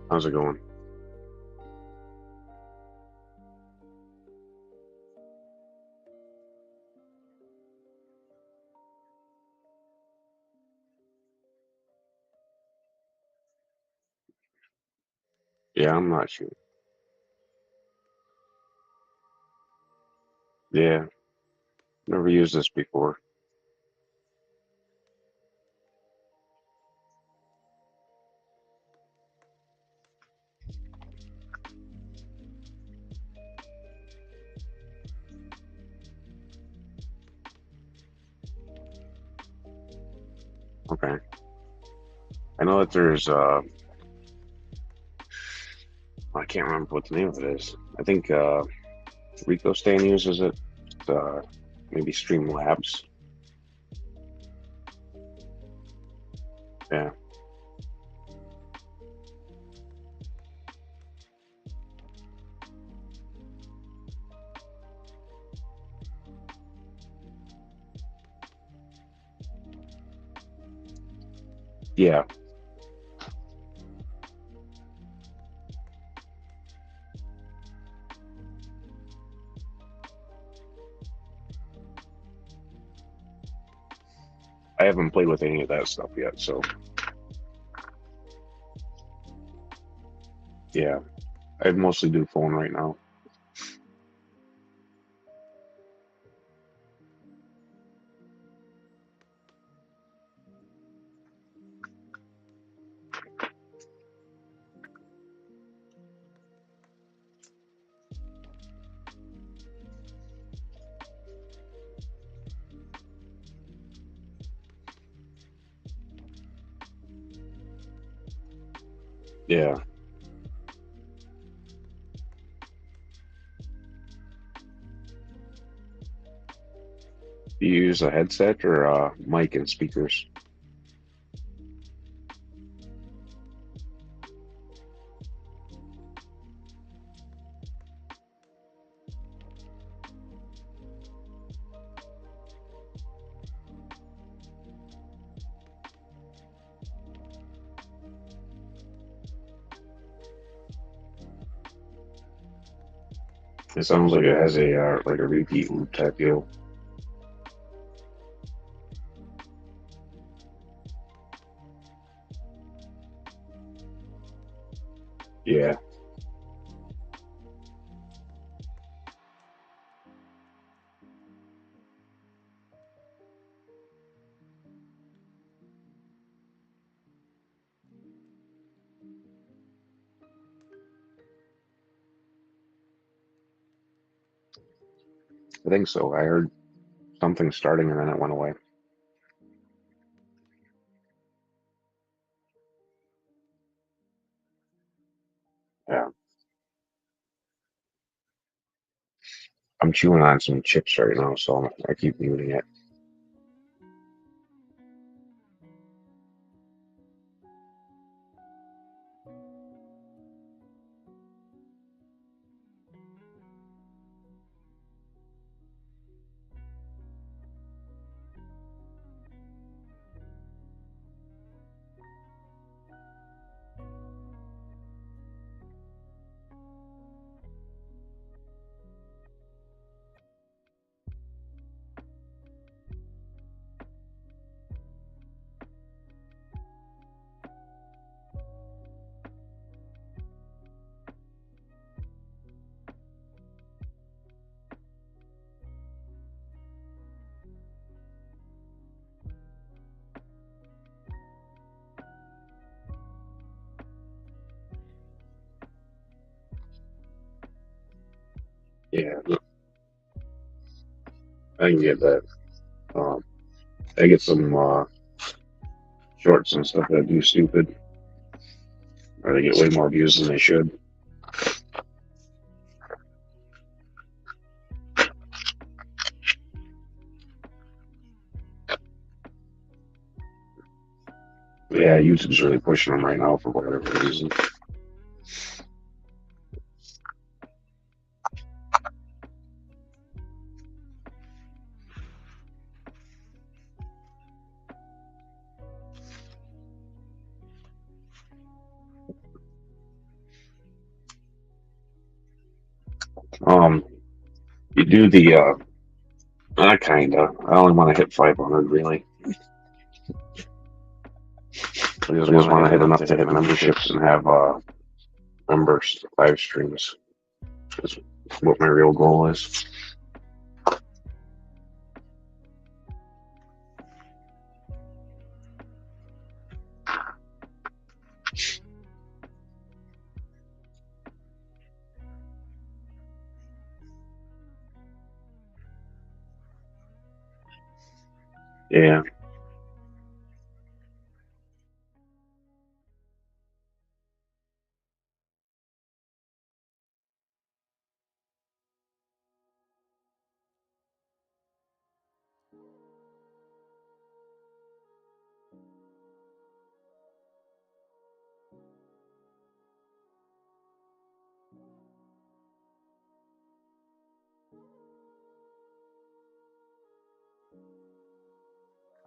How's it going? Yeah, I'm not sure. Yeah, never used this before. Okay. I know that there's I can't remember what the name of it is. I think Rico Stan uses it. Uh, maybe Stream Labs. Yeah. Yeah. I haven't played with any of that stuff yet, so yeah. I mostly do phone right now. Yeah. Do you use a headset or a mic and speakers? It sounds like it has a like a repeat loop type deal. Yeah. I think so. I heard something starting and then it went away. Yeah. I'm chewing on some chips right now, so I keep muting it. Yeah, I can get that. Um, I get some shorts and stuff that do stupid, or they get way more views than they should. But yeah, YouTube's really pushing them right now for whatever reason. do the kinda. I only want to hit 500 really. I just want to hit enough to hit memberships and have members live streams. That's what my real goal is. Yeah.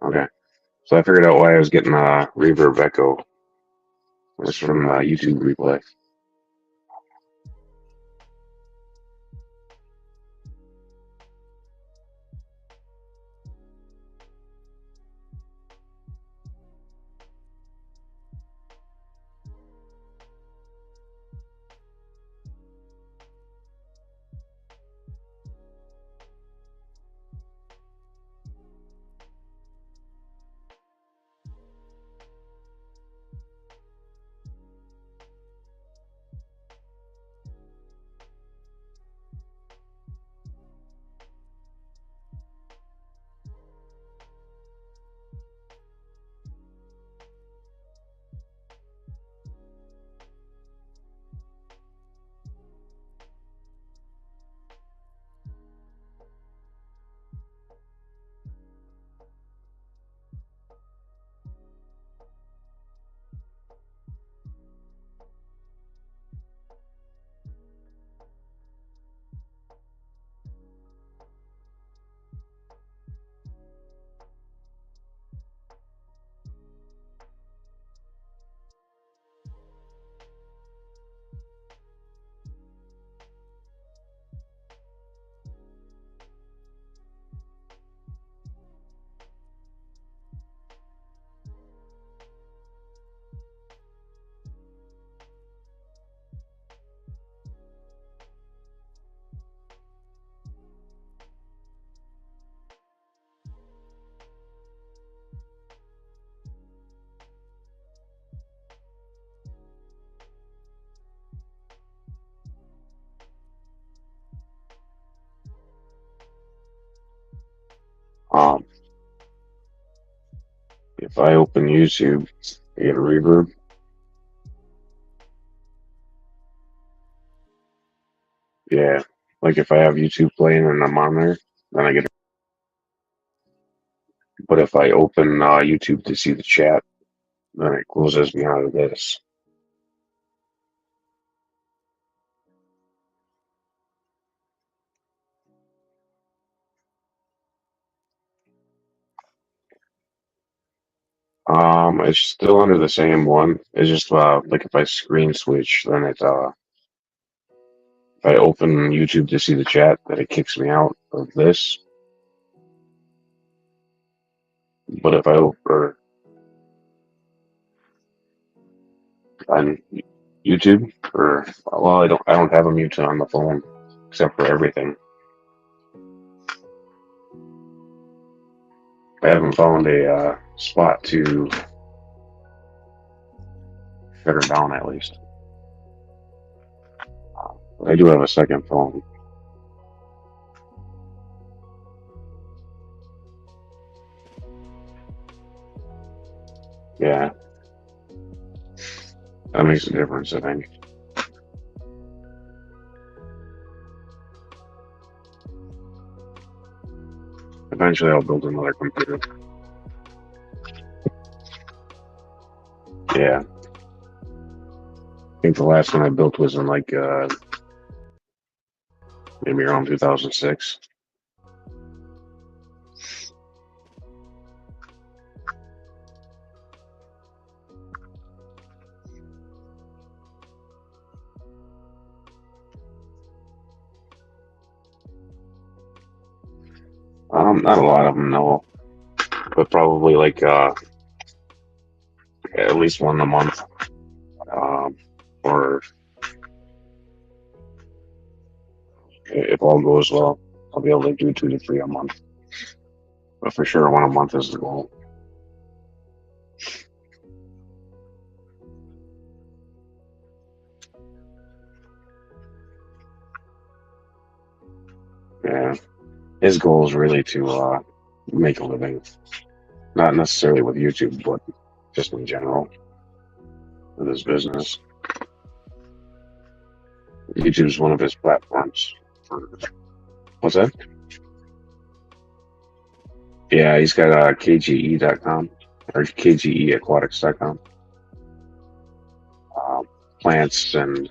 Okay. So I figured out why I was getting a reverb echo. It's from YouTube replay. If I open YouTube, I get a reverb. Yeah, like if I have YouTube playing and I'm on there, then I get. But if I open YouTube to see the chat, then it closes me out of this. It's still under the same one. It's just like if I screen switch, then it if I open YouTube to see the chat, then it kicks me out of this. But if I open on YouTube, or well, I don't have a mute on the phone except for everything. I haven't found a spot to shut her down at least. I do have a second phone. Yeah, that makes a difference, I think. Eventually, I'll build another computer. Yeah, I think the last one I built was in like maybe around 2006. Not a lot of them, no, but probably like at least one a month. Um, or if all goes well, I'll be able to do 2 to 3 a month. But for sure, one a month is the goal. Yeah, his goal is really to make a living, not necessarily with YouTube, but just in general with his business. YouTube is one of his platforms. For, what's that? Yeah, he's got KGE.com or KGEAquatics.com. Uh, Plants and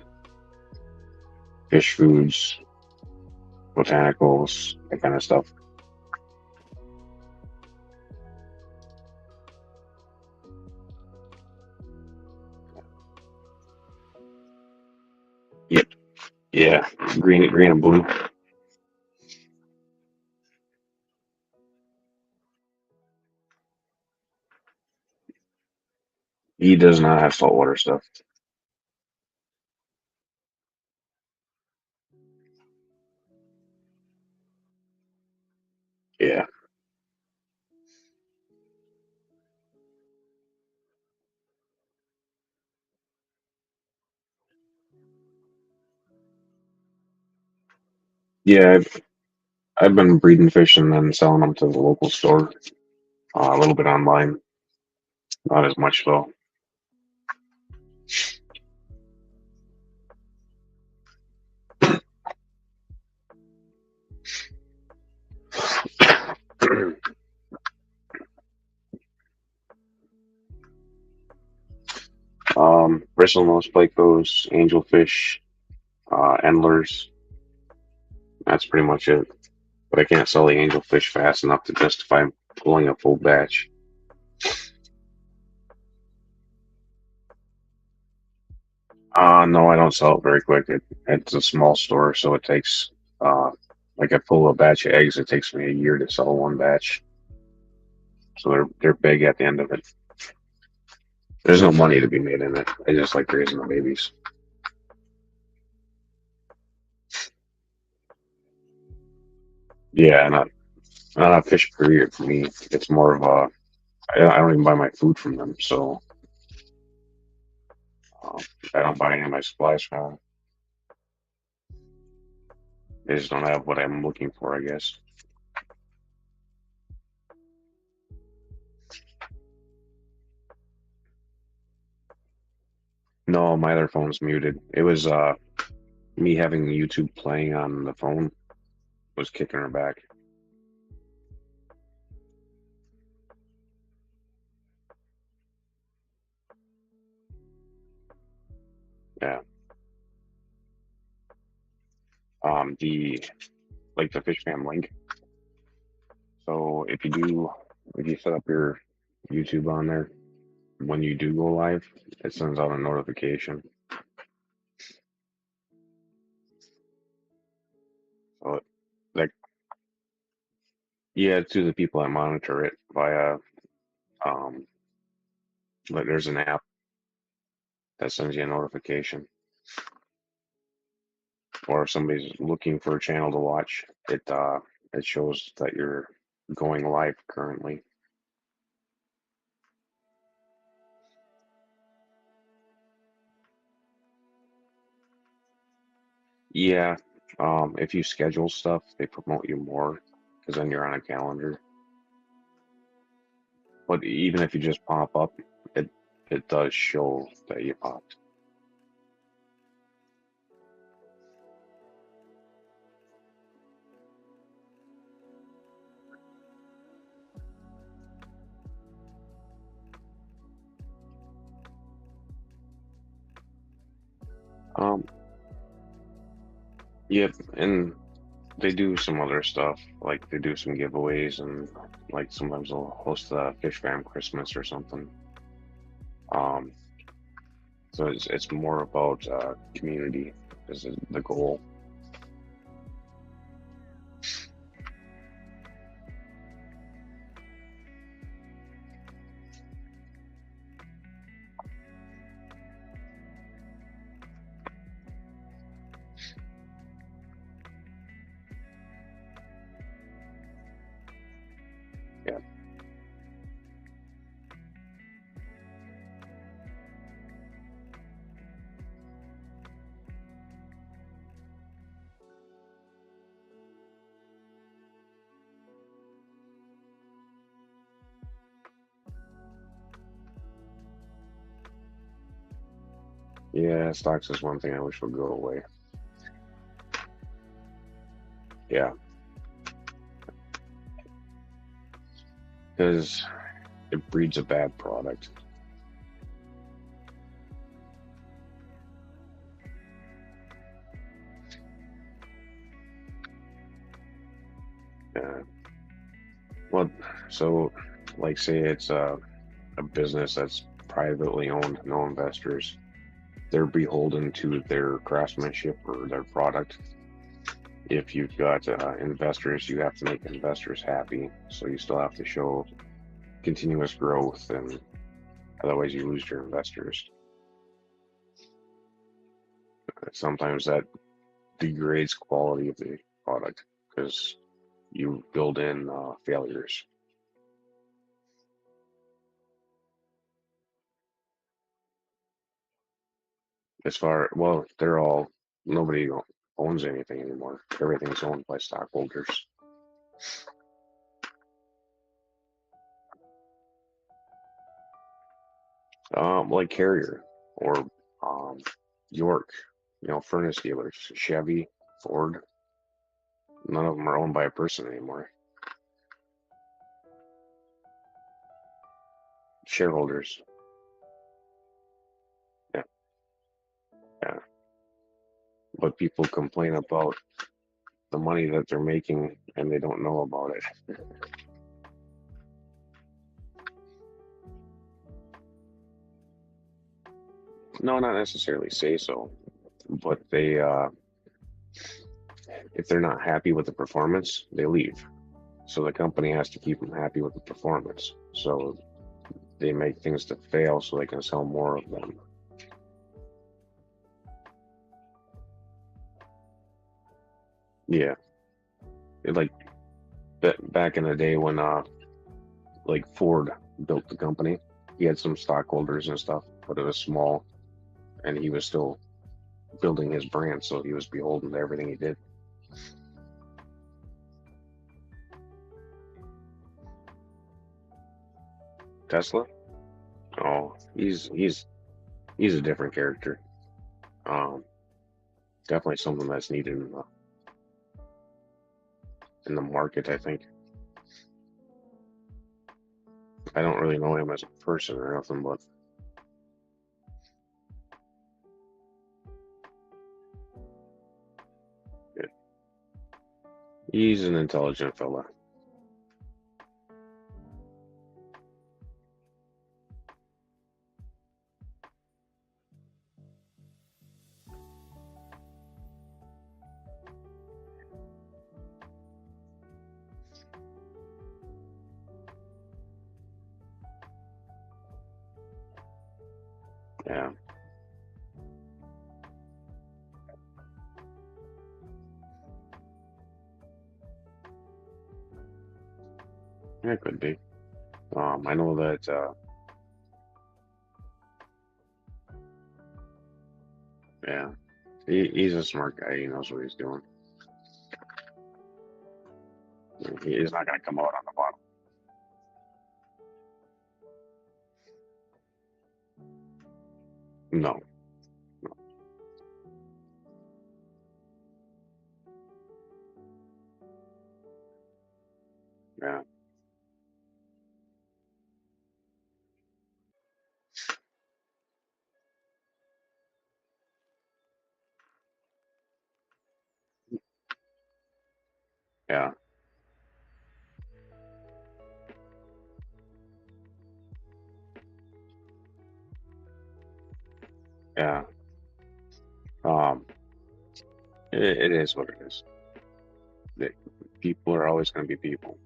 fish foods, botanicals, that kind of stuff. Yep. Yeah. Green and blue. He does not have saltwater stuff. Yeah. Yeah, I've been breeding fish and then selling them to the local store. A little bit online, not as much though. Bristlenose plecos, angelfish, endlers. That's pretty much it. But I can't sell the angelfish fast enough to justify pulling a full batch. No, I don't sell it very quick. It's a small store, so it takes, like I pull a batch of eggs, it takes me a year to sell one batch. So they're big at the end of it. There's no money to be made in it. I just like raising the babies. Yeah, not a fish period for me. It's more of a, I don't even buy my food from them, so um, I don't buy any of my supplies from them. They just don't have what I'm looking for, I guess. No, my other phone's muted. It was me having YouTube playing on the phone was kicking her back. Yeah. The like the fish fam link. So if you set up your YouTube on there, when you do go live, it sends out a notification. So like yeah, to the people that monitor it via um like there's an app that sends you a notification. Or if somebody's looking for a channel to watch, it shows that you're going live currently. Yeah, if you schedule stuff, they promote you more because then you're on a calendar. But even if you just pop up, it it does show that you popped. Um, yep, and they do some other stuff, like they do some giveaways and like sometimes they'll host a fish fam Christmas or something. Um, so it's more about community is the goal. Yeah, stocks is one thing I wish would go away. Yeah, because it breeds a bad product. Yeah. Well, so like say it's a business that's privately owned, no investors. They're beholden to their craftsmanship or their product. If you've got investors, you have to make investors happy. So you still have to show continuous growth, and otherwise you lose your investors. Sometimes that degrades quality of the product because you build in failures. As far, well, they're all, nobody owns anything anymore. Everything's owned by stockholders. Like Carrier or um, York, furnace dealers, Chevy, Ford. None of them are owned by a person anymore. Shareholders. Yeah, yeah. But people complain about the money that they're making and they don't know about it. No, not necessarily say so, but if they're not happy with the performance, they leave. So the company has to keep them happy with the performance. So they make things to fail so they can sell more of them. Yeah, like back in the day when like Ford built the company, he had some stockholders and stuff, but it was small, and he was still building his brand, so he was beholden to everything he did. Tesla? Oh, he's a different character. Um, Definitely something that's needed in the market. I think I don't really know him as a person or nothing, but yeah, he's an intelligent fella. Yeah, yeah, it could be. I know that. Yeah, he's a smart guy. He knows what he's doing. He's not going to come out on the bottom. No, no. Yeah, yeah, yeah. Um, it is what it is. That people are always going to be people.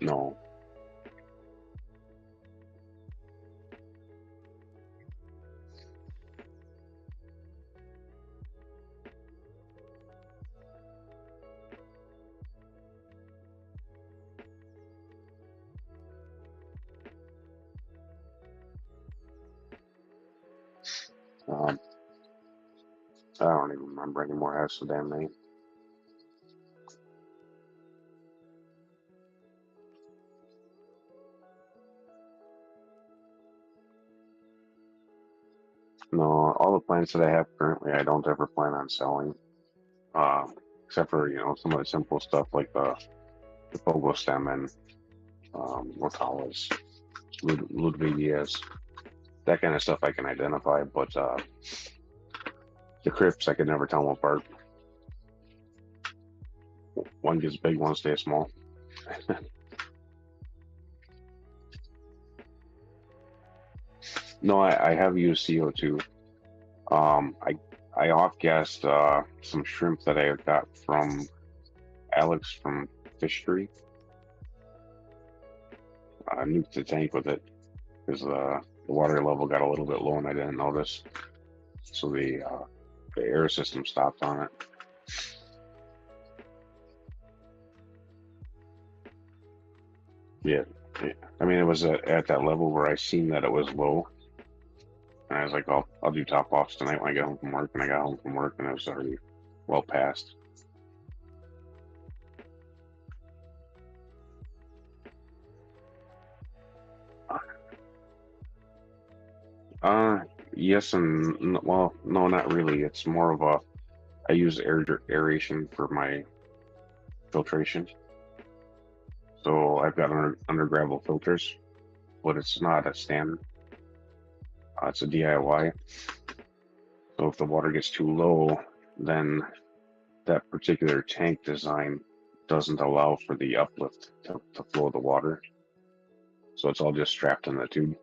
No, um, I don't even remember anymore. I have so damn many. No, all the plants that I have currently, I don't ever plan on selling. Uh, except for some of the simple stuff like the pogo stem and Mortalas, Ludwigias, that kind of stuff I can identify. But the crypts, I could never tell them apart. One gets big, one stays small. No, I have used CO2. I off-gassed some shrimp that I got from Alex from Fishery. I nuked the tank with it because the water level got a little bit low and I didn't notice. So the air system stopped on it. Yeah, yeah. I mean, it was at that level where I seen that it was low, and I was like, I'll do top offs tonight when I get home from work. And I got home from work, and it was already well past. Yes and well, no, not really. It's more of a I use aeration for my filtration. So I've got under gravel filters, but it's not a standard. It's a DIY. So if the water gets too low, then that particular tank design doesn't allow for the uplift to flow the water. So it's all just strapped in the tube.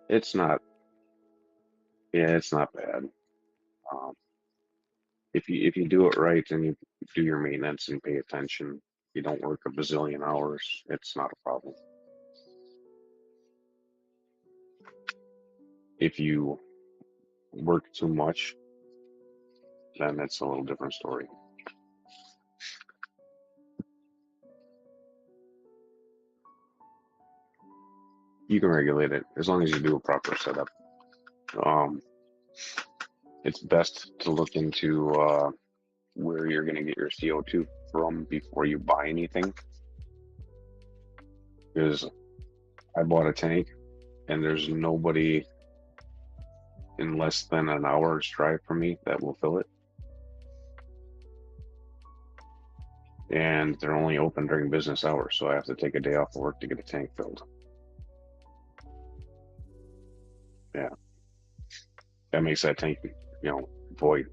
It's not, yeah, it's not bad. Um, if you do it right and you do your maintenance and pay attention, you don't work a bazillion hours, it's not a problem. If you work too much, then it's a little different story. You can regulate it as long as you do a proper setup. Um, it's best to look into where you're going to get your CO2 from before you buy anything. Because I bought a tank and there's nobody in less than an hour's drive from me that will fill it. And they're only open during business hours, so I have to take a day off of work to get a tank filled. Yeah, that makes that tank, void.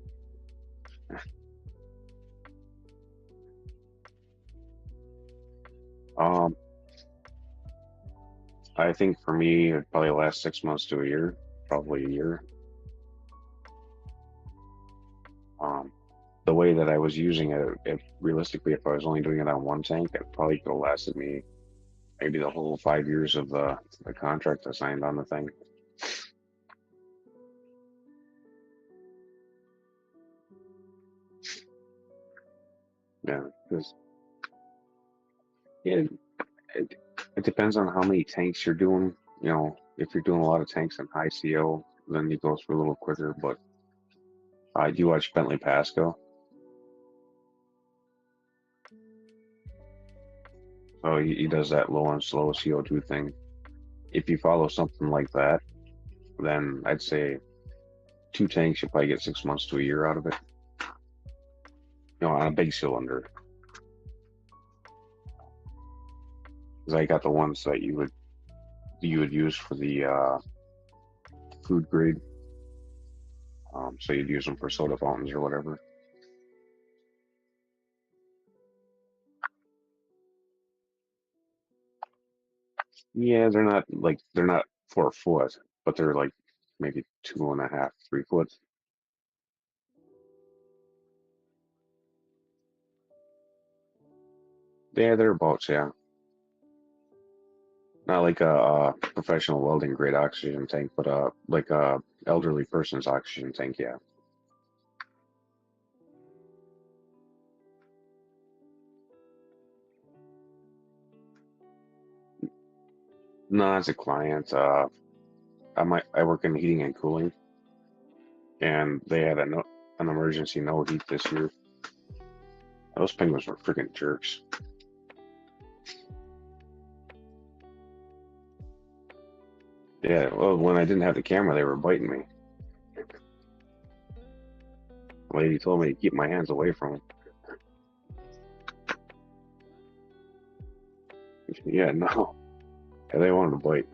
Um, I think for me, it probably last 6 months to a year, probably a year. Um, the way that I was using it, if realistically, if I was only doing it on one tank, it probably could have lasted me maybe the whole 5 years of the contract I signed on the thing. Yeah, because yeah, it, it depends on how many tanks you're doing. If you're doing a lot of tanks in high CO, then it goes for a little quicker. But I do watch Bentley Pasco, so he does that low and slow CO2 thing. If you follow something like that, then I'd say two tanks, you probably get 6 months to a year out of it. On a big cylinder. Because I got the ones that you would use for the food grade. So you'd use them for soda fountains or whatever. Yeah, they're not 4 foot, but they're like maybe 2.5, 3 foot. Yeah, they're about, yeah. Not like a professional welding grade oxygen tank, but like a elderly person's oxygen tank. Yeah. No, as a client, I work in heating and cooling, and they had an emergency no heat this year, Those penguins were freaking jerks. Yeah, well, when I didn't have the camera, they were biting me. The lady told me to keep my hands away from them. Yeah, no. Yeah, they wanted to bite.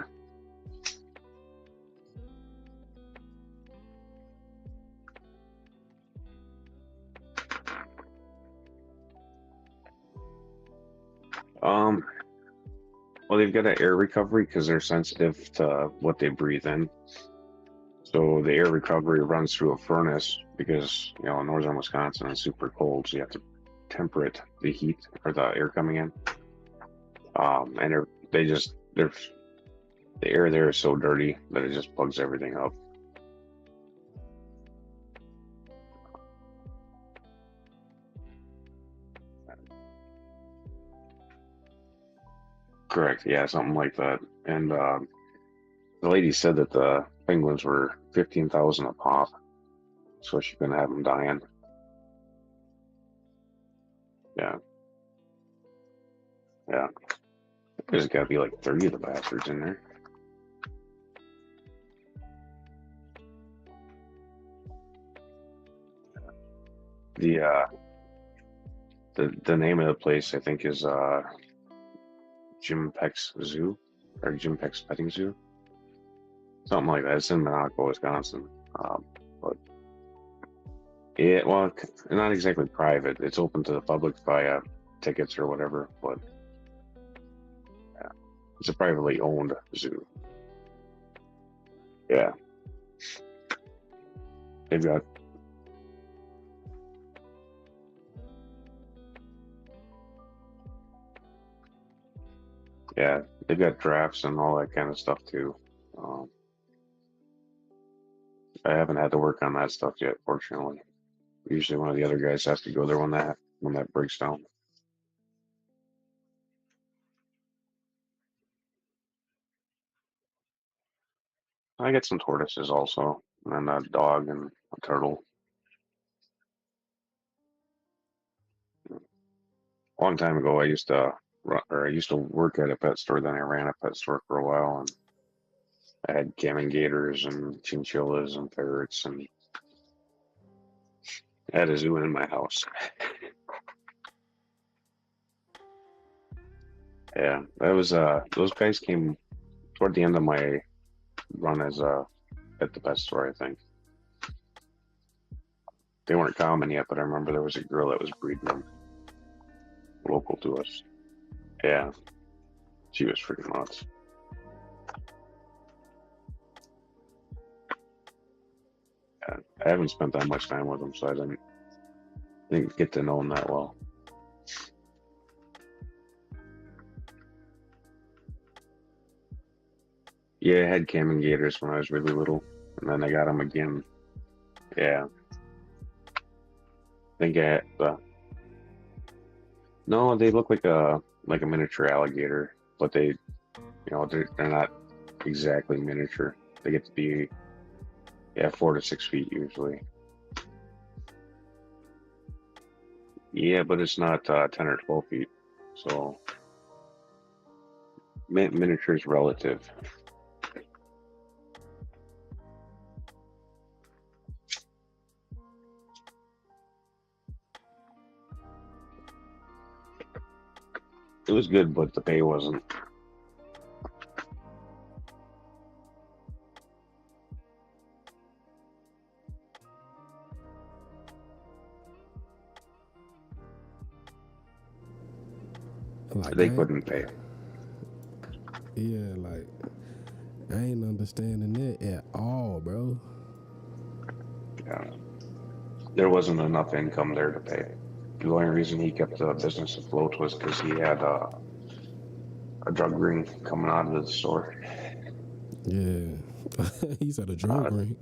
Well, they've got an air recovery because they're sensitive to what they breathe in. So the air recovery runs through a furnace because, you know, in northern Wisconsin it's super cold, so you have to temperate the heat or the air coming in. And the air there is so dirty that it just plugs everything up. Correct, yeah, something like that. And the lady said that the penguins were 15,000 a pop, so she couldn't have them dying. Yeah, yeah. There's got to be like 30 of the bastards in there. The name of the place I think is Jim Peck's Zoo or Jim Peck's Petting Zoo, something like that. It's in Minocqua, Wisconsin. But yeah, well, not exactly private. It's open to the public via tickets or whatever, but yeah, it's a privately owned zoo. Yeah, they've got. Yeah, they've got drafts and all that kind of stuff too. Um, I haven't had to work on that stuff yet, fortunately. Usually, one of the other guys has to go there when that breaks down. I get some tortoises also, and a dog and a turtle. A long time ago, I used to work at a pet store. Then I ran a pet store for a while, and I had gammon gators and chinchillas and ferrets, and I had a zoo in my house. Yeah, that was those guys came toward the end of my run as at the pet store. I think they weren't common yet, but I remember there was a girl that was breeding them local to us. Yeah, she was freaking nuts. Yeah, I haven't spent that much time with them, so I didn't get to know them that well. Yeah, I had gammon gators when I was really little, and then I got them again. Yeah, I think I had, no, they look like a miniature alligator, but they're not exactly miniature. They get to be, yeah, 4 to 6 feet usually. Yeah, but it's not 10 or 12 feet. So miniature is relative. It was good, but the pay wasn't. Like They couldn't pay. yeah, like I ain't understanding that at all, bro. Yeah, there wasn't enough income there to pay. The only reason he kept the business afloat was because he had a drug ring coming out of the store. Yeah, he's at a drug Uh, ring.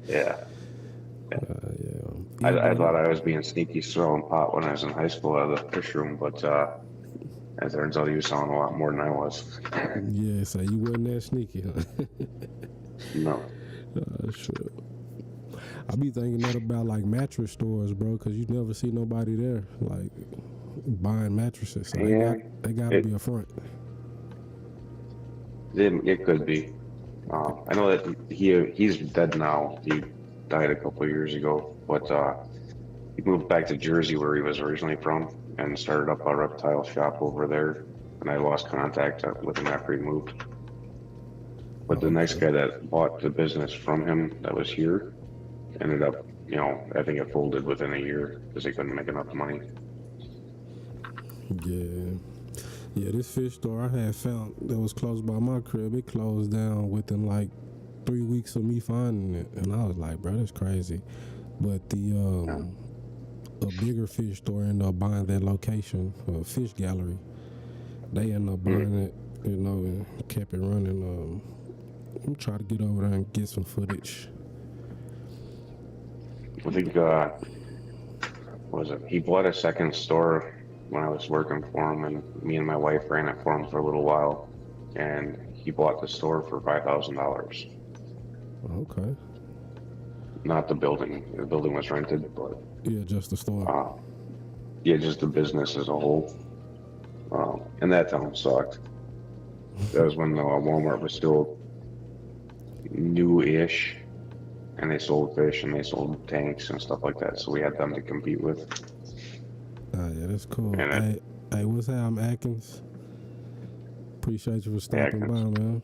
yeah, Yeah, I bro. thought I was being sneaky throwing pot when I was in high school out of the fish room, but it turns out he was selling a lot more than I was. Yeah, so you wasn't that sneaky, huh? No. Sure. I be thinking that about like mattress stores, bro, because you never see nobody there like buying mattresses. So Yeah, they got to it be a front. it could be. I know that he's dead now. He died a couple of years ago, but he moved back to Jersey where he was originally from and started up a reptile shop over there. And I lost contact with him after he moved. But the next Okay. guy that bought the business from him that was here ended up, I think it folded within a year because they couldn't make enough money. Yeah. Yeah, this fish store I had found that was close by my crib, it closed down within like 3 weeks of me finding it. And I was like, bro, that's crazy. But Yeah. a bigger fish store ended up buying that location, a fish gallery. They ended up buying it, and kept it running. I'm trying to get over there and get some footage. I think, what was it? He bought a second store when I was working for him, and me and my wife ran it for him for a little while. And he bought the store for $5,000. Okay. Not the building. The building was rented, but Yeah, just the store. yeah, just the business as a whole. And that town sucked. That was when Walmart was still new-ish, and they sold fish and they sold tanks and stuff like that. So we had them to compete with. Yeah, that's cool. And Hey, what's up? I'm Atkins. Appreciate you for stopping by, man.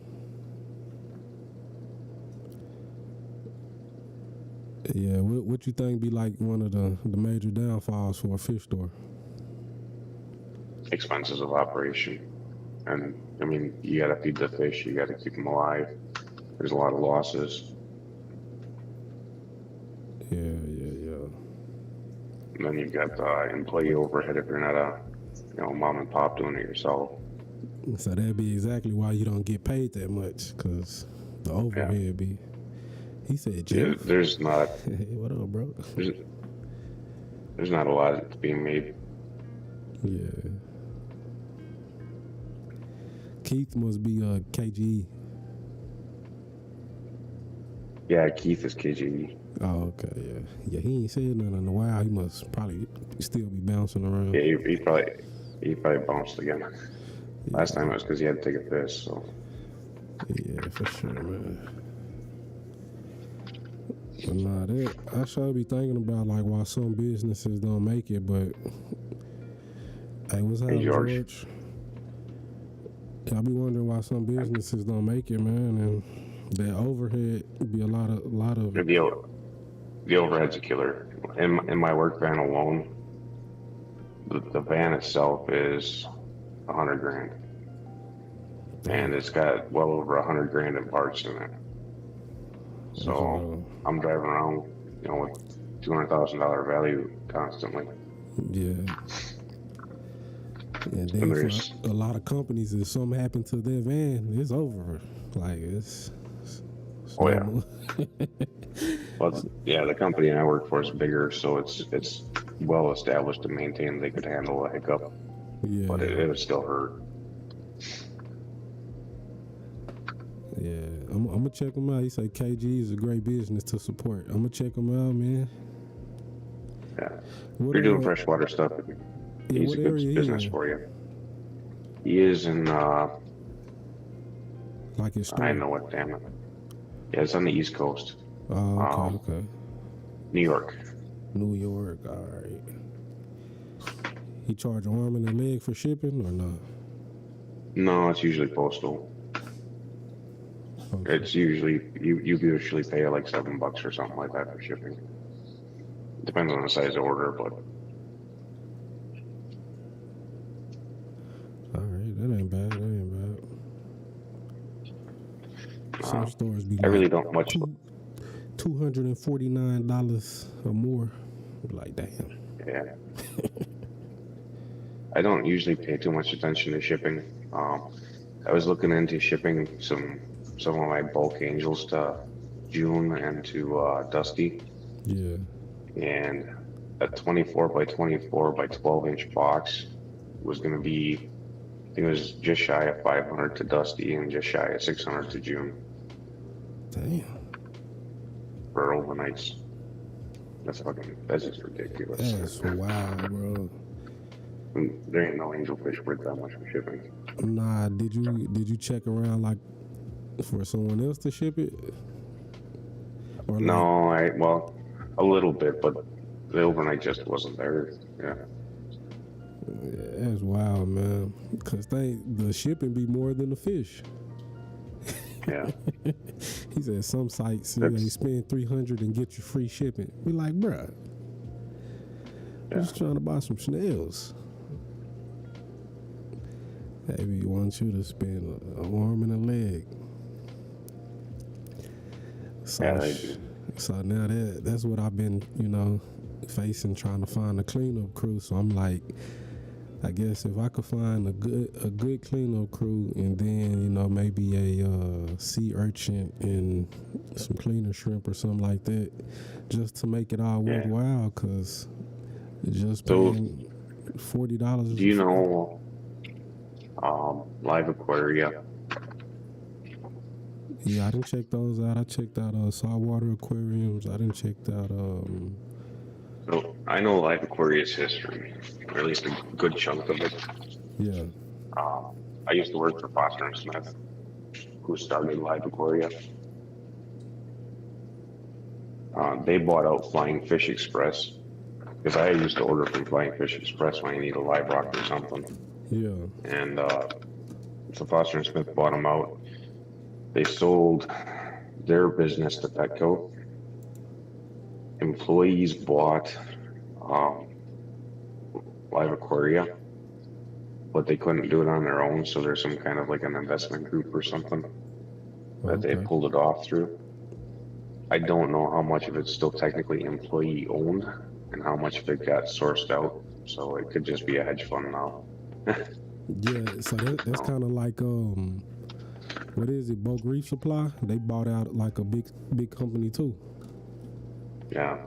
Yeah, what you think be like one of the major downfalls for a fish store? expenses of operation. And I mean, you got to feed the fish, you got to keep them alive. There's a lot of losses. Yeah. And then you've got employee overhead if you're not a mom and pop doing it yourself. So that'd be exactly why you don't get paid that much, because the overhead be. He said, Jeff. There's not. What up, bro? There's not a lot being made. Yeah. Keith must be KGE. Yeah, Keith is KGE. Oh, okay, yeah. Yeah, he ain't said nothing in a while. He must probably still be bouncing around. Yeah, he probably bounced again. Yeah. Last time it was because he had to take a piss, so. Yeah, for sure, man. But nah, I should be thinking about like why some businesses don't make it, but hey, what's up, George? I be wondering why some businesses don't make it, man, and that overhead be a lot of the overhead's a killer. In my work van alone, the van itself is $100,000, and it's got well over $100,000 in parts in it. So I'm driving around, with $200,000 value constantly. Yeah. And then for a lot of companies, if something happened to their van, it's over. Like it's oh yeah. Well, yeah, the company I work for is bigger, so it's well established to maintain they could handle a hiccup. Yeah. But it would still hurt. Yeah, I'm gonna check them out. He said KG is a great business to support. I'm gonna check them out, man. Yeah, you're doing freshwater stuff. He's a good business for you. He is in like his store. I know what, damn it. Yeah, it's on the East Coast. Oh, okay. New York. All right. He charge an arm and a leg for shipping or not? No, it's usually postal. Okay. It's usually you usually pay like $7 or something like that for shipping. Depends on the size of order, but. All right, that ain't bad. Some stores be I really don't much. $249 or more. Like, damn. Yeah. I don't usually pay too much attention to shipping. I was looking into shipping some of my bulk angels to June and to Dusty. Yeah. And a 24 by 24 by 12-inch box was going to be, I think it was just shy of 500 to Dusty and just shy of 600 to June. Damn. For overnights. That's just ridiculous. That's wild, bro. There ain't no angelfish worth that much for shipping. Nah, did you check around like for someone else to ship it? Or no, well, a little bit, but the overnight just wasn't there. Yeah. That's wild, man. Cause the shipping be more than the fish. Yeah. He said some sites they spend $300 and get you free shipping. We like, bruh. I'm just trying to buy some snails. Maybe want you to spend a arm and a leg. So now that's what I've been, facing, trying to find a cleanup crew. So I'm like, I guess if I could find a good cleanup crew, and then maybe a sea urchin and some cleaner shrimp or something like that, just to make it all worthwhile. Cause just paying $40. Do you know Live Aquaria? Yeah, I didn't check those out. I checked out saltwater aquariums. I didn't check out. So I know Live Aquaria's history, or at least a good chunk of it. Yeah. I used to work for Foster and Smith, who started Live Aquaria. They bought out Flying Fish Express, because I used to order from Flying Fish Express when I need a live rock or something. Yeah. And so Foster and Smith bought them out. They sold their business to Petco. Employees bought Live Aquaria, but they couldn't do it on their own, so there's some kind of like an investment group or something that they pulled it off through. I don't know how much of it's still technically employee owned and how much of it got sourced out, so it could just be a hedge fund now. Yeah, so that's kind of like what is it, Bulk Reef Supply? They bought out like a big company too. Yeah.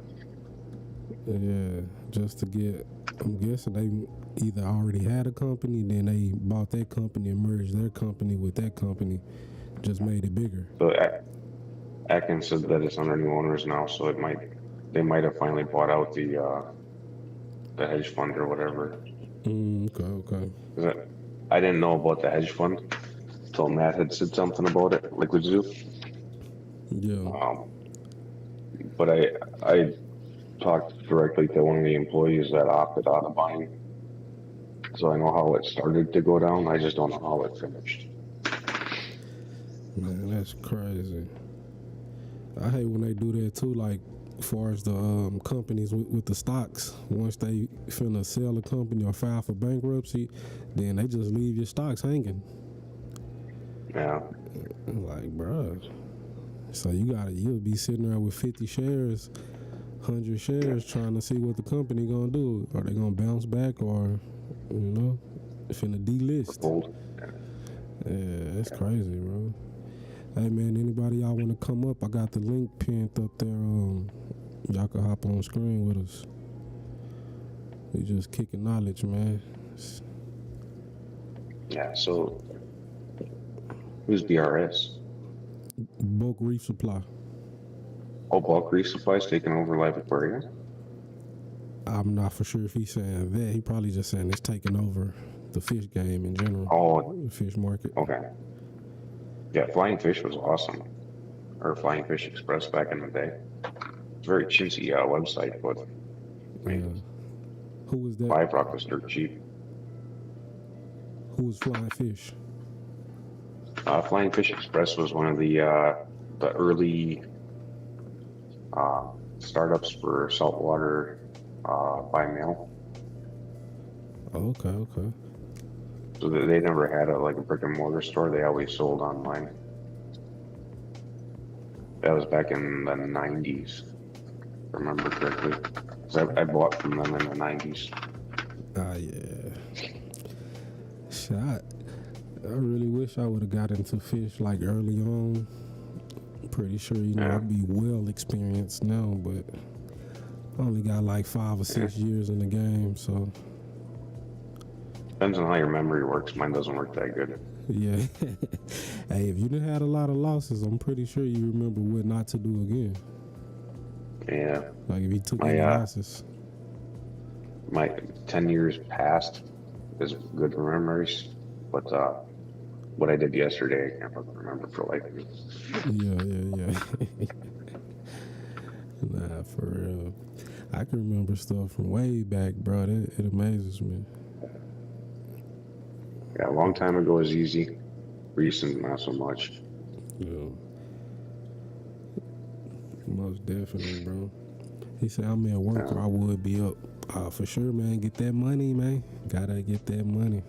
Yeah, just to get, I'm guessing they either already had a company, then they bought that company and merged their company with that company, just made it bigger. So Atkins said that it's under new owners now, so they might have finally bought out the hedge fund or whatever. Okay. I didn't know about the hedge fund until Matt had said something about it, Liquid Zoo. Yeah. But I talked directly to one of the employees that opted out of buying, so I know how it started to go down. I just don't know how it finished. Man, that's crazy. I hate when they do that too, like as far as the companies with the stocks. Once they finna sell a company or file for bankruptcy, then they just leave your stocks hanging. Yeah. Like, bruh. So you'll be sitting there with 50 shares, 100 shares, trying to see what the company gonna do. Are they gonna bounce back, or finna delist? Yeah, that's crazy, bro. Hey man, anybody y'all want to come up? I got the link pinned up there. Y'all can hop on screen with us. We just kicking knowledge, man. Yeah. So who's BRS? Bulk Reef Supply. Oh, Bulk Reef Supply's taking over Live Aquaria? I'm not for sure if he's saying that. He probably just saying it's taking over the fish game in general. Oh, the fish market. Okay. Yeah, Flying Fish was awesome. Or Flying Fish Express back in the day. It's a very chintzy website, but who was that? Live Rock was dirt cheap. Who was Flying Fish? Flying Fish Express was one of the early startups for saltwater by mail. Okay. So they never had a brick and mortar store. They always sold online. That was back in the 90s, if I remember correctly. So I bought from them in the 90s. Yeah. Shit, I really wish I would have got into fish like early on. Pretty sure I'd be well experienced now, but I only got like 5 or 6 years in the game, so. Depends on how your memory works. Mine doesn't work that good. Yeah. Hey, if you done had a lot of losses, I'm pretty sure you remember what not to do again. Yeah. Like if you took any losses. My 10 years past is good memories, but what I did yesterday, I can't remember for like me. Yeah. Nah, for real. I can remember stuff from way back, bro. It amazes me. Yeah, a long time ago is easy. Recent, not so much. Yeah. Most definitely, bro. He said, I'm at work or I would be up. For sure, man. Get that money, man. Gotta get that money.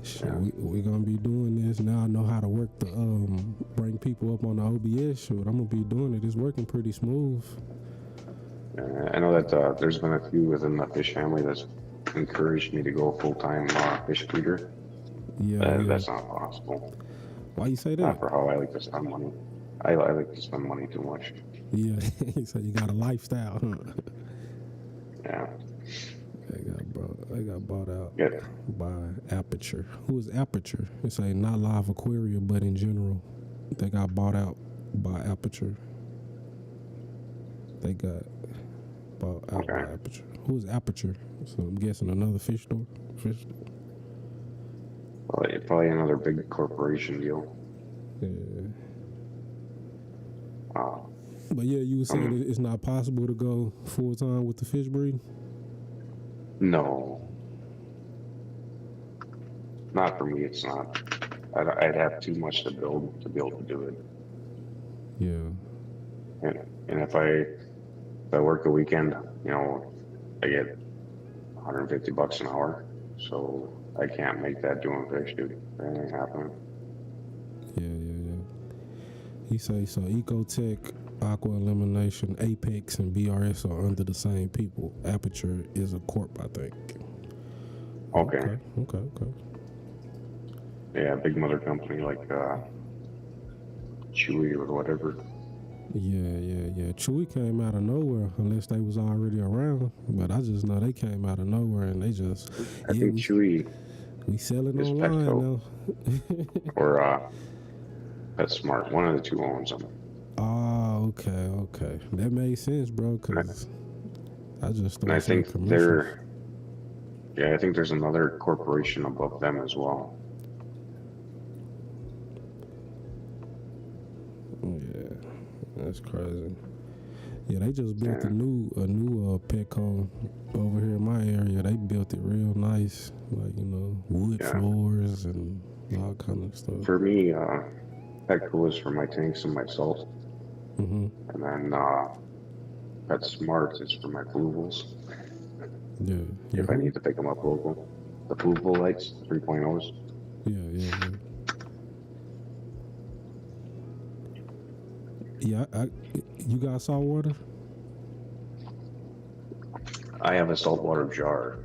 Shit, we gonna be doing this. Now I know how to work the bring people up on the OBS. Shoot, I'm gonna be doing it. It's working pretty smooth. I know that there's been a few within the fish family that's encouraged me to go full-time fish feeder. Yeah. That's not possible. Why you say that? Not for how I like to spend money. I like to spend money too much. Yeah, so you got a lifestyle, huh? Yeah. I got bought out Yeah. by Aperture. Who is Aperture? It's a not live aquarium, but in general, they got bought out by Aperture. They got bought out by Aperture. Who is Aperture? So I'm guessing another fish store. Probably another big corporation deal. Yeah. But yeah, you were saying it's not possible to go full time with the fish breed? No. Not for me, it's not. I'd have too much to build to be able to do it. Yeah. And if I work a weekend, I get $150 an hour. So I can't make that doing fish, dude. That ain't happening. Yeah. He say so. Ecotech, Aqua Elimination, Apex, and BRS are under the same people. Aperture is a corp, I think. Okay. Yeah, big mother company like Chewy or whatever. Yeah. Chewy came out of nowhere, unless they was already around. But I just know they came out of nowhere and they just. I think Chewy. We selling online now. Or PetSmart. One of the two owns them. Oh, okay. That made sense, bro. Cause I just. And I think they're. Yeah, I think there's another corporation above them as well. Yeah, that's crazy. Yeah, they just built a new Petco over here in my area. They built it real nice, like wood floors and all kind of stuff. For me, Petco is for my tanks and my salt, and then PetSmart is for my fluvials. Yeah. If I need to pick them up local, the fluvial lights, 3.0s. Yeah. Yeah, you got saltwater? I have a saltwater jar.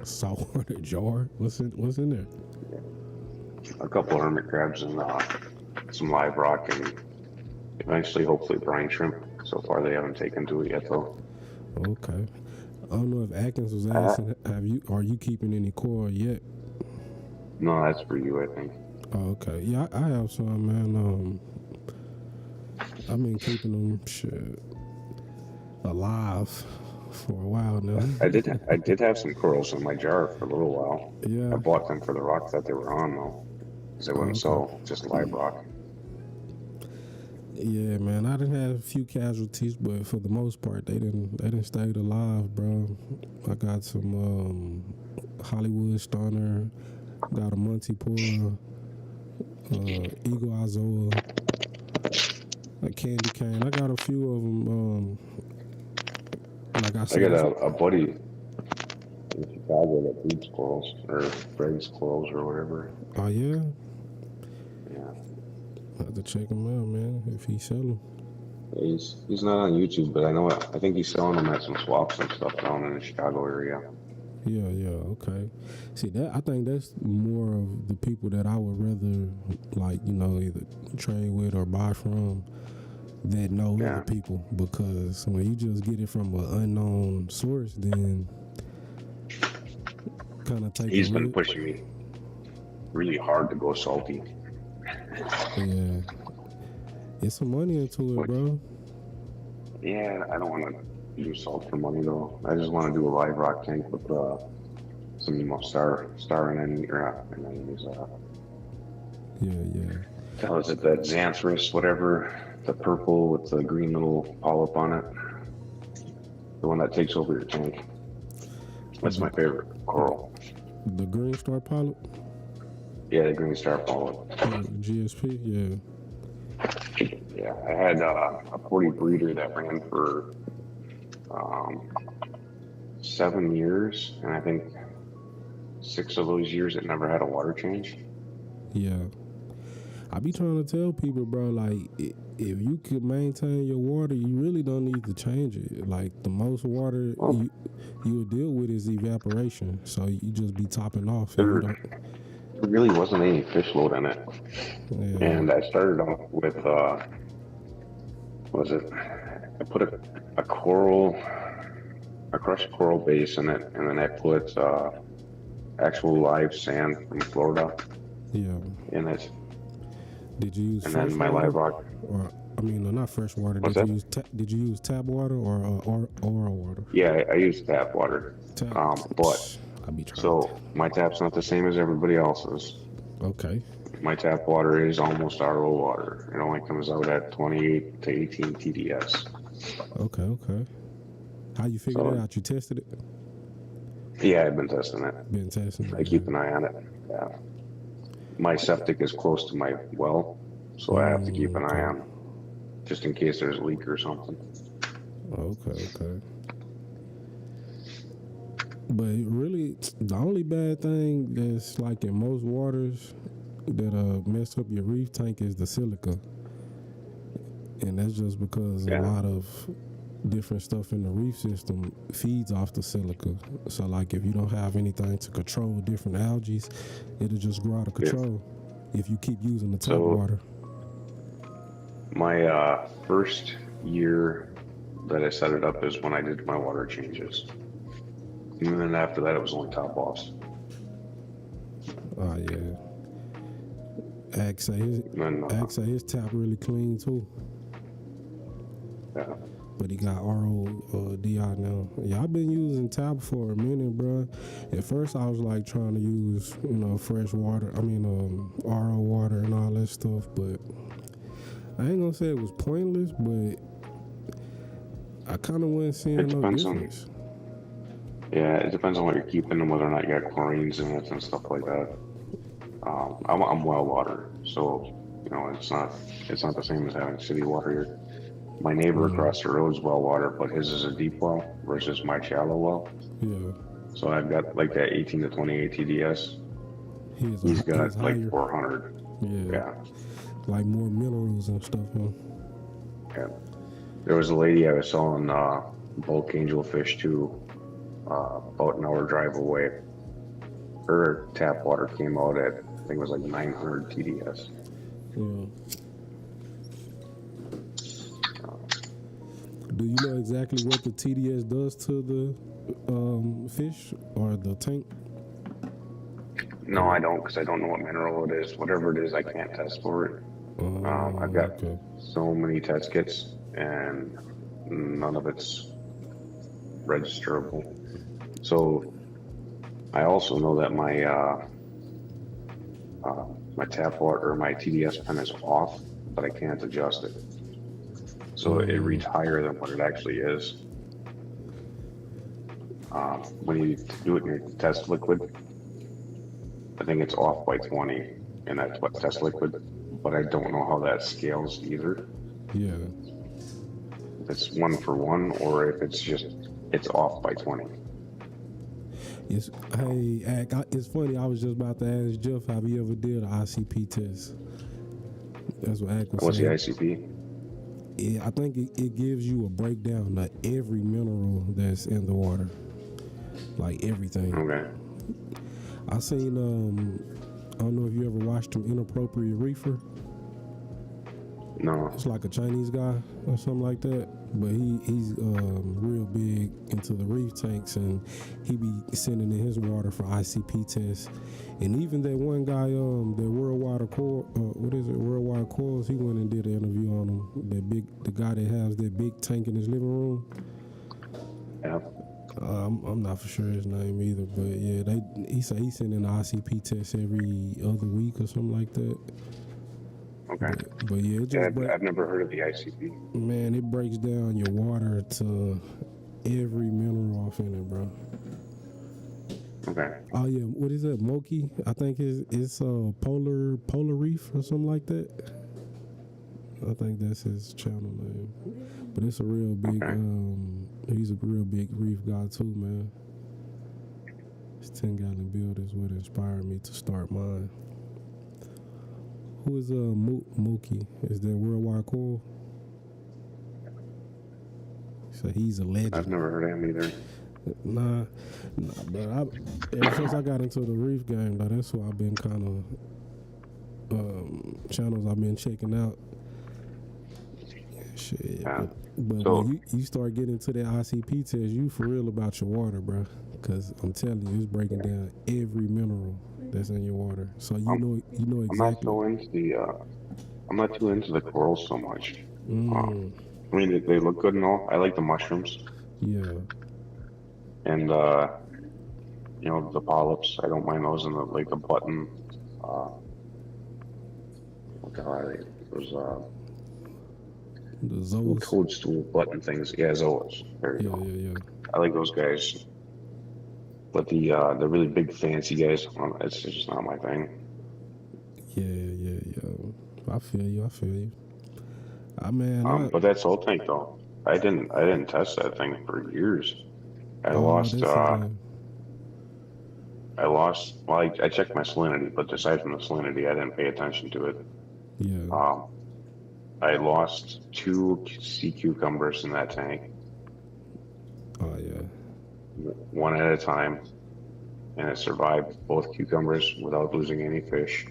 Saltwater jar? What's in there? A couple of hermit crabs and some live rock and eventually, hopefully, brine shrimp. So far, they haven't taken to it yet, though. Okay. I don't know if Atkins was asking, are you keeping any coral yet? No, that's for you, I think. Oh, okay. Yeah, I have some, man. I've been keeping them alive for a while now. I did have some corals in my jar for a little while. Yeah. I bought them for the rock that they were on, though, because they wouldn't sell just live rock. Yeah, man, I done had a few casualties, but for the most part, they didn't stay alive, bro. I got some Hollywood Stoner, got a montipora, Eagle Azoa, a candy cane. I got a few of them. Like I said, I got a buddy in Chicago that breeds squirrels or breeds squirrels or whatever. Oh yeah. Yeah. I have to check him out, man. If he's selling. Yeah, he's not on YouTube, but I think he's selling them at some swaps and stuff down in the Chicago area. Yeah, okay. See that I think that's more of the people that I would rather either trade with or buy from that know other people, because when you just get it from an unknown source, then kind of take. He's been pushing me really hard to go salty. Yeah, it's some money into it, bro. Yeah, I don't want to do salt for money though. I just want to do a live rock tank with some star and then use Yeah. how is it that xanthus, whatever, the purple with the green little polyp on it, the one that takes over your tank. That's my favorite coral. The green star polyp. Yeah, the green star polyp. GSP. Yeah. Yeah, I had a 40 breeder that ran for 7 years, and I think 6 of those years it never had a water change. Yeah. I be trying to tell people, bro, like if you could maintain your water, you really don't need to change it. Like the most water you'll deal with is evaporation, so you just be topping off. And you don't. There really wasn't any fish load in it, and I started off with what was it? I put a coral, a crushed coral base in it, and then I put actual live sand from Florida in it. Did you use and then my live rock? Or I mean, not fresh water. Did you use tap water or oral water? Yeah, I use tap water. But my tap's not the same as everybody else's. Okay. My tap water is almost RO water. It only comes out at 28 to 18 TDS. Okay. How you figured it out? You tested it? Yeah, I've been testing it. I keep an eye on it. Yeah. My septic is close to my well, so I have to keep an eye on, just in case there's a leak or something. Okay. But really, the only bad thing that's like in most waters that mess up your reef tank is the silica, and that's just because a lot of different stuff in the reef system feeds off the silica. So like if you don't have anything to control different algae, it'll just grow out of control if you keep using the tap water. My first year that I set it up is when I did my water changes, and then after that it was only top offs. Oh yeah. Xray his tap really clean too. Yeah. But he got RO DI now. Yeah, I've been using tap for a minute, bro. At first, I was like trying to use, fresh water. RO water and all that stuff. But I ain't gonna say it was pointless, but I kind of wasn't seeing no difference. It depends on what you're keeping and whether or not you got chlorines in it and stuff like that. I'm well water, so it's not the same as having city water here. My neighbor across the road is well water, but his is a deep well versus my shallow well. Yeah. So I've got like that 18 to 28 TDS. He's got like higher. 400. Yeah. Like more minerals and stuff, huh? Yeah. There was a lady I was selling bulk angelfish to about an hour drive away. Her tap water came out at, I think it was like 900 TDS. Yeah. Do you know exactly what the TDS does to the fish or the tank? No, I don't, because I don't know what mineral it is. Whatever it is, I can't test for it. I've got so many test kits, and none of it's registerable. So I also know that my my tap water or my TDS pen is off, but I can't adjust it. So it reads higher than what it actually is. When you do it in your test liquid, I think it's off by 20, and that's what test liquid, but I don't know how that scales either. Yeah. If it's 1 for 1 or if it's off by 20. It's funny, I was just about to ask Jeff, have you ever did an ICP test? That's what Ak was saying. What's the ICP? I think it gives you a breakdown of every mineral that's in the water. Like everything. Okay. I seen, I don't know if you ever watched him, Inappropriate Reefer. No. It's like a Chinese guy or something like that. But he's real big into the reef tanks, and he be sending in his water for ICP tests. And even that one guy, the worldwide Worldwide Coils, he went and did an interview on him. The guy that has that big tank in his living room. Yeah. I'm not for sure his name either, but yeah, he said he's sending an ICP test every other week or something like that. Okay. But yeah, it just I've never heard of the ICP. Man, it breaks down your water to every mineral off in it, bro. Okay. Oh yeah, what is that? Moki? I think it's polar reef or something like that. I think that's his channel name. But it's a real big. He's a real big reef guy too, man. His 10-gallon build is what inspired me to start mine. Who is Mookie? Is that Worldwide Coil? So he's a legend. I've never heard of him either. Nah, but ever since I got into the reef game, though, that's what I've been kind of channels I've been checking out. Shit, Yeah. but So, when you start getting to that ICP test, you for real about your water, bro. Because I'm telling you, it's breaking down every mineral that's in your water. So you know exactly. I'm not too into the corals so much. I mean, they look good and all. I like the mushrooms. Yeah. And you know, the polyps. I don't mind those, and the button. What the hell are they? Those the zoas. Toadstool button things. Yeah, zoas. There you go. Yeah. I like those guys. But the really big fancy guys, it's just not my thing. Yeah. I feel you. But that salt tank though, I didn't test that thing for years. I lost. Well, I checked my salinity, but aside from the salinity, I didn't pay attention to it. Yeah. I lost 2 sea cucumbers in that tank. Oh yeah. One at a time, and it survived both cucumbers without losing any fish.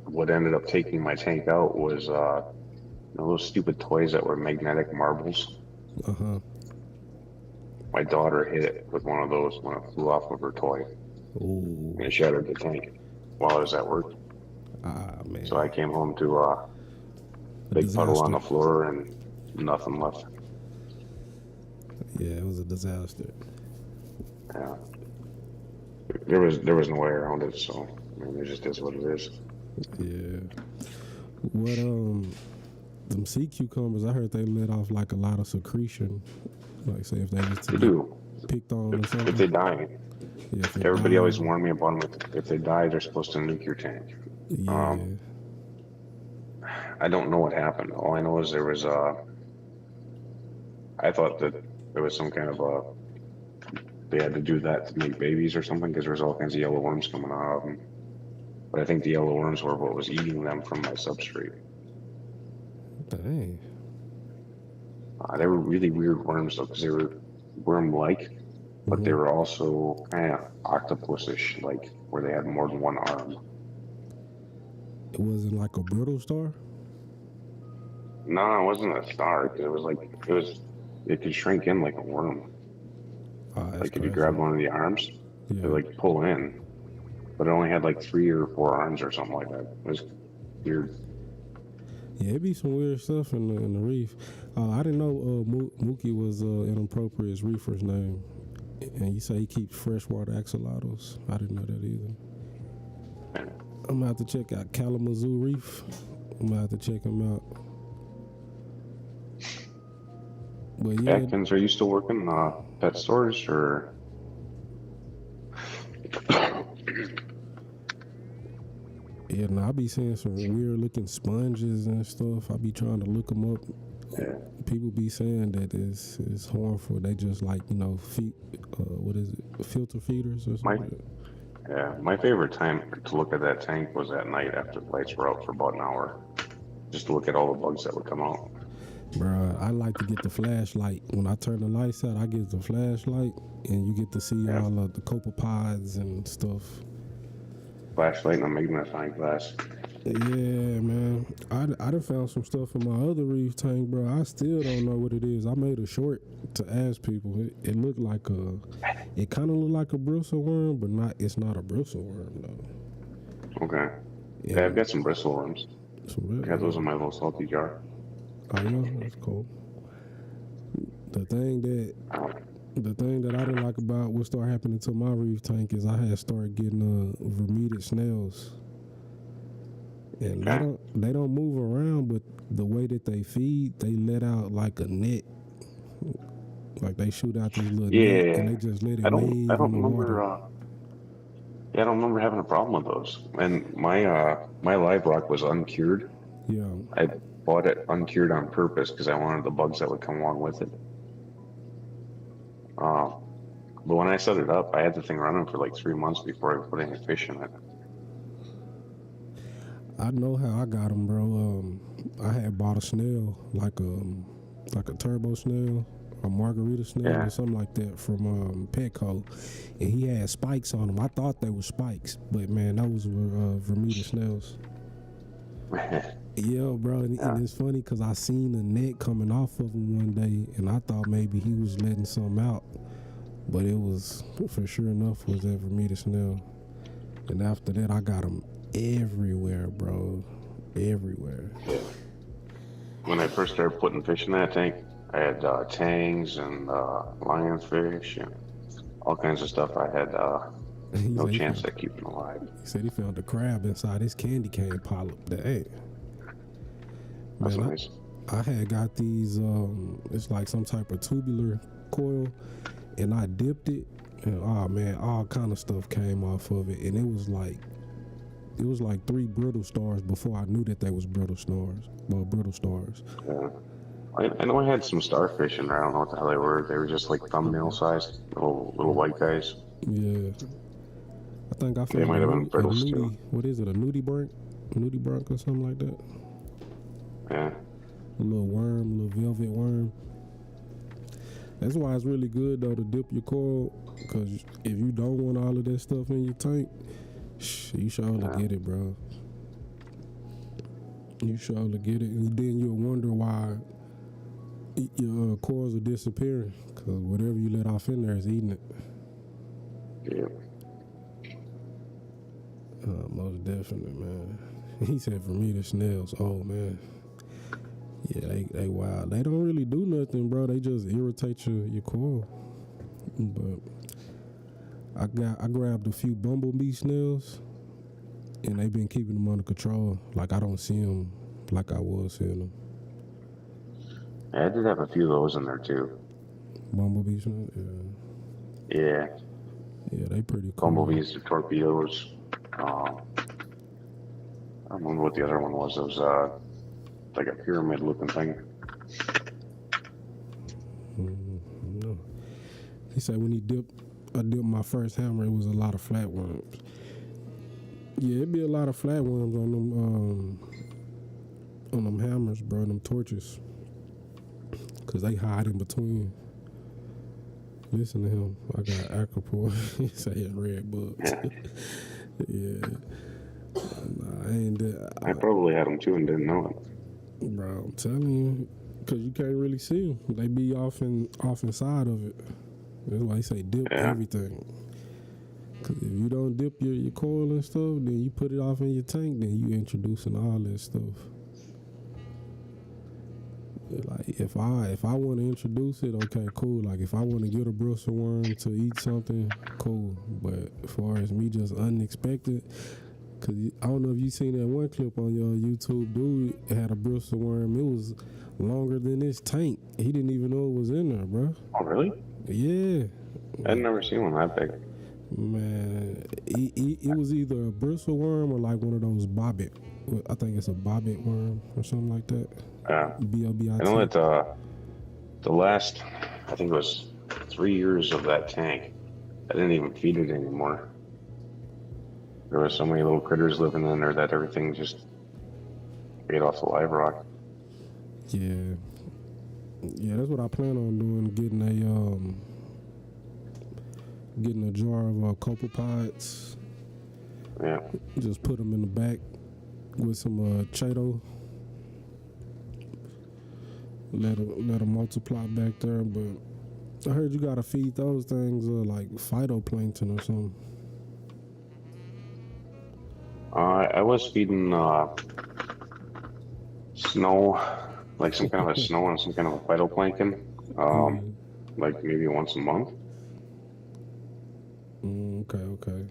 What ended up taking my tank out was those stupid toys that were magnetic marbles. My daughter hit it with one of those when it flew off of her toy. Ooh. And it shattered the tank while I was at work. Man. So I came home to a big puddle on the floor and nothing left. Yeah, it was a disaster. Yeah. There was no way around it, so I mean, it just is what it is. Yeah. What them sea cucumbers, I heard they let off like a lot of secretion. Like say if they was to get picked on or something. If they die. Yeah, Everybody always warned me about them. If they die, they're supposed to nuke your tank. Yeah. I don't know what happened. All I know is there was I thought that there was some kind of they had to do that to make babies or something because there was all kinds of yellow worms coming out of them. But I think the yellow worms were what was eating them from my substrate. Dang. They were really weird worms though, because they were worm-like, but they were also kind of octopus-ish, like where they had more than one arm. It wasn't like a brittle star? No, it wasn't a star. It could shrink in like a worm. Like if you grab one of the arms, it like pull in, but it only had like 3 or 4 arms or something like that. It was weird. Yeah, it'd be some weird stuff in the reef. I didn't know Mookie was an appropriate reefer's name. And you say he keeps freshwater axolotls. I didn't know that either. I'm gonna have to check out Kalamazoo Reef. I'm gonna have to check him out. But yeah, Atkins, are you still working pet stores or? Yeah, no, I be seeing some weird looking sponges and stuff. I be trying to look them up. Yeah. People be saying that it's harmful. They just like, what is it, filter feeders or something? Yeah, my favorite time to look at that tank was at night after the lights were out for about an hour. Just to look at all the bugs that would come out. Bruh, I like to get the flashlight. When I turn the lights out, I get the flashlight and you get to see all of the copepods and stuff. Flashlight and a magnifying glass. Yeah, man. I done found some stuff in my other reef tank, bro. I still don't know what it is. I made a short to ask people. It looked like it kind of looked like a bristle worm, but it's not a bristle worm, though. Okay. Yeah, I've got some bristle worms. I got those in my little salty jar. Oh yeah, that's cool. The thing that I didn't like about what started happening to my reef tank is I had started getting vermeted snails, and they don't move around, but the way that they feed, they let out like a net, like they shoot out this little net, and they just let it wave in the water. I don't remember having a problem with those. And my live rock was uncured. Yeah. I bought it uncured on purpose because I wanted the bugs that would come along with it. But when I set it up, I had the thing running for like 3 months before I put any fish in it. I know how I got them, bro. I had bought a snail, like a turbo snail, a margarita snail, or something like that from Petco, and he had spikes on them. I thought they were spikes, but man, those were vermeted snails. Yeah, bro, and it's funny because I seen the net coming off of him one day, and I thought maybe he was letting some out, but it was, for sure enough, was that vermeted snail. And after that, I got them everywhere, bro, everywhere. When I first started putting fish in that tank, I had tangs and lionfish and all kinds of stuff. I had no chance at keeping alive. He said he found a crab inside his candy cane polyp. Dang. That's Man, nice. I had got these, it's like some type of tubular coil, and I dipped it, and oh man, all kind of stuff came off of it, and it was like 3 brittle stars before I knew that they was brittle stars. Yeah. I know I had some starfish in there. I don't know what the hell they were. They were just like thumbnail sized, little white guys. Yeah. I think I found they might have been brittles too. What is it, a nudibranch or something like that? Yeah. A little worm, a little velvet worm. That's why it's really good though to dip your coral, because if you don't want all of that stuff in your tank, you surely get it, bro. You surely get it, and then you'll wonder why your corals are disappearing, because whatever you let off in there is eating it. Yeah. Most definitely, man. He said for me the snails, oh man. Yeah, they wild. They don't really do nothing, bro. They just irritate your coral. But I grabbed a few bumblebee snails, and they've been keeping them under control. Like I don't see them like I was seeing them. I did have a few of those in there too. Bumblebee snails, yeah. Yeah, they pretty cool. Bumblebees, the torpedoes. I don't remember what the other one was. It was like a pyramid looking thing. No. He said when I dipped my first hammer, it was a lot of flatworms. Yeah, it'd be a lot of flatworms on them hammers, bro, them torches, cause they hide in between. Listen to him. I got acropore. He saying red bugs. Yeah. Nah, I ain't that. I probably had them too and didn't know it. Bro, I'm telling you, because you can't really see them. They be off inside of it. That's why they say dip everything. Because if you don't dip your coil and stuff, then you put it off in your tank, then you introducing all that stuff. Like if I want to introduce it, okay, cool. Like if I want to get a bristle worm to eat something, cool. But as far as me just unexpected, cause I don't know if you seen that one clip on your YouTube, dude had a bristle worm. It was longer than this tank. He didn't even know it was in there, bro. Oh really? Yeah. I'd never seen one that big. Man, it was either a bristle worm or like one of those bobbit. I think it's a bobbit worm or something like that. Yeah. B-O-B-I-T. I know that the last, I think it was 3 years of that tank, I didn't even feed it anymore. There was so many little critters living in there that everything just ate off the live rock. Yeah. Yeah, that's what I plan on doing, getting a jar of copepods. Yeah. Just put them in the back with some Cheeto. Let them multiply back there. But I heard you gotta feed those things like phytoplankton or something. I was feeding snow, like some kind of a snow and some kind of a phytoplankton, Yeah. like maybe once a month. Okay, okay.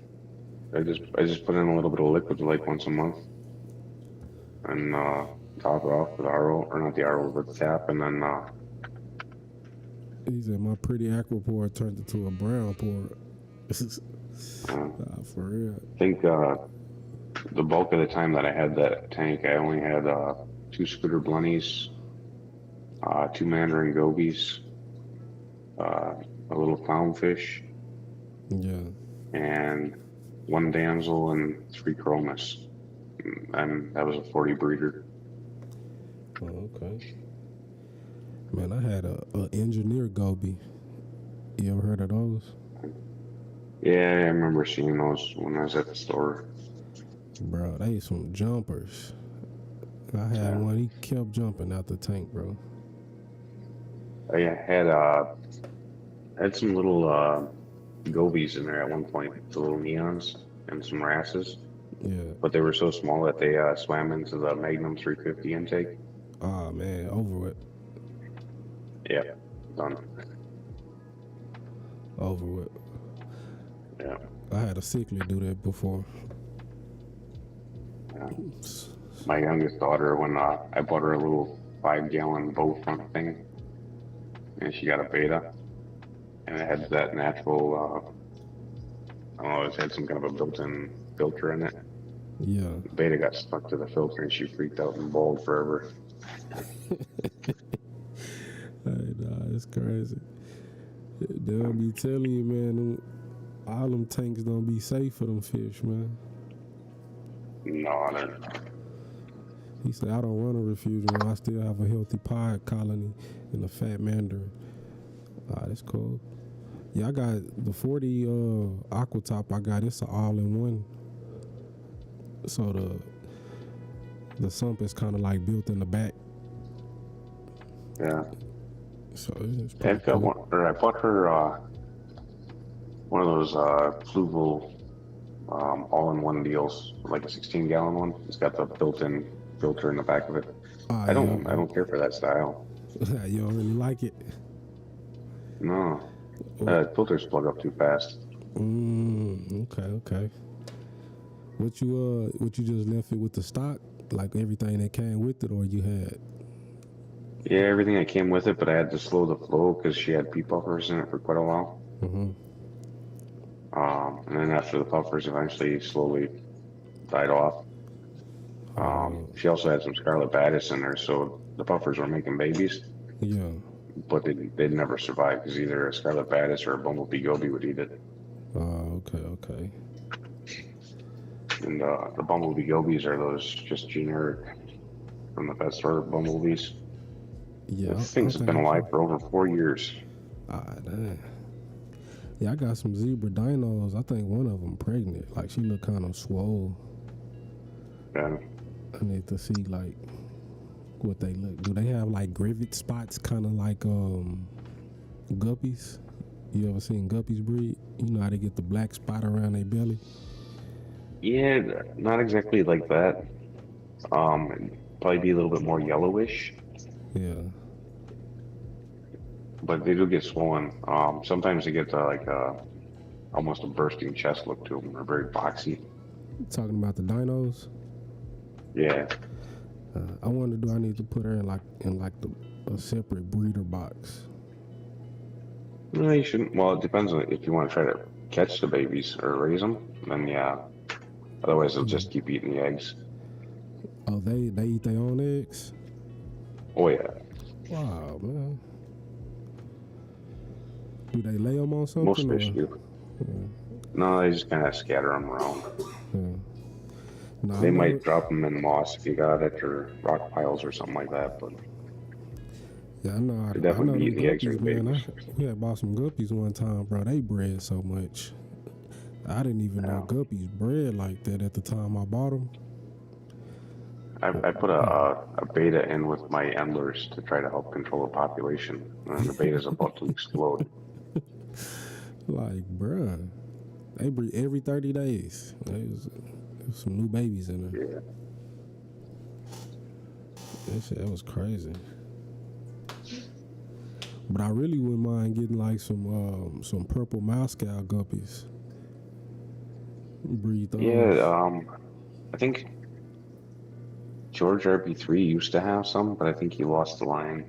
I just put in a little bit of liquid like once a month and top it off with the RO, or not the RO, but the tap, and then He said my pretty aqua port turned into a brown port. uh, For real. I think the bulk of the time that I had that tank, I only had two scooter blunnies, two mandarin gobies, a little clownfish, Yeah. and one damsel and three chromis. And that was a 40 breeder. Oh, okay. Man, I had a engineer goby. You ever heard of those? Yeah, I remember seeing those when I was at the store. Bro, they some jumpers. I had Yeah. one, he kept jumping out the tank, bro. I had some little gobies in there at one point, the little neons and some wrasses, Yeah. but they were so small that they swam into the Magnum 350 intake. Ah, man, over it. Yeah, done. Over it. Yeah. I had a sickly do that before. Yeah. My youngest daughter, when I bought her a little 5-gallon boat front thing, and she got a beta, and it had that natural, I don't know, it had some kind of a built-in filter in it. Yeah. The beta got stuck to the filter, and she freaked out and bawled forever. Hey, nah, it's crazy. They'll be telling you, man, all them tanks don't be safe for them fish, man. No, they're. He said, I don't run a refugium. I still have a healthy pod colony and a fat mandarin. That's cool. Yeah, I got the 40 aqua top I got. It's an all-in-one. So the sump is kind of like built in the back. Yeah. So it's I pretty cool. I bought her one of those Fluval all-in-one deals, like a 16-gallon one. It's got the built-in filter in the back of it. I don't care for that style. You don't really like it? No, filters plug up too fast. Okay. What you just left it with the stock, like everything that came with it, or you had? Yeah, everything that came with it, but I had to slow the flow because she had pea puffers in it for quite a while. And then after the puffers eventually slowly died off, she also had some scarlet batis in there, so the puffers were making babies. Yeah. But they'd never survive because either a scarlet batis or a bumblebee goby would eat it. Okay. And the bumblebee gobies are those just generic from the best sort of bumblebees. Yeah. This thing's been alive for over 4 years. Damn. Yeah, I got some zebra dinos. I think one of them pregnant. Like, she look kind of swole. Yeah. I need to see, like, what they look. Do they have, like, grivet spots, kind of like guppies? You ever seen guppies breed? You know how they get the black spot around their belly? Yeah, not exactly like that. Probably be a little bit more yellowish. Yeah. But they do get swollen. Sometimes they get almost a bursting chest look to them. They're very boxy. Talking about the dinos? Yeah. I wonder, do I need to put her in a separate breeder box? No, you shouldn't. Well, it depends on if you want to try to catch the babies or raise them. Then yeah. Otherwise, they'll just keep eating the eggs. Oh, they eat their own eggs? Oh yeah. Wow, man. Do they lay them on something? Most fish do. Yeah. No, they just kind of scatter them around. Yeah. No, They might drop them in moss if you got it, or rock piles or something like that. But yeah, I know. they definitely be eating the eggs or the man. babies. We had bought some guppies one time, bro. They bred so much. I didn't even know guppies bred like that at the time I bought them. I put a beta in with my endlers to try to help control the population, and the beta's about to explode. Like, bruh, they breed every 30 days. There's some new babies in there. Yeah. That was crazy. But I really wouldn't mind getting like some purple mousecow guppies. Breed those. Yeah, I think George RB3 used to have some, but I think he lost the line.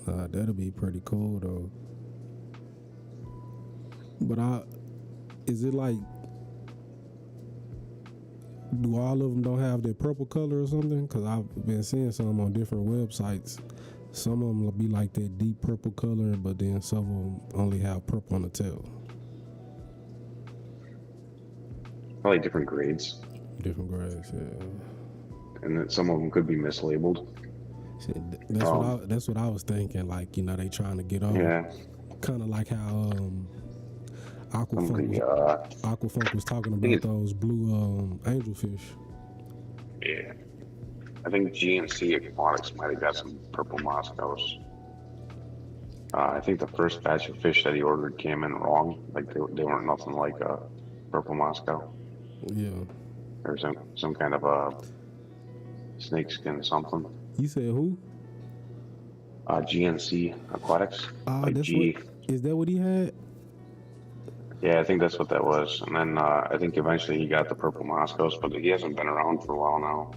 That'll be pretty cool though. But is it like, do all of them don't have their purple color or something? Because I've been seeing some on different websites. Some of them will be like that deep purple color, but then some of them only have purple on the tail. Probably different grades. Different grades, yeah. And then some of them could be mislabeled. That's what I was thinking. Like, you know, they trying to get over. Yeah. Kind of like how Aquafunk was talking about those blue angelfish. Yeah. I think GNC Aquatics might have got some purple Moscows. I think the first batch of fish that he ordered came in wrong. Like they weren't nothing like a purple Moscow. Yeah. Or some kind of a snakeskin something. You said who? GNC Aquatics. Is that what he had? Yeah, I think that's what that was. And then I think eventually he got the purple Moscows, but he hasn't been around for a while now.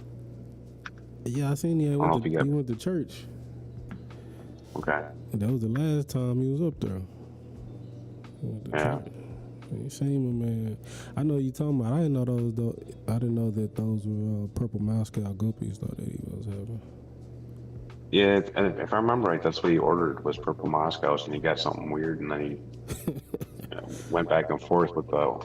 Yeah, I seen he went to church. Okay. That was the last time he was up there. Yeah. You seen him, man. I know you talking about. I didn't know those though. I didn't know that those were purple mousecow guppies though that he was having. Yeah, and if I remember right, that's what he ordered was purple Moscows, and he got something weird, and then he went back and forth with the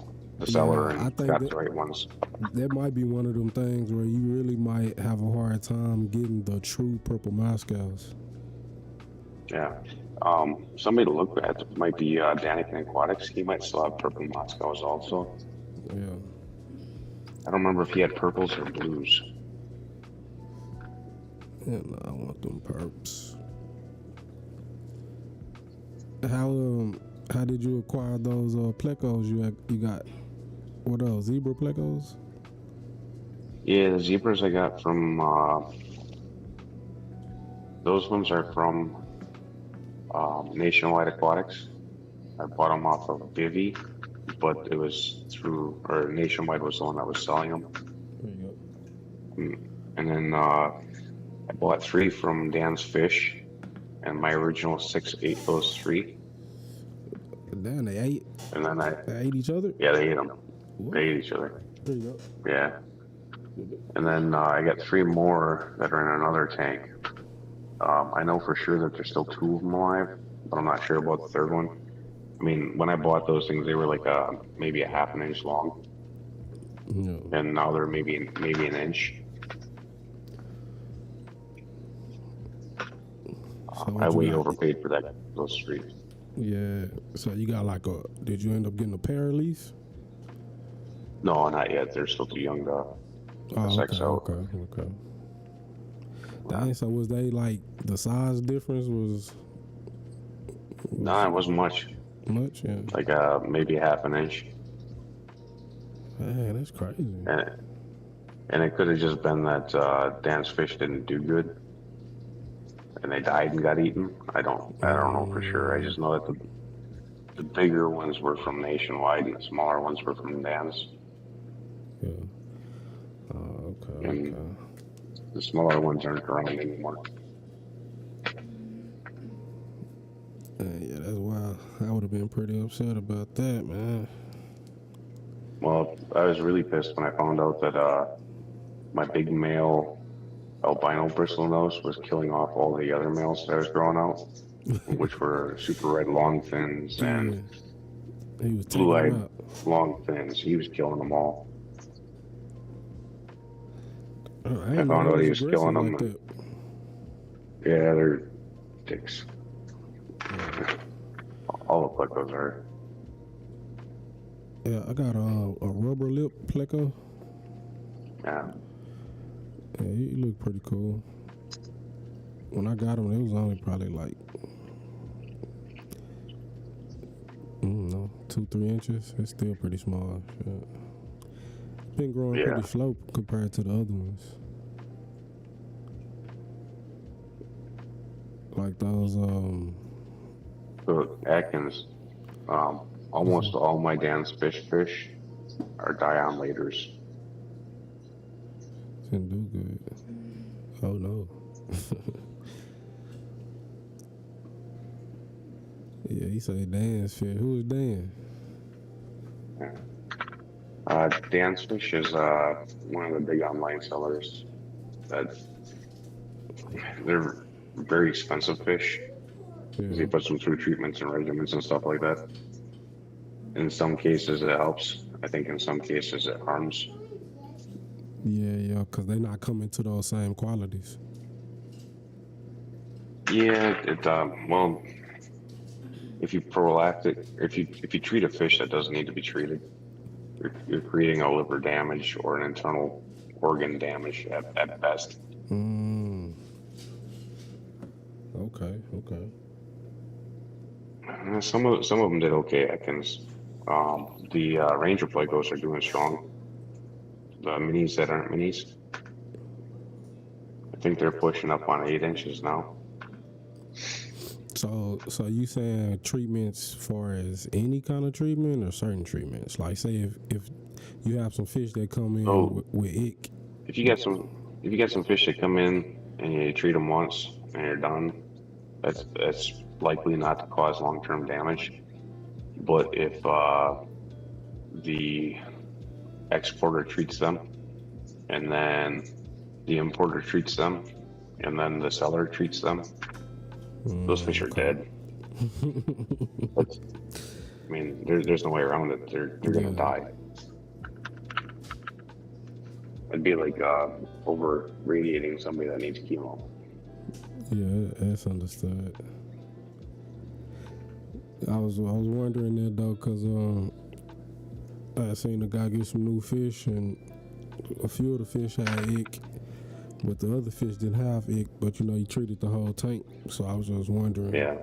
seller and got the right ones. That might be one of them things where you really might have a hard time getting the true purple Moscows. Yeah. Somebody to look at might be Duncan Aquatics. He might still have purple Moscows also. Yeah. I don't remember if he had purples or blues. Yeah, no, I want them perps. How did you acquire those plecos you got? What are those, zebra plecos? Yeah, the zebras I got from those ones are from Nationwide Aquatics. I bought them off of Vivi, but it was or Nationwide was the one that was selling them. There you go. And then I bought 3 from Dan's Fish, and my original 6 ate those 3. Damn, they ate? And then they ate each other? Yeah, they ate them. What? They ate each other. There you go. Yeah. And then I got 3 more that are in another tank. I know for sure that there's still 2 of them alive, but I'm not sure about the third one. I mean, when I bought those things, they were like maybe a half an inch long. No. And now they're maybe an inch. I way overpaid for those 3. Yeah. So you got did you end up getting a pair at least? No, not yet. They're still too young to sex out. Okay. Dang, so was they like, the size difference was? No, it wasn't much. Much, yeah. Like maybe half an inch. Man, that's crazy. And it could have just been that Dan's Fish didn't do good, and they died and got eaten. I don't know for sure. I just know that the bigger ones were from Nationwide, and the smaller ones were from Dan's. Yeah. Okay. The smaller ones aren't around anymore. Yeah, that's wild. I would have been pretty upset about that, man. Well, I was really pissed when I found out that my big male albino bristlenose was killing off all the other males that I was growing out, which were super red long fins and blue-eyed long fins. He was killing them all. I found out he was killing them. Yeah, they're dicks. Yeah. All the plecos are. Yeah, I got a rubber lip pleco. Yeah. Yeah, he looked pretty cool. When I got him, it was only probably like, I don't know, 2-3 inches. It's still pretty small. Shit. Been growing pretty slow compared to the other ones. Like those. So Atkins, almost all my Dan's fish are dionlators. Didn't do good. Oh no. Yeah, he said Dan's fish. Who is Dan? Dan's fish is one of the big online sellers. That they're very expensive fish. Because he puts them through treatments and regimens and stuff like that. In some cases it helps. I think in some cases it harms. Yeah, because they're not coming to those same qualities. Yeah, well, if you treat a fish that doesn't need to be treated, you're creating a liver damage or an internal organ damage at best. Okay. Some of them did okay, Atkins. The Ranger Plecos are doing strong. The minis that aren't minis, I think they're pushing up on 8 inches now. So you saying treatments far as any kind of treatment or certain treatments? Like say if you have some fish that come in with ick. If you get some fish that come in and you treat them once and you're done, that's likely not to cause long-term damage. But if the exporter treats them and then the importer treats them and then the seller treats them, those fish are dead. I mean, there's no way around it. They're gonna die. It'd be like over radiating somebody that needs chemo. Yeah, that's understood. I was wondering that though, cause I seen a guy get some new fish, and a few of the fish had ick, but the other fish didn't have ick. But he treated the whole tank, so I was just wondering. Yeah.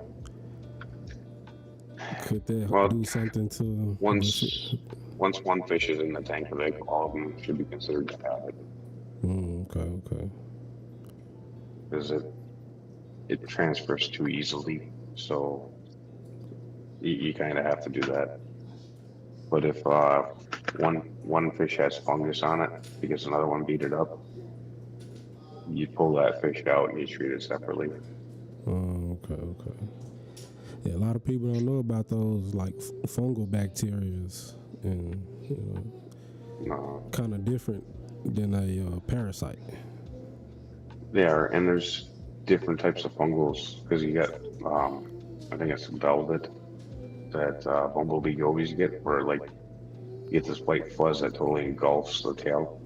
Could that do something to once one fish is in the tank of ick, all of them should be considered to have it. Okay. Because it transfers too easily, so you kind of have to do that. But if one fish has fungus on it because another one beat it up, you pull that fish out and you treat it separately. Okay. Yeah, a lot of people don't know about those like fungal bacterias, and kind of different than a parasite. They are, and there's different types of fungals because you got, I think it's velvet that bumblebee gobies get, where like you get this white fuzz that totally engulfs the tail,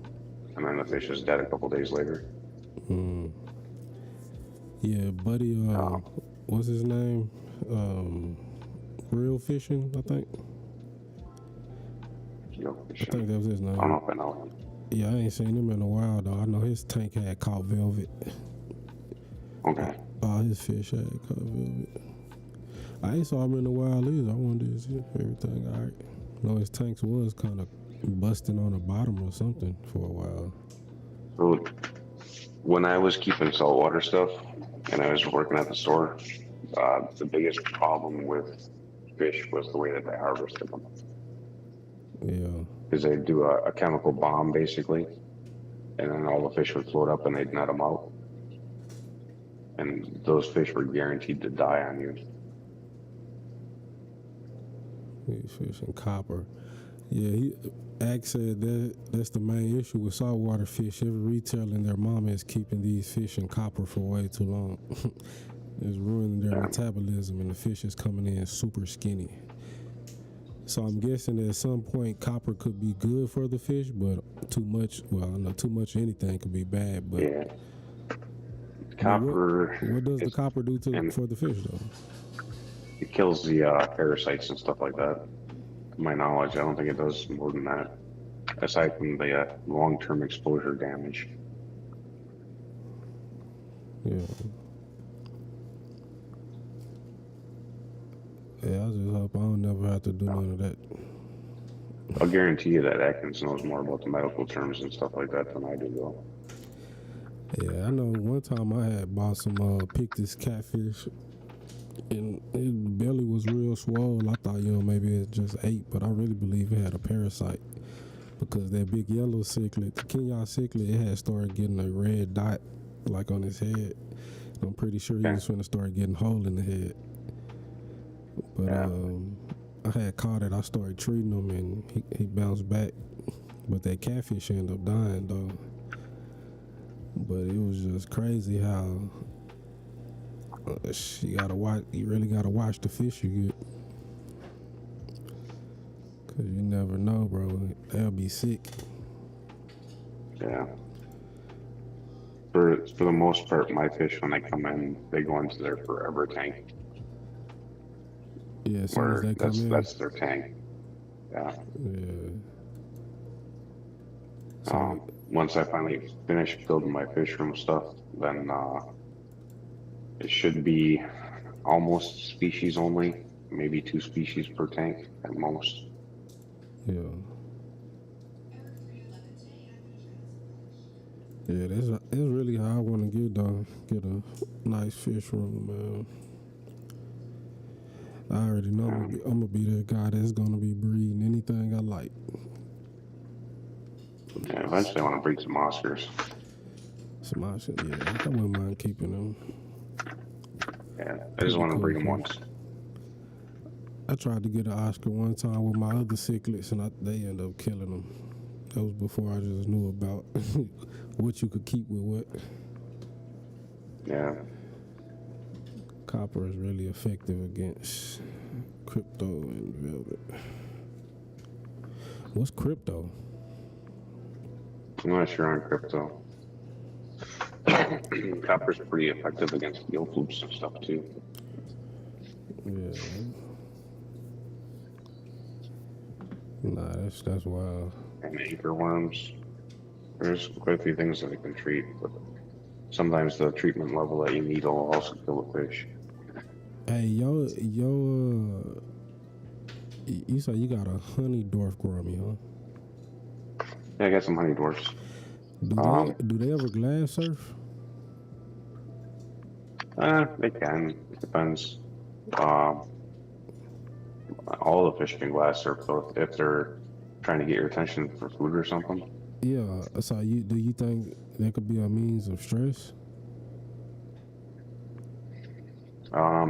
and then the fish is dead a couple days later. Yeah, buddy. What's his name? Real fishing, I think. I think that was his name. I don't know if I know him. Yeah, I ain't seen him in a while though. I know his tank had caught velvet. Okay. All his fish had caught velvet. I ain't saw him in a while either. I wonder is everything all right? I know his tanks was kind of busting on the bottom or something for a while. So when I was keeping saltwater stuff and I was working at the store, the biggest problem with fish was the way that they harvested them. Yeah. Because they do a chemical bomb basically, and then all the fish would float up and they'd net them out. And those fish were guaranteed to die on you. He's fishing copper. Yeah, Ag said that's the main issue with saltwater fish. Every retailer and their mama is keeping these fish in copper for way too long. It's ruining their metabolism, and the fish is coming in super skinny. So I'm guessing that at some point copper could be good for the fish, but too much, well, I know too much of anything could be bad, but yeah. Copper. What does the copper do for the fish though? It kills the parasites and stuff like that. To my knowledge, I don't think it does more than that, aside from the long-term exposure damage. Yeah. Yeah, I just hope I don't never have to do none of that. I'll guarantee you that Atkins knows more about the medical terms and stuff like that than I do, though. Yeah, I know one time I had bought some picked this catfish and his belly was real swole. I thought, maybe it just ate, but I really believe it had a parasite because that big yellow cichlid, the Kenyan cichlid, it had started getting a red dot like on his head. I'm pretty sure he was finna start getting a hole in the head. But I had caught it. I started treating him and he bounced back. But that catfish ended up dying though. But it was just crazy how you really gotta watch the fish you get. Cause you never know, bro. They'll be sick. Yeah. For the most part, my fish, when they come in, they go into their forever tank. Yeah, as soon as they come in. That's their tank. Yeah. Yeah. Once I finally finish building my fish room stuff, then it should be almost species only, maybe 2 species per tank at most. Yeah. Yeah, that's really how I want to get a nice fish room, man. I already know I'm gonna be that guy that's gonna be breeding anything I like. Yeah, eventually I want to breed some Oscars. Some Oscars, yeah. I wouldn't mind keeping them. Yeah, I just want to breed them once. I tried to get an Oscar one time with my other cichlids, and they ended up killing them. That was before I just knew about what you could keep with what. Yeah. Copper is really effective against crypto and velvet. What's crypto? I'm not sure on crypto. Copper's pretty effective against gill flukes and stuff too. Yeah. Nah, that's wild. And anchor worms. There's quite a few things that it can treat, but sometimes the treatment level that you need will also kill the fish. Hey, you said you got a honey dwarf gourami, huh? Yeah, I got some honey dwarfs. Do they ever glass surf? They can. It depends. All the fish can glass surf though if they're trying to get your attention for food or something. Yeah. So do you think that could be a means of stress?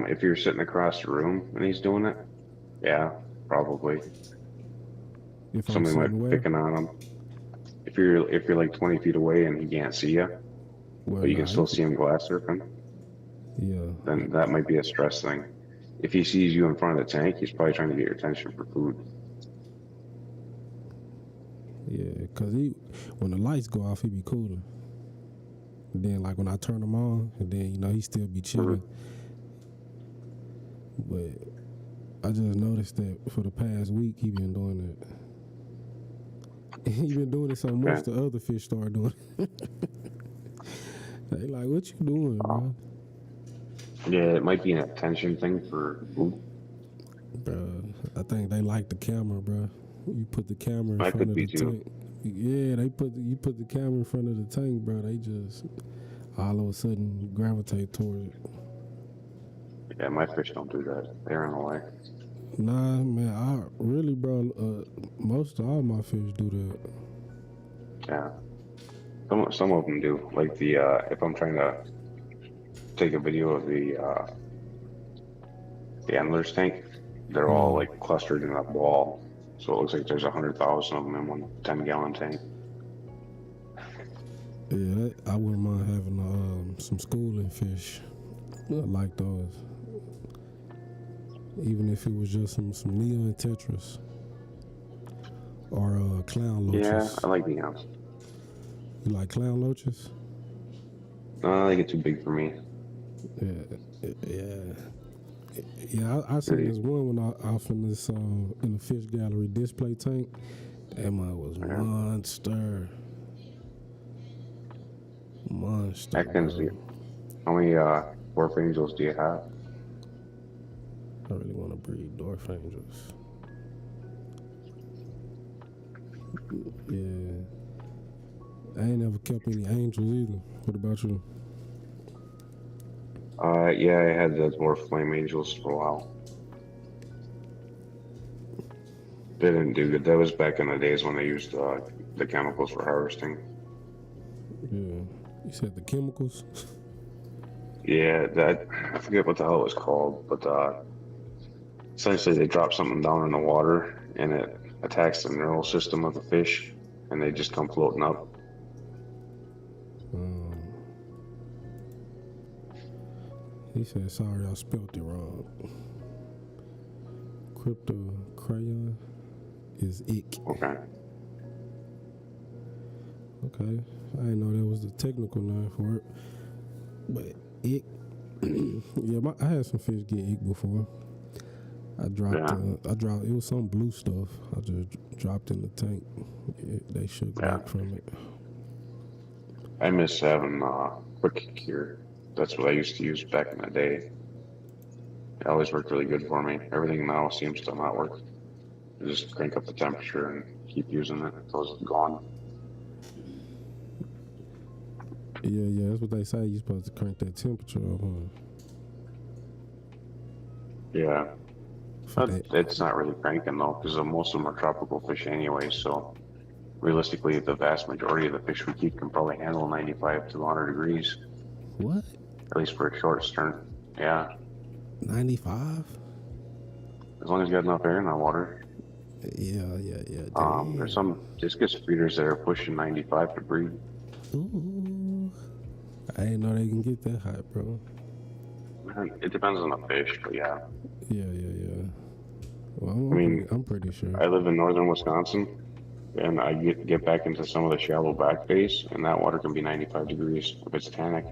If you're sitting across the room and he's doing it, yeah, probably. If somebody might be picking on him. If you're like 20 feet away and he can't see you, but you can still see him glass surfing, yeah, then that might be a stress thing. If he sees you in front of the tank, he's probably trying to get your attention for food. Yeah, because when the lights go off, he be cooler. And then, like, when I turn them on, and then, he still be chilling. But I just noticed that for the past week, he been doing that. He been doing it so much, the other fish started doing it. They like, what you doing, bro? Yeah, it might be an attention thing for food. Bro, I think they like the camera, bro. You put the camera in front of the tank. Yeah, you put the camera in front of the tank, bro. They just all of a sudden gravitate towards it. Yeah, my fish don't do that. They run away. Nah, man, bro, most of all my fish do that. Yeah. Some of them do. Like if I'm trying to take a video of the antlers tank, they're all like clustered in that wall. So it looks like there's 100,000 of them in one 10-gallon tank. Yeah, I wouldn't mind having some schooling fish. I like those. Even if it was just some neon tetras or clown loaches. Yeah, I like neons. You like clown loaches? No, they get too big for me. Yeah. I seen this one when I was in this in the fish gallery display tank. That man was monster. How many dwarf angels do you have? I really want to breed dwarf angels. Yeah. I ain't never kept any angels either. What about you? Yeah, I had the dwarf flame angels for a while. They didn't do good. That was back in the days when they used the chemicals for harvesting. Yeah. You said the chemicals? Yeah, that I forget what the hell it was called, but essentially they drop something down in the water and it attacks the neural system of the fish, and they just come floating up. He said, sorry, I spelled it wrong. Crypto crayon is ick. Okay. Okay. I didn't know that was the technical name for it. But ick. Yeah, I had some fish get ick before. I dropped, it was some blue stuff. I just dropped in the tank. They shook back from it. I miss having quick cure. That's what I used to use back in the day. It always worked really good for me. Everything now seems to not work. You just crank up the temperature and keep using it until it's gone. Yeah, that's what they say. You're supposed to crank that temperature up, huh? Yeah. It's not really cranking though, because most of them are tropical fish anyway, so realistically the vast majority of the fish we keep can probably handle 95 to 100 degrees. What? At least for a short stern. Yeah. 95? As long as you got enough air in that water. Yeah. There's some discus breeders that are pushing 95 to breed. Ooh. I didn't know they can get that high, bro. It depends on the fish, but yeah. Yeah. Well, I'm pretty sure. I live in northern Wisconsin, and I get back into some of the shallow back bays, and that water can be 95 degrees if it's tannic.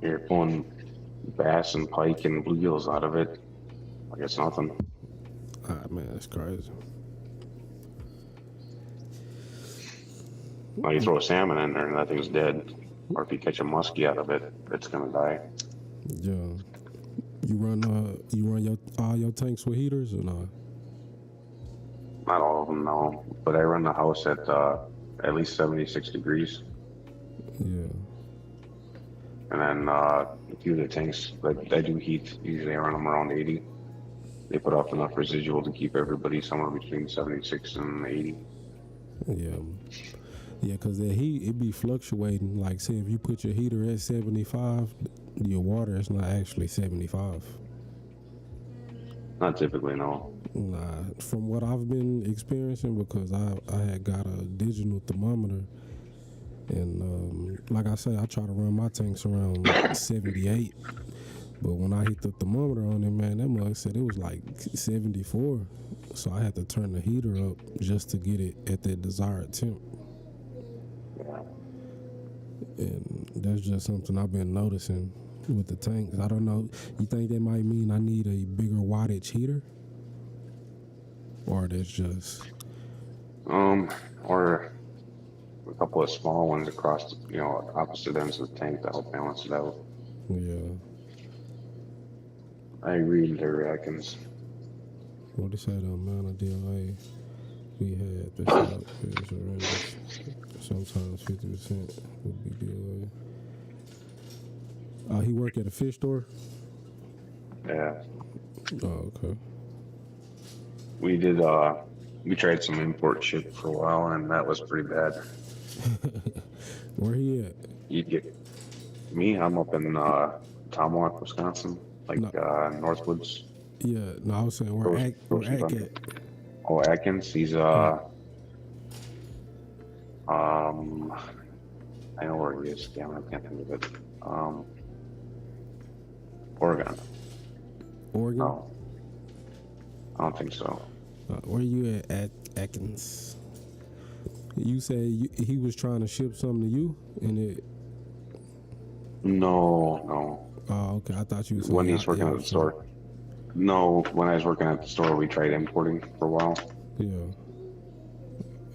You're pulling bass and pike and bluegills out of it like it's nothing. Ah, man, that's crazy. Well, you throw a salmon in there and that thing's dead. Or if you catch a muskie out of it, it's gonna die. Yeah. You run all your tanks with heaters or not? Not all of them, no. But I run the house at least 76 degrees. Yeah. And then a few of the tanks that I do heat, usually I run them around 80. They put off enough residual to keep everybody somewhere between 76 and 80. Yeah. Yeah, because the heat, it be fluctuating. Like, say, if you put your heater at 75, your water is not actually 75. Not typically, no. Nah, from what I've been experiencing, because I had got a digital thermometer, and like I say, I try to run my tanks around 78, but when I hit the thermometer on it, man, that mug said it was like 74, so I had to turn the heater up just to get it at that desired temp. And that's just something I've been noticing with the tanks. I don't know. You think that might mean I need a bigger wattage heater? Or that's just... Or a couple of small ones across, opposite ends of the tank to help balance it out. Yeah. I agree, there reckons. What is that amount of DLA we had this out is around sometimes 50% would be DLA. He work at a fish store? Yeah. Oh, okay. We did, we tried some import shit for a while, and that was pretty bad. Where he at? You'd get me, I'm up in Tomahawk, Wisconsin, Northwoods. Yeah, no, I was saying where Ack at? Oh, Atkins, he's I know where he is. Damn, I can't think of it. Oregon. Oregon? No, I don't think so. Where you at Atkins? You say he was trying to ship something to you, and it. No. Oh, okay. I thought you were saying when he's working at the store. No, when I was working at the store, we tried importing for a while. Yeah.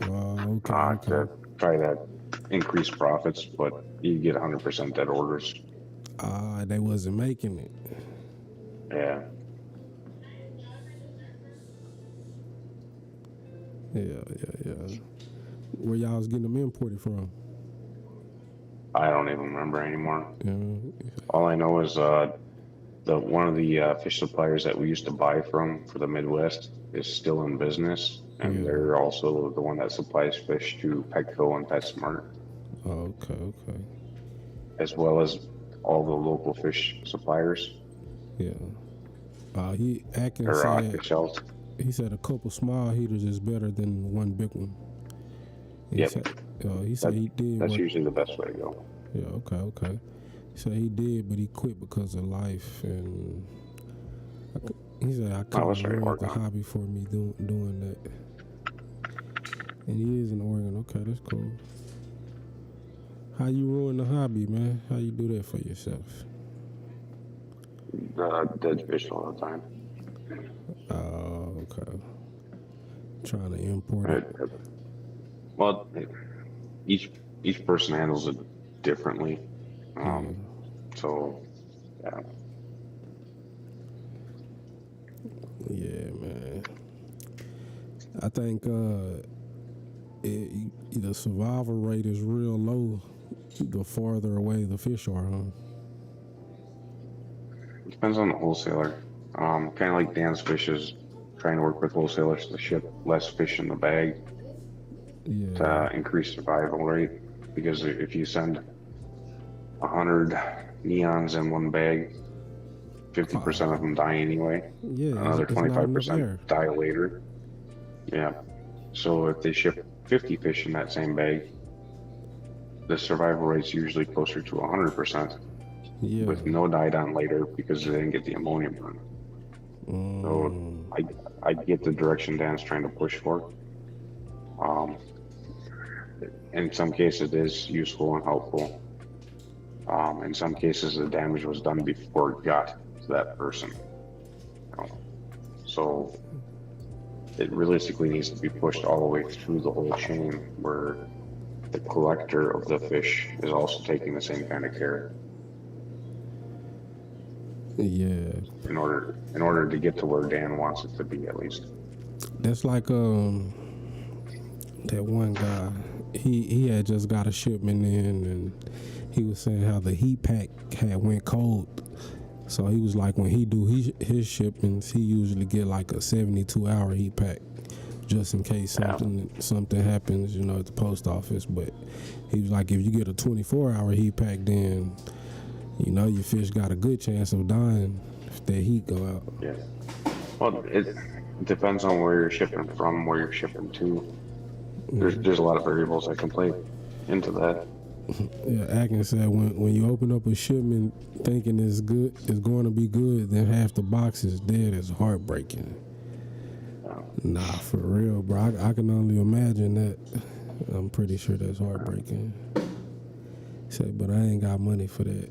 Okay. To try to increase profits, but you get 100% dead orders. They wasn't making it. Yeah. Yeah. Where y'all was getting them imported from? I don't even remember anymore. Yeah. All I know is one of the fish suppliers that we used to buy from for the Midwest is still in business, and they're also the one that supplies fish to Petco and PetSmart. Okay. As well as all the local fish suppliers. Yeah. Atkins he said a couple small heaters is better than one big one. He said he did. That's usually the best way to go. Yeah. Okay. So he did, but he quit because of life, and he said I couldn't ruin the hobby for me doing that. And he is in Oregon. Okay, that's cool. How you ruin the hobby, man? How you do that for yourself? Dead fish all the time. Oh, okay. Trying to import it. Well, each person handles it differently. So, yeah. Yeah, man. I think the survival rate is real low the farther away the fish are, huh? It depends on the wholesaler. Kind of like Dan's Fishes, trying to work with wholesalers to ship less fish in the bag to increase survival rate. Because if you send 100 neons in one bag, 50% of them die anyway. Yeah, another 25% die later. Yeah. So if they ship 50 fish in that same bag, the survival rate's usually closer to 100%. Yeah. With no die down later because they didn't get the ammonia burn. So I get the direction Dan's trying to push for. In some cases it is useful and helpful. In some cases the damage was done before it got to that person. So it realistically needs to be pushed all the way through the whole chain where the collector of the fish is also taking the same kind of care. Yeah. In order to get to where Dan wants it to be, at least. That's like that one guy. He had just got a shipment in, and he was saying how the heat pack had went cold. So he was like, when he do his shipments, he usually get like a 72-hour heat pack, just in case something happens, at the post office. But he was like, if you get a 24-hour heat pack, then your fish got a good chance of dying if that heat go out. Yeah. Well, it depends on where you're shipping from, where you're shipping to. There's a lot of variables that can play into that. Yeah, Atkins said when you open up a shipment thinking it's going to be good, then half the box is dead. It's heartbreaking. Nah, for real, bro. I can only imagine that. I'm pretty sure that's heartbreaking. Said, but I ain't got money for that.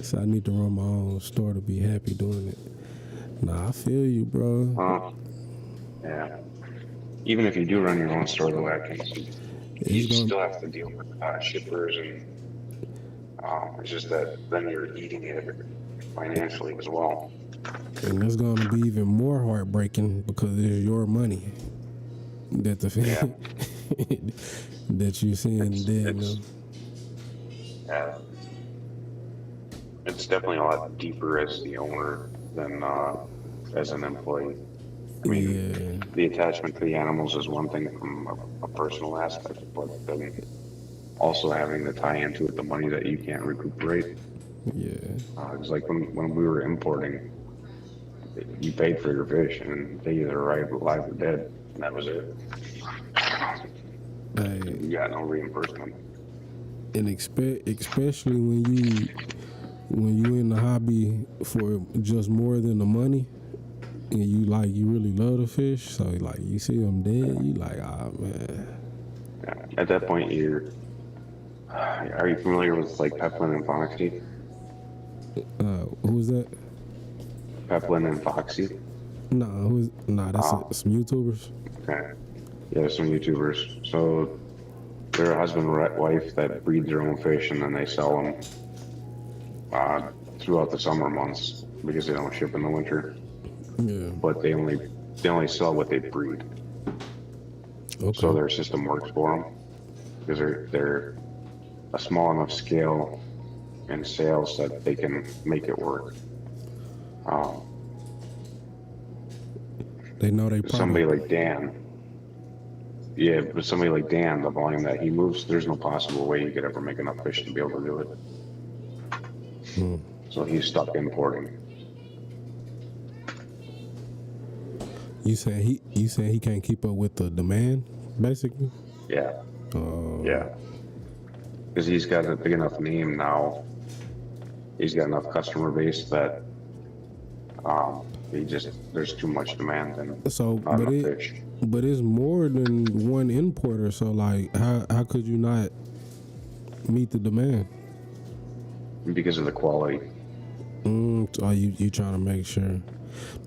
So I need to run my own store to be happy doing it. Nah, I feel you, bro. Yeah. Even if you do run your own store, though, Atkins, you still have to deal with shippers, and it's just that then you're eating it financially as well. And it's going to be even more heartbreaking because it's your money that that you're seeing dead. Yeah, it's definitely a lot deeper as the owner than as an employee. I mean, the attachment to the animals is one thing from a personal aspect, but then also having to tie into it the money that you can't recuperate. Yeah. It's like when we were importing, you paid for your fish and they either arrived alive or dead, and that was it. You got no reimbursement. And especially when you in the hobby for just more than the money, and you really love the fish, so like you see them dead, you like, man. Yeah. At that point, are you familiar with like Peplin and Foxy? Who was that? Peplin and Foxy. That's some YouTubers. Okay. Yeah, some YouTubers. So they're a husband and wife that breed their own fish, and then they sell them throughout the summer months because they don't ship in the winter. Yeah. But they only sell what they breed. Okay. So their system works for them because they're a small enough scale and sales that they can make it work. They know they somebody like Dan. Yeah, but somebody like Dan, the volume that he moves, there's no possible way he could ever make enough fish to be able to do it. So he's stuck importing. You saying he can't keep up with the demand, basically? Yeah. Yeah. Because he's got a big enough name now. He's got enough customer base that there's too much demand and not enough fish. But it's more than one importer, so like how could you not meet the demand? Because of the quality. So you trying to make sure.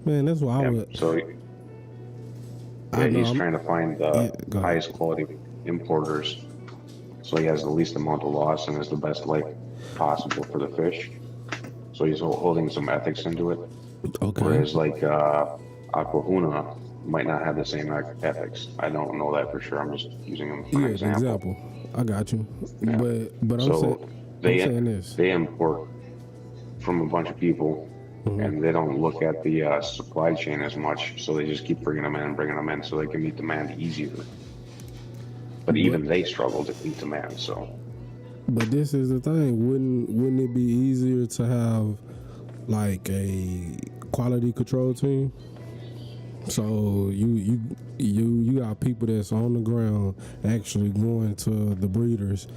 Man, that's why I would. So he's trying to find the highest quality importers, so he has the least amount of loss and is the best life possible for the fish. So he's holding some ethics into it. Okay. Whereas like Aquahuna might not have the same ethics. I don't know that for sure. I'm just using them for an example. I got you. Yeah. But I'm saying this. They import from a bunch of people, and they don't look at the supply chain as much, so they just keep bringing them in so they can meet demand easier. But even they struggle to meet demand, so. But this is the thing. Wouldn't it be easier to have like a quality control team? So you got people that's on the ground actually going to the breeders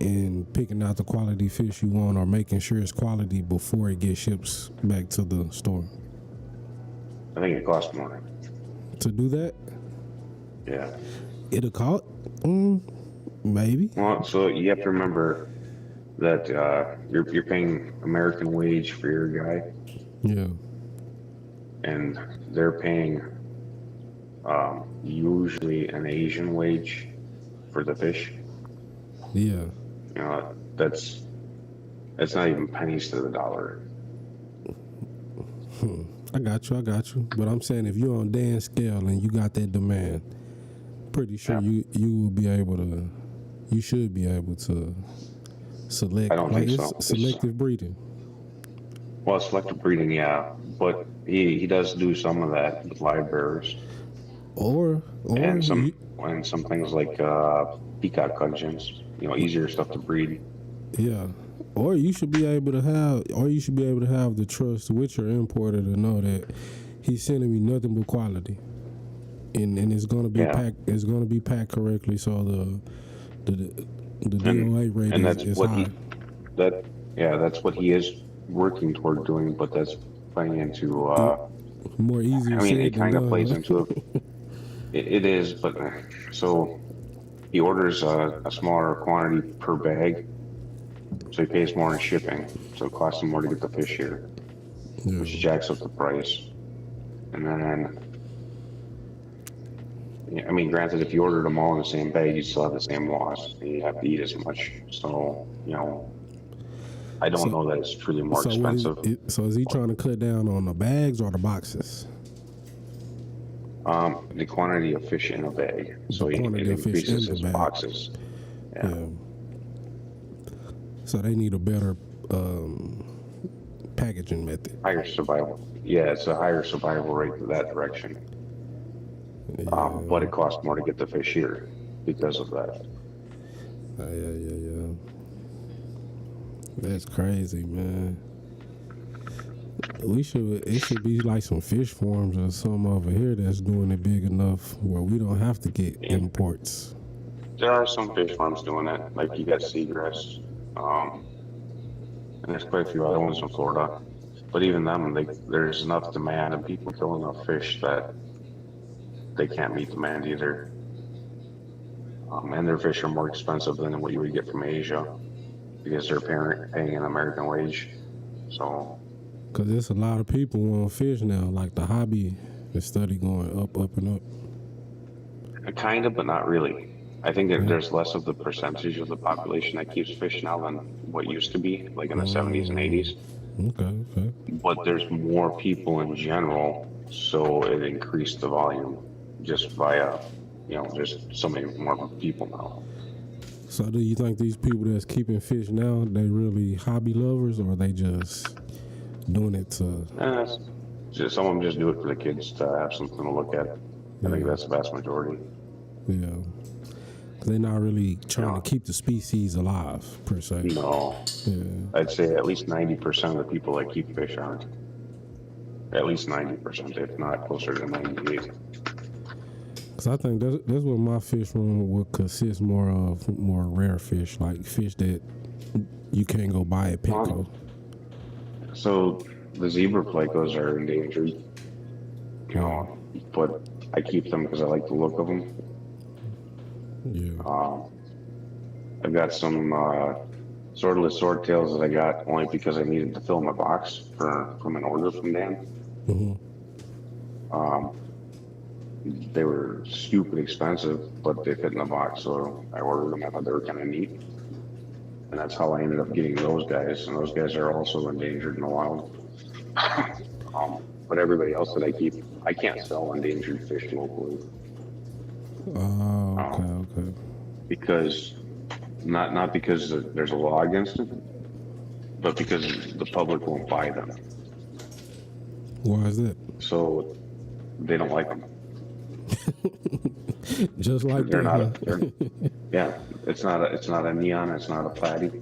and picking out the quality fish you want, or making sure it's quality before it gets shipped back to the store. I think it costs more to do that. Yeah. It'll cost maybe. Well, so you have to remember that you're paying American wage for your guy. Yeah. And they're paying usually an Asian wage for the fish. Yeah. You know, that's not even pennies to the dollar. I got you. But I'm saying if you're on Dan's scale and you got that demand, pretty sure you will be able to. You should be able to select. I don't think so. Selective breeding. Well, selective breeding, yeah, but he does do some of that with live bearers. Or and some things like peacock gudgeons, easier stuff to breed. Yeah. Or you should be able to have the trust with your importer to know that he's sending me nothing but quality, and it's going to be packed. It's going to be packed correctly, so the DOA rating is high. That's what he is working toward doing, but that's playing into more easier. I mean, it kind of plays into it. It is, but so he orders a smaller quantity per bag. So he pays more in shipping, so it costs him more to get the fish here, which jacks up the price. And then, I mean, granted, if you ordered them all in the same bag, you still have the same loss. You have to eat as much. So, I don't know that it's truly more expensive. So is he trying to cut down on the bags or the boxes? The quantity of fish in a bag. So he increases his boxes. Yeah. So they need a better packaging method. Higher survival. Yeah, it's a higher survival rate to that direction. Yeah. But it costs more to get the fish here because of that. Yeah. That's crazy, man. It should be like some fish farms or something over here that's doing it big enough where we don't have to get imports. There are some fish farms doing it, like you got seagrass. And there's quite a few other ones in Florida, but even them, there's enough demand and people kill enough fish that they can't meet demand either. And their fish are more expensive than what you would get from Asia because they're paying an American wage. So, because there's a lot of people want fish now, like the hobby is steady going up and up. Kind of, but not really. I think that there's less of the percentage of the population that keeps fish now than what used to be, like in the 70s and 80s. Okay. But there's more people in general, so it increased the volume just via, just so many more people now. So do you think these people that's keeping fish now, they really hobby lovers, or are they just doing it to... Some of them just do it for the kids to have something to look at. I think that's the vast majority. Yeah. They're not really trying to keep the species alive, per se. No. Yeah. I'd say at least 90% of the people that keep fish aren't. At least 90%, if not closer to 98. Because I think that's what my fish room would consist more of, more rare fish, like fish that you can't go buy at Petco. So the zebra plecos are endangered, but I keep them because I like the look of them. Yeah. I've got some swordless swordtails that I got only because I needed to fill my box from an order from Dan. They were stupid expensive, but they fit in the box, so I ordered them. I thought they were kind of neat, and that's how I ended up getting those guys. And those guys are also endangered in the wild. But everybody else that I keep, I can't sell endangered fish locally. Okay. Because not because there's a law against it, but because the public won't buy them. Why is that? So they don't like them. Just like they're that. Not. Yeah, it's not a neon. It's not a platy.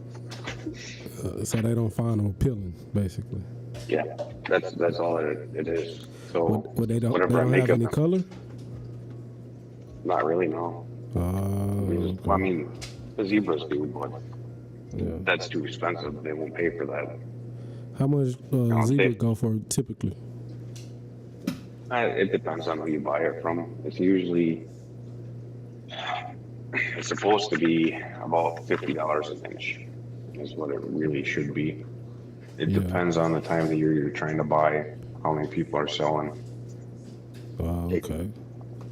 So they don't find them appealing, basically. Yeah, that's all it is. So they don't have any color. Not really, no. Okay. I mean, the zebras do, but that's too expensive. They won't pay for that. How much zebras go for typically? It depends on who you buy it from. It's supposed to be about $50 an inch, is what it really should be. It depends on the time of the year you're trying to buy, how many people are selling. Okay.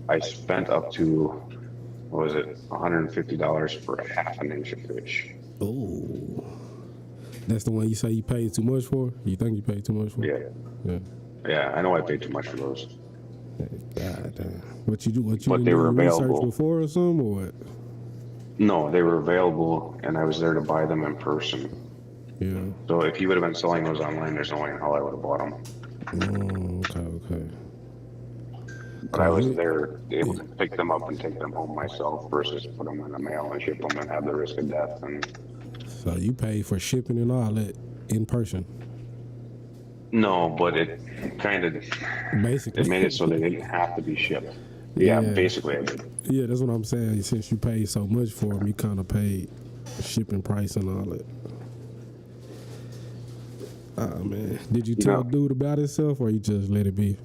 I spent up to, what was it, $150 for a half an inch of fish. Oh, that's the one you say you paid too much for? You think you paid too much for? Yeah, I know I paid too much for those. God damn. What you but they were available research before or something, or what? No, they were available, and I was there to buy them in person. Yeah. So if you would have been selling those online, there's no way in hell I would have bought them. Okay. But I was there able to pick them up and take them home myself versus put them in the mail and ship them and have the risk of death. So you paid for shipping and all that in person? No, but it kind of basically it made it so they didn't have to be shipped. Yeah, basically I did. Yeah, that's what I'm saying. Since you paid so much for them, you kind of paid shipping price and all that. Oh man, did you tell dude about himself, or you just let it be?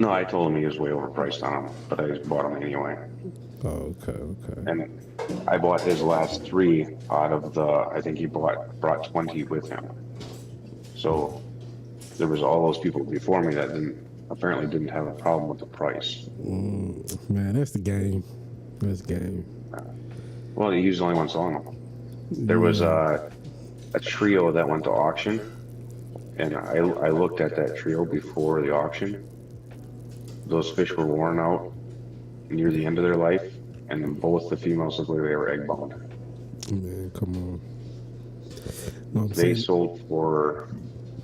No, I told him he was way overpriced on them, but I just bought them anyway. Okay. And I bought his last 3 out of the, I think he brought 20 with him. So there was all those people before me that apparently didn't have a problem with the price. Man, that's the game. That's the game. Well, he was the only one selling them. There was a trio that went to auction, and I looked at that trio before the auction. Those fish were worn out near the end of their life, and both the females looked like they were egg bound. Man, come on. They sold for,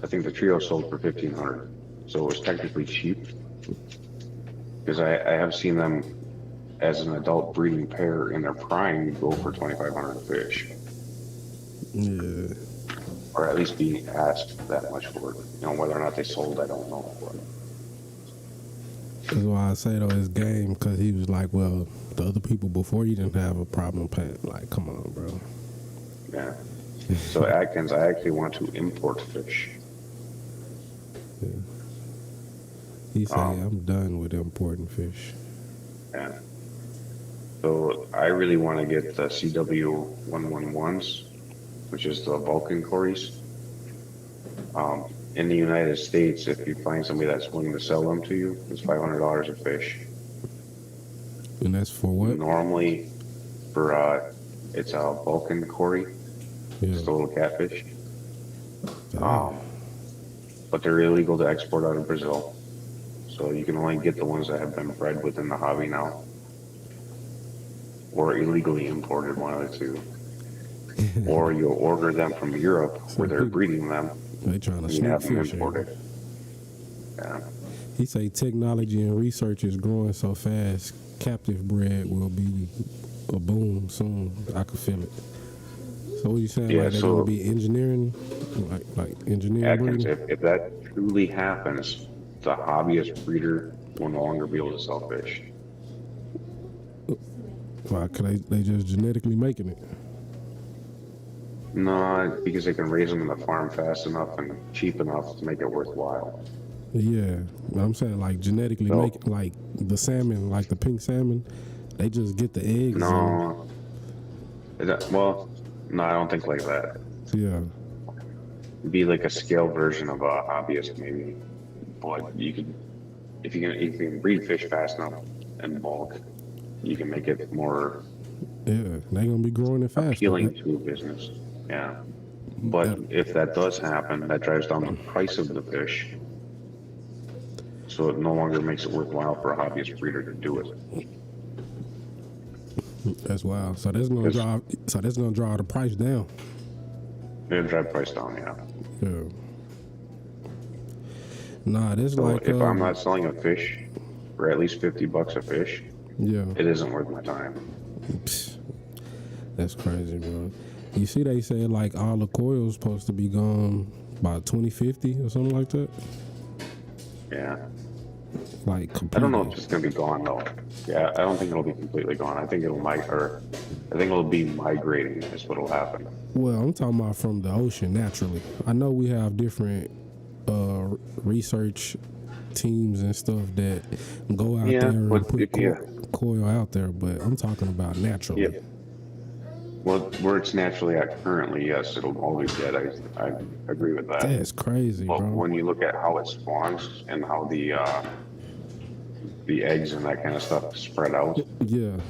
I think the trio sold for $1,500, so it was technically cheap. Because I have seen them as an adult breeding pair in their prime go for $2,500 fish. Yeah. Or at least be asked that much for it. Whether or not they sold, I don't know. But that's why I say though, it's game, because he was like, well, the other people before you didn't have a problem paying. Like, come on, bro. Yeah. So Atkins, I actually want to import fish. Yeah. He said, I'm done with importing fish. Yeah. So I really want to get the CW111s, which is the Vulcan cories. In the United States, if you find somebody that's willing to sell them to you, it's $500 a fish. And that's for what? Normally, it's a Vulcan cory. Yeah. It's a little catfish. Ah. But they're illegal to export out of Brazil. So you can only get the ones that have been bred within the hobby now, or illegally imported, one of the two. Or you'll order them from Europe where they're breeding them. They trying to and sneak have them fish imported. in. Yeah. He say technology and research is growing so fast, captive bred will be a boom soon. I could feel it. So what you saying? Yeah, like they're gonna be engineering, like engineering Atkins, breeding? if that truly happens, the hobbyist breeder will no longer be able to sell fish. Why? Cause they just genetically making it. No, because they can raise them in the farm fast enough and cheap enough to make it worthwhile. Yeah, but I'm saying like genetically make like the salmon, like the pink salmon. They just get the eggs. No. Well, no, I don't think like that. Yeah. It'd be like a scale version of a hobbyist, maybe. But you could, if you can breed fish fast enough in bulk, you can make it more. Yeah, they gonna be growing it fast. Appealing to a business. Yeah. But if that does happen, that drives down the price of the fish. So it no longer makes it worthwhile for a hobbyist breeder to do it. That's wild. So that's gonna drive. So that's gonna drive the price down. It'll drive price down, yeah. Yeah. Nah, that's so like. If I'm not selling a fish for at least $50 a fish, yeah, it isn't worth my time. Psst. That's crazy, bro. You see, they say like all the coils supposed to be gone by 2050 or something like that. Yeah. Like completely. I don't know if it's gonna be gone though. Yeah, I don't think it'll be completely gone. I think it'll be migrating is what'll happen. Well, I'm talking about from the ocean naturally. I know we have different research teams and stuff that go out there and put coil out there, but I'm talking about naturally. Yeah. Well, where it's naturally at currently, yes, it'll always get. I agree with that. That's crazy, but bro. When you look at how it spawns and how the eggs and that kind of stuff spread out, yeah,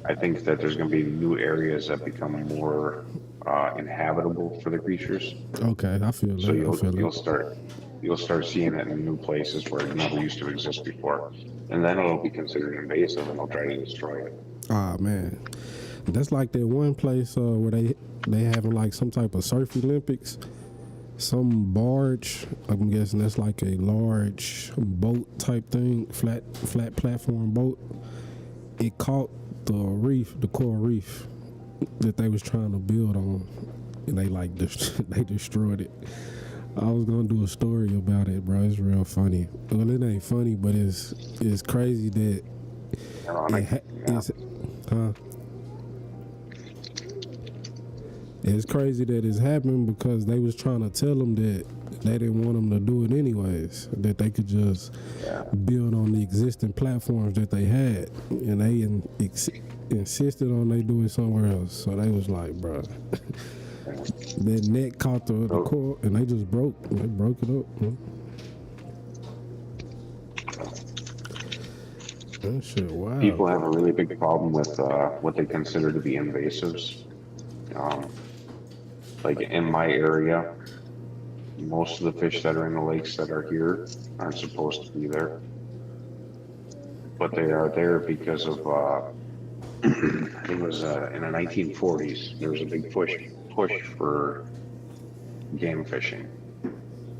I think that there's going to be new areas that become more inhabitable for the creatures. Okay, I feel that. So you'll start seeing it in new places where it never used to exist before, and then it'll be considered invasive and they'll try to destroy it. Ah, man. That's like that one place where they having like some type of surf Olympics. Some barge, I'm guessing that's like a large boat type thing, flat platform boat. It caught the reef, the coral reef that they was trying to build on, and they like they destroyed it. I was gonna do a story about it, bro. It's real funny. Well, it ain't funny, but it's crazy that It's crazy that it's happened because they was trying to tell them that they didn't want them to do it anyways, that they could just build on the existing platforms that they had, and they insisted on they do it somewhere else. So they was like, bro, that net caught the core, and they just broke it up. That shit, wow. People have a really big problem with what they consider to be invasives. Like in my area, most of the fish that are in the lakes that are here aren't supposed to be there. But they are there because of, it was in the 1940s, there was a big push for game fishing.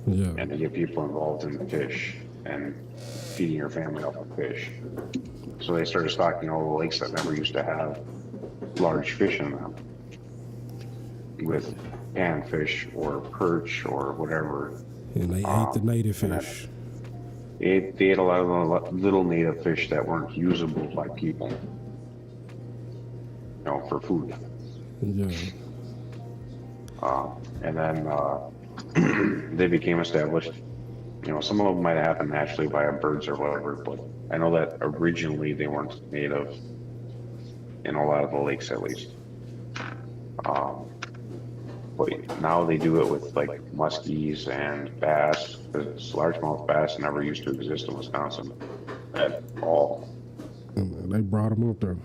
Yeah. And to get people involved in the fish and feeding your family off of fish. So they started stocking all the lakes that never used to have large fish in them with panfish or perch or whatever. And they ate the native fish. They ate a lot of the little native fish that weren't usable by people, for food. Yeah. And then they became established. Some of them might have happened naturally by birds or whatever, but I know that originally they weren't native in a lot of the lakes, at least. But now they do it with like muskies and bass, because largemouth bass never used to exist in Wisconsin at all. They brought them up there.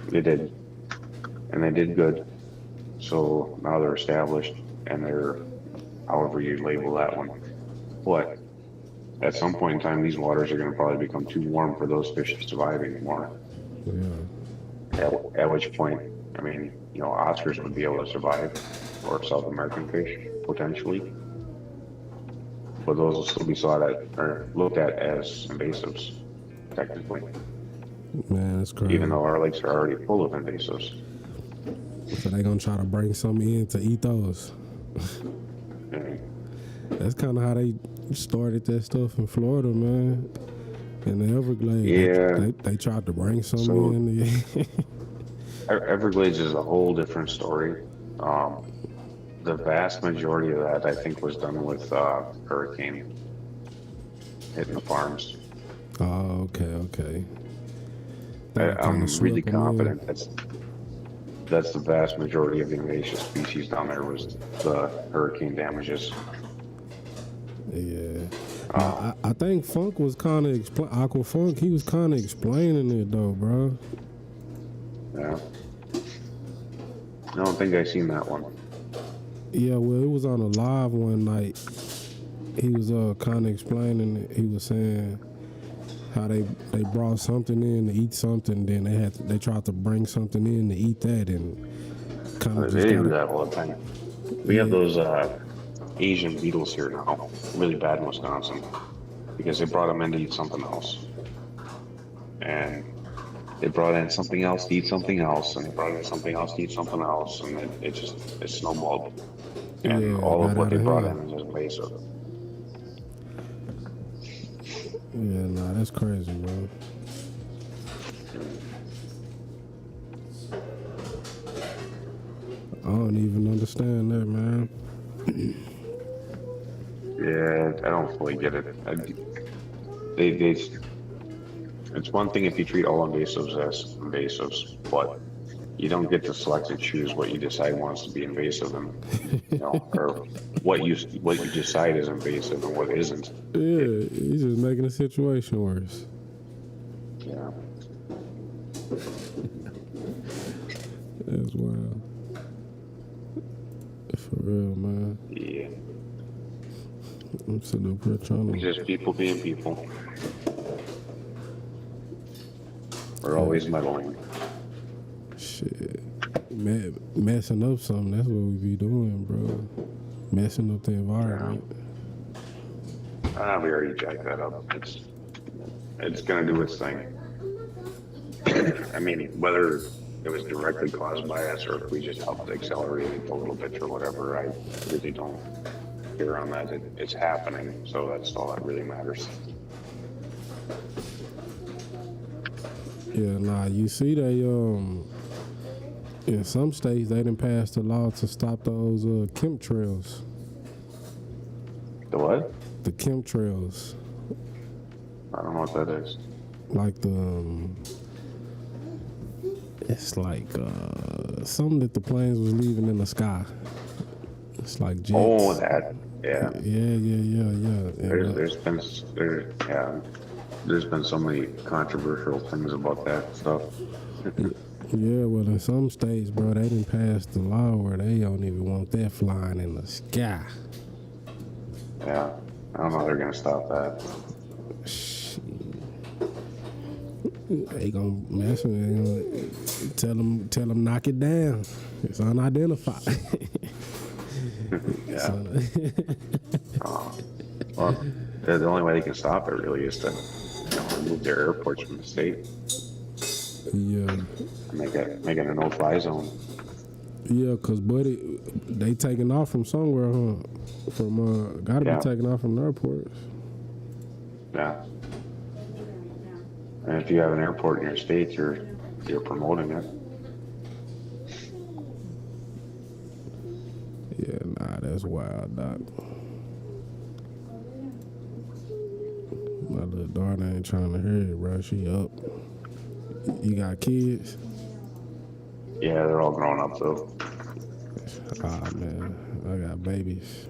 They did, and they did good. So now they're established, and they're however you label that one. But at some point in time, these waters are going to probably become too warm for those fish to survive anymore. Yeah. At which point, I mean, Oscars would be able to survive, or South American fish potentially, but those will still be sought at or looked at as invasives, technically. Man, that's crazy. Even though our lakes are already full of invasives. So they gonna try to bring some in to eat those. Yeah. That's kind of how they started that stuff in Florida, man. In the Everglades. Yeah. They tried to bring some in. Everglades is a whole different story. The vast majority of that, I think, was done with hurricane hitting the farms. Oh, okay. I'm really confident that's the vast majority of the invasive species down there was the hurricane damages. Yeah. I think Funk was kind of Aqua Funk. He was kind of explaining it though, bro. Yeah. I don't think I seen that one. Yeah, well, it was on a live one night. He was kind of explaining it. He was saying how they brought something in to eat something, then they tried to bring something in to eat that, and kind of they do that all the time. We have those Asian beetles here now, really bad in Wisconsin, because they brought them in to eat something else, and they brought in something else to eat something else, and they brought in something else to eat something else, and it snowballed, and all of what they brought in is invasive. Yeah, nah, that's crazy, bro. I don't even understand that, man. Yeah, I don't fully get it. It's one thing if you treat all invasives as invasives, but you don't get to select and choose what you decide wants to be invasive, and or what you decide is invasive and what isn't. Yeah, he's just making the situation worse. Yeah. That's wild. For real, man. Yeah. I'm sitting up here trying to... Just people being people. We're always meddling. Shit. Messing up something, that's what we be doing, bro. Messing up the environment. Yeah. We already jacked that up. It's going to do its thing. I mean, whether it was directly caused by us or if we just helped accelerate it a little bit or whatever, I really don't care on that. It's happening, so that's all that really matters. Yeah, nah, you see they, in some states, they done passed a law to stop those chemtrails. The what? The chemtrails. I don't know what that is. Like it's like something that the planes was leaving in the sky. It's like jets. Oh, that. Yeah. Yeah. There's been so many controversial things about that stuff. Yeah, well, in some states, bro, they done passed the law where they don't even want that flying in the sky. Yeah, I don't know how they're gonna stop that. They gonna mess with it. Tell them knock it down. It's unidentified. Yeah. Well, the only way they can stop it really is to remove their airports from the state. Yeah. Make it a no-fly zone. Yeah, cause buddy, they taking off from somewhere, huh? From gotta be taking off from the airports. Yeah. And if you have an airport in your state, you're promoting it. Yeah, nah, that's wild, Doc. My little daughter ain't trying to hear it, bro. She up. You got kids? Yeah, they're all grown up though. Ah, man, I got babies.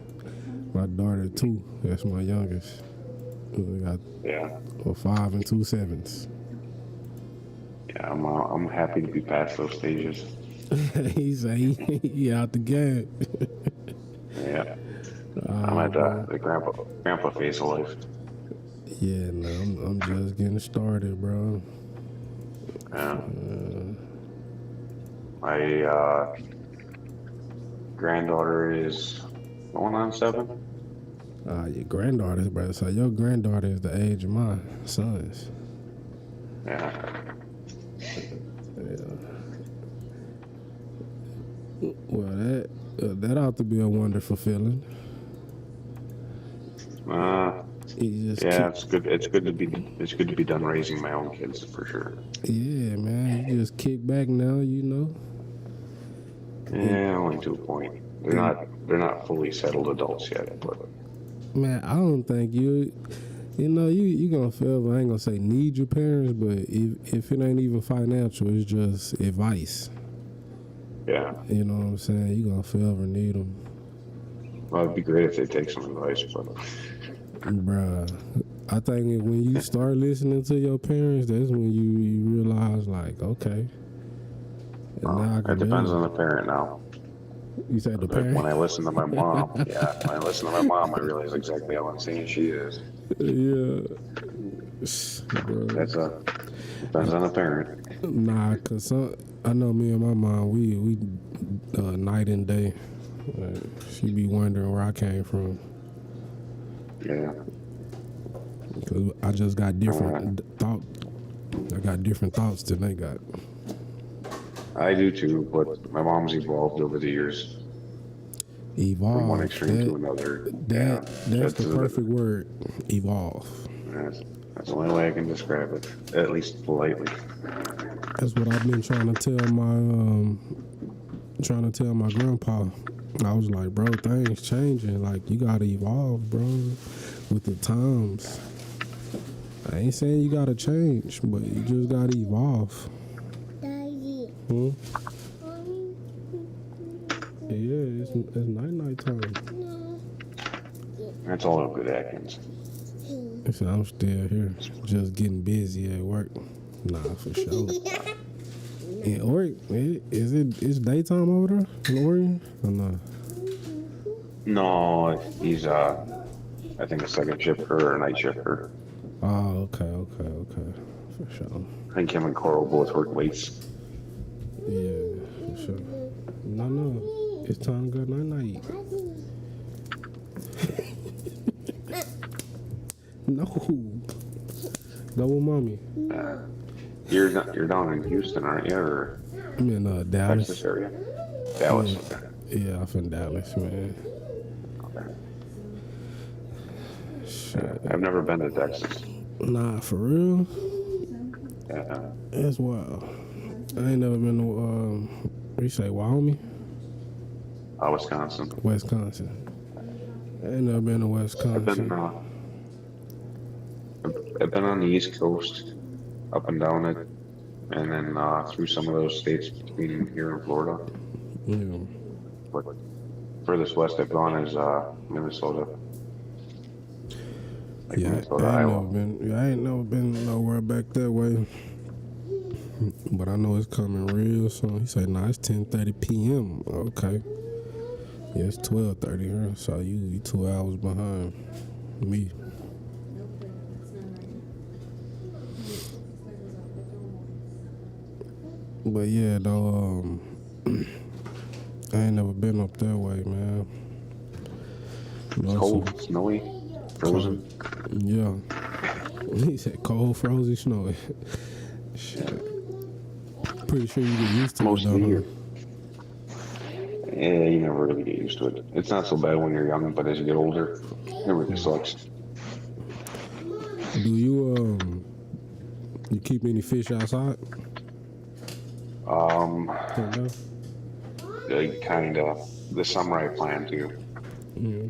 My daughter 2. That's my youngest. We got 5 and 2 7s. Yeah, I'm happy to be past those stages. He say he out the game. Yeah, I'm at the grandpa phase of life. Yeah, no, I'm just getting started, bro. Yeah. My granddaughter is going on 7. Your granddaughter's brother. So your granddaughter is the age of my sons. Yeah. Well, that ought to be a wonderful feeling. Yeah, it's good. It's good to be done raising my own kids for sure. Yeah, man, you just kick back now, you know. Yeah, only to a point. They're not fully settled adults yet, but man, I don't think you know, you gonna feel. I ain't gonna say need your parents, but if it ain't even financial, it's just advice. Yeah. You know what I'm saying? You gonna forever need them. Well, it'd be great if they take some advice, but. Bruh, I think when you start listening to your parents, that's when you realize, like, okay. It depends on the parent now. You said the parent? When I listen to my mom, when I listen to my mom, I realize exactly how insane she is. Yeah. Depends on the parent. Nah, cause I know me and my mom, we night and day. She be wondering where I came from. Yeah. Cause I just got different thoughts. I got different thoughts than they got. I do too, but my mom's evolved over the years. Evolve. From one extreme to another. That's the perfect word. Evolve. That's the only way I can describe it, at least politely. That's what I've been trying to tell my grandpa. I was like, bro, things changing. Like, you gotta evolve, bro, with the times. I ain't saying you gotta change, but you just gotta evolve. Daddy. Yeah, it's night time. That's all good Atkins. So I'm still here, just getting busy at work. Nah, for sure. In Oregon, it's daytime over there in Oregon or no? No, he's I think a second shifter or a night shifter. Oh, okay, for sure. I think him and Coral both work late. Yeah, for sure. No, it's time to go night. No, go with mommy. You're down in Houston, aren't you? Or I'm in Dallas. Texas area. Dallas. Yeah, I'm in Dallas, man. Okay. Shit. I've never been to Texas. Nah, for real? Yeah. That's wild. I ain't never been to, you say Wyoming? Wisconsin. Wisconsin. I ain't never been to Wisconsin. I've been on the East Coast, up and down it, and then through some of those states between here and Florida. Yeah. But furthest west I've gone is Minnesota. Minnesota, I ain't never been nowhere back that way. But I know it's coming real soon. He said, nah, it's 10:30 p.m. Okay. Yeah, it's 12:30 here, so you 2 hours behind me. But yeah, though, I ain't never been up that way, man. It's cold, snowy, frozen. Yeah. He said cold, frozen, snowy. Shit. Pretty sure you get used to Most it, of the though. year. Yeah, you never really get used to it. It's not so bad when you're young, but as you get older, it really sucks. Do you keep any fish outside? Kind of. This summer I plan to. Yeah.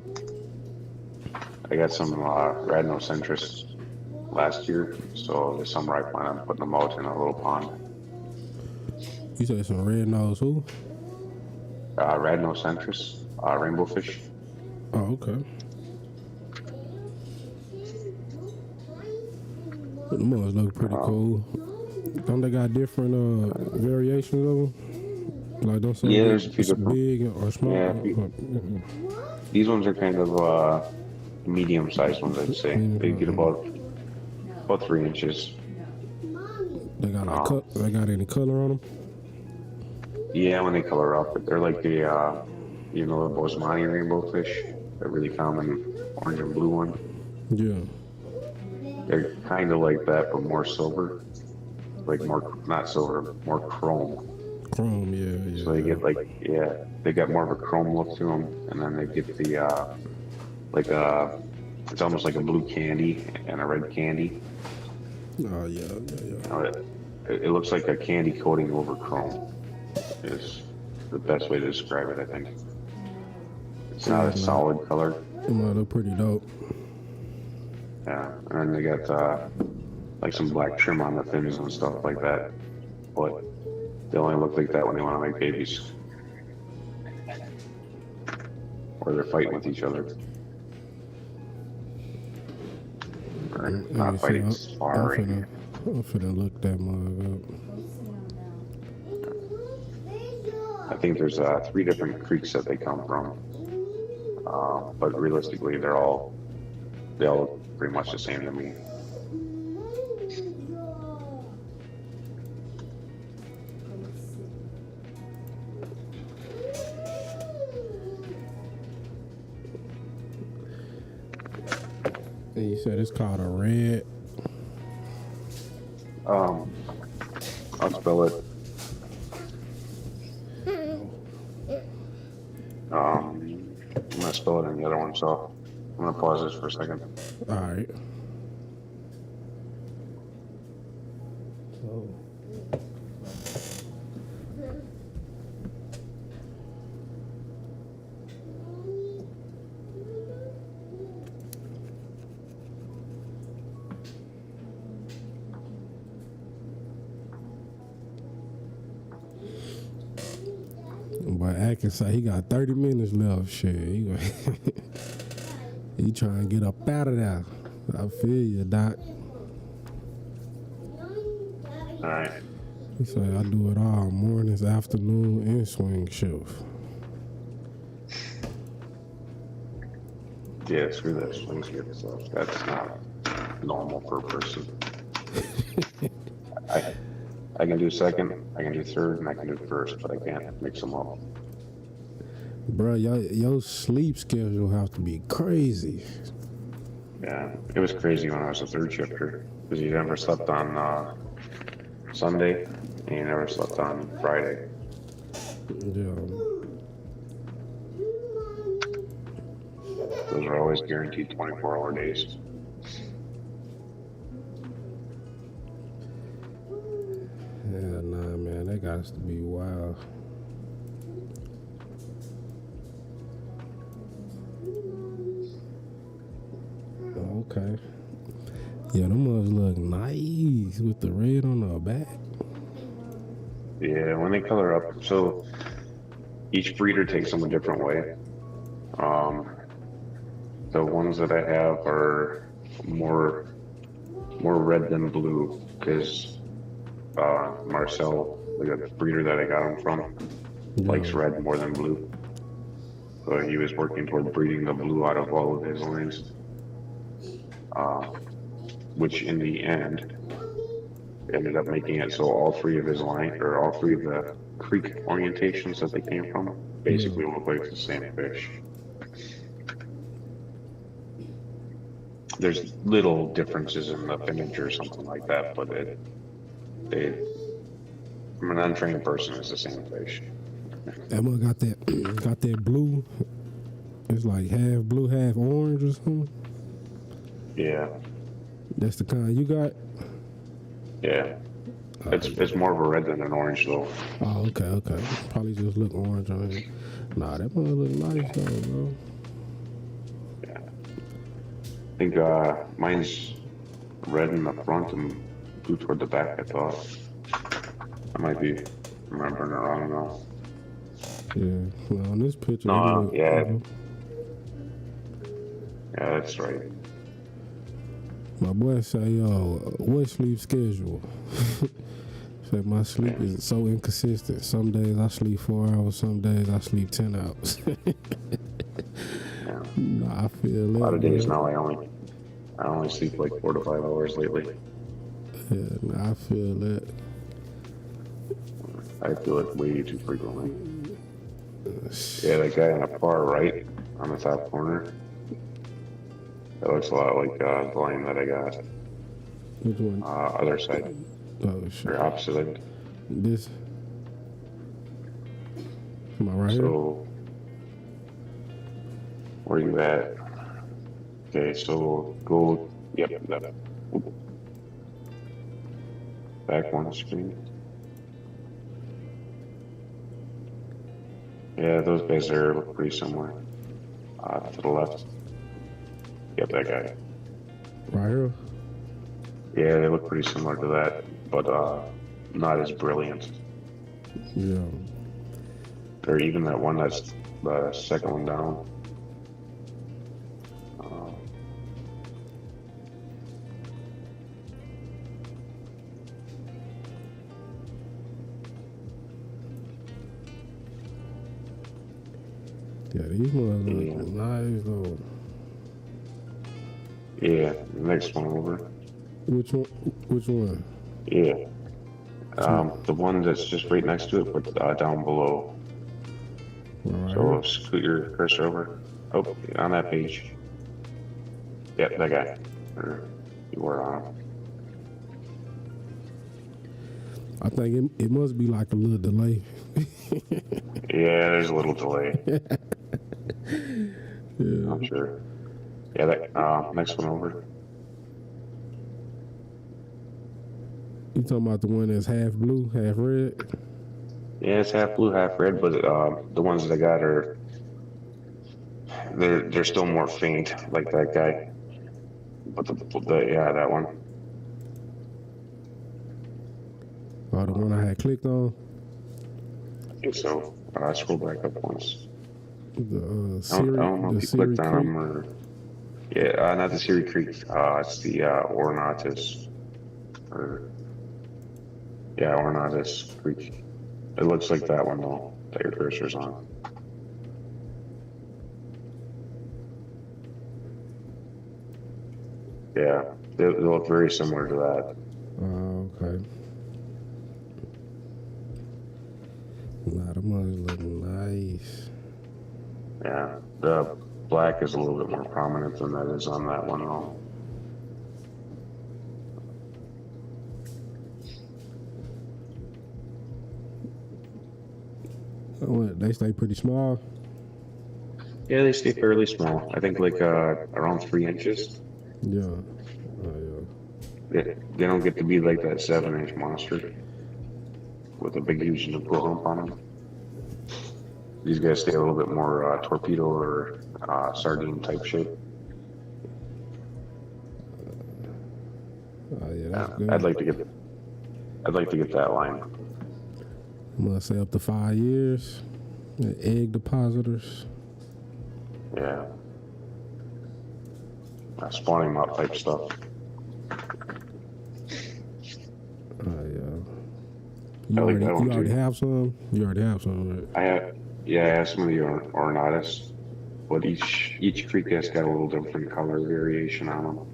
I got some rhinocentris last year, so this summer I plan on putting them out in a little pond. You said some red nose who? Rhinocentris, rainbow fish. Oh, okay. The must look pretty cool. Don't they got different variations of them? Like don't some Yeah, get there's a few different. big or small? Yeah, these ones are kind of medium-sized ones, I'd say. They get about 3 inches. They got like they got any color on them? Yeah, when they color up, they're like the the Bosemani rainbow fish, the really common orange and blue one. Yeah. They're kind of like that, but more silver, like more not silver, more chrome. Chrome, yeah. So they get they got more of a chrome look to them, and then they get the like it's almost like a blue candy and a red candy. Oh yeah. It looks like a candy coating over chrome. Is the best way to describe it, I think. It's not a solid color. It might look pretty dope. Yeah, and then they got like some black trim on the fins and stuff like that. But they only look like that when they want to make babies. Or they're fighting with each other. Or not fighting, sparring. I'm finna look that mug up. I think there's 3 different creeks that they come from. But realistically, they all look pretty much the same to me. And you said it's called a red. I'll spell it. I'm gonna spell it in the other one, so I'm gonna pause this for a second. All right. So. But Atkins say he got 30 minutes left. Shit, he trying to get up out of there. I feel you, Doc. All right. He say I do it all mornings, afternoon, and swing shift. Yeah, screw that swing shift stuff. That's not normal for a person. I can do second, I can do third, and I can do first, but I can't mix them up. Bro, your sleep schedule have to be crazy. Yeah, it was crazy when I was a third shifter because you never slept on Sunday and you never slept on Friday. Yeah. Those are always guaranteed 24-hour days. Yeah, nah, man, that got to be wild. Okay. Yeah, them mugs look nice with the red on the back. Yeah, when they color up, so each breeder takes them a different way. The ones that I have are more red than blue because Marcel, the breeder that I got him from, likes red more than blue. So he was working toward breeding the blue out of all of his lines, which in the end ended up making it so all 3 of his line, or all 3 of the creek orientations that they came from, basically look like the same fish. There's little differences in the finnage or something like that, but from an untrained person, it's the same fish. Emma got that blue. It's like half blue, half orange or something. Yeah. That's the kind you got? Yeah. It's more of a red than an orange though. Oh, okay. Probably just look orange on it. Nah, that one look nice though, bro. Yeah. I think mine's red in the front and blue toward the back, I thought. I might be remembering it wrong now. Yeah. Well, on this picture. No, yeah. Yeah, that's right. My boy say, yo, what sleep schedule? Say my sleep is so inconsistent. Some days I sleep 4 hours, some days I sleep 10 hours. Nah, I feel that. A lot of days now I only sleep like 4 to 5 hours lately. Yeah, nah, I feel that. I feel it way too frequently. Yeah, that guy on the far right on the top corner. That looks a lot like the line that I got. Which one? Other side. Oh shit. Or opposite end. This. Am I right here? So, where you at? Okay, so go. Yep, that. Back one screen. Yeah, those guys there look pretty similar. To the left. Yep, that guy. Right here? Yeah, they look pretty similar to that, but not as brilliant. Yeah. Or even that one that's the second one down. Yeah, these ones look nice though. Yeah, the next one over. Which one? Which one? Yeah. The one that's just right next to it, but down below. Right So scoot your cursor over. Oh, on that page. Yep, that guy. Or you were on. I think it must be like a little delay. Yeah, there's a little delay. Yeah. I'm sure. Yeah, that next one over. You talking about the one that's half blue, half red? Yeah, it's half blue, half red, but the ones that I got are they're still more faint, like that guy. But yeah, that one. Oh, the one I had clicked on? I think so. Scroll back up once. The I don't know if you clicked on Creek? them or yeah, not the C.A.R I. It's the ornatus or yeah, ornatus creek. It looks like that one though that your cursor's on. Yeah, they look very similar to that. Oh, okay. Nah, them ones look nice. Yeah, the black is a little bit more prominent than that is on that one though. Oh, they stay pretty small. Yeah, they stay fairly small. I think like around 3 inches. Yeah. Oh, They don't get to be like that 7-inch monster with a big huge nipple hump on them. These guys stay a little bit more torpedo or sardine type shape. yeah. Oh yeah, that's good. I'd like to get that line. I'm gonna say up to 5 years. The egg depositors. Yeah. Spawning mount type stuff. Oh yeah. I like that one you already too. have some? You already have some, right? I have some of the ornatus, but each creek has got a little different color variation on them.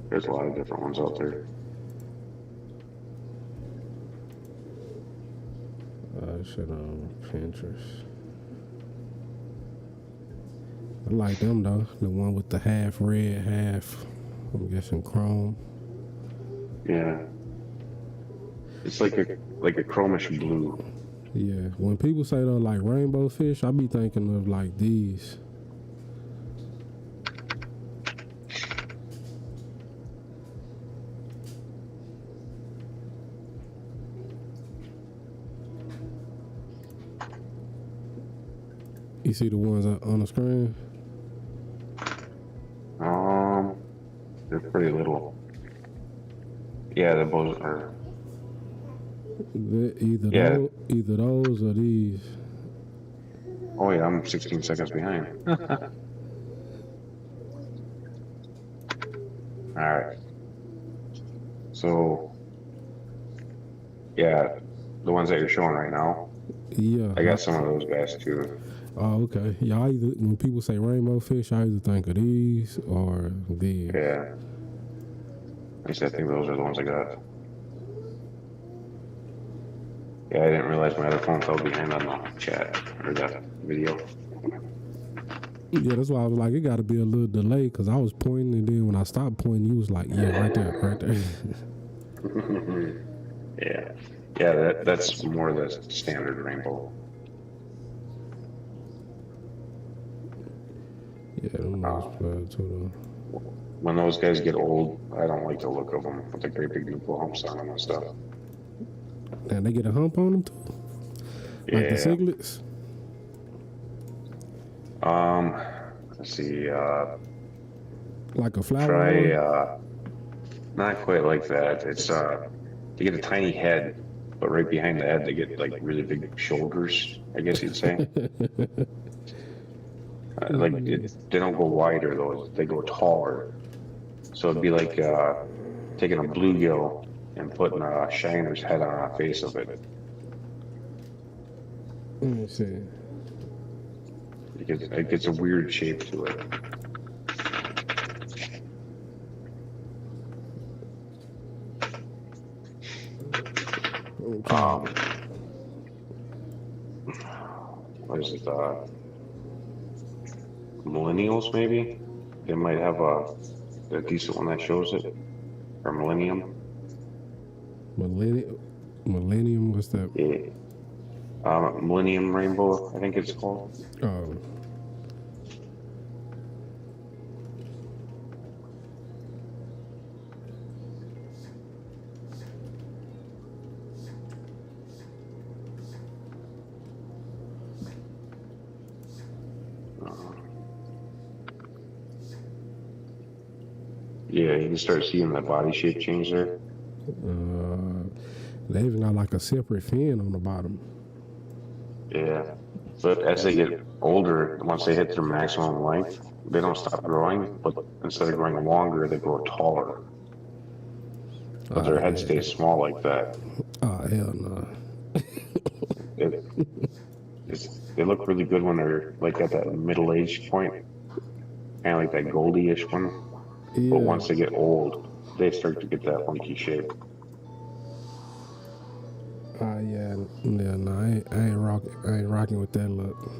There's a lot of different ones out there. Shit on Pinterest. I like them though. The one with the half red, half, I'm guessing chrome. Yeah. It's like a chromish blue. Yeah. When people say though like rainbow fish, I be thinking of like these. You see the ones on the screen? They're pretty little. Yeah, they're both are. Either those or these. Oh yeah, I'm 16 seconds behind. All right. So, yeah, the ones that you're showing right now, Yeah. I got some of those bass too. Oh, okay. Yeah, when people say rainbow fish, I either think of these or these. Yeah. At least I think those are the ones I got. Yeah, I didn't realize my other phone fell behind on the chat or the video. Yeah, that's why I was like, it got to be a little delay because I was pointing, and then when I stopped pointing, you was like, yeah, right there, right there. Yeah, that's more the standard rainbow. Yeah, them nice too. When those guys get old, I don't like the look of them with the great big nipple humps on them and stuff. And they get a hump on them too? Like the cichlids? Let's see, like a flower? Try, not quite like that. It's, they get a tiny head, but right behind the head, they get like really big shoulders, I guess you'd say. They don't go wider though, they go taller. So it'd be like taking a bluegill and putting a shiner's head on the face of it. Let me see. It gets a weird shape to it. What is it? Millennials, maybe? They might have a decent one that shows it. Or Millennium. Millennium, what's that? Yeah. Millennium Rainbow, I think it's called. Oh. Yeah, you can start seeing the body shape change there. They even got like a separate fin on the bottom. Yeah, but as they get older, once they hit their maximum length, they don't stop growing, but instead of growing longer, they grow taller. But their head stays small like that. Oh, hell no. They look really good when they're like at that middle-aged point, kind of like that goldie-ish one. Yeah. But once they get old, they start to get that funky shape. No, I ain't rocking with that look.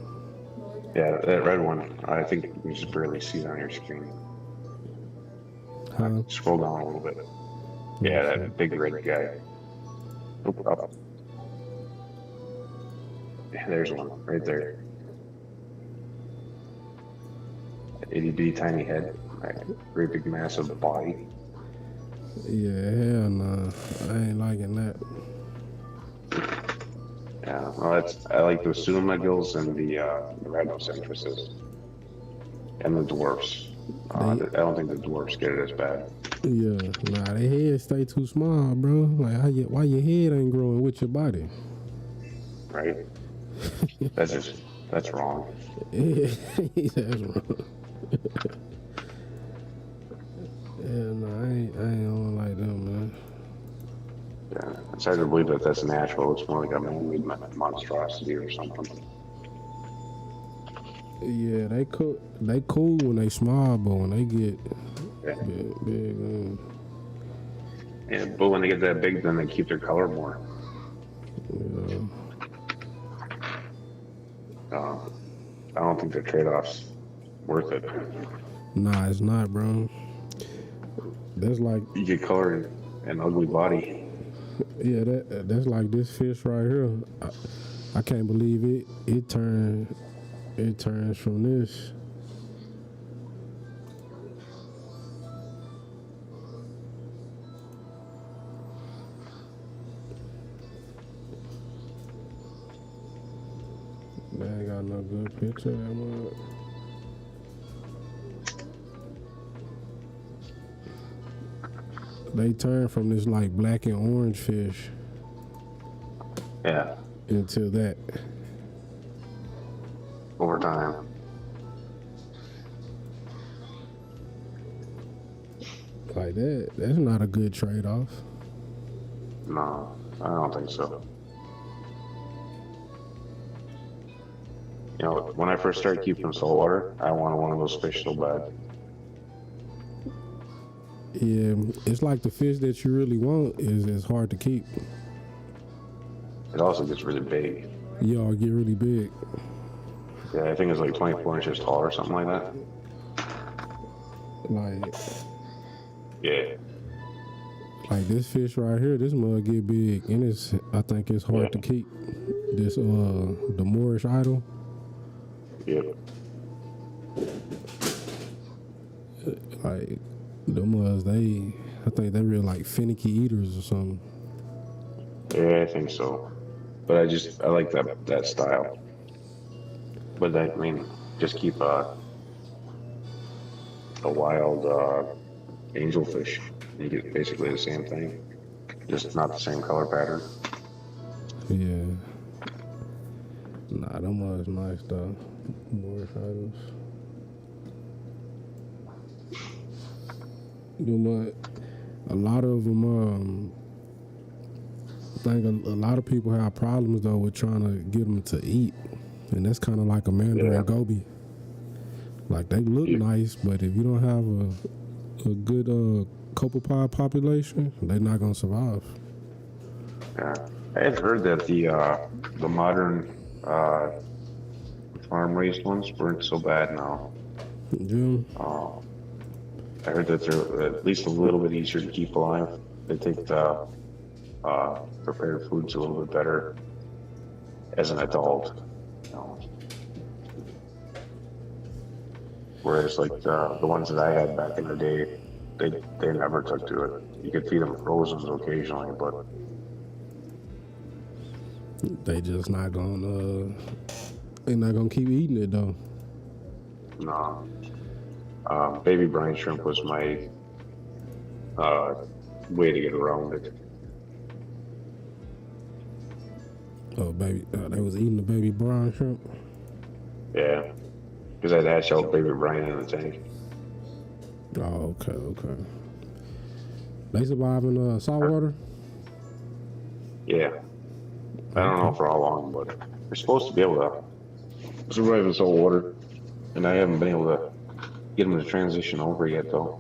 Yeah, that red one, I think you just barely see it on your screen. Huh? Scroll down a little bit. Yeah, that big red guy. Oop, up. Yeah, there's one right there. Itty bitty tiny head, great big massive body. Yeah, hell no, I ain't liking that. Yeah, well, I like the pseudomegils and the rhinocentruses and the dwarfs. I don't think the dwarfs get it as bad. Yeah, nah, their head stay too small, bro. Like, why your head ain't growing with your body? Right. That's wrong. Yeah, that's wrong. Yeah, no, I ain't on like them, man. Yeah, it's hard to believe that that's natural. It's more like a man-made monstrosity or something. Yeah, they cool when they small, but when they get big. Yeah, but when they get that big, then they keep their color more. Yeah. I don't think the trade-off's worth it. Nah, it's not, bro. That's like you get color in an ugly body. Yeah, that's like this fish right here. I can't believe it turns from this. They ain't got no good picture that much. They turn from this like black and orange fish. Yeah. Into that. over time. Like that's not a good trade-off. No, I don't think so. You know, when I first started keeping saltwater, I wanted one of those fish so bad. Yeah, it's like the fish that you really want is hard to keep. It also gets really big. Y'all get really big. Yeah, I think it's like 24 inches tall or something like that. Like, yeah. Like this fish right here, this mug get big, and I think it's hard to keep. This the Moorish idol. Yep. Like the mugs, I think they real like finicky eaters or something. Yeah, I think so. But I like that style. But I mean, just keep a wild angelfish. You get basically the same thing, just not the same color pattern. Yeah. Nah, them was nice though. More idols. You know what? A lot of them. I think a lot of people have problems though with trying to get them to eat, and that's kind of like a mandarin goby. Like they look nice, but if you don't have a good copepod population, they're not gonna survive. Yeah, I had heard that the modern farm raised ones weren't so bad now. Yeah. I heard that they're at least a little bit easier to keep alive. They take the prepared foods a little bit better as an adult. You know. Whereas like the ones that I had back in the day, they never took to it. You could feed them frozen occasionally, but they just not gonna they're not gonna keep eating it though. No. Baby brine shrimp was my way to get around it. Oh, baby, they was eating the baby brine shrimp? Yeah, because I'd hatch out baby brine in the tank. Oh, okay. They survive in saltwater? Yeah. I don't know for how long, but they're supposed to be able to survive in saltwater, and I haven't been able to get them to transition over yet, though.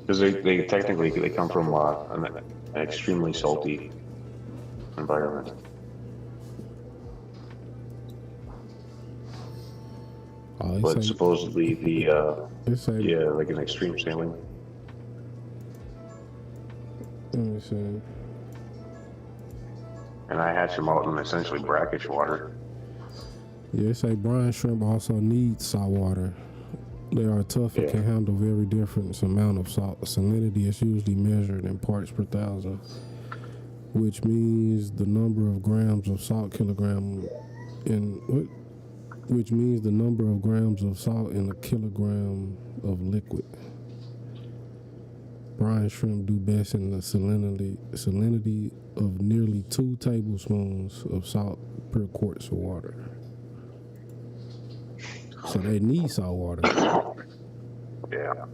Because they technically come from an extremely salty environment. But supposedly like an extreme saline. Let me see. And I hatch them out in essentially brackish water. Yeah, they say brine shrimp also need salt water. They are tough and can handle very different amount of salt. Salinity is usually measured in parts per thousand, which means the number of grams of salt which means the number of grams of salt in a kilogram of liquid. Brine shrimp do best in the salinity of nearly 2 tablespoons of salt per quarts of water. So they need salt water. Yeah.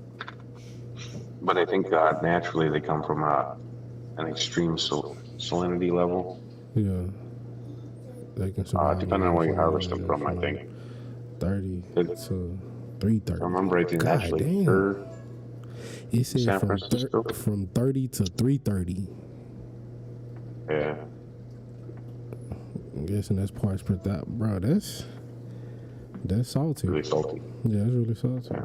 But I think naturally they come from an extreme salinity level. Yeah. They can survive. Depending on where you harvest them from, I think. 30 to 330. I remember I think actually it said from 30 to 330. Yeah. I'm guessing that's parts per thousand. Bro, that's salty. Really salty. Yeah, it's really salty. Yeah.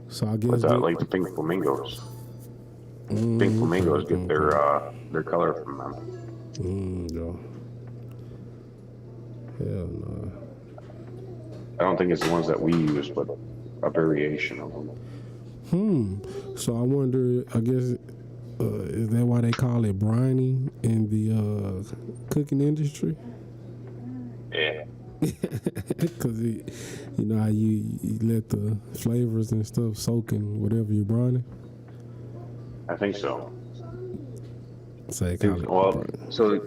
So I guess like the pink flamingos. Pink flamingos get their color from them. No. Hell no. I don't think it's the ones that we use, but a variation of them. So I wonder, I guess, is that why they call it briny in the cooking industry? Yeah. Because you know how you let the flavors and stuff soak in whatever you're brining? I think so. So they call it. Well, so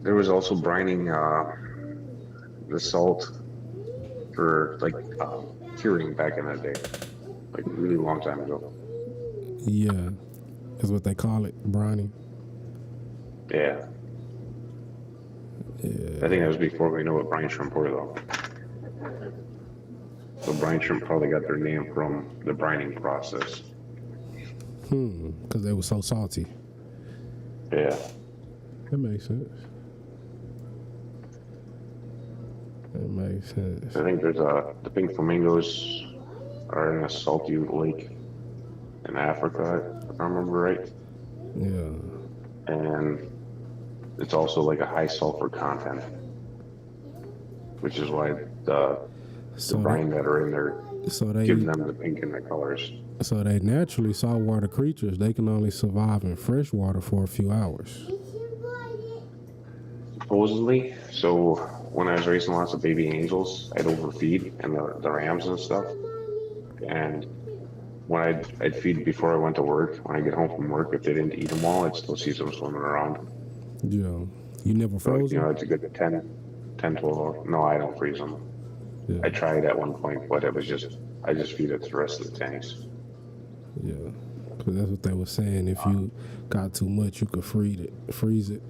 there was also brining the salt for like curing back in the day, like a really long time ago. Yeah, that's what they call it, briny. Yeah. I think that was before we knew what brine shrimp were, though. So brine shrimp probably got their name from the brining process. Because they were so salty. Yeah. That makes sense. That makes sense. I think there's the pink flamingos are in a salty lake in Africa, if I remember right. Yeah. And it's also like a high sulfur content, which is why the brine that are in there give them the pink in their colors. So they naturally saltwater creatures. They can only survive in fresh water for a few hours. Supposedly. So when I was raising lots of baby angels, I'd overfeed and the rams and stuff. And when I'd feed before I went to work, when I get home from work, if they didn't eat them all, I'd still see them swimming around. Yeah. You never froze them? You know, it's a good 10, 12 hours. No, I don't freeze them. Yeah. I tried at one point, but I just feed it to the rest of the tanks. Yeah. Because that's what they were saying. If you got too much, you could freeze it.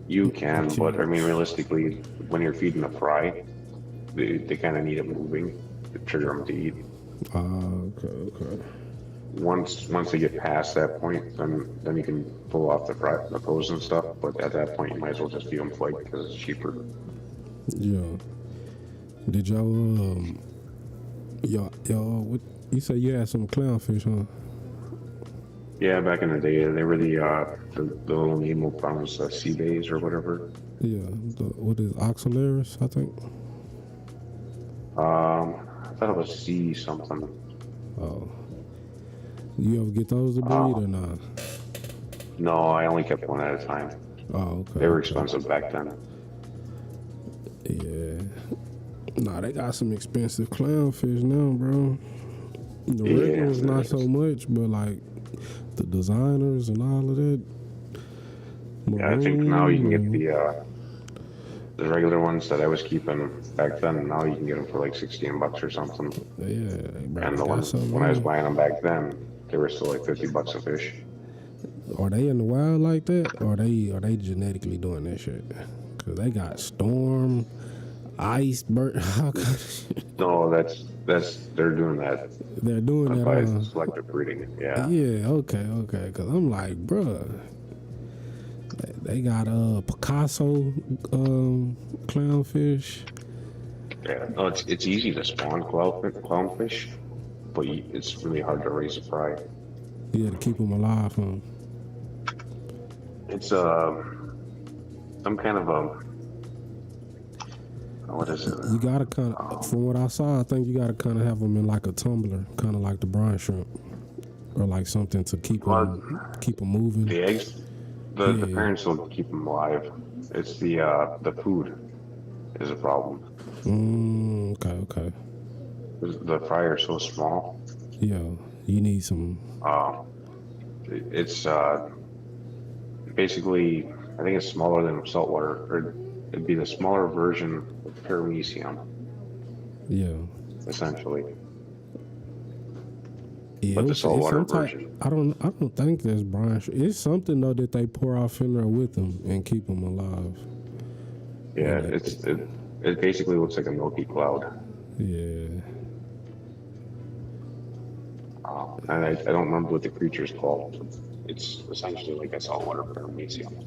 You can, but I mean, realistically, when you're feeding a fry, they kind of need it moving to trigger them to eat. Okay. Once they get past that point, then you can pull off the toes and stuff. But at that point, you might as well just feed them flake because it's cheaper. Yeah. Did y'all what you say you had some clownfish, huh? Yeah, back in the day, they were the little Nemo farms, sea bays or whatever. Yeah, what is oxalaris, I think? I thought it was sea something. Oh. You ever get those to breed or not? No, I only kept one at a time. Oh, okay. They were expensive back then. Yeah. Nah, they got some expensive clownfish now, bro. The regulars not so much, but like the designers and all of that. Yeah, I think now you can get the regular ones that I was keeping back then. Now you can get them for like $16 or something. Yeah, bro, and the ones when I was buying them back then, they were still like $50 a fish. Are they in the wild like that, or are they genetically doing that shit? Cause they got storm, ice, bird. No, that's they're doing that. They're doing that by selective breeding. Yeah. Yeah. Okay. Cause I'm like, bruh, they got Picasso clownfish. Yeah. No, it's easy to spawn clownfish, but it's really hard to raise a fry. Yeah, to keep them alive, huh? It's some kind of what is it? You gotta kind of, from what I saw, I think you gotta kind of have them in like a tumbler, kind of like the brine shrimp, or like something to keep them moving. The eggs, the parents will keep them alive. It's the food is a problem. Okay. The fry are so small. Yeah, you need some. It's basically, I think it's smaller than saltwater, or it'd be the smaller version of paramecium. Yeah. Essentially. Yeah, but the saltwater version. I don't think there's brine. It's something though that they pour off in there with them and keep them alive. Yeah, it basically looks like a milky cloud. Yeah. And I don't remember what the creature's called. It's essentially like a saltwater paramecium.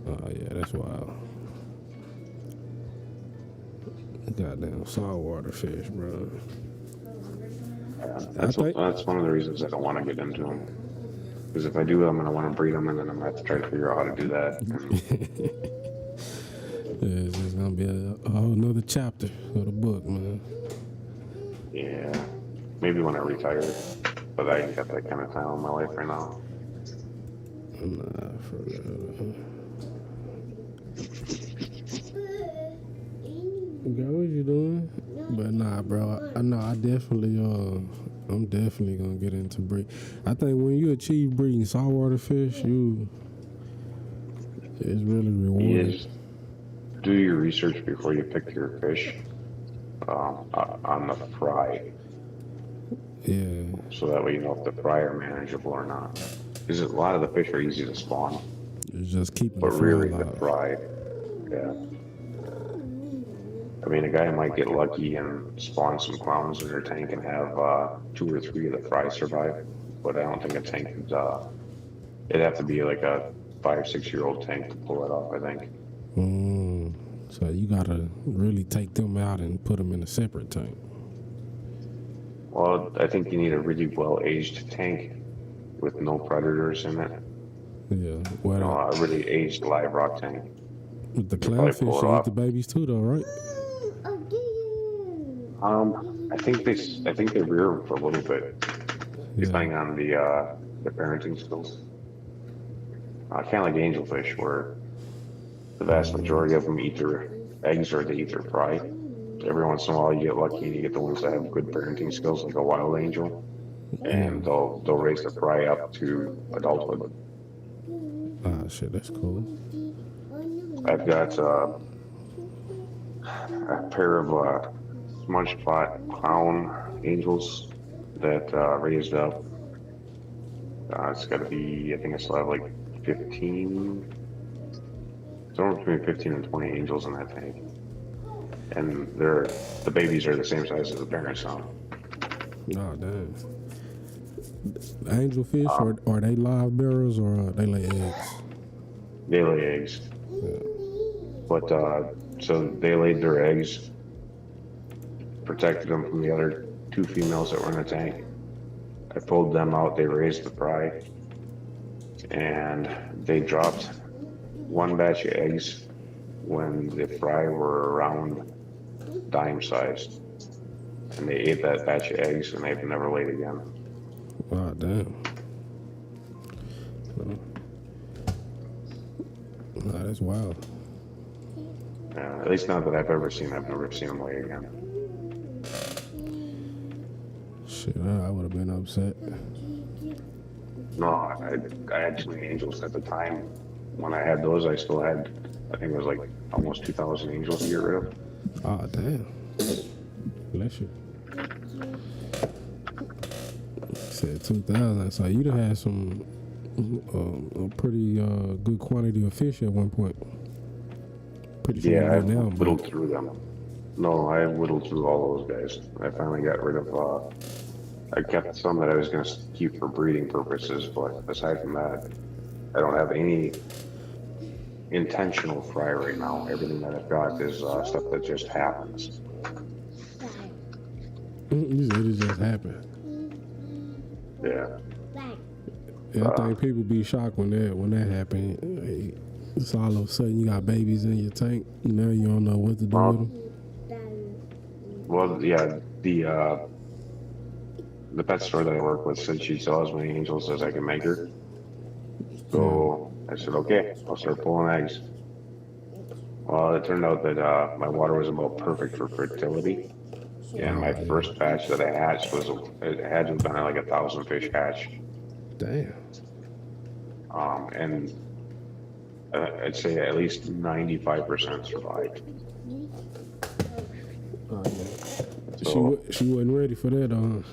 Oh yeah, that's wild. Goddamn saltwater fish, bro. Yeah, that's one of the reasons I don't want to get into them. Because if I do, I'm gonna want to breed them, and then I'm gonna have to try to figure out how to do that. Yeah, it's just gonna be a whole another chapter of the book, man. Yeah, maybe when I retire, but I ain't got that kind of time in my life right now. Nah, for real. Girl, what you doing? But nah, bro. I know I definitely I'm definitely gonna get into breed. I think when you achieve breeding saltwater fish, it's really rewarding. Yes. Do your research before you pick your fish on the fry, Yeah, so that way you know if the fry are manageable or not. Because a lot of the fish are easy to spawn, it's just keeping but the fry really the alive. fry, yeah. I mean, a guy might get lucky and spawn some clowns in their tank and have 2 or 3 of the fry survive, but I don't think a tank would. It'd have to be like a 5, 6 year old tank to pull it off, I think. So you gotta really take them out and put them in a separate tank. Well, I think you need a really well-aged tank with no predators in it. Yeah, well, A really aged live rock tank. with the You probably clownfish, pull it they eat off. the babies too, though, right? I think they rear them for a little bit, Yeah. depending on the parenting skills. Kind of like angelfish, where the vast majority of them eat their eggs or they eat their fry. Every once in a while, you get lucky and you get the ones that have good parenting skills, like a wild angel, and they'll raise the fry up to adulthood. Ah, shit, that's cool. I've got a pair of smudge spot clown angels that raised up. It's got to be, I think I still have like 15, somewhere between 15 and 20 angels in that tank. And the babies are the same size as the parents now. Oh, damn. Angelfish, are they live bearers or they lay eggs? They lay eggs. Yeah. But, so they laid their eggs, protected them from the other 2 females that were in the tank. I pulled them out, they raised the fry, and they dropped 1 batch of eggs when the fry were around dime sized. And they ate that batch of eggs and they've never laid again. Oh, damn. Nah, that's wild. At least not that I've ever seen. I've never seen them lay again. Shit, I would have been upset. No, I had 2 angels at the time. When I had those, I still had, I think it was like almost 2,000 angels to get rid of. Oh, damn. Bless you. Said 2,000. So you done had some a pretty good quantity of fish at one point. Pretty sure Yeah, I you do now. whittled through them. No, I whittled through all those guys. I finally got rid of, I kept some that I was going to keep for breeding purposes, but aside from that, I don't have any intentional fry right now. Everything that I've got is stuff that just happens. You said it just happened. Yeah. Yeah, I think people be shocked when that happen. Hey, it's all of a sudden you got babies in your tank. Now you don't know what to do with them. Well, yeah, the pet store that I work with said she sells as many angels as I can make her. So I said, okay, I'll start pulling eggs. Well, it turned out that my water was about perfect for fertility. And my first batch that I hatched it had to have been like 1,000 fish hatch. Damn. And I'd say at least 95% survived. Oh, yeah. So, she wasn't ready for that,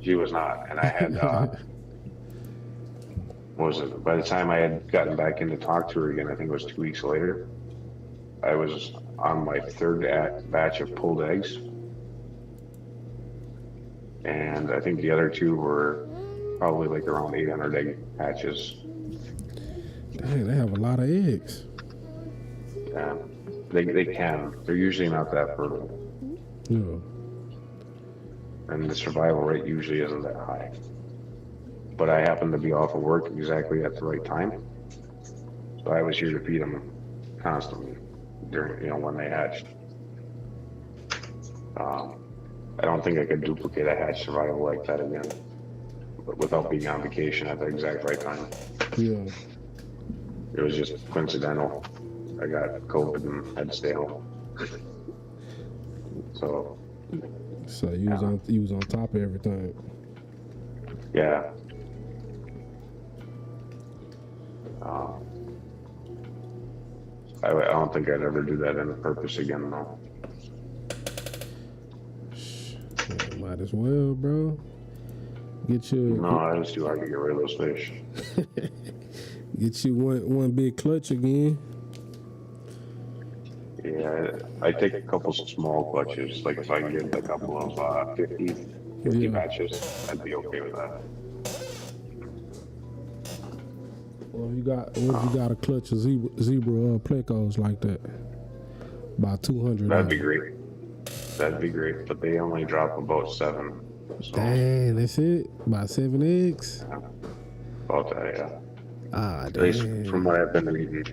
she was not. And I had, what was it? By the time I had gotten back in to talk to her again, I think it was 2 weeks later, I was on my 3rd batch of pulled eggs. And I think the other 2 were probably like around 800 egg hatches. Dang, they have a lot of eggs. Yeah, they can. They're usually not that fertile. Yeah. And the survival rate usually isn't that high. But I happened to be off of work exactly at the right time. So I was here to feed them constantly during, when they hatched. I don't think I could duplicate a hatch survival like that again, but without being on vacation at the exact right time. Yeah. It was just coincidental. I got COVID and had to stay home. So So you was on top of everything. Yeah. I don't think I'd ever do that on purpose again, though. Yeah, might as well, bro. No, it's too hard to get rid of those fish. Get you one big clutch again. Yeah, I take a couple small clutches. Like if I can get a couple of 50 batches, I'd be okay with that. Well, if you got a clutch of zebra plecos like that, about 200. That'd be great. That'd be great. But they only drop about 7. So. Dang, that's it? About 7 eggs? Yeah. About that, yeah. Ah, at least from what I've been reading.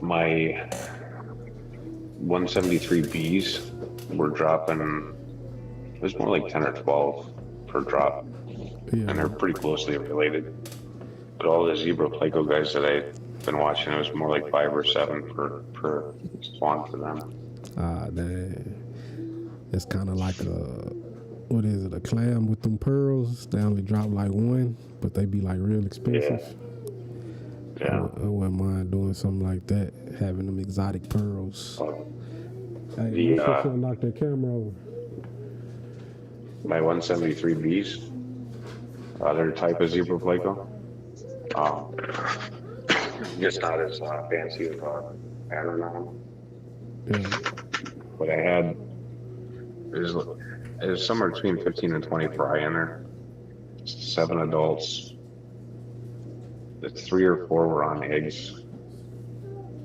My 173Bs were dropping, it was more like 10 or 12 per drop. Yeah. And they're pretty closely related. But all the zebra pleco guys that I've been watching, it was more like 5 or 7 per spawn for them. Ah, dang. It's kind of like what is it, a clam with them pearls? They only drop like 1, but they be like real expensive. Yeah. I wouldn't mind doing something like that, having them exotic pearls. Hey, you should knock that camera over. My 173Bs, their type of zebra pleco. Just not as fancy as pattern on them. Yeah. But I had, it was somewhere between 15 and 20 fry in there. 7 adults. 3 or 4 were on eggs.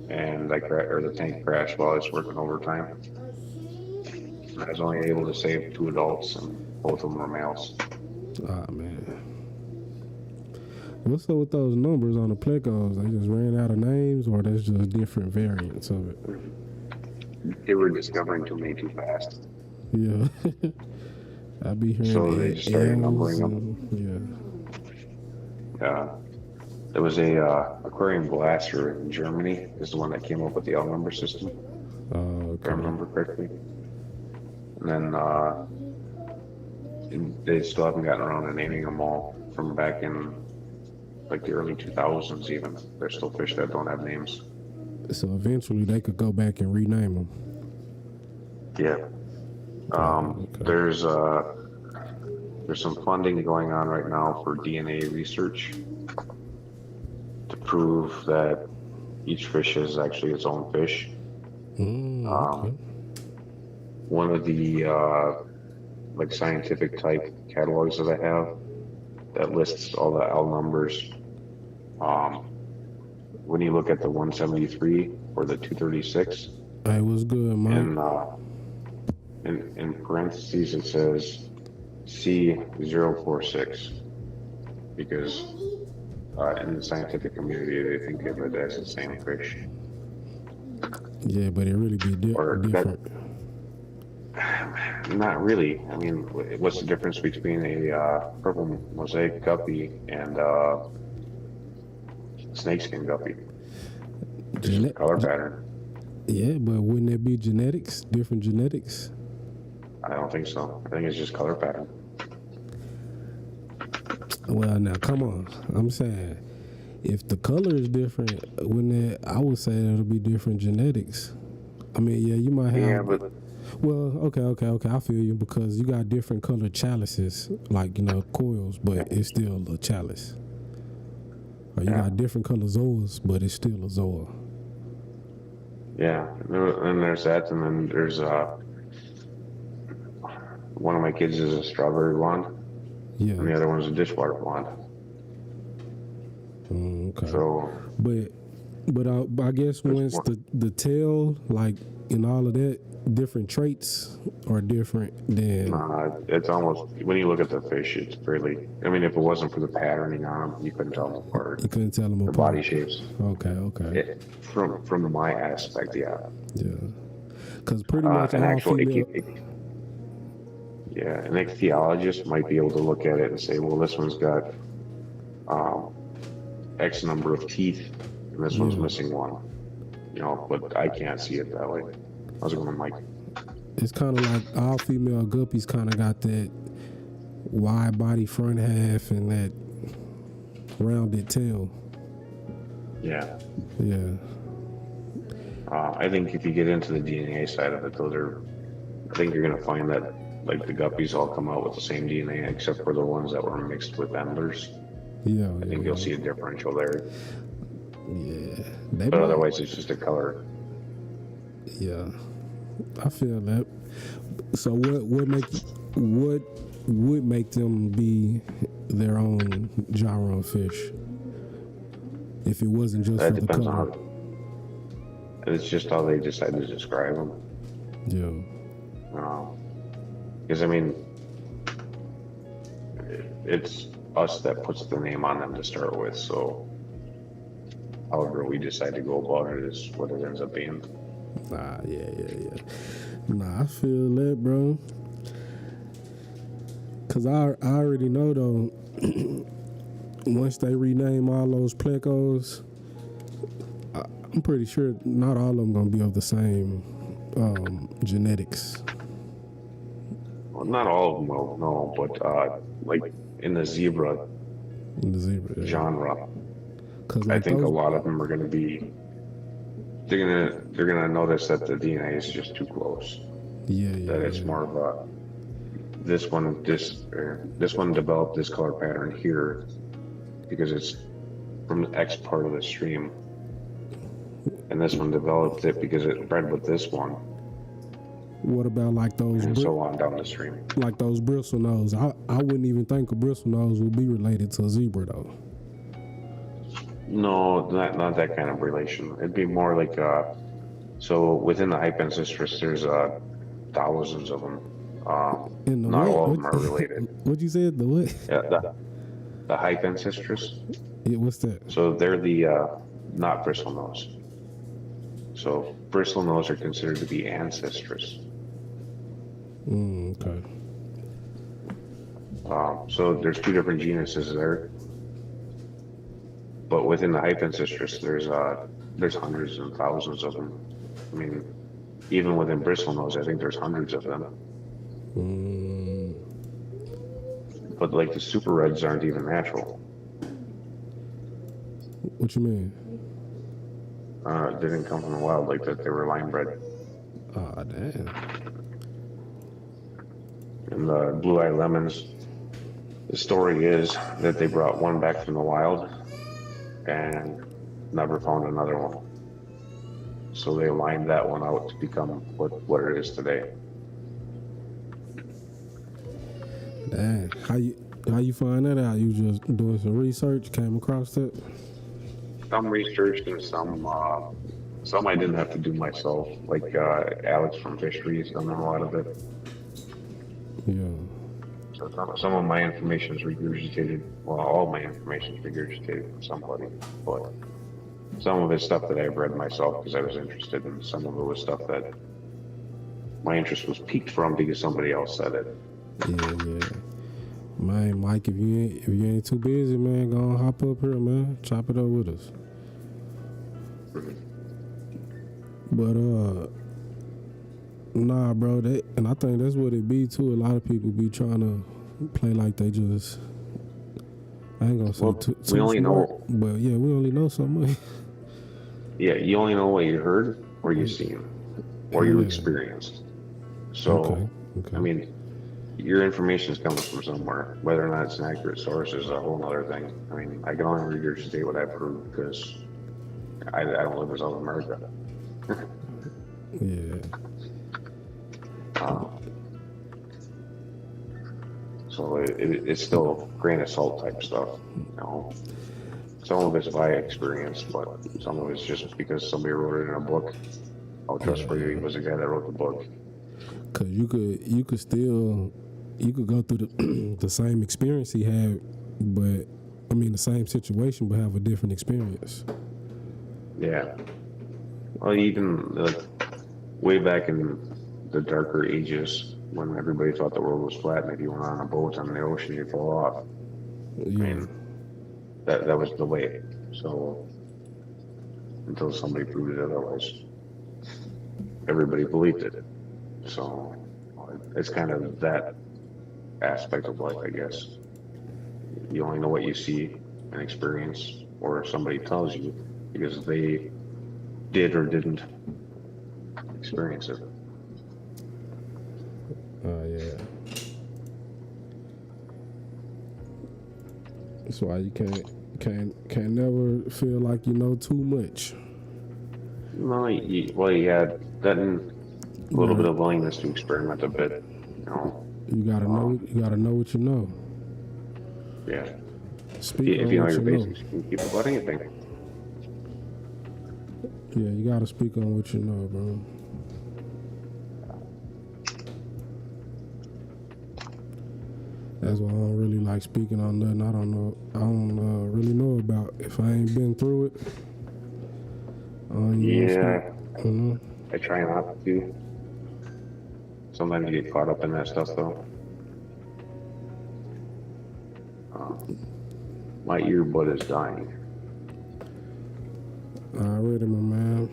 And the tank crashed while I was working overtime. I was only able to save 2 adults, and both of them were males. Ah, man. What's up with those numbers on the plecos? They just ran out of names, or that's just different variants of it? They were discovering too many too fast. Yeah. I be hearing so they just started numbering them. Yeah. There was a aquarium blaster in Germany. Is the one that came up with the L number system. Okay. If I remember correctly. And then they still haven't gotten around to naming them all from back in like the early 2000s even. There's still fish that don't have names. So eventually they could go back and rename them. Yeah. Okay. There's some funding going on right now for DNA research to prove that each fish is actually its own fish. Okay. One of the like scientific type catalogs that I have that lists all the L numbers. When you look at the 173 or the 236, it was good, Mike. And in parentheses it says C046 because in the scientific community they think of it as the same fish. Yeah, but it really be different. Not really. I mean, what's the difference between a purple mosaic guppy and snakeskin guppy? Just color pattern. Yeah, but wouldn't it be genetics? Different genetics? I don't think so. I think it's just color pattern. Well, now come on. I'm saying if the color is different, I would say it'll be different genetics. I mean, yeah, you might have. Yeah, but. Well, okay. I feel you because you got different colored chalices, like coils, but it's still a chalice. Or you got different color zoas, but it's still a zoa. Yeah, and there's that, and then there's one of my kids is a strawberry blonde, and the other one's a dishwater blonde. Okay. So, but I guess once the tail, like in all of that, different traits are different than. It's almost when you look at the fish, it's really. I mean, if it wasn't for the patterning on them, you couldn't tell them apart. You couldn't tell them apart. The body shapes. Okay. From my aspect, yeah. Yeah. Because pretty much an actual an ichthyologist might be able to look at it and say, well, this one's got X number of teeth, and this one's missing one. But I can't see it that way. I was going like, it's kind of like all female guppies kind of got that wide body front half and that rounded tail. Yeah. Yeah. I think if you get into the DNA side of it, I think you're going to find that like the guppies all come out with the same DNA except for the ones that were mixed with endlers. Yeah. I think you'll see a differential there. Yeah. But otherwise, it's just a color. Yeah. I feel that. So what would make them be their own gyro fish if it wasn't just That for the depends color? It's just how they decide to describe them. Yeah. Because I mean, it's us that puts the name on them to start with. So, however we decide to go about it is what it ends up being. Yeah. Nah, I feel that, bro. Cause I already know though. Once they rename all those plecos, I'm pretty sure not all of them gonna be of the same genetics. Well, not all of them will, no, but like in the zebra genre, Cause I think a lot of them are going to be. They're gonna notice that the DNA is just too close. That it's more of a this one developed this color pattern here because it's from the X part of the stream, and this one developed it because it bred with this one. What about like those? And so on down the stream. Like those bristle nose. I wouldn't even think a bristle nose would be related to a zebra though. No, not that kind of relation. It'd be more like so within the hypancistris, there's thousands of them. Not all of them are related. What'd you say? The what? Yeah, the hypancistris. Yeah, what's that? So they're the not bristle nose. So bristle nose are considered to be ancestors. Okay. So there's two different genuses there, but within the hypancistris, there's hundreds and thousands of them. I mean, even within bristle nose, I think there's hundreds of them. But like the super reds aren't even natural. What you mean? They didn't come from the wild like that. They were line bred. Oh, damn. And the blue-eyed lemons, the story is that they brought one back from the wild and never found another one. So they lined that one out to become what it is today. Damn. How you find that out? You just doing some research, came across that? Some research and some I didn't have to do myself. Like Alex from Fisheries done a lot of it. Yeah. So some of my information is regurgitated. Well, all my information is regurgitated from somebody, but some of it's stuff that I've read myself because I was interested, and some of it was stuff that my interest was piqued from because somebody else said it. Yeah. Man, Mike, if you ain't too busy, man, go on, hop up here, man. Chop it up with us. But nah, bro, and I think that's what it be too. A lot of people be trying to play like they just. I ain't gonna say too we only smart, know, but yeah, we only know so much. Yeah, you only know what you heard, or you seen, or you experienced. So, okay. I mean, your information is coming from somewhere. Whether or not it's an accurate source is a whole other thing. I mean, I can only regurgitate what I've heard because I don't live in South America. Yeah. So it's still grain of salt type stuff. You know, some of it's by experience, but some of it's just because somebody wrote it in a book. How trustworthy was the guy that wrote the book? Cause you could go through the same experience he had, but I mean the same situation, but have a different experience. Yeah. Well, even way back in the darker ages, when everybody thought the world was flat, and if you went on a boat on the ocean, you'd fall off. Yeah. I mean, that was the way. So until somebody proved it otherwise, everybody believed it. So it's kind of that aspect of life, I guess. You only know what you see and experience, or somebody tells you because they did or didn't experience it. Oh yeah. That's why you can't never feel like you know too much. No, you had gotten a little bit of willingness to experiment a bit. You gotta know what you know. Yeah. Speak if on you know what your you basics, you can keep about anything. Yeah, you gotta speak on what you know, bro. That's why I don't really like speaking on nothing I don't really know about. If I ain't been through it, I don't even speak, you know? I try not to. Sometimes you get caught up in that stuff, though. My earbud is dying. Alrighty, my man.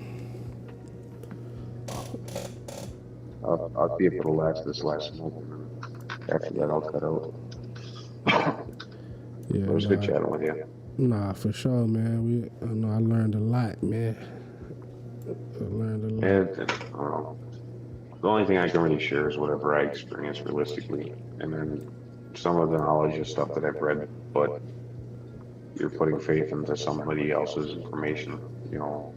I'll see if it'll last this last smoke, and then after that I'll cut out. Yeah, it was good chatting with you. Nah, for sure, man. I learned a lot, man. I learned a lot. And, the only thing I can really share is whatever I experience realistically, and then some of the knowledge is stuff that I've read, but you're putting faith into somebody else's information, Yeah,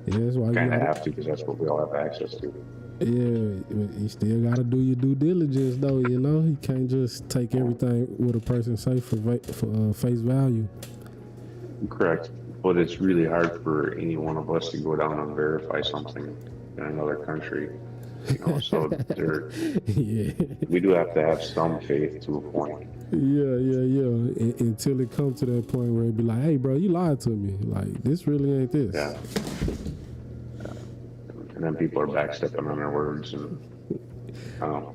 that's why you kind of have to, because that's what we all have access to. Yeah, you still gotta do your due diligence, though. You know, you can't just take everything what a person say for face value. Correct, but it's really hard for any one of us to go down and verify something in another country. So we do have to have some faith to a point. Yeah. Until it comes to that point where it be like, hey, bro, you lied to me. Like, this really ain't this. Yeah. And then people are backstepping on their words, and I don't know.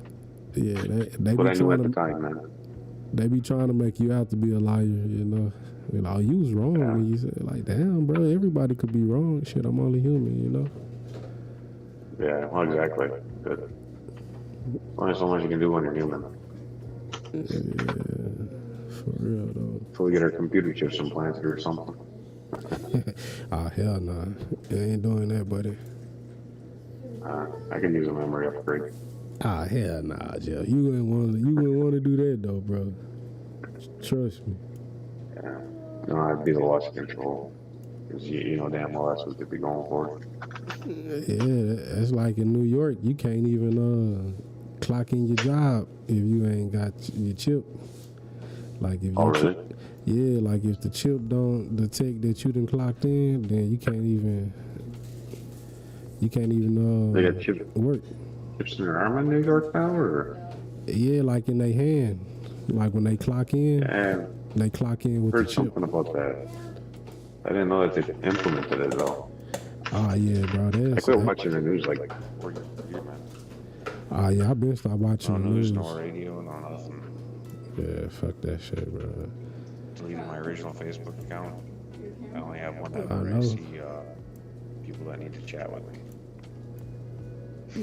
Yeah, they but be I knew at the time, man. They be trying to make you out to be a liar, you know. Oh, you was wrong. Yeah. And you said, like, damn, bro, everybody could be wrong. Shit, I'm only human, you know. Yeah, well, exactly. Good. Only so much you can do when you're human. Yeah, for real though. Until we get our computer chips implanted or something. Hell nah. They ain't doing that, buddy. I can use a memory upgrade. Hell nah, Joe. You wouldn't want to do that though, bro. Trust me. Yeah. No, I'd be the loss of control. Because you know damn well that's what they'd be going for. Yeah, that's like in New York. You can't even clock in your job if you ain't got your chip. Like if you really? Yeah, like if the chip don't detect that you done clocked in, then you can't even they got chips in their arm in New York now, or? Yeah, like in their hand. Like when they clock in, they clock in with the chip. Heard something about that. I didn't know that they implemented it though. Yeah, bro. I quit watching the news like 4 years ago, man. Yeah, I've been stopped watching the news. No radio, no nothing. Yeah, fuck that shit, bro. Deleted my original Facebook account. I only have one that I see people that need to chat with me.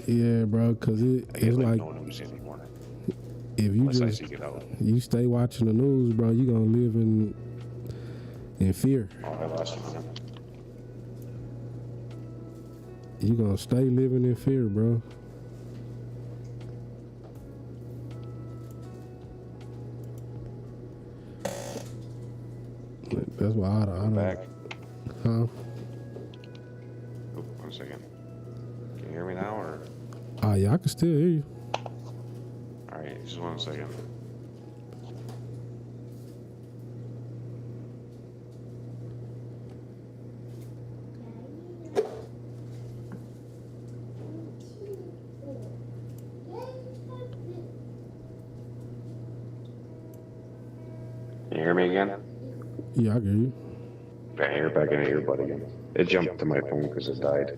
Yeah, bro, because it's like no news anymore. If you you stay watching the news, bro, you gonna live in fear. Oh, I lost you, man. You gonna stay living in fear, bro. That's why I don't. Back. Huh? Oh, 1 second. Can you hear me now, or? Yeah, I can still hear you. All right, just 1 second. Can you hear me again? Yeah, I can hear you. Okay, you're back in the earbud again. It jumped to my phone because it died.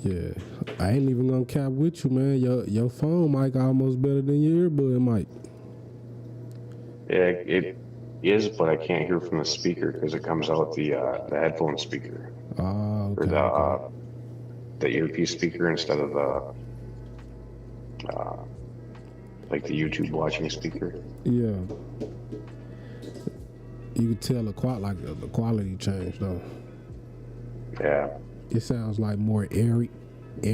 Yeah, I ain't even gonna cap with you, man. Your phone mic almost better than your earbud mic. Yeah, it is, but I can't hear from the speaker because it comes out the headphone speaker. Oh, okay. the earpiece speaker instead of the like the YouTube watching speaker. Yeah. You could tell the quality changed though. Yeah. It sounds like more airy. I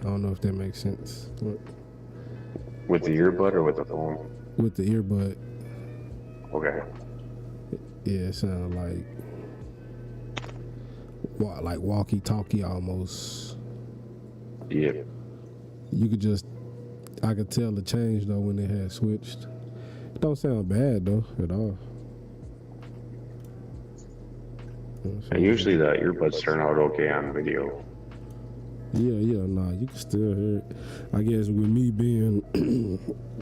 don't know if that makes sense. With the earbud or with the phone? With the earbud. Okay. Yeah, it sounds like walkie-talkie almost. Yeah. I could tell the change though when it had switched. It don't sound bad though at all. And usually the earbuds turn out okay on video. Yeah, nah, you can still hear it. I guess with me being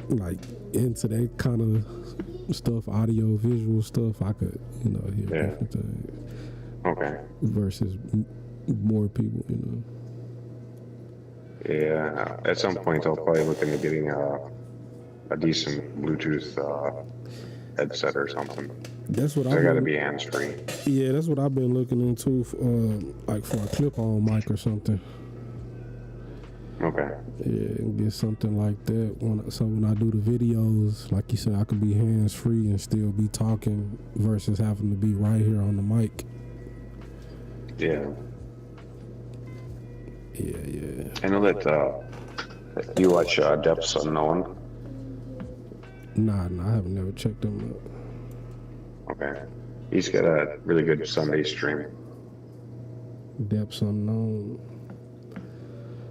like into that kind of stuff, audio, visual stuff, I could, hear different things. Okay. Versus more people, Yeah, at some point I'll probably look into getting a decent Bluetooth headset or something. That's what I gotta be hands-free. Yeah, that's what I've been looking into, like for a clip-on mic or something. Okay. Yeah, and get something like that. So when I do the videos, like you said, I could be hands-free and still be talking versus having to be right here on the mic. Yeah. Yeah. I know that you watch Depths Unknown. Nah, I haven't never checked them out. Okay. He's got a really good Sunday stream. Depths Unknown.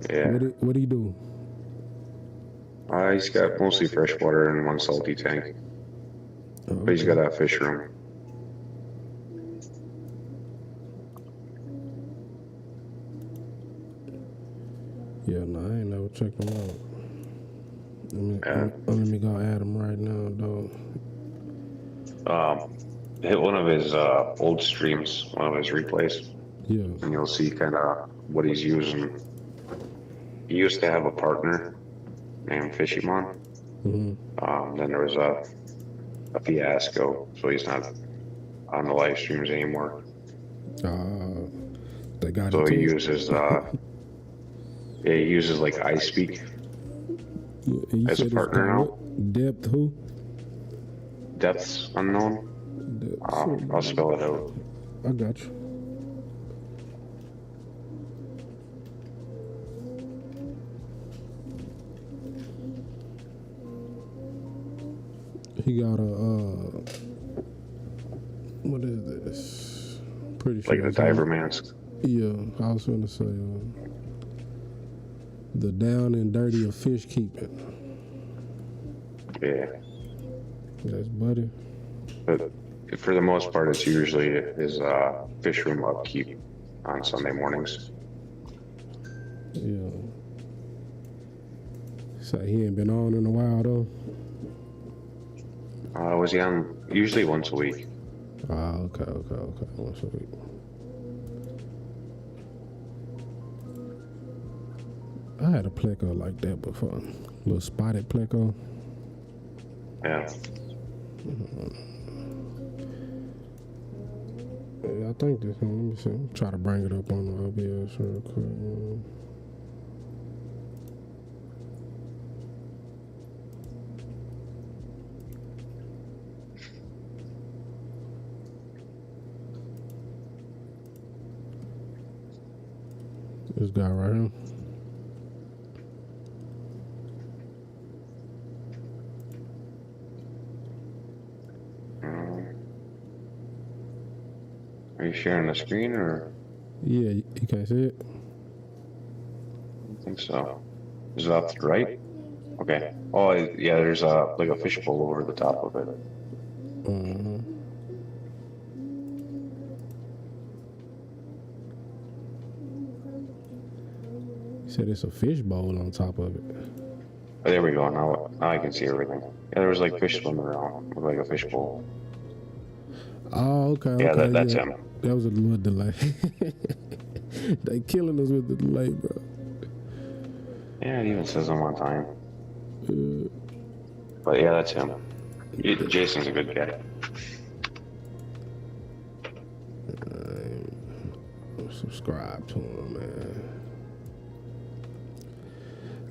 Yeah. What do you do? He's got mostly freshwater and one salty tank. Oh, But he's got a fish room. Yeah, no, I ain't never checked them out. Let me go add them right now, though. Hit one of his old streams, one of his replays. Yeah. And you'll see kind of what he's using. He used to have a partner named Fishymon. Mm-hmm. Then there was a fiasco, so he's not on the live streams anymore. They got so it he too. uses he uses like iSpeak as a partner now. Depth who? Depths Unknown. I'll spell it out. I got you. He got a what is this? Pretty sure like the diver mask. Yeah, I was gonna say the down and dirty of fish keeping. Yeah. That's buddy. But for the most part, it's usually his fish room upkeep on Sunday mornings. Yeah. So he ain't been on in a while though. Was he on usually once a week? Okay. Once a week. I had a pleco like that before. A little spotted pleco. Yeah. Yeah, I think this one. Let me see. Try to bring it up on the OBS real quick. This guy right here. Are you sharing the screen or? Yeah, you can't see it? I don't think so. Is it off to the right? Okay. Oh, yeah, there's like a fishbowl over the top of it. You said it's a fish bowl on top of it. Oh, there we go. Now I can see everything. Yeah, there was like fish swimming around. Looked like a fishbowl. Oh, okay. Yeah, okay, that's him. That was a little delay. They killing us with the delay, bro. Yeah, it even says I'm on time. But yeah, that's him. Jason's a good guy. Subscribe to him, man.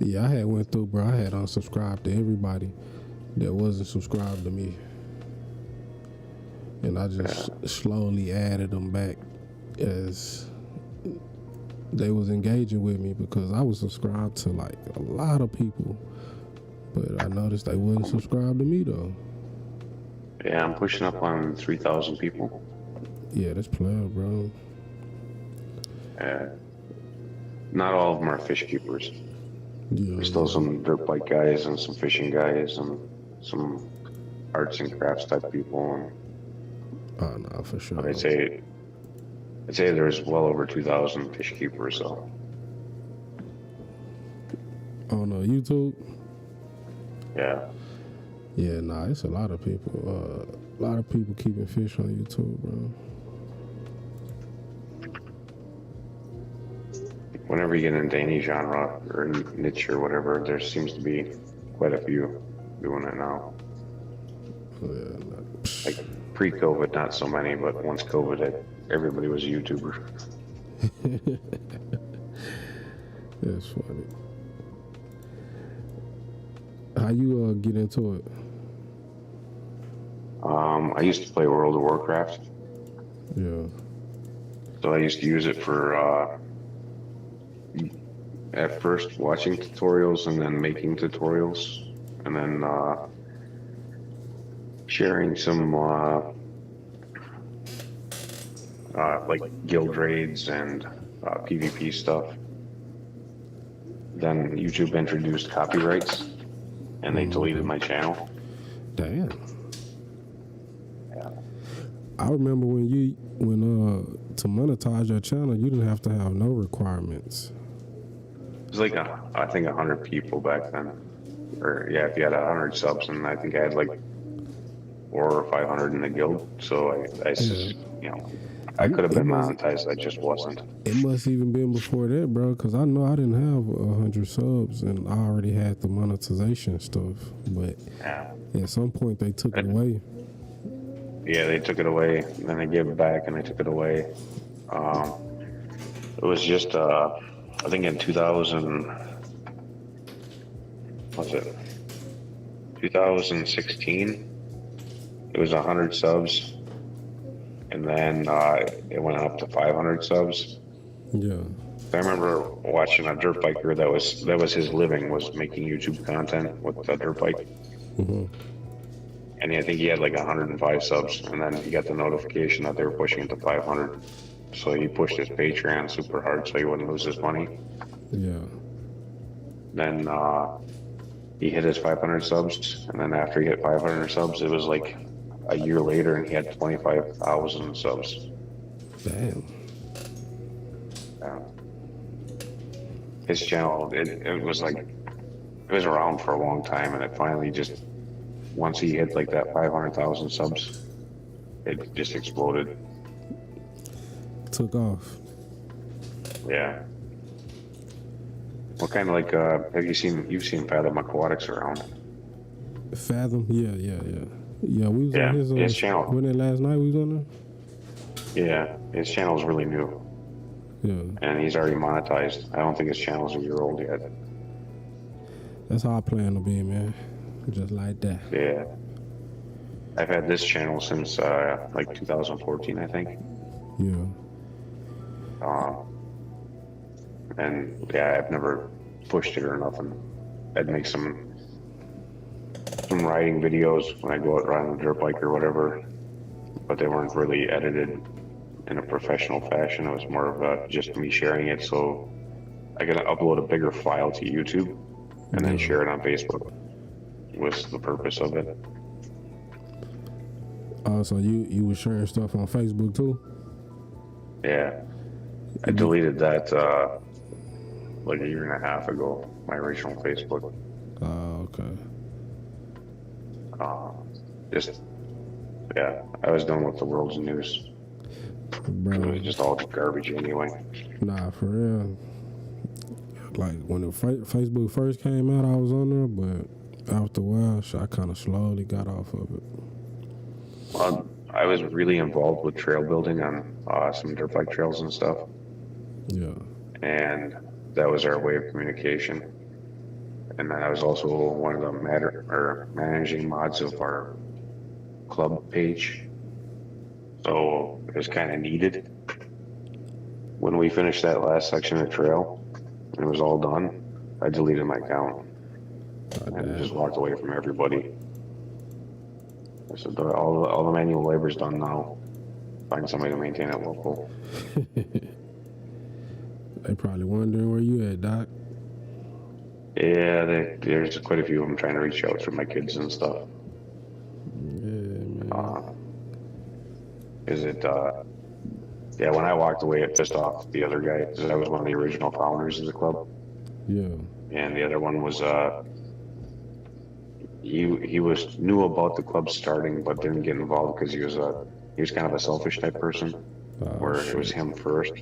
Yeah, I had went through, bro. I had unsubscribed to everybody that wasn't subscribed to me, and I just slowly added them back as they was engaging with me because I was subscribed to like a lot of people, but I noticed they wasn't subscribed to me though. Yeah, I'm pushing up on 3,000 people. Yeah, that's player, bro. Not all of them are fish keepers. Yeah, There's still some dirt bike guys and some fishing guys and some arts and crafts type people. Oh no, for sure. I'd say there's well over 2,000 fish keepers. So. Oh no, YouTube. Yeah. Yeah, nah, it's a lot of people. A lot of people keeping fish on YouTube, bro. Whenever you get into any genre or niche or whatever, there seems to be quite a few doing it now. Yeah, like pre-COVID, not so many, but once COVID hit, everybody was a YouTuber. That's funny. How you get into it? I used to play World of Warcraft. Yeah. So I used to use it for at first watching tutorials and then making tutorials and then sharing some like guild raids and PvP stuff. Then YouTube introduced copyrights and they deleted my channel. Damn. Yeah. I remember when to monetize your channel, you didn't have to have no requirements. It was like I think 100 people back then, or yeah, if you had 100 subs, and I think I had like 400 or 500 in the guild. So I I could have been monetized. I just wasn't. It must even been before that, bro, because I know I didn't have 100 subs, and I already had the monetization stuff. But at some point they took it away. Yeah, they took it away, and then they gave it back, and they took it away. It was just I think in 2016, it was 100 subs, and then it went up to 500 subs. Yeah. I remember watching a dirt biker that was his living, was making YouTube content with a dirt bike. Mm-hmm. And I think he had like 105 subs, and then he got the notification that they were pushing it to 500. So he pushed his Patreon super hard so he wouldn't lose his money. Yeah. Then he hit his 500 subs, and then after he hit 500 subs, it was like a year later, and he had 25,000 subs. Damn. Yeah. His channel, it was around for a long time, and it finally just, once he hit like that 500,000 subs, it just exploded. Took off. Yeah. What kind of you've seen Fathom Aquatics around? Fathom? Yeah. Yeah, we was on his channel. Wasn't it last night we was on there? Yeah, his channel's really new. Yeah. And he's already monetized. I don't think his channel's a year old yet. That's how I plan to be, man. Just like that. Yeah. I've had this channel since like 2014, I think. Yeah. And yeah, I've never pushed it or nothing. I'd make some riding videos when I go out riding a dirt bike or whatever, but they weren't really edited in a professional fashion. It was more of just me sharing it, so I could upload a bigger file to YouTube and then share it on Facebook. Was the purpose of it. So you were sharing stuff on Facebook too? Yeah. I deleted that like a year and a half ago, my original Facebook. Oh, okay. I was done with the world's news. Bro. It was just all garbage anyway. Nah, for real. Like when Facebook first came out, I was on there, but after a while, I kind of slowly got off of it. I was really involved with trail building on some dirt bike trails and stuff. Yeah. And that was our way of communication. And then I was also one of the managing mods of our club page. So it was kind of needed. When we finished that last section of trail and it was all done, I deleted my account and just walked away from everybody. I said, all the manual labor's done now. Find somebody to maintain it local. They probably wondering where you at, Doc. Yeah, there's quite a few of them trying to reach out for my kids and stuff. Yeah, man. Yeah, when I walked away, it pissed off the other guy, because I was one of the original founders of the club. Yeah. And the other one was, he knew about the club starting, but didn't get involved because he was kind of a selfish type person, where it was him first.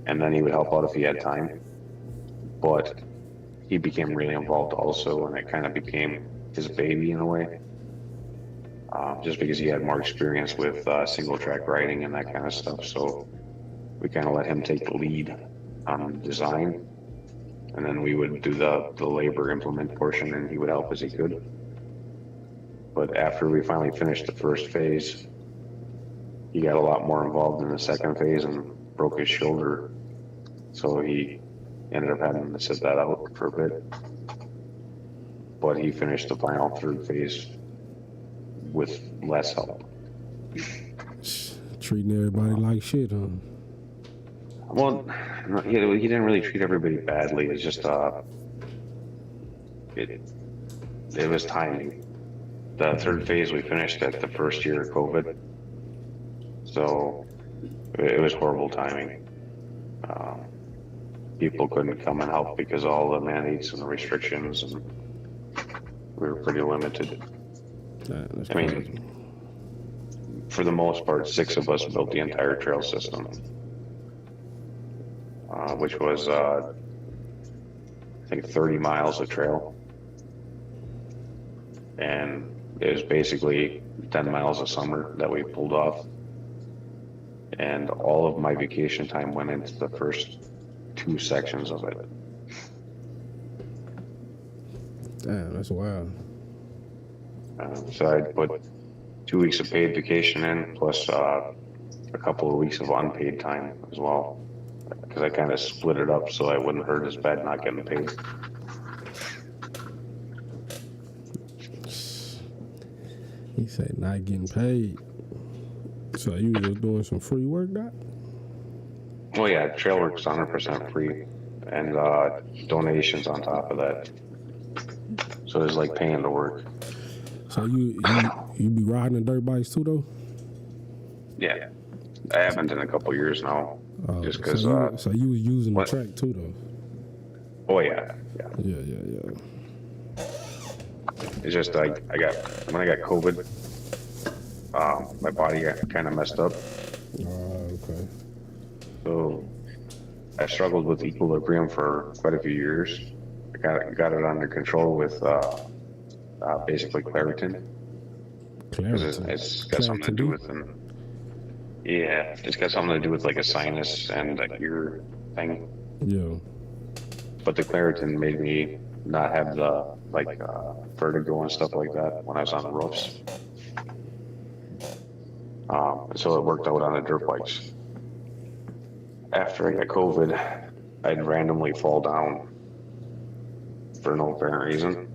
And then he would help out if he had time. But he became really involved also, and it kind of became his baby in a way. Just because he had more experience with single track riding and that kind of stuff. So we kind of let him take the lead on design, and then we would do the labor implement portion, and he would help as he could. But after we finally finished the first phase, he got a lot more involved in the second phase and broke his shoulder. So he ended up having to sit that out for a bit. But he finished the final third phase with less help. Treating everybody like shit, huh? Well, he didn't really treat everybody badly. It's just it was timing. The third phase we finished at the first year of COVID, so it was horrible timing. People couldn't come and help because of all the mandates and the restrictions, and we were pretty limited. I mean, for the most part, 6 of us built the entire trail system, which was, I think, 30 miles of trail. And it was basically 10 miles of summer that we pulled off. And all of my vacation time went into the first 2 sections of it. Damn, that's wild. So I put 2 weeks of paid vacation in, plus a couple of weeks of unpaid time as well, because I kind of split it up so I wouldn't hurt as bad not getting paid. He said not getting paid. So you was just doing some free work, Doc? Oh yeah, trail work's 100% free, and donations on top of that. So it's like paying to work. So you be riding the dirt bikes too, though? Yeah, I haven't in a couple years now, just because. So you was using the track too, though? Oh yeah. Yeah. It's just when I got COVID, my body got kind of messed up. Okay. So I struggled with equilibrium for quite a few years. I got it under control with basically Claritin. It's got something to do with it's got something to do with like a sinus and a ear thing. Yeah. But the Claritin made me not have the vertigo and stuff like that when I was on the roofs. So it worked out on the dirt bikes. After I got COVID, I'd randomly fall down for no apparent reason.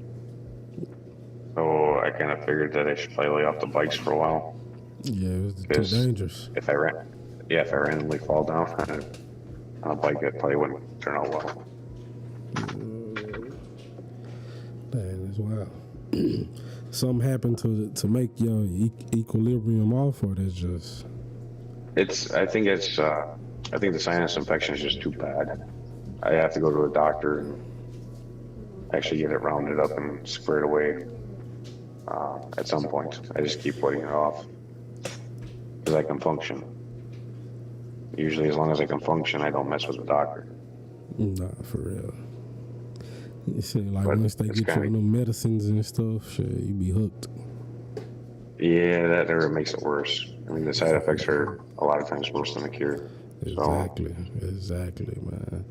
So I kind of figured that I should probably lay off the bikes for a while. Yeah, it was too dangerous. If I randomly fall down on a bike, it probably wouldn't turn out well. Dang, that's wild. Something happened to make your equilibrium off, or that's just? I think the sinus infection is just too bad. I have to go to a doctor and actually get it rounded up and squared away at some point. I just keep putting it off because I can function. Usually, as long as I can function, I don't mess with the doctor. Nah, for real. You see, like once they get you on them medicines and stuff, shit, you be hooked. Yeah, that makes it worse. I mean, the side effects are a lot of times worse than the cure. Exactly, man.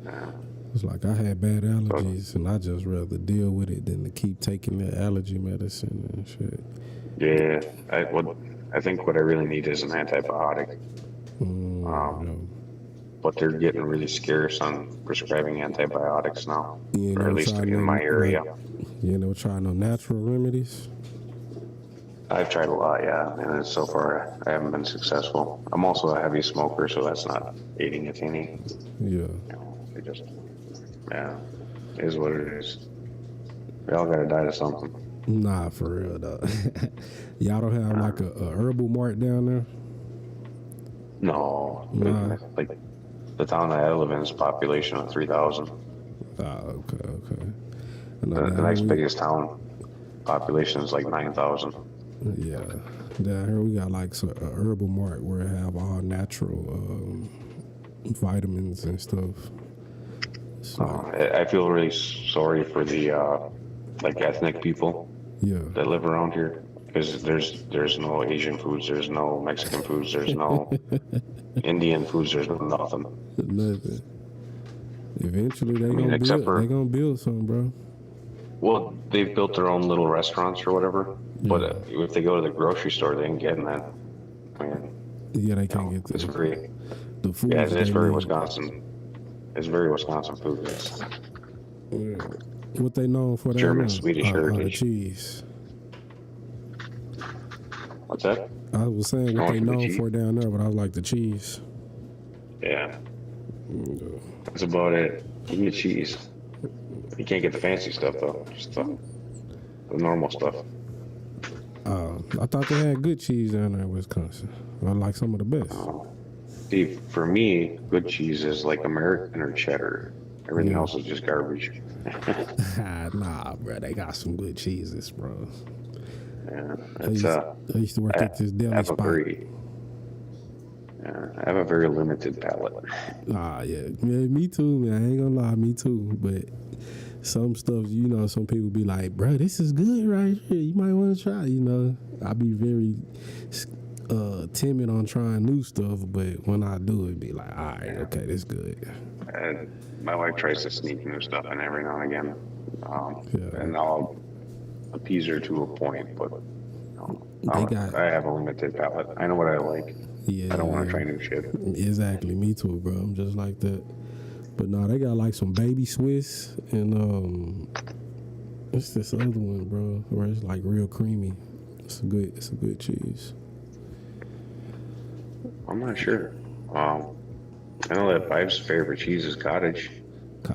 It's like I had bad allergies, and I just rather deal with it than to keep taking the allergy medicine and shit. Yeah, I think what I really need is an antibiotic. But they're getting really scarce on prescribing antibiotics now, or at least in my area. Try no natural remedies. I've tried a lot, yeah, and so far I haven't been successful. I'm also a heavy smoker, so that's not aiding it any. Yeah. It just, it is what it is. We all gotta die to something. Nah, for real though. Y'all don't have like a herbal mart down there? No, like the town that I live in is a population of 3,000. Okay. The next biggest town population is like 9,000. Yeah, down here we got like a herbal mart where it have all natural vitamins and stuff. I feel really sorry for the like ethnic people that live around here, because there's no Asian foods, there's no Mexican foods, there's no Indian foods, there's nothing. Nothing. Eventually they gonna build something, bro. Well, they've built their own little restaurants or whatever, but if they go to the grocery store, they ain't getting that. I mean, they can't get that. It's great. The food. Yeah, it's very Wisconsin. It's very Wisconsin food. What they known for? German, Swedish heritage. The cheese. What's that? I was saying what they known for down there, but I was like the cheese. Yeah. That's about it. You can get cheese. You can't get the fancy stuff though. Just the normal stuff. I thought they had good cheese down there in Wisconsin. I like some of the best. See, for me, good cheese is like American or cheddar. Everything else is just garbage. Nah, bro, they got some good cheeses, bro. Yeah, I used to work at this deli spot. I have a very limited palate. Yeah, me too, man. I ain't gonna lie, me too. But some stuff, some people be like, bro, this is good right here. You might want to try, I be very timid on trying new stuff, but when I do, it be like, all right, okay, this good. My wife tries to sneak new stuff in every now and again. And I'll appease her to a point, but I have a limited palate. I know what I like. I don't want to try new shit. Exactly, me too, bro. I'm just like that. But no, they got like some baby Swiss and it's this other one, bro, where it's like real creamy. It's a good cheese. I'm not sure. I know that Vibe's favorite cheese is cottage.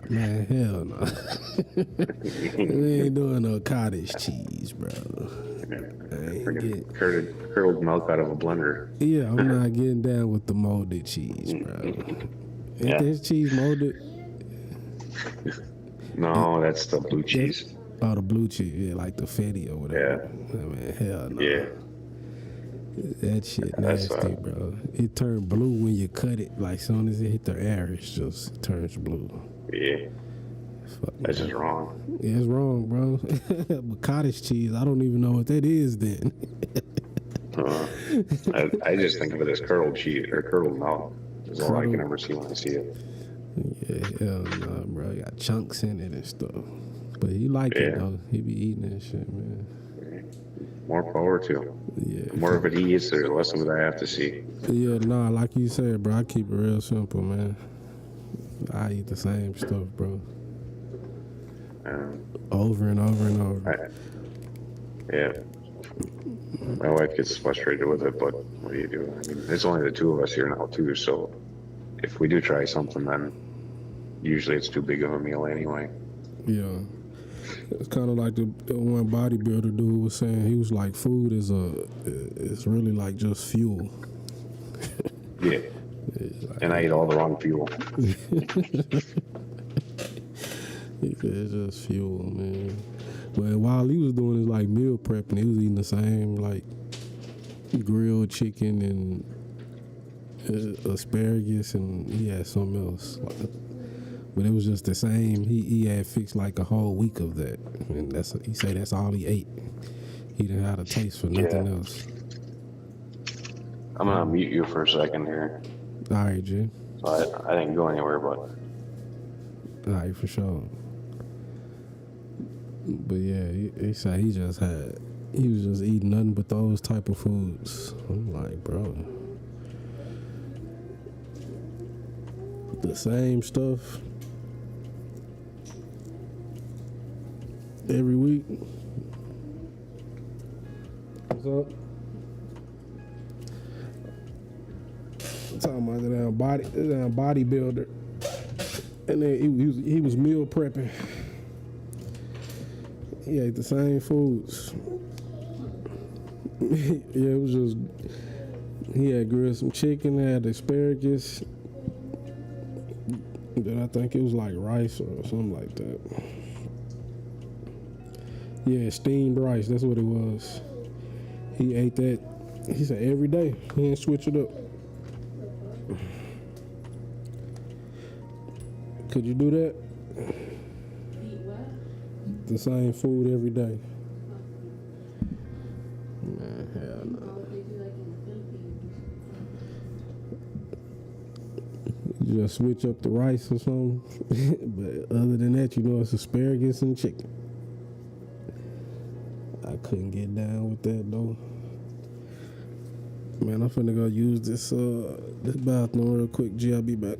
Man, hell no. We ain't doing no cottage cheese, bro. Curdled milk out of a blender. Yeah, I'm not getting down with the molded cheese, bro. Ain't this cheese molded? No, that's the blue cheese. Oh, the blue cheese, like the fetty or whatever. Yeah. I mean, hell no. Yeah. That shit nasty, bro. It turned blue when you cut it. Like, soon as it hit the air, it turns blue. Yeah. That's just wrong. Yeah, it's wrong, bro. But cottage cheese, I don't even know what that is then. I just think of it as curdled cheese or curdled milk. That's all I can ever see when I see it. Yeah, hell no, bro. Got chunks in it and stuff. But he like it, though. He be eating that shit, man. More power to him. Yeah. The more of it he eats, the less of it I have to see. Yeah, nah, like you said, bro, I keep it real simple, man. I eat the same stuff, bro. Over and over and over. My wife gets frustrated with it, but what do you do? I mean, it's only the two of us here now, too, so if we do try something, then usually it's too big of a meal anyway. Yeah. It's kind of like the one bodybuilder dude was saying. He was like, food is it's really like just fuel. Yeah. And I eat all the wrong fuel. It's just fuel, man. But while he was doing his like meal prepping, he was eating the same like grilled chicken and asparagus, and he had something else. But it was just the same. He had fixed like a whole week of that, and he said that's all he ate. He didn't have a taste for nothing else. I'm gonna mute you for a second here. All right, Jim. So I didn't go anywhere, but Like, for sure. But yeah, he said he was just eating nothing but those type of foods. I'm like, bro, the same stuff every week. What's up? I'm talking about the damn bodybuilder, and then he was meal prepping. He ate the same foods. Yeah, it was just, he had grilled some chicken, had asparagus, then I think it was like rice or something like that. Yeah, steamed rice, that's what it was. He ate that, he said every day, he didn't switch it up. Could you do that? Eat what? The same food every day. Man, hell no. They do like in the Philippines. You just switch up the rice or something. But other than that, you know, it's asparagus and chicken. I couldn't get down with that though. Man, I'm finna go use this bathroom real quick. G, I'll be back.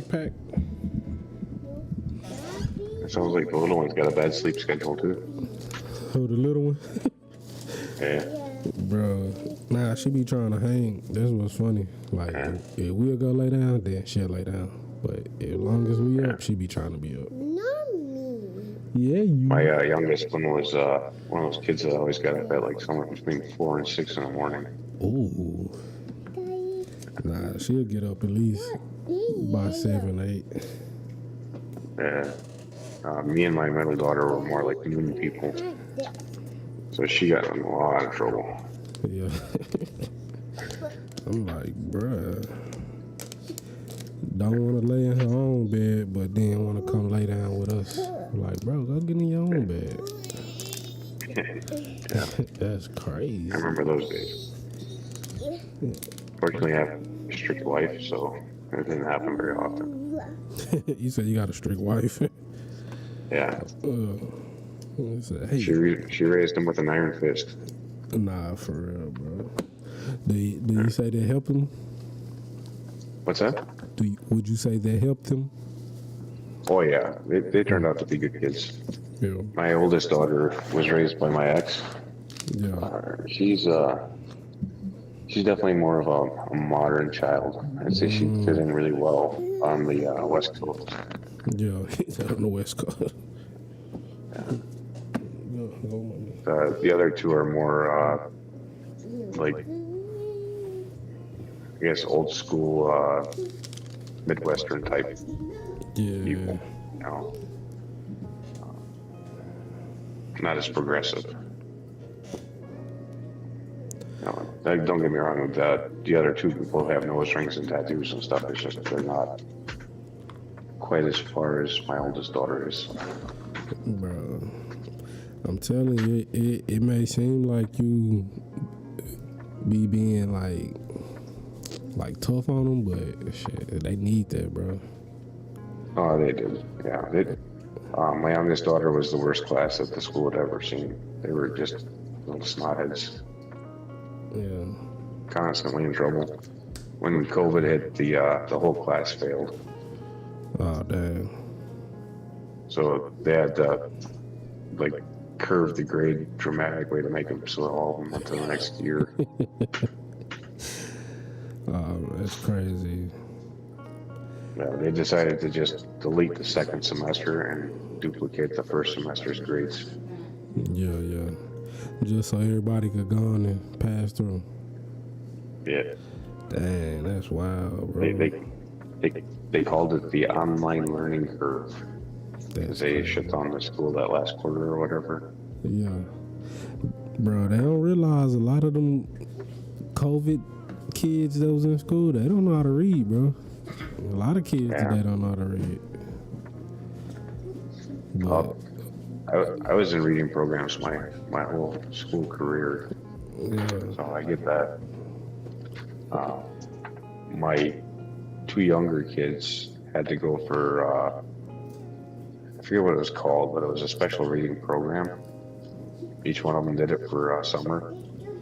Pack. it sounds like the little one's got a bad sleep schedule too. Oh, the little one? Yeah. Bro, nah, she be trying to hang. That's what's funny. Like, if we'll go lay down, then she'll lay down. But as long as we up, she be trying to be up. Yeah, you. My youngest one was one of those kids that always got up at like somewhere between 4 and 6 in the morning. Ooh. Nah, she'll get up at least by 7, 8. Yeah. Me and my middle daughter were more like noon people. So she got in a lot of trouble. Yeah. I'm like, bruh. Don't want to lay in her own bed, but then want to come lay down with us. I'm like, bro, go get in your own bed. Yeah. That's crazy. I remember those days. Fortunately, I have a strict wife, so it didn't happen very often. You said you got a strict wife. Yeah. Said, hey. She raised him with an iron fist. Nah, for real, bro. Do you say that helped him? What's that? Would you say that helped him? Oh yeah, they turned out to be good kids. Yeah. My oldest daughter was raised by my ex. Yeah. She's definitely more of a modern child. I'd say she fit in really well on the West Coast. Yeah, he's out on the West Coast. The other two are more like I guess, old school Midwestern type Yeah. people. Not as progressive. Don't get me wrong. The other two people have nose rings and tattoos and stuff. It's just they're not quite as far as my oldest daughter is. Bro, I'm telling you, it may seem like you be being like tough on them, but shit, they need that, bro. Oh, they did. Yeah. My youngest daughter was the worst class that the school had ever seen. They were just little snotheads. Yeah. Constantly in trouble. When COVID hit, the whole class failed. Oh, damn. So they had to curve the grade dramatically to make them so all of them went to the next year. Oh, that's crazy. Yeah, they decided to just delete the second semester and duplicate the first semester's grades. Yeah. Just so everybody could go on and pass through. Yeah. Dang, that's wild, bro. They called it the online learning curve. That's They crazy. shut down the school that last quarter or whatever. Yeah. Bro, they don't realize a lot of them COVID kids that was in school, they don't know how to read, bro. A lot of kids today don't know how to read. But, I was in reading programs my whole school career, yeah. so I get that. My two younger kids had to go for I forget what it was called, but it was a special reading program. Each one of them did it for summer,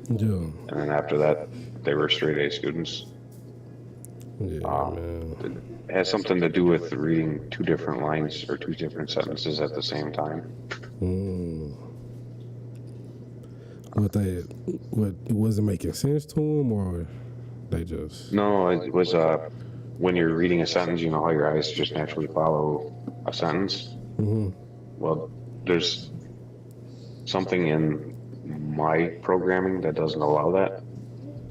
Yeah. and then after that, they were straight A students. Yeah, man. It has something to do with reading two different lines or two different sentences at the same time. What it wasn't making sense to them, or they just? No, it was when you're reading a sentence, you know how your eyes just naturally follow a sentence. Mm-hmm. Well, there's something in my programming that doesn't allow that.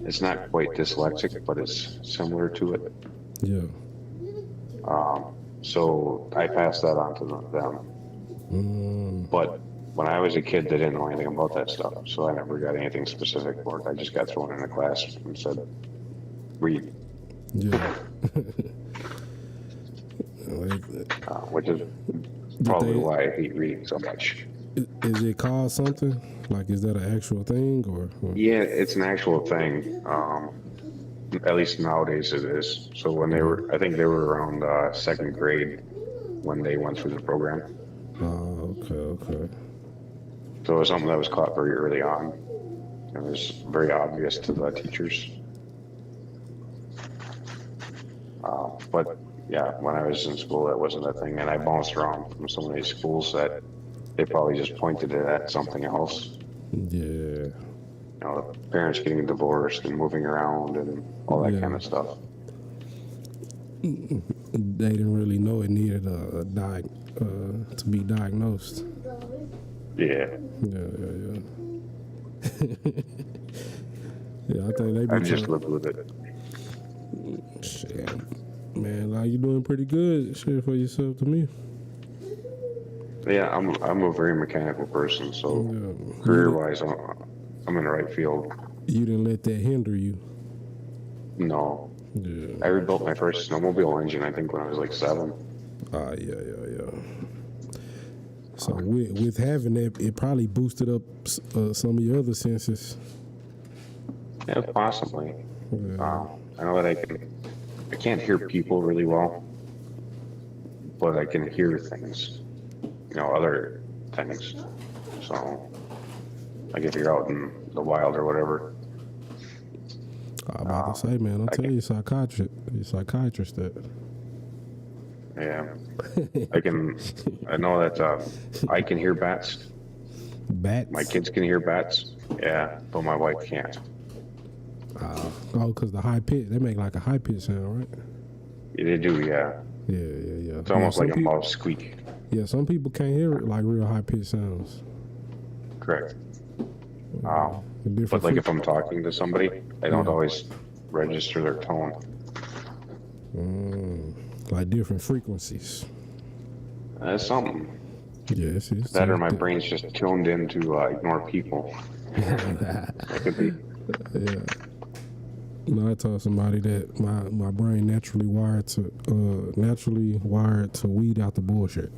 It's not quite dyslexic, but it's similar to it. Yeah. So I passed that on to them. But when I was a kid, they didn't know anything about that stuff, so I never got anything specific for it. I just got thrown in a class and said, read. Yeah. Which is probably why I hate reading so much. Is it called something? Like, is that an actual thing, or? Yeah, it's an actual thing. At least nowadays it is. So when I think they were around second grade when they went through the program. Oh, okay. So it was something that was caught very early on. It was very obvious to the teachers. But yeah, when I was in school, that wasn't a thing. And I bounced around from so many schools that they probably just pointed it at something else. Yeah. You know, the parents getting divorced and moving around and all that kind of stuff. They didn't really know it needed to be diagnosed. Yeah. Yeah. Yeah, I think they be I just lived with it. Shit. Man, like, you doing pretty good shit for yourself to me. Yeah, I'm a very mechanical person, so Yeah. career-wise, I'm in the right field. You didn't let that hinder you. No. Yeah. I rebuilt my first snowmobile engine, I think, when I was like 7. Yeah. So with having that, it probably boosted up some of your other senses. Yeah, possibly. Yeah. I know that I can't hear people really well, but I can hear things, other things. So, like if you're out in the wild or whatever. I'm about to say, man, I'll tell you, psychiatrist that. Yeah. I know that I can hear bats. Bats? My kids can hear bats. Yeah, but my wife can't. Because the high pitch, they make like a high pitch sound, right? Yeah, they do, yeah. Yeah. It's almost like a mouse squeak. Yeah, some people can't hear it like real high pitch sounds. Correct. Different But like if I'm talking to somebody, I don't always register their tone. Like different frequencies. That's something. Yes, it's That or my brain's just tuned in to ignore people. It could be. Yeah. No, I told somebody that my brain naturally wired to weed out the bullshit.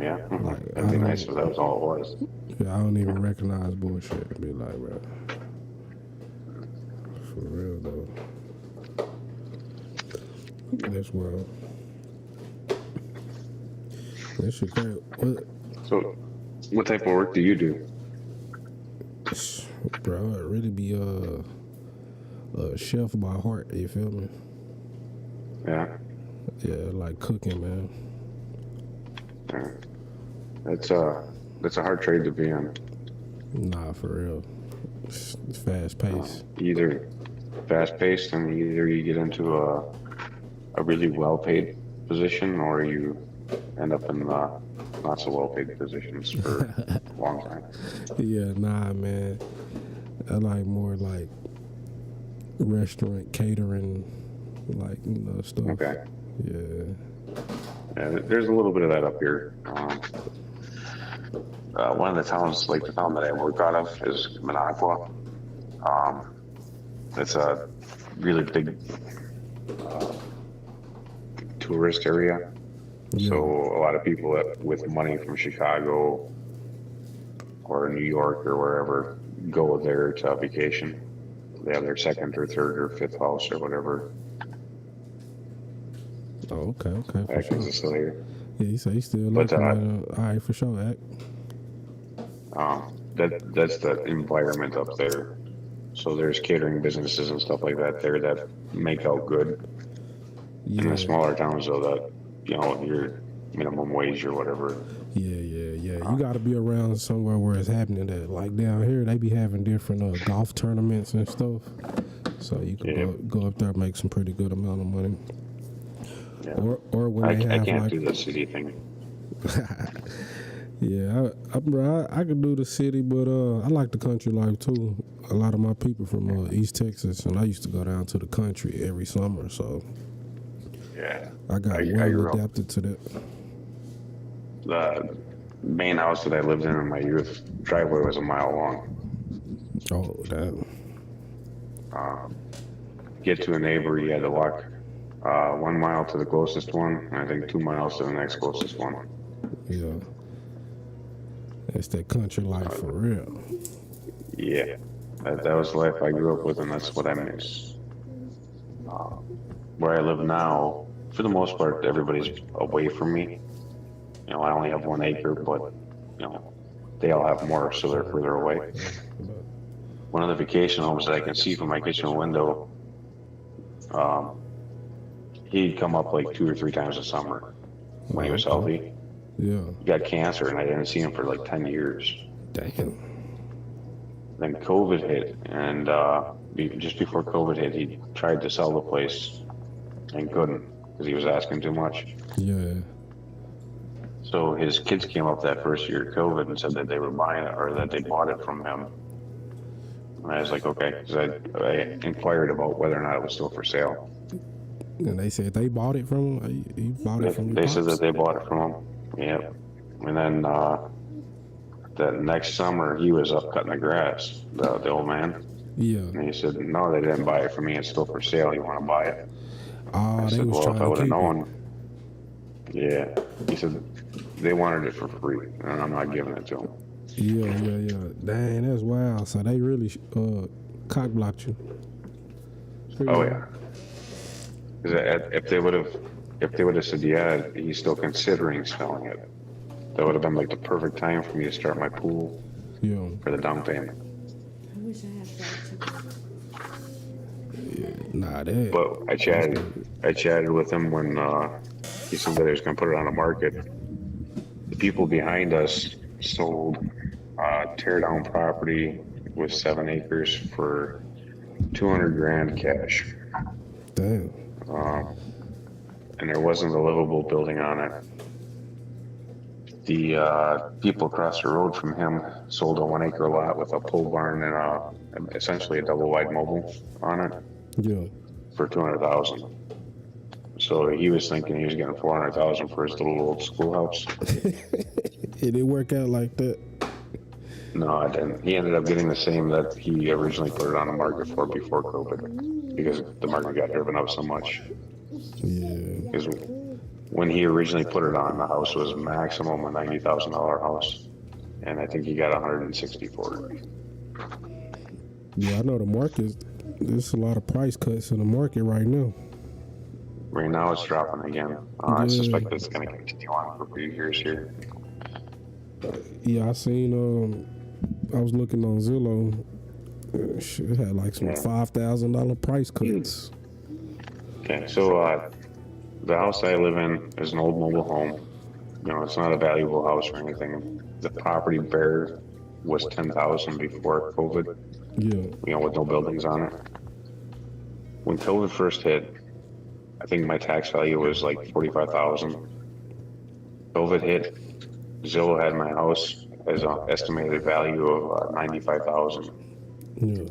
Yeah, Like, that'd be nice if that was all it was. Yeah, I don't even recognize bullshit. Be like, bro. For real though. That's wild. That shit crazy. What? So, what type of work do you do? Bro, I'd really be a chef by heart. You feel me? Yeah. Yeah, like cooking, man. Yeah. That's a hard trade to be in. Nah, for real. It's fast paced. Either fast paced, and either you get into a really well paid position, or you end up in not so well paid positions for a long time. Yeah, nah, man. I like more like restaurant catering, like, you know, stuff. Okay. Yeah. Yeah, there's a little bit of that up here. One of the towns, like the town that I work out of, is Minocqua. It's a really big tourist area. Yeah. So a lot of people with money from Chicago or New York or wherever go there to vacation. They have their second or third or fifth house or whatever. Oh, okay, for That sure. is still here. Yeah, he said he still But, like all right, for sure, Act. That's the environment up there. So there's catering businesses and stuff like that there that make out good. Yeah. In the smaller towns, though, that, you know, your minimum wage or whatever. Yeah. You got to be around somewhere where it's happening. At like down here, they be having different golf tournaments and stuff. So you can go up there and make some pretty good amount of money. Yeah. Or when they have I can't like, do the city thing. Yeah, I could do the city, but I like the country life too. A lot of my people from East Texas, and I used to go down to the country every summer, so Yeah. I got well adapted to that. The main house that I lived in my youth, driveway was a mile long. Oh, damn. Get to a neighbor, you had to walk 1 mile to the closest one, and I think 2 miles to the next closest one. Yeah. That's that country life for real. Yeah, that was the life I grew up with, and that's what I miss. Where I live now, for the most part, everybody's away from me. You know, I only have 1 acre, but, you know, they all have more, so they're further away. One of the vacation homes that I can see from my kitchen window, he'd come up like 2 or 3 times a summer when he was healthy. Yeah. He got cancer, and I didn't see him for like 10 years. Damn. Then COVID hit, and just before COVID hit, he tried to sell the place and couldn't because he was asking too much. Yeah. So his kids came up that first year of COVID and said that they were buying it, or that they bought it from him. And I was like, okay, because I inquired about whether or not it was still for sale. And they said they bought it from him? You bought it from your They said pops? that they bought it from him. Yep. And then the next summer, he was up cutting the grass, the old man. Yeah. And he said, no, they didn't buy it from me. It's still for sale. You want to buy it? Oh, I they said, was well, trying if I to would have keep known. Yeah. He said, they wanted it for free, and I'm not giving it to them. it. Yeah. Dang, that's wild. So they really cock blocked you. Oh, yeah. Because if they would have said, yeah, he's still considering selling it, that would have been like the perfect time for me to start my pool Yeah. for the down payment. I wish I had that too. Nah, that. But I chatted with him when he said that he was going to put it on the market. The people behind us sold tear down property with 7 acres for $200,000 cash. Damn. And there wasn't a livable building on it. The people across the road from him sold a 1 acre lot with a pole barn and essentially a double wide mobile on it. Yeah. for 200,000. So he was thinking he was getting 400,000 for his little old schoolhouse. It didn't work out like that. No, it didn't. He ended up getting the same that he originally put it on the market for before COVID, because the market got driven up so much. Yeah. Because when he originally put it on, the house was maximum a $90,000 house, and I think he got 160 for it. Yeah, I know the market. There's a lot of price cuts in the market right now. Right now, it's dropping again. I suspect it's going to continue on for a few years here. Yeah, I seen. I was looking on Zillow. Shit, it had like some $5,000 price cuts. Okay, so the house I live in is an old mobile home. You know, it's not a valuable house or anything. The property bare was 10,000 before COVID. Yeah. You know, with no buildings on it. When COVID first hit, I think my tax value was like 45,000. COVID hit, Zillow had my house as an estimated value of 95,000. Yeah.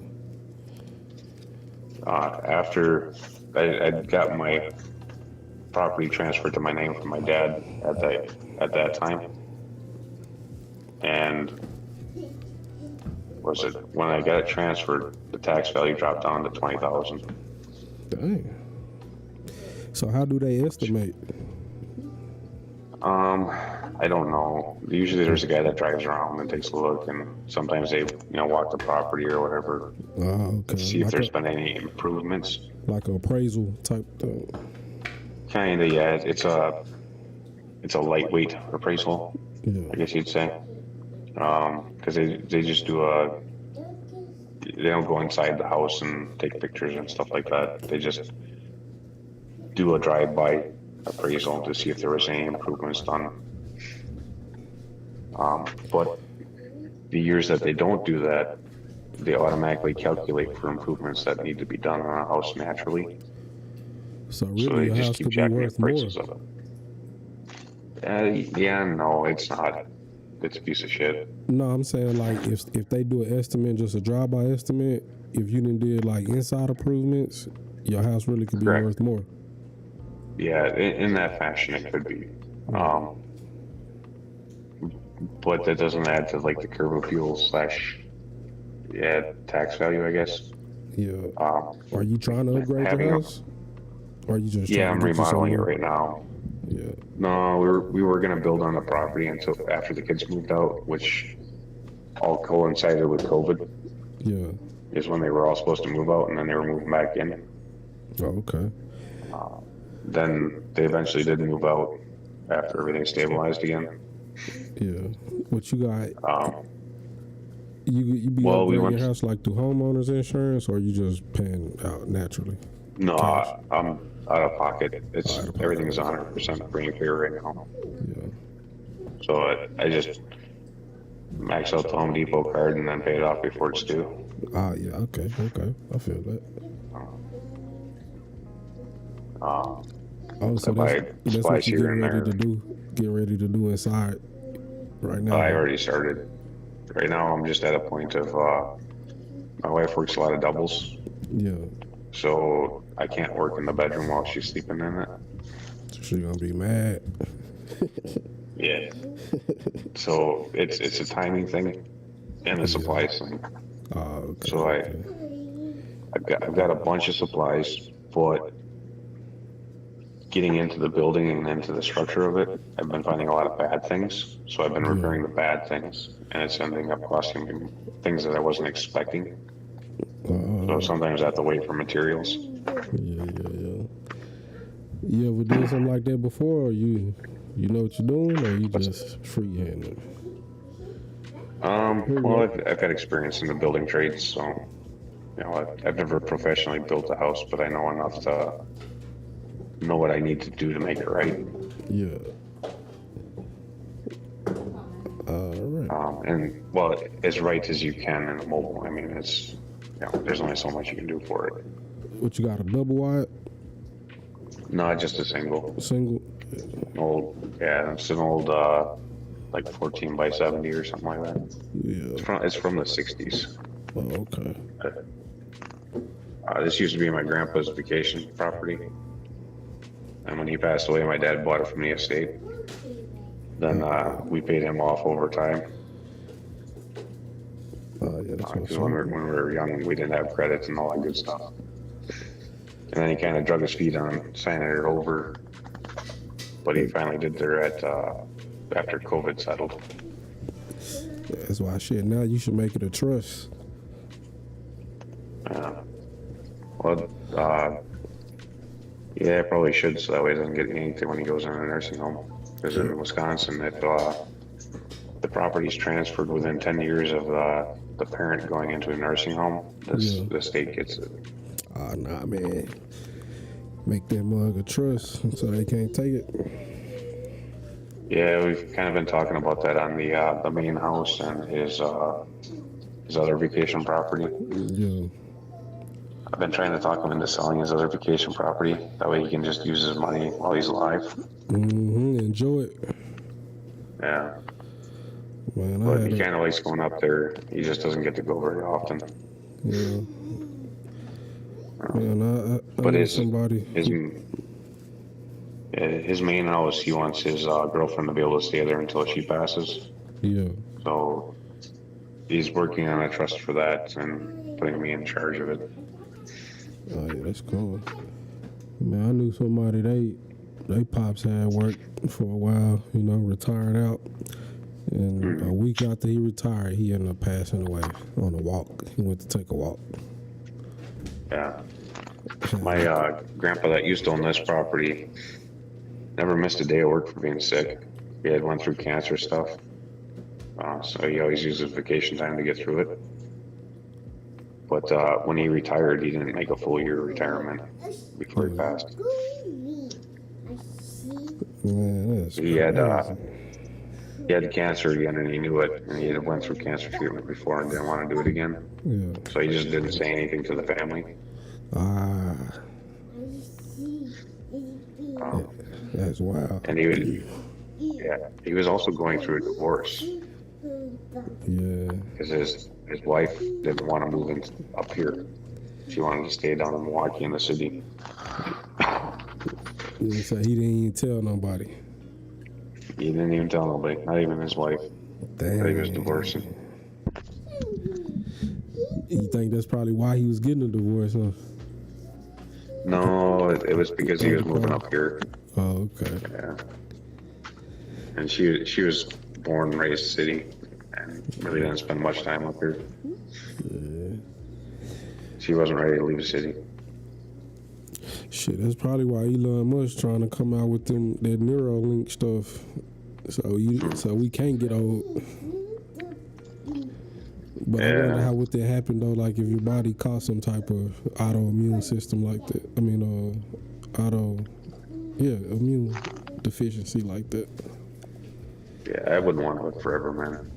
After I got my property transferred to my name from my dad at that time, and when I got it transferred, the tax value dropped down to 20,000. Dang. So how do they estimate? I don't know. Usually there's a guy that drives around and takes a look, and sometimes they, walk the property or whatever. Okay. See if there's been any improvements. Like an appraisal type thing. Kinda, yeah. It's a lightweight appraisal, Yeah. I guess you'd say. Because they just do they don't go inside the house and take pictures and stuff like that. They just do a drive-by appraisal to see if there was any improvements done. But the years that they don't do that, they automatically calculate for improvements that need to be done on a house naturally. So So really, they a just house keep could be jacking the worth more. prices up. Yeah, no, it's not. It's a piece of shit. No, I'm saying like if they do an estimate, just a drive-by estimate, if you didn't did like inside improvements, your house really could be Correct. worth more. Yeah, in that fashion, it could be. But that doesn't add to like the curb appeal / tax value, I guess. Yeah. Are you trying to upgrade your house? Or are you just Yeah, trying I'm to get remodeling it you right now. Yeah. No, we were gonna build on the property until after the kids moved out, which all coincided with COVID. Yeah. Is when they were all supposed to move out, and then they were moving back in. Oh, okay. Then they eventually did move out after everything stabilized again. Yeah. What you got? You be Well, upgrading your house like through homeowners insurance, or you just paying out naturally? No, Cash. I'm out of pocket. It's Out of pocket. everything's 100% free and clear right now. Yeah. So I just max out the Home Depot card and then pay it off before it's due. Yeah. Okay. I feel that. I So buy that's what supplies you here getting and ready there. to do. Getting ready to do inside right now. I already started. Right now, I'm just at a point of my wife works a lot of doubles, Yeah. so I can't work in the bedroom while she's sleeping in it. So she gonna be mad. Yeah. So it's a timing thing and a supplies thing. Okay. So I've got a bunch of supplies, but getting into the building and into the structure of it, I've been finding a lot of bad things. So I've been repairing the bad things, and it's ending up costing me things that I wasn't expecting. So sometimes I have to wait for materials. Yeah. You ever did something like that before, or you know what you're doing, or you just freehanding? Well, I've had experience in the building trades, so I've never professionally built a house, but I know enough to know what I need to do to make it right. Yeah. All right. And well, as right as you can in a mobile. I mean, it's there's only so much you can do for it. What you got? A double wide? No, just a single. Single? It's an old like 14 by 70 or something like that. Yeah. It's from the 60s. Oh, okay. This used to be my grandpa's vacation property. And when he passed away, my dad bought it from the estate. Then we paid him off over time. Yeah, that's Because when we were young, we didn't have credits and all that good stuff. And then he kind of drug his feet on signing it over. But he finally did there after COVID settled. That's why shit. Now you should make it a trust. Well, yeah, I probably should, so that way he doesn't get anything when he goes in a nursing home. Because in Wisconsin, if the property's transferred within 10 years of the parent going into a nursing home, the state gets it. Nah, man. Make that mug a trust so they can't take it. Yeah, we've kind of been talking about that on the main house and his other vacation property. Yeah. I've been trying to talk him into selling his other vacation property. That way he can just use his money while he's alive. Enjoy it. Yeah. Man, but he kind of likes going up there. He just doesn't get to go very often. Yeah. Man, I but his main house, he wants his girlfriend to be able to stay there until she passes. Yeah. So he's working on a trust for that and putting me in charge of it. Oh yeah, that's cool. Man, I knew somebody, they pops had worked for a while, retired out. And a week after he retired, he ended up passing away on a walk. He went to take a walk. Yeah. My grandpa that used to own this property never missed a day of work for being sick. He had went through cancer stuff. So he always used his vacation time to get through it. But when he retired, he didn't make a full year retirement before he passed. Man, that's he had cancer again, and he knew it. And he had went through cancer treatment before and didn't want to do it again. Yeah. So he just didn't say anything to the family. That's wild. And he was also going through a divorce. Yeah. Because his wife didn't want to move in up here. She wanted to stay down in Milwaukee in the city. So he didn't even tell nobody. He didn't even tell nobody, not even his wife. Damn. That he was divorcing. You think that's probably why he was getting a divorce, huh? No, it was because he was moving up here. Oh, okay. Yeah. And she was born and raised city and really didn't spend much time up here. Yeah. She wasn't ready to leave the city. Shit, that's probably why Elon Musk trying to come out with that Neuralink stuff, so we can't get old. But I wonder how would that happen though? Like if your body caught some type of autoimmune system like that. I mean, immune deficiency like that. Yeah, I wouldn't want to live forever, man.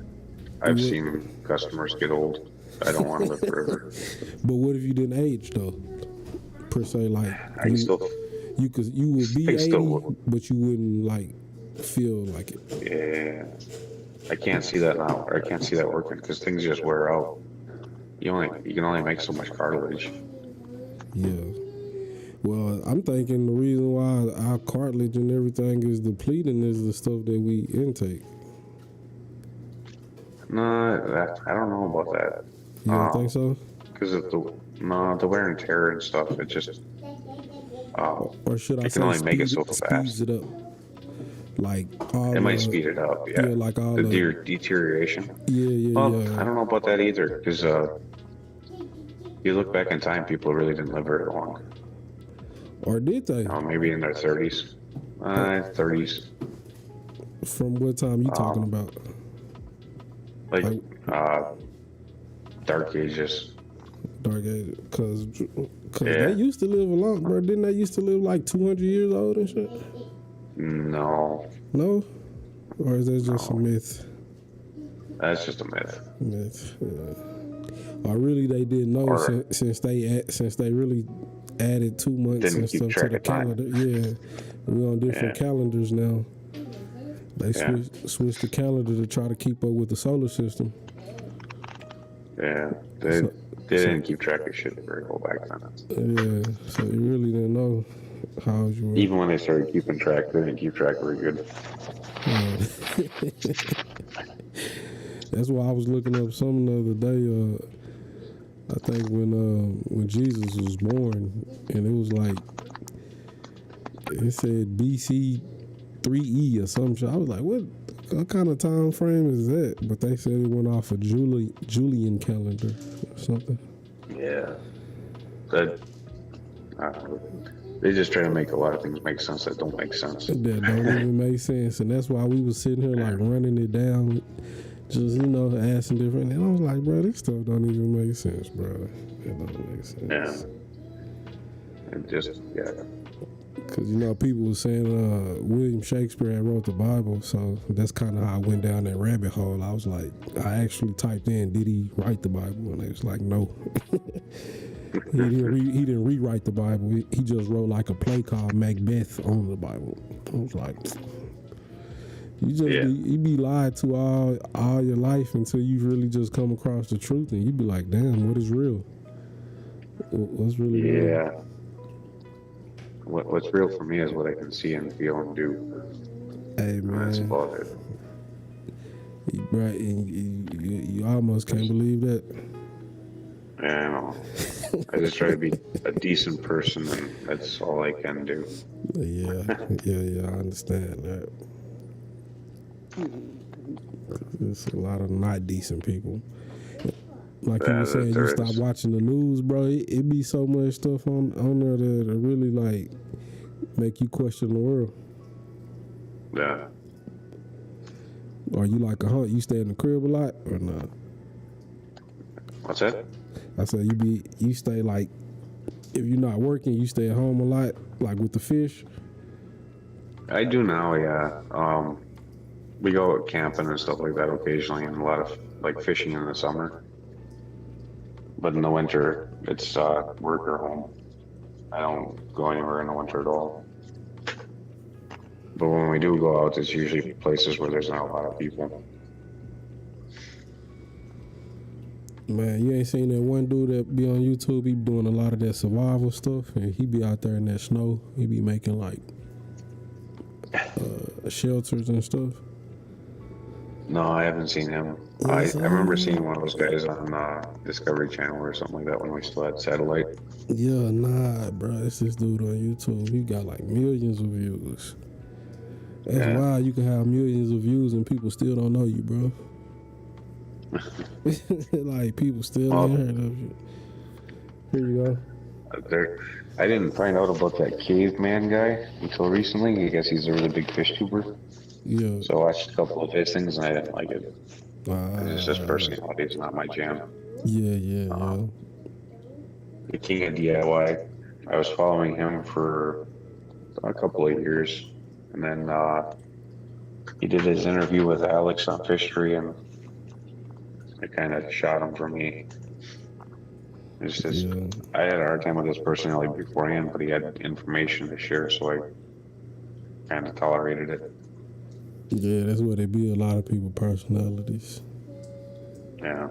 I've seen customers get old. I don't want to live forever. But what if you didn't age though? Per se, like you would be 80, but you wouldn't like feel like it. Yeah, I can't see that now. I can't see that working because things just wear out. You can only make so much cartilage. Yeah. Well, I'm thinking the reason why our cartilage and everything is depleting is the stuff that we intake. No, I don't know about that. You don't think so? Because of the wear and tear and stuff, it just or should I it say can only make it so speeds fast. it up? Like it might speed it up, yeah. Like all the deterioration. Yeah. I don't know about that either, because you look back in time, people really didn't live very long. Or did they? Maybe in their 30s. 30s. From what time you talking about? Like Dark Ages. Dark Ages, cause they used to live a long, bro. Didn't they used to live like 200 years old and shit? No. No? Or is that just a myth? That's just a myth. Or really they didn't know since they really added 2 months and stuff to the calendar. Yeah, we're on different calendars now. They switched the calendar to try to keep up with the solar system. Yeah, They didn't keep track of shit very well back then. Yeah, so you really didn't know how old you were. Even when they started keeping track, they didn't keep track very good. That's why I was looking up something the other day. I think when Jesus was born, and it was like it said BC 3E or some shit. I was like, what kind of time frame is that? But they said it went off a Julian calendar or something. Yeah, but they just try to make a lot of things make sense that don't make sense. That don't even make sense, and that's why we was sitting here like running it down, just asking different. And I was like, bro, this stuff don't even make sense, bro. It don't make sense. Yeah, and just Because, people were saying William Shakespeare had wrote the Bible, so that's kind of how I went down that rabbit hole. I was like, I actually typed in, did he write the Bible? And they was like, no. He didn't rewrite the Bible. He just wrote like a play called Macbeth on the Bible. I was like, you be lied to all your life until you really just come across the truth, and you be like, damn, what is real? What's really real? Yeah. What's real for me is what I can see and feel and do. Hey, man. That's about it. Right, you almost can't believe that. Yeah, I know. I just try to be a decent person, and that's all I can do. Yeah, I understand that. There's a lot of not decent people. Like you were saying, you stop watching the news, bro. It be so much stuff on there that really like make you question the world. Yeah. Are you like a hunt? You stay in the crib a lot or not? What's that? I said you stay like, if you're not working, you stay at home a lot, like with the fish. I do now, yeah. We go camping and stuff like that occasionally, and a lot of like fishing in the summer. But in the winter, it's work or home. I don't go anywhere in the winter at all. But when we do go out, it's usually places where there's not a lot of people. Man, you ain't seen that one dude that be on YouTube? He be doing a lot of that survival stuff, and he be out there in that snow. He be making like shelters and stuff. No, I haven't seen him. I remember seeing one of those guys on Discovery Channel or something like that when we still had satellite. Yeah, nah, bro. It's this dude on YouTube. He got like millions of views. That's why you can have millions of views and people still don't know you, bro. Like, people still ain't heard of you. Here you go. I didn't find out about that caveman guy until recently. I guess he's a really big fish tuber. Yeah. So I watched a couple of his things and I didn't like it. It's just personality is not my jam. Yeah. The King of DIY. I was following him for a couple of years, and then he did his interview with Alex on Fishery, and it kind of shot him for me. It's just I had a hard time with his personality beforehand, but he had information to share, so I kind of tolerated it. Yeah, that's what it be. A lot of people personalities. Yeah.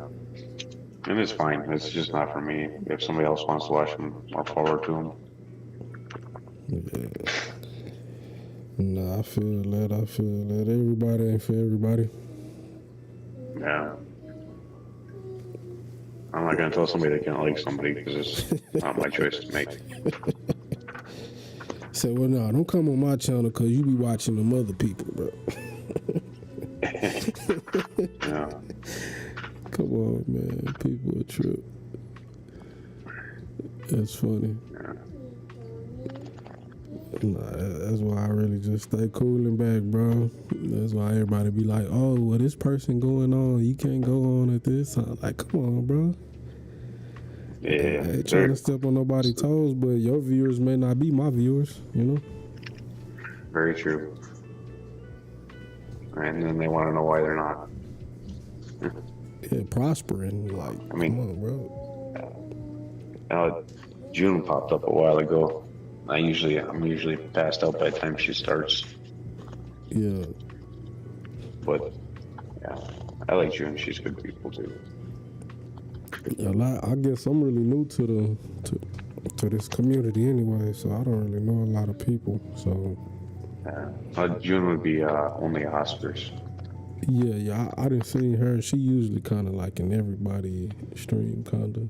And it's fine. It's just not for me. If somebody else wants to watch them, I'll forward to them. Yeah. Nah, I feel that. Everybody ain't for everybody. Yeah. I'm not going to tell somebody they can't like somebody because it's not my choice to make. Say, well, no, don't come on my channel because you be watching them other people, bro. Yeah. Come on, man. People are trip. That's funny. Yeah. Nah, that's why I really just stay cool and back, bro. That's why everybody be like, oh, well, this person going on, you can't go on at this time. Like, come on, bro. Yeah. I ain't trying to step on nobody's toes, but your viewers may not be my viewers, you know? Very true. And then they want to know why they're not. Yeah, prospering. Like, I mean, come on, bro. June popped up a while ago. I'm usually passed out by the time she starts. Yeah. But yeah, I like June. She's good people too. A lot. I guess I'm really new to this community anyway, so I don't really know a lot of people. So June would be only a hospice. yeah, I didn't see her. She usually kind of like in everybody stream, kind of.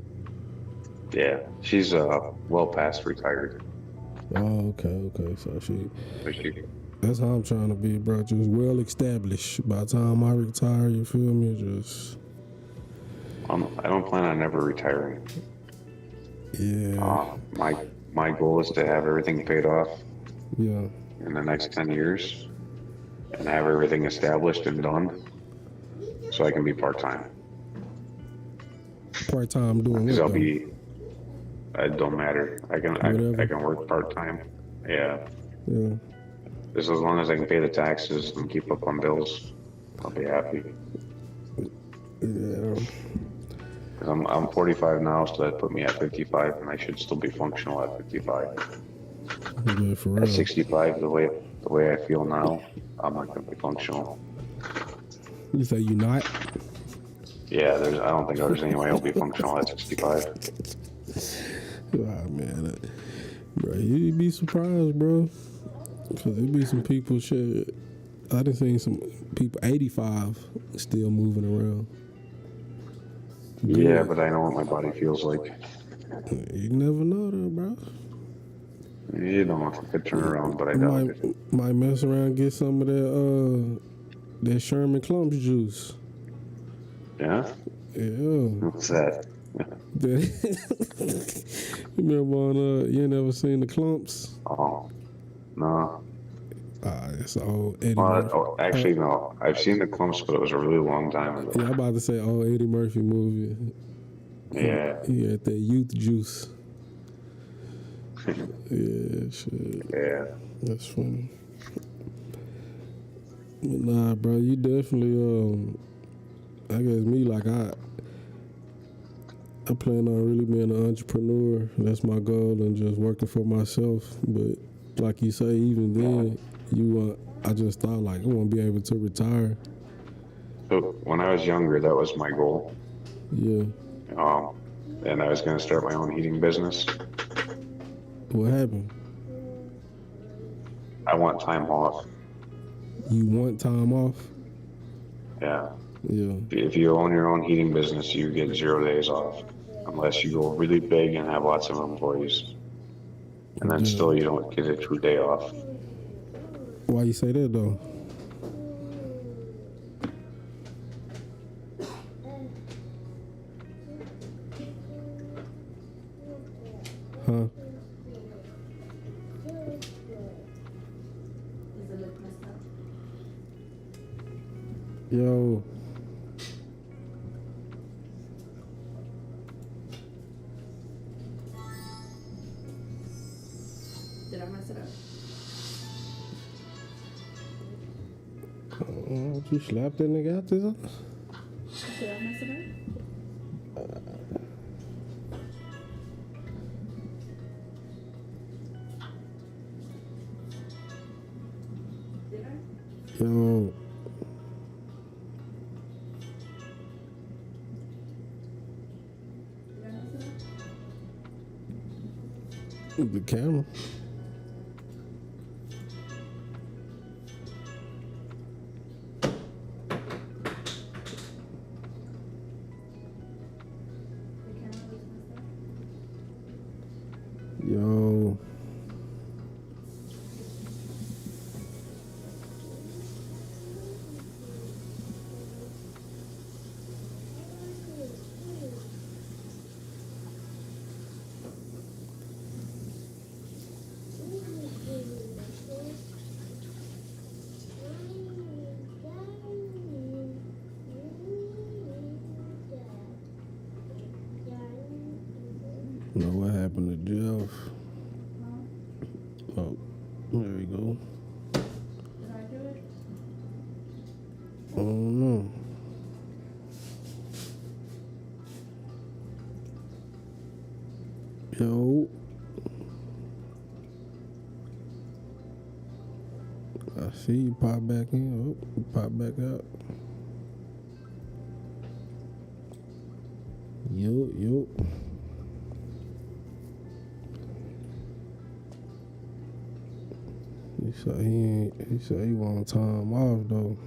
Yeah, she's well past retired. Oh, okay. So she. So she, That's how I'm trying to be, bro. Just well established. By the time I retire, you feel me? Just. I don't plan on ever retiring. Yeah. My goal is to have everything paid off Yeah. in the next 10 years and have everything established and done so I can be part-time. Part time doing Because what? It don't matter. I can work part-time. Yeah. Yeah. Just as long as I can pay the taxes and keep up on bills, I'll be happy. Yeah. I'm 45 now, so that put me at 55, and I should still be functional at 55. Yeah, for real. At 65, the way I feel now, I'm not gonna be functional. You say you not? Yeah, I don't think there's any way I'll be functional at 65. Ah, man, bro, you'd be surprised, bro. Cause there be some people, shit. I done seen some people 85 still moving around. Good. Yeah, but I know what my body feels like. You never know, though, bro. You know, I could turn around, but I doubt it. Might mess around and get some of that Sherman Clumps juice. Yeah? Yeah. What's that? You remember on, you ain't never seen the Clumps? Oh, no. It's old Eddie Murphy. Actually, no. I've seen the Clumps, but it was a really long time ago. Yeah, I'm about to say old Eddie Murphy movie. Yeah. He had that youth juice. Yeah, shit. Yeah. That's funny. But nah, bro, you definitely, I guess me, like, I plan on really being an entrepreneur. That's my goal, and just working for myself. But like you say, even then, I just thought, like, I want to be able to retire. So when I was younger, that was my goal. Yeah. And I was going to start my own heating business. What happened? I want time off. You want time off? Yeah. Yeah. If you own your own heating business, you get 0 days off, unless you go really big and have lots of employees. And then still you don't get a true day off. Why you say that, though? Huh? Yo. Did I mess it up? You slapped that nigga out this? Did I mess it up? Did I? Yo. Did I mess it up? The camera. Yo. Know what happened to Jeff? Oh, there we go. Did I do it? I don't know. Yo. I see you pop back in. Oh, you pop back out. Yup. He said he want time off though.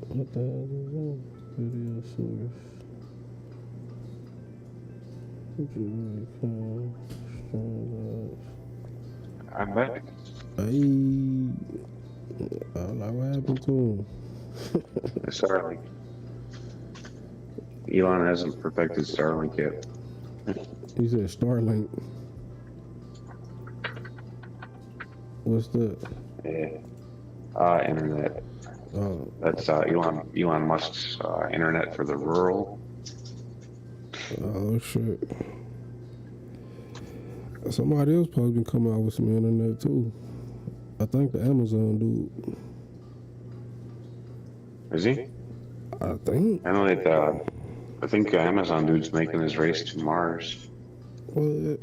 What the hell is that? Video source. I'm back. Hey, like what happened to him? Starlink. Elon hasn't perfected Starlink yet. He said Starlink. What's that? Yeah. Internet. That's Elon Musk's internet for the rural. Oh shit. Somebody else probably been coming out with some internet too. I think the Amazon dude. Is he? I think. I know that. I think Amazon dude's making his race to Mars. Well,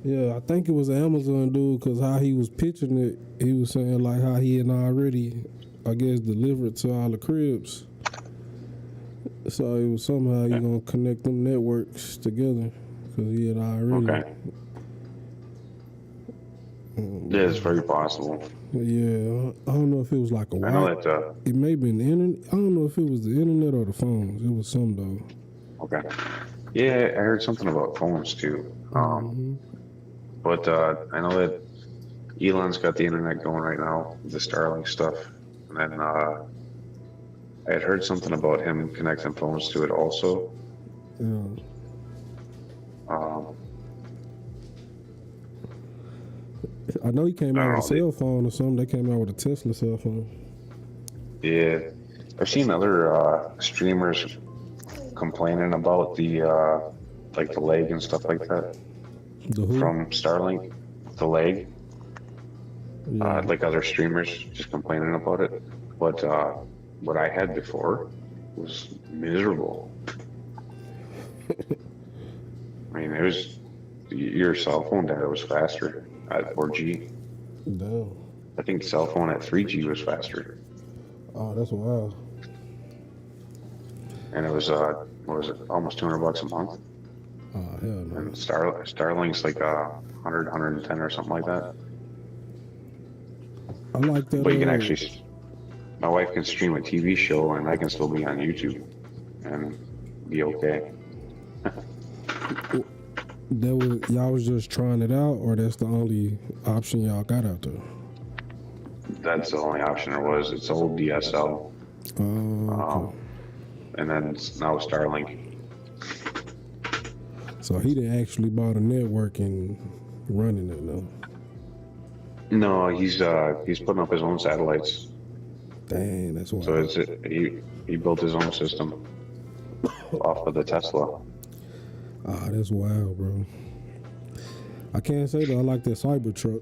yeah, I think it was the Amazon dude because how he was pitching it, he was saying like how he had already, I guess, delivered to all the cribs. So it was somehow you gonna connect them networks together because he had already. Okay. Yeah, it's very possible. Yeah, I don't know if it was like a I know that. It may have been the internet. I don't know if it was the internet or the phones. It was some though. Okay. Yeah, I heard something about phones too. But I know that Elon's got the internet going right now, the Starlink stuff, and then I had heard something about him connecting phones to it also. Yeah. I know he came out with a cell phone or something. They came out with a Tesla cell phone. Yeah, I've seen other streamers complaining about the like the lag and stuff like that from Starlink. The lag, like other streamers just complaining about it. But what I had before was miserable. I mean, it was your cell phone data was faster at 4G. Damn. I think cell phone at 3G was faster. Oh, that's wild. And it was what was it, almost $200 a month? Oh, hell no. And Starlink's like 100, 110 or something like that. I like that. But you can actually, my wife can stream a TV show and I can still be on YouTube and be okay. Y'all was just trying it out, or that's the only option y'all got out there? That's the only option there was. It's old DSL. Okay. And then it's now Starlink. So he didn't actually bought a network and running it, no? No, he's putting up his own satellites. Dang, that's wild. So he built his own system off of the Tesla. Ah, that's wild, bro. I can't say that I like that Cybertruck.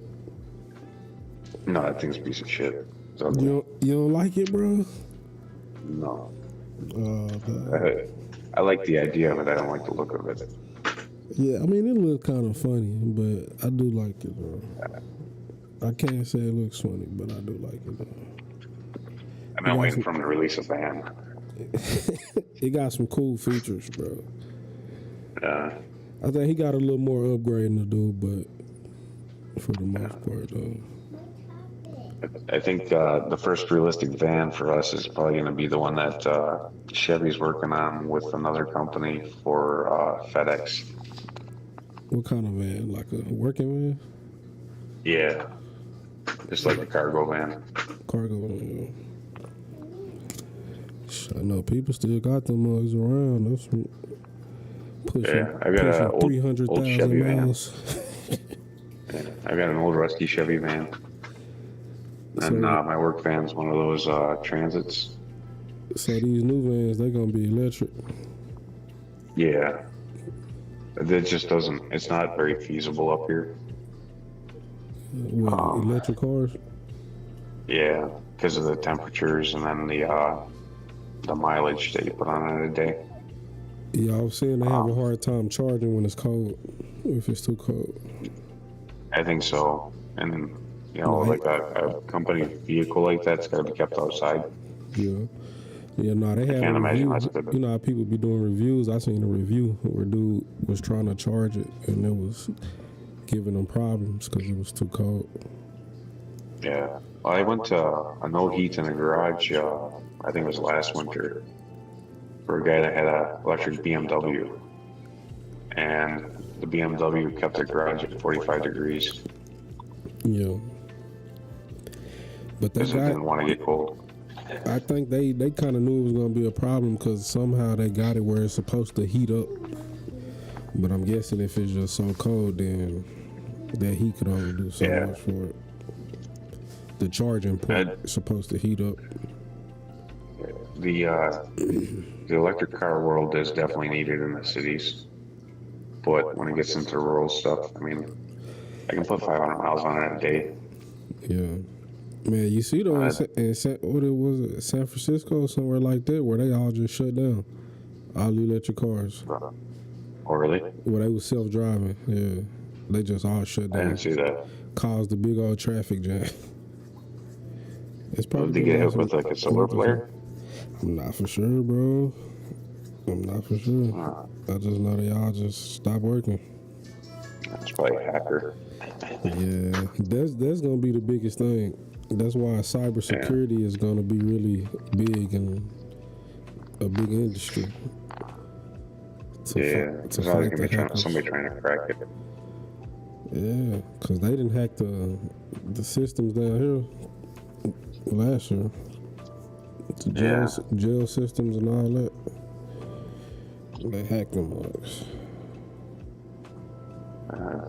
No, that thing's a piece of shit. You don't like it, bro? No. Oh, I like the idea of it. I don't like the look of it. yeah, I mean, it looks kind of funny, but I do like it, bro. I can't say it looks funny, but I do like it, bro. I've been waiting for him to release a van. It got some cool features, bro. Yeah. I think he got a little more upgrading to do, but for the most part, though. I think the first realistic van for us is probably going to be the one that Chevy's working on with another company for FedEx. What kind of van? Like a working van? Yeah. Just like a cargo van. Cargo van. I know people still got them mugs around. That's pushing, I got an old 300,000 Chevy miles. van. I got an old rusty Chevy van. And my work van's one of those transits. So these new vans, they're gonna be electric. Yeah. It just doesn't, it's not very feasible up here. Electric cars? Yeah, because of the temperatures and then the mileage that you put on it a day. Yeah, I was saying they have a hard time charging when it's cold, if it's too cold. I think so. And, like a company vehicle like that's got to be kept outside. Yeah. Yeah, no, they I had can't a imagine review. that's good. You know how people be doing reviews? I seen a review where dude was trying to charge it, and it was giving them problems because it was too cold. Yeah. Well, I went to a no heat in the garage, I think it was last winter, for a guy that had a electric BMW. And the BMW kept the garage at 45 degrees Yeah, but they because it got. didn't want to get cold. I think they kind of knew it was gonna be a problem because somehow they got it where it's supposed to heat up. But I'm guessing if it's just so cold, then that heat could only do so Yeah. much for it. The charging port is supposed to heat up. The electric car world is definitely needed in the cities, but when it gets into rural stuff, I mean, I can put 500 miles on it a day. Yeah, man, you see though, what it was, San Francisco, somewhere like that, where they all just shut down, all electric cars. Oh, really? Where they was self-driving. Yeah, they just all shut down. I didn't see that. Caused a big old traffic jam. It's probably Did you get hit with like a solar flare? I'm not for sure, bro. I'm not for sure. I just know they all just stopped working. That's probably a hacker. Yeah, that's gonna be the biggest thing. That's why cybersecurity is gonna be really big and a big industry. There's always gonna be somebody trying to crack it. Yeah, because they didn't hack the systems down here last year. The jail systems and all that. They hacked them mugs.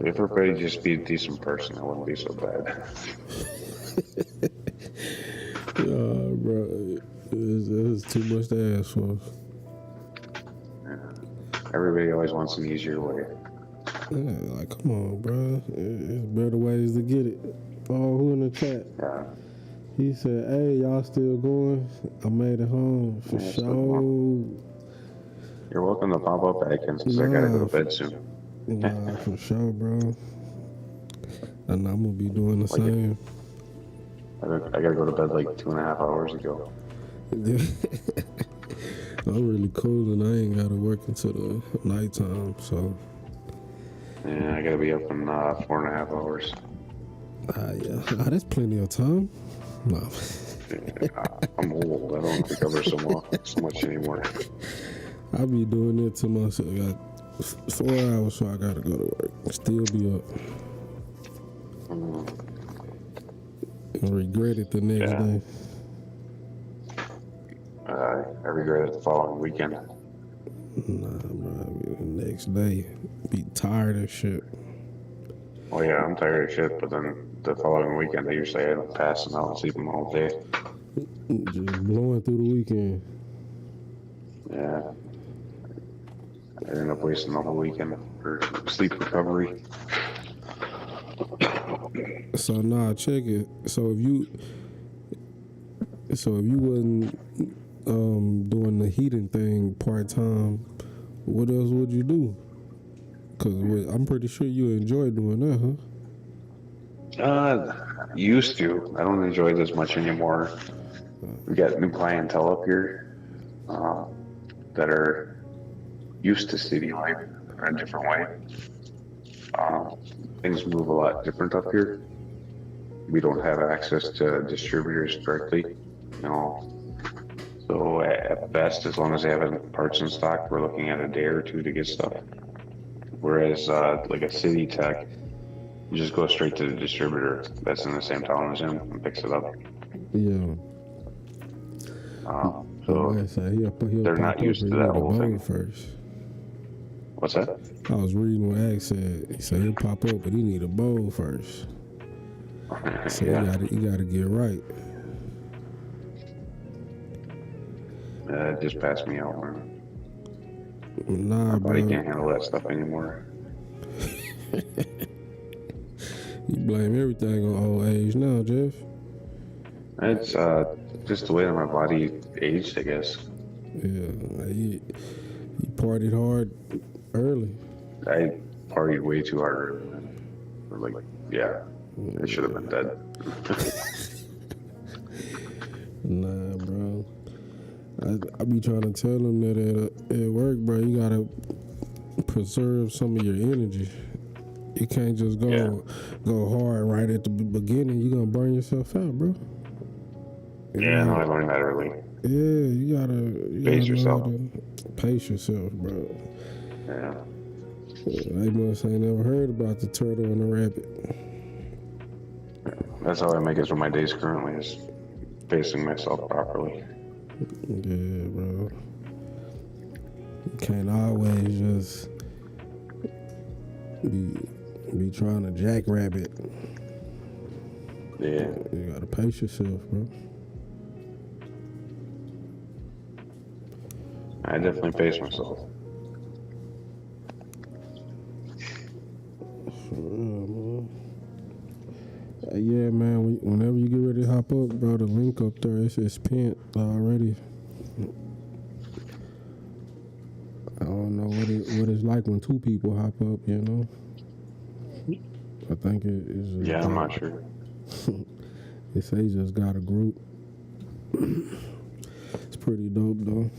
If everybody just be a decent person, it wouldn't be so bad. Bro, it's too much to ask for. Everybody always wants an easier way. Yeah, like, come on, bro. There's better ways to get it. Oh, who in the chat? Yeah. He said, hey, y'all still going? I made it home for sure. You're welcome to pop up, Atkins, because I gotta go to bed soon. Nah, for sure, bro. And I'm gonna be doing the same. I gotta go to bed like 2.5 hours ago. I'm really cool and I ain't gotta work until the nighttime, so. Yeah, I gotta be up in 4.5 hours. Yeah, that's plenty of time. No. I'm old. I don't recover so much anymore. I be doing it to myself. I got 4 hours, so I gotta go to work. Still be up. And regret it the next day. I regret it the following weekend. Nah, bro. The next day, be tired of shit. Oh yeah, I'm tired of shit, but then the following weekend I usually end up passing out and sleeping all day. Just blowing through the weekend. Yeah. I end up wasting the whole weekend for sleep recovery. So check it. So if you wasn't doing the heating thing part time, what else would you do? Cause I'm pretty sure you enjoy doing that, huh? Used to. I don't enjoy it as much anymore. We got new clientele up here that are used to city life in a different way. Things move a lot different up here. We don't have access to distributors directly, So at best, as long as they have parts in stock, we're looking at a day or two to get stuff. Whereas like a city tech, you just go straight to the distributor that's in the same town as him and picks it up. Yeah. So they're not used to that whole thing. First. What's that? I was reading what Ag said. He said he'll pop up, but he need a bowl first. So you gotta get right. It just passed me out, man. Nah, My body bro. can't handle that stuff anymore. You blame everything on old age now, Jeff. It's just the way that my body aged, I guess. Yeah, you partied hard early. I partied way too hard. Like, I should have been dead. Nah, bro. I be trying to tell them that at work, bro, you gotta preserve some of your energy. You can't just go hard right at the beginning. You're gonna burn yourself out, bro. Yeah, no, I learned that early. Yeah, you gotta Pace yourself. Pace yourself, bro. Yeah. They must ain't never heard about the turtle and the rabbit. That's how I make it for my days currently, is pacing myself properly. Yeah, bro. You can't always just be trying to jackrabbit. Yeah. You gotta pace yourself, bro. I definitely pace myself. For real, man. Yeah, man. Whenever you get ready to hop up, bro, the link up there, it's pinned already. I don't know what it's like when two people hop up, you know. I think it is. Yeah, I'm not sure. They say he just got a group. It's pretty dope though.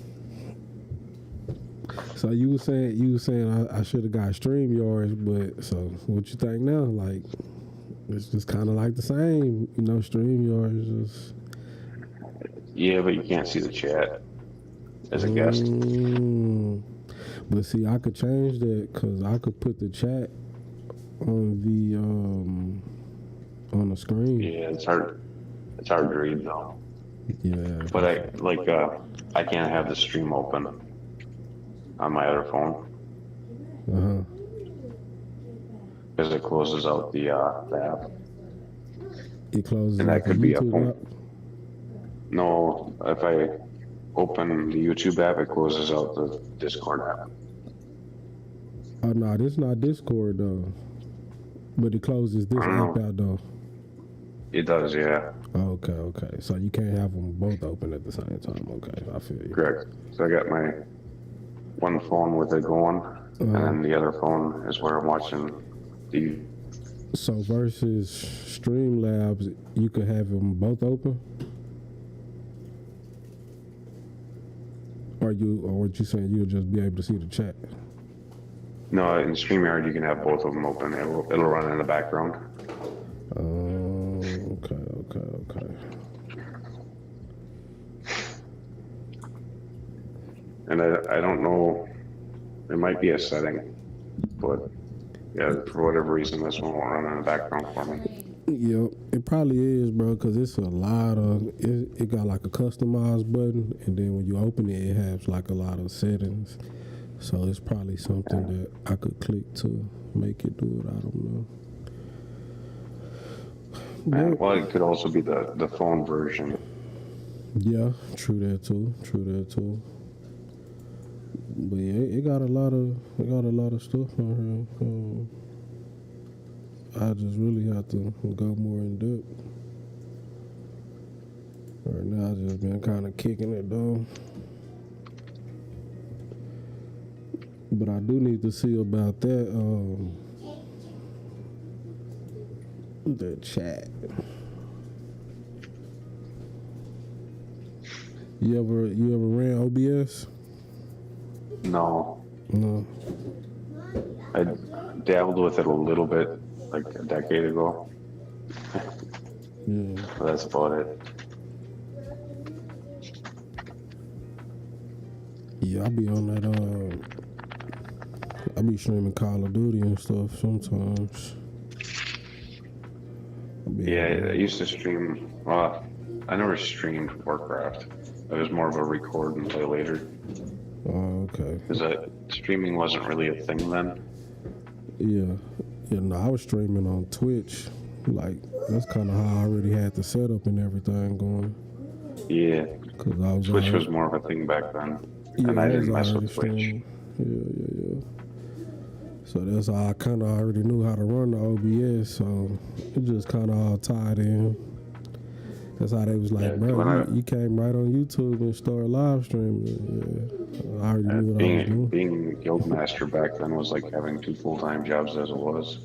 So you were saying I should have got StreamYards, but so what you think now? Like it's just kind of like the same, you know. StreamYards is. Yeah, but you can't see the chat as a guest. But see, I could change that because I could put the chat on the screen. Yeah, it's hard. It's hard to read though. Yeah. But I can't have the stream open on my other phone because it closes out the app. It closes. And that could be a phone. app? No, if I open the YouTube app, it closes out the Discord app. Oh no, this not Discord though. But it closes this app out though. It does, yeah. Okay. So you can't have them both open at the same time. Okay, I feel you. Correct. So I got my one phone with it going, and then the other phone is where I'm watching the. So versus Streamlabs, you could have them both open. Or what you saying? You'll just be able to see the chat. No, in StreamYard you can have both of them open. It'll run in the background. Oh, okay. And I don't know, there might be a setting, but yeah, for whatever reason, this one won't run in the background for me. Yep, it probably is, bro, because it's a lot of, it got like a customized button, and then when you open it, it has like a lot of settings. So it's probably something that I could click to make it do it. I don't know. And, well, it could also be the phone version. Yeah, true that too. But yeah, it got a lot of stuff on here. I just really have to go more in depth. Right now, I just been kind of kicking it though. But I do need to see about that. The chat. You ever ran OBS? No. No. I dabbled with it a little bit, like a decade ago. Yeah. But that's about it. Yeah, I be on that. I be streaming Call of Duty and stuff sometimes. Yeah, I used to stream. Well, I never streamed Warcraft. It was more of a record and play later. Oh, okay. Because streaming wasn't really a thing then. Yeah. No, I was streaming on Twitch. Like that's kind of how I already had the setup and everything going. Yeah. Cause Twitch was more of a thing back then, and I didn't mess with Twitch. Yeah. So that's how I kind of already knew how to run the OBS, so it just kind of all tied in. That's how they was like, bro, you came right on YouTube and started live streaming. Yeah. I already knew what I was doing. Being a guild master back then was like having 2 full-time jobs as it was.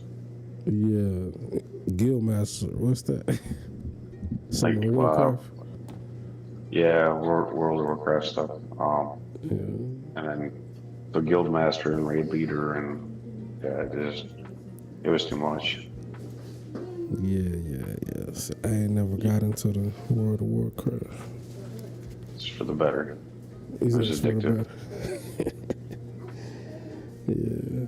Yeah, guild master, what's that? Like, Yeah, World of Warcraft stuff. Yeah, And then the guild master and raid leader, and yeah, it was too much. yeah. So I ain't never got into the World of Warcraft. It's for the better. Is It was it for the addictive. better? Yeah.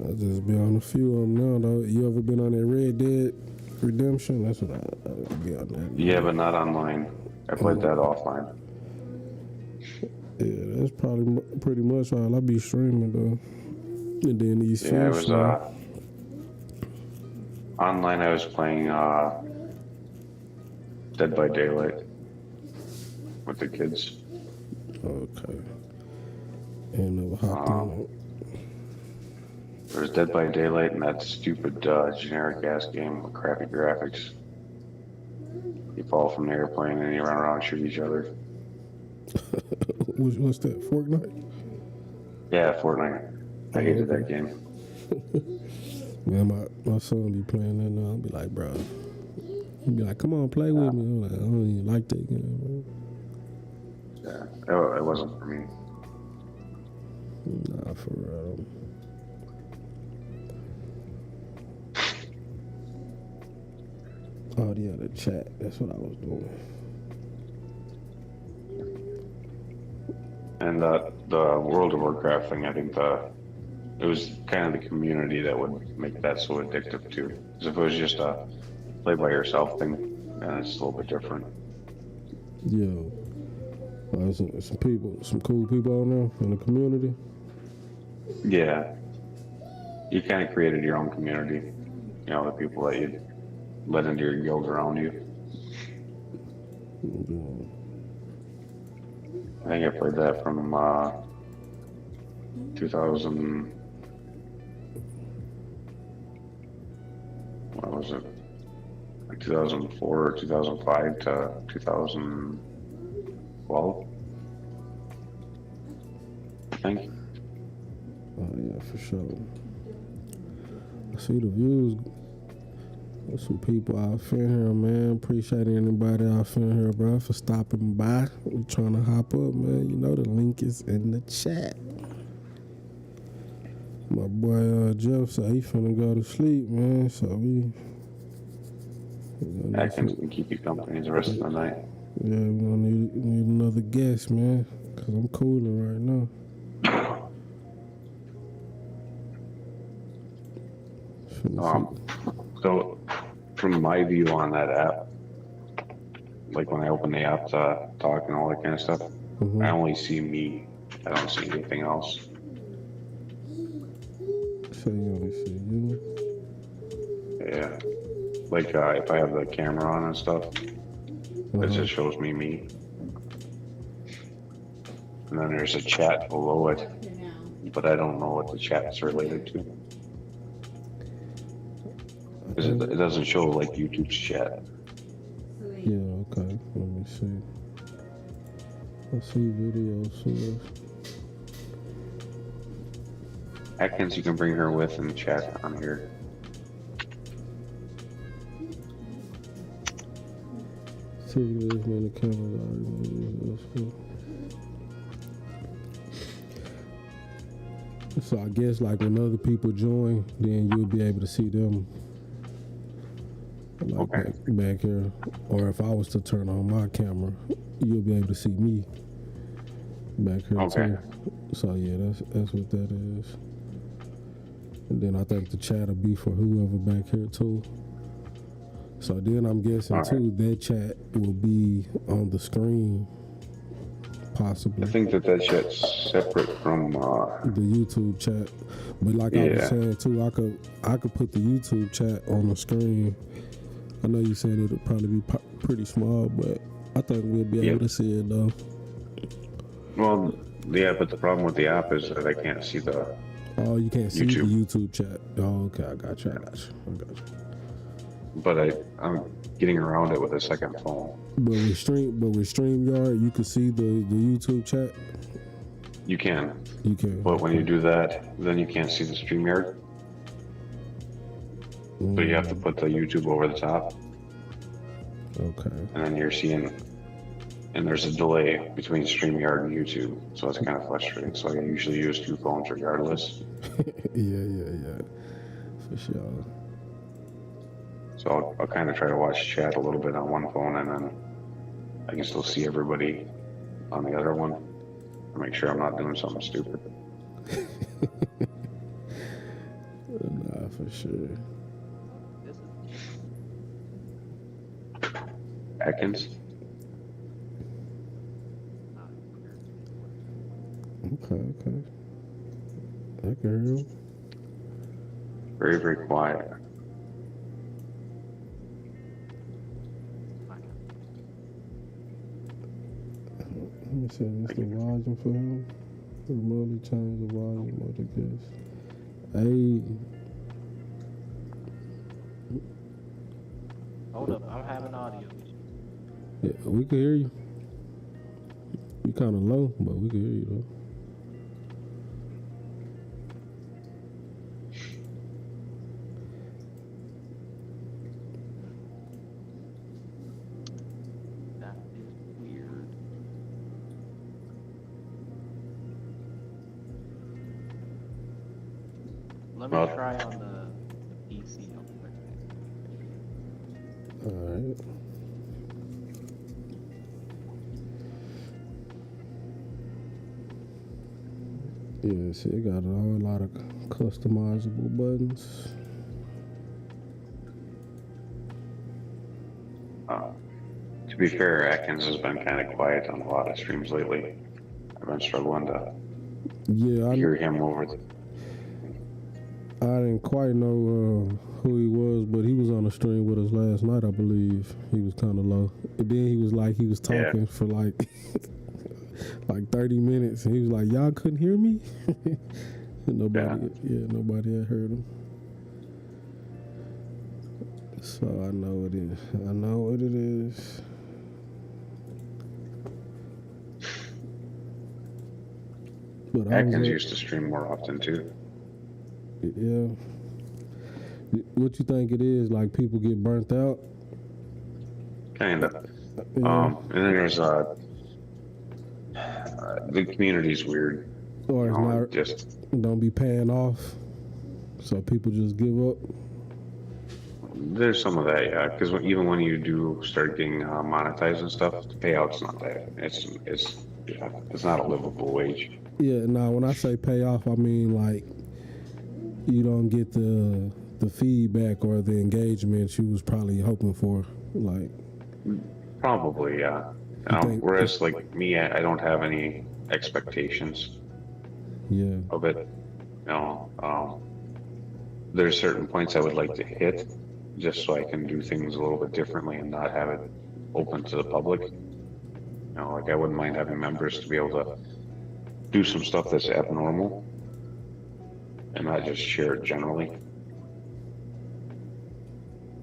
I'll just be on a few of them now, though. You ever been on that Red Dead Redemption? That's what I'll be on that. Yeah, but not online. I played that offline. Yeah, that's probably pretty much all I be streaming, though. And then these Yeah, it fish, was online. I was playing Dead by Daylight with the kids. Okay. And never hopped on it. There's Dead by Daylight and that stupid generic ass game with crappy graphics. You fall from the airplane and you run around and shoot each other. What's that, Fortnite? Yeah, Fortnite. I hated that game. Man, my son be playing that now. I'll be like, bro. He'll be like, come on, play with me. I'm like, I don't even like that game, Yeah, it wasn't for me. bro. Nah, for real. Oh, yeah, the chat. That's what I was doing. And the World of Warcraft thing, I think it was kind of the community that would make that so addictive too. Because if it was just a play by yourself thing, it's a little bit different. Yeah. Some people, some cool people out there in the community. Yeah, you kind of created your own community. You know, the people that you let into your guild around you. Yeah. I think I played that from 2000. What was it? 2004 or 2005 to 2012, I think. Oh, yeah, for sure. I see the views. There's some people out here, man. Appreciate anybody out here, bro, for stopping by. We trying to hop up, man. You know the link is in the chat. My boy Jeff said he finna go to sleep, man. So we I can keep you company the rest of the night. Yeah, we gonna need another guest, man. Cause I'm cooling right now. So from my view on that app, like when I open the app to talk and all that kind of stuff, I only see me. I don't see anything else. So you only see you? Yeah. Like if I have the camera on and stuff, it just shows me. And then there's a chat below it, but I don't know what the chat's related to. It doesn't show like YouTube's chat. Yeah, okay. Let me see. I see video source. Atkins, you can bring her with and chat on here. See this man, the camera. So I guess like when other people join, then you'll be able to see them. Like Okay. back here, or if I was to turn on my camera, you'll be able to see me back here Okay. too. So yeah, that's what that is. And then I think the chat will be for whoever back here too. So then I'm guessing All right. too that chat will be on the screen, possibly. I think that chat's separate from. The YouTube chat, but like I was saying too, I could put the YouTube chat on the screen. I know you said it'll probably be pretty small, but I think we'll be able to see it though. Well, yeah, but the problem with the app is that I can't see the. Oh, you can't see YouTube. the YouTube chat. Oh, okay, I got you. But I'm getting around it with a second phone. But with StreamYard, you can see the YouTube chat. You can, You can. but when you do that, then you can't see the StreamYard. So you have to put the YouTube over the top. Okay. And then you're seeing, and there's a delay between StreamYard and YouTube, so it's kind of frustrating. So I usually use 2 phones regardless. yeah. For sure. So I'll kind of try to watch chat a little bit on one phone, and then I can still see everybody on the other one to make sure I'm not doing something stupid. Nah, for sure. Atkins? Okay. I can hear him. Very, very quiet. Let me see, is the volume for him? Remotely change the volume of the guest. Hey. Hold up, I'm having audio issues. Yeah, we can hear you. You kind of low, but we can hear you though. That is weird. Let me try on the PC real quick. Alright. Yeah, see, it got a whole lot of customizable buttons. To be fair, Atkins has been kind of quiet on a lot of streams lately. I've been struggling to hear him over the... I didn't quite know who he was, but he was on the stream with us last night, I believe. He was kind of low. And then he was talking for like 30 minutes, and he was like, "Y'all couldn't hear me?" Nobody had heard him. So I know it is. I know what it is. But Atkins used to stream more often too. Yeah. What you think it is? Like people get burnt out? Kinda. Yeah. And then there's the community's weird. Or it's not just don't be paying off, so people just give up. There's some of that, yeah. Because even when you do start getting monetized and stuff, the payout's not that. It's not a livable wage. Yeah. Now, when I say pay off, I mean like you don't get the feedback or the engagement you was probably hoping for. Like probably, yeah. Whereas like me, I don't have any expectations. Yeah. Of it. There's certain points I would like to hit, just so I can do things a little bit differently and not have it open to the public. Like I wouldn't mind having members to be able to do some stuff that's abnormal and not just share it generally.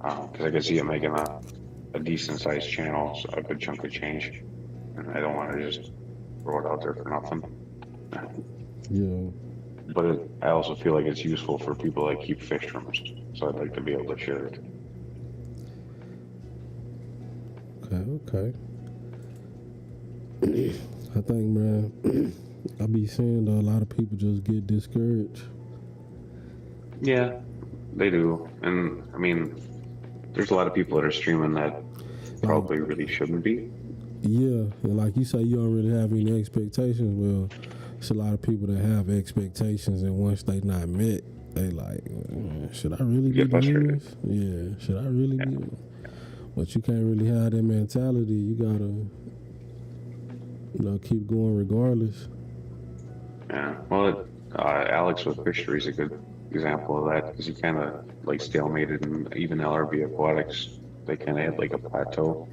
Because I can see it making a decent sized channel, so a good chunk of change, and I don't want to just throw it out there for nothing. Yeah. But I also feel like it's useful for people that keep fish rooms, so I'd like to be able to share it. Okay. I think, man, I be seeing that a lot of people just get discouraged. Yeah, they do. And I mean, there's a lot of people that are streaming that probably really shouldn't be. Yeah, and like you say, you don't really have any expectations. Well, it's a lot of people that have expectations, and once they not met, they like, should I really be doing this? Yeah, should I really be? But you can't really have that mentality. You gotta, keep going regardless. Yeah, well, Alex with Fishery is a good example of that, because he kind of like stalemated, and even LRB Aquatics, they kind of had like a plateau,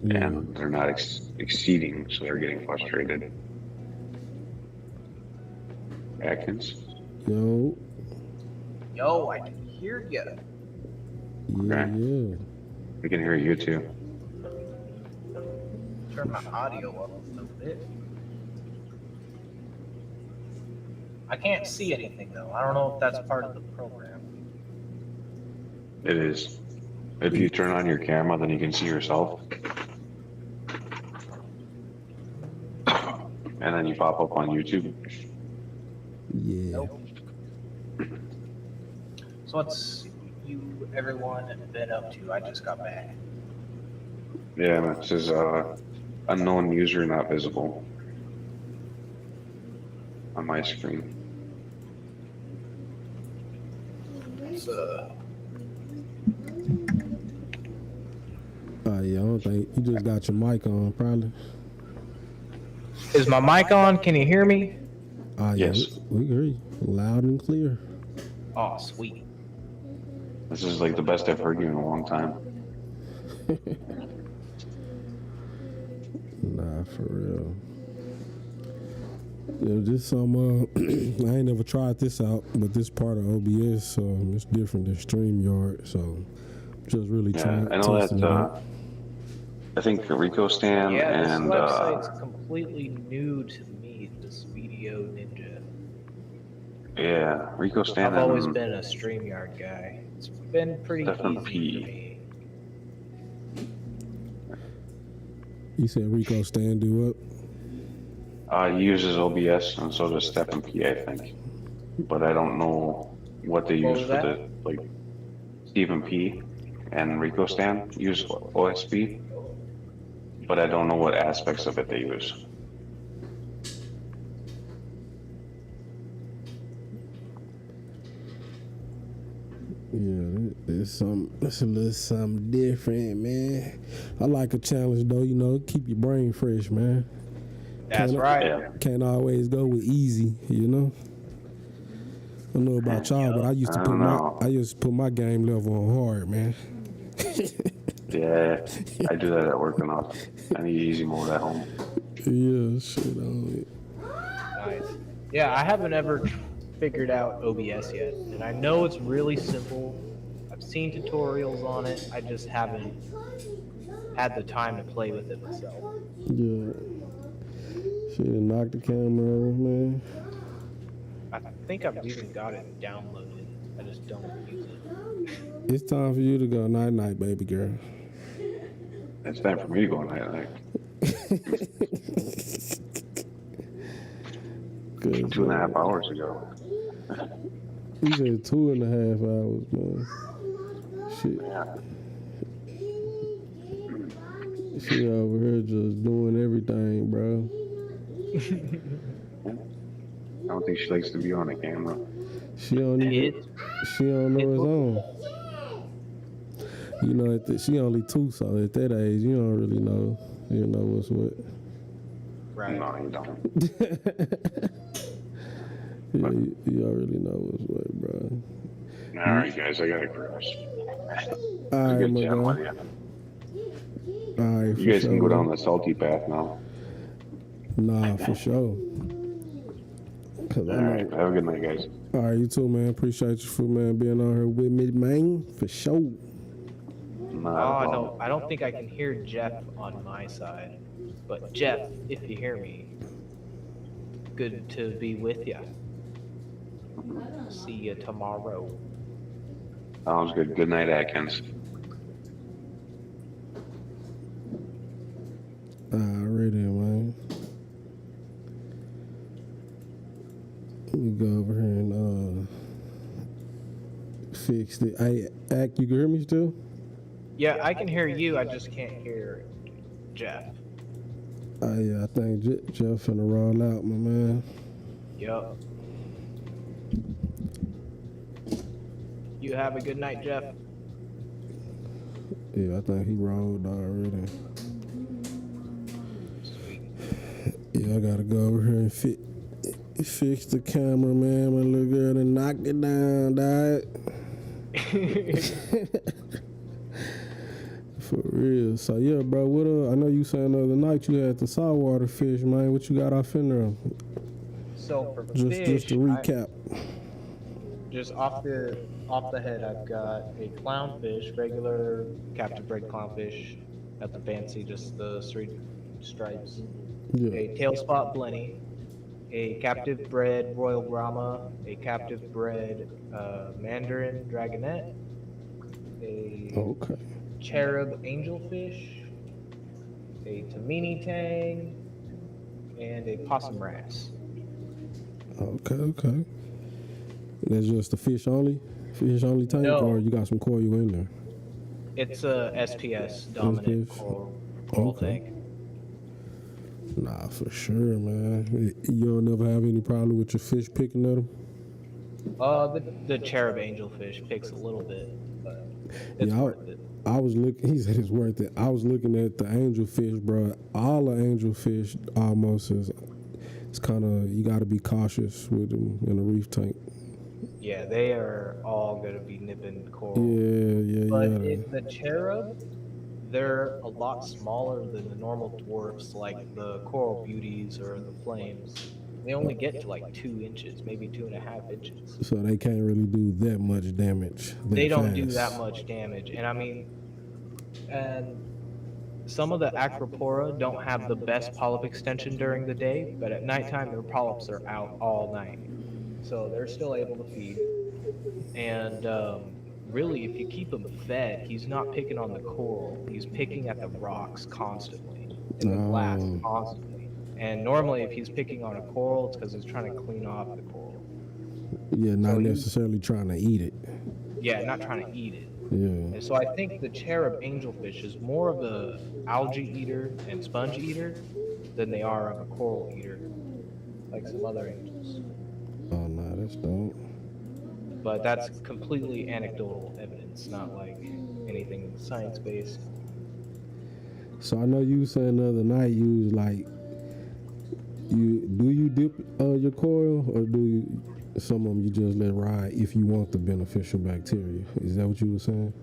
and they're not exceeding, so they're getting frustrated. Atkins? Yo, I can hear you. Yeah. We can hear you too. Turn my audio up a little bit. I can't see anything though. I don't know if that's part of the program. It is. If you turn on your camera, then you can see yourself. And then you pop up on YouTube. Yeah. Nope. So what's everyone been up to? I just got back. Yeah, and it says unknown user not visible on my screen. Yeah, I don't think you just got your mic on, probably. Is my mic on? Can you hear me? Yeah, Yes. we hear you loud and clear. Oh, sweet. This is like the best I've heard you in a long time. Nah, for real. Yeah, this some I ain't never tried this out, but this part of OBS, it's different than StreamYard, so just really trying. I know testing it that. out. I think Rico Stan Yeah, this and website's completely new to me, this Video Ninja. yeah, Rico Stan. I've always been a StreamYard guy. It's been pretty Stefan easy P. for me. You said Rico Stan do what? He uses OBS, and so does Stefan P. I think, but I don't know what they What use was for that? the like. Stephen P. and Rico Stan use OSB, but I don't know what aspects of it they use. Yeah, it's a little something different, man. I like a challenge though, keep your brain fresh, man. That's right. Yeah. Can't always go with easy, I don't know about y'all, but I used to put my game level on hard, man. Yeah, I do that at work enough. I need easy mode at home. Yeah, shit on it. Nice. Yeah, I haven't ever figured out OBS yet, and I know it's really simple. I've seen tutorials on it. I just haven't had the time to play with it myself. Yeah. She done knocked the camera over, man. I think I've even got it downloaded. I just don't use it. It's time for you to go night night, baby girl. It's time for me to go night night. 2.5 hours ago. You said 2.5 hours, man. Shit. Yeah. She over here just doing everything, bro. I don't think she likes to be on the camera. She don't know it's on. She only 2, so at that age, you don't really know. You know what's what. Right. No, you don't. Yeah, you already know what's what, bro. All right, guys, I gotta cross. All right, Good my chatting guy. with you. All right, You guys can go down the salty path now. Nah, for sure. Cause All right, have a good night, guys. All right, you too, man. Appreciate you for being on here with me, man. For sure. No, I don't think I can hear Jeff on my side. But Jeff, if you hear me, good to be with you. See you tomorrow. Sounds good. Good night, Atkins. Alrighty, man. Let me go over here and fix it. Hey, Ack, you can hear me still? Yeah, I can hear you. I just can't hear Jeff. Yeah, I think Jeff finna roll out, my man. Yup. You have a good night, Jeff. Yeah, I think he rolled already. Sweet. Yeah, I gotta go over here and fix the camera, man. My little girl done knocked it down, dog. For real. So yeah, bro. What I know you saying the other night you had the saltwater fish, man. What you got off in there? So for Just fish, to recap. just off the head, I've got a clownfish, regular captive bred clownfish, nothing fancy, just the straight stripes. Yeah. A tail spot blenny, a captive bred royal brahma, a captive bred mandarin dragonet, a Okay. cherub angelfish, a tamini tang, and a possum wrasse. Okay. That's just the fish only tank, No. or you got some coral in there? It's a SPS dominant SPS? coral Okay. tank. Nah, for sure, man. You don't never have any problem with your fish picking at them? The cherub angelfish picks a little bit, but it's worth it. I was looking. He said it's worth it. I was looking at the angelfish, bro. All the angelfish almost is. It's kind of, you got to be cautious with them in a reef tank. Yeah, they are all gonna be nipping coral. Yeah. But the cherub, they're a lot smaller than the normal dwarfs, like the coral beauties or the flames. They only get to like 2 inches, maybe 2.5 inches. So they can't really do that much damage. They don't do that much damage, and I mean, and some of the acropora don't have the best polyp extension during the day, but at nighttime their polyps are out all night, so they're still able to feed. And really, if you keep him fed, he's not picking on the coral, he's picking at the rocks constantly, in the glass constantly. And normally if he's picking on a coral, it's because he's trying to clean off the coral. Yeah, not necessarily trying to eat it. Yeah, not trying to eat it. Yeah. And so I think the cherub angelfish is more of a algae eater and sponge eater than they are of a coral eater, like some other angels. Oh, no, that's dope. But that's completely anecdotal evidence, not like anything science-based. So I know you saying the other night you was like, do you dip your coral, or do you, some of them you just let ride if you want the beneficial bacteria? Is that what you were saying?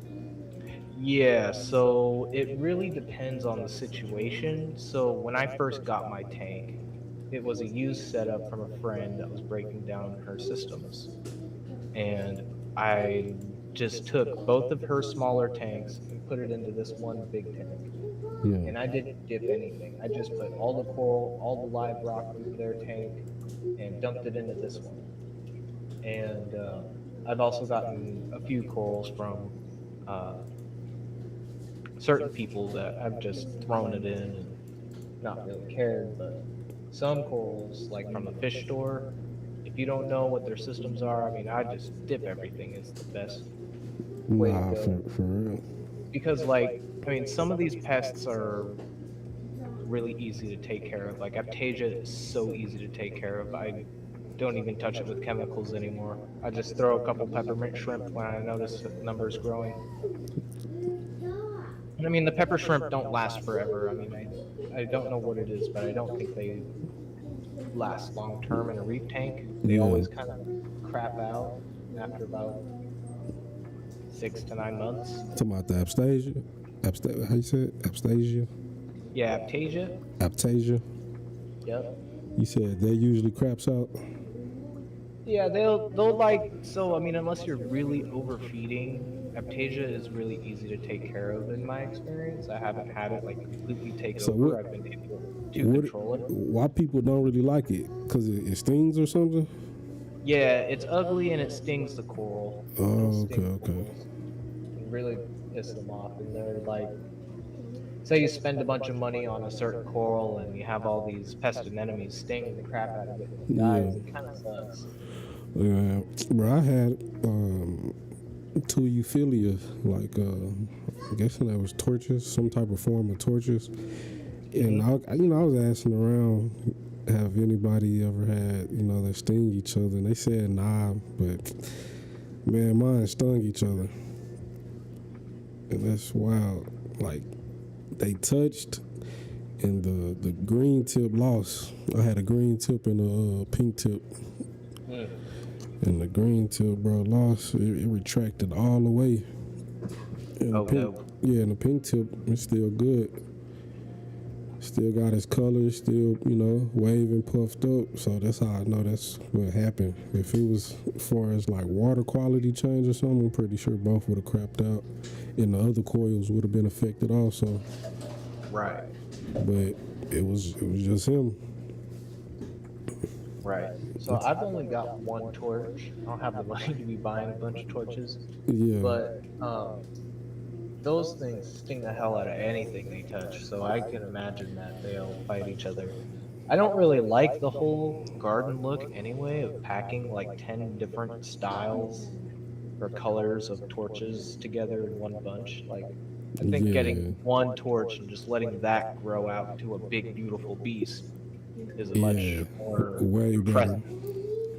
Yeah, so it really depends on the situation. So when I first got my tank, it was a used setup from a friend that was breaking down her systems. And I just took both of her smaller tanks and put it into this one big tank. Yeah. And I didn't dip anything. I just put all the coral, all the live rock into their tank and dumped it into this one. And I've also gotten a few corals from certain people that I've just thrown it in and not really cared. But some corals, like from a fish store, if you don't know what their systems are, I mean, I just dip everything. It's the best way to go. For real. Because, like, I mean, some of these pests are really easy to take care of. Like, Aptasia is so easy to take care of. I don't even touch it with chemicals anymore. I just throw a couple peppermint shrimp when I notice the numbers growing. And I mean, the pepper shrimp don't last forever. I mean, I don't know what it is, but I don't think they last long term in a reef tank. They always kind of crap out after about 6 to 9 months. Talking about the Aptasia? How you say it? Aptasia? Yeah, Aptasia. Aptasia? Yep. You said they usually craps out? Yeah, they'll like, so I mean, unless you're really overfeeding, Aptasia is really easy to take care of in my experience. I haven't had it like completely take over. I've been able to control it. Why people don't really like it? Because it stings or something? Yeah, it's ugly and it stings the coral. Oh, okay. It really pisses them off, and they're like, say you spend a bunch of money on a certain coral and you have all these pest anemones sting the crap out of it and it dies. It kind of sucks. Yeah, bro, I had 2 Euphilia, like I'm guessing that was torches, some type of form of torches. And I was asking around, have anybody ever had, they sting each other? And they said nah, but man, mine stung each other, and that's wild. Like, they touched, and the green tip lost. I had a green tip and a pink tip. And the green tip, bro, lost. It retracted all the way. And and the pink tip is still good. Still got its colors, still, waving, puffed up. So that's how I know that's what happened. If it was as far as like water quality change or something, I'm pretty sure both would have crapped out. And the other coils would have been affected also. Right. But it was just him. Right. So I've only got one torch. I don't have the money to be buying a bunch of torches. Yeah. But those things sting the hell out of anything they touch. So I can imagine that they'll fight each other. I don't really like the whole garden look anyway of packing like 10 different styles or colors of torches together in one bunch. Like, I think getting one torch and just letting that grow out to a big, beautiful beast is a much more way better.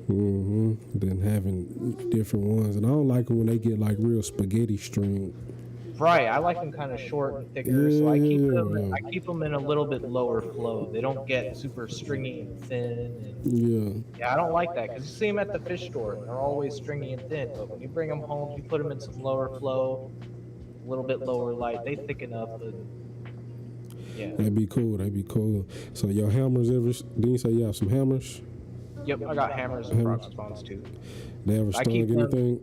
Than having different ones. And I don't like them when they get like real spaghetti string. Right, I like them kind of short and thicker, so I keep them in a little bit lower flow. They don't get super stringy and thin. And, yeah, I don't like that because you see them at the fish store and they're always stringy and thin. But when you bring them home, you put them in some lower flow, a little bit lower light, they thicken up. And, yeah, that'd be cool. That'd be cool. So your hammers ever? Didn't you say you have some hammers? Yep, I got hammers and frog spawns too. They ever stung anything?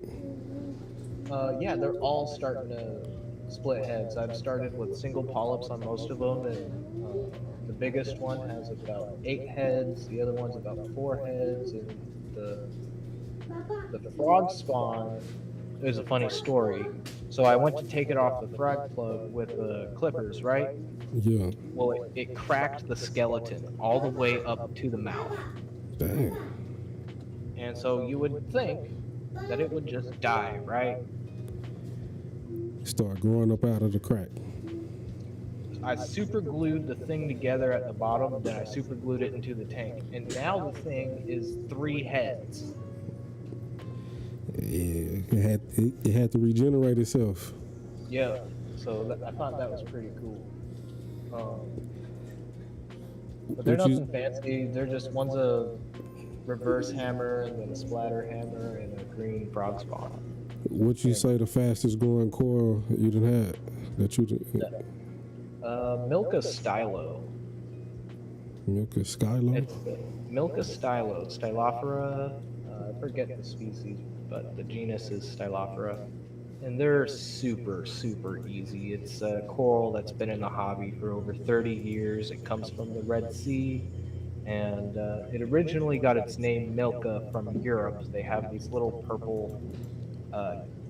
Yeah, they're all starting to split heads. I've started with single polyps on most of them, and the biggest one has about 8 heads. The other one's about 4 heads, and the frog spawn is a funny story. So I went to take it off the frog plug with the clippers, right? Yeah. Well, it cracked the skeleton all the way up to the mouth. Dang. And so you would think that it would just die, right? Start growing up out of the crack. I super glued the thing together at the bottom, then I super glued it into the tank. And now the thing is 3 heads. Yeah, it had to regenerate itself. Yeah, so I thought that was pretty cool. But they're nothing fancy. They're just, one's a reverse hammer and then a splatter hammer and a green frog spawn. What'd you say the fastest growing coral you done had that you did? Milka stylo. Milka stylo? It's Milka stylo. Stylophora, I forget the species, but the genus is Stylophora. And they're super, super easy. It's a coral that's been in the hobby for over 30 years. It comes from the Red Sea. And it originally got its name Milka from Europe. They have these little purple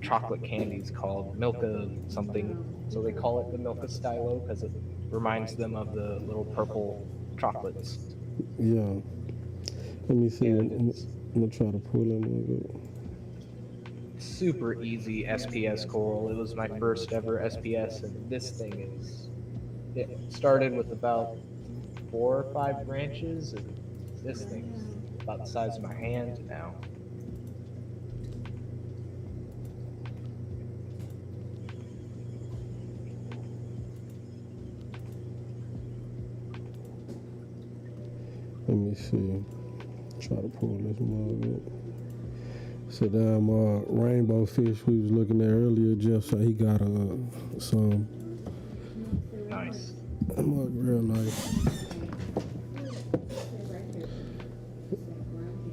chocolate candies called Milka something. So they call it the Milka stylo because it reminds them of the little purple chocolates. Yeah. Let me see. I'm going to try to pull them a little bit. Super easy SPS coral. It was my first ever SPS, and this thing it started with about 4 or 5 branches, and this thing's about the size of my hand now. Let me see. Try to pull this mug up. So damn rainbow fish we was looking at earlier, Jeff said he got some. Nice. That mug real nice.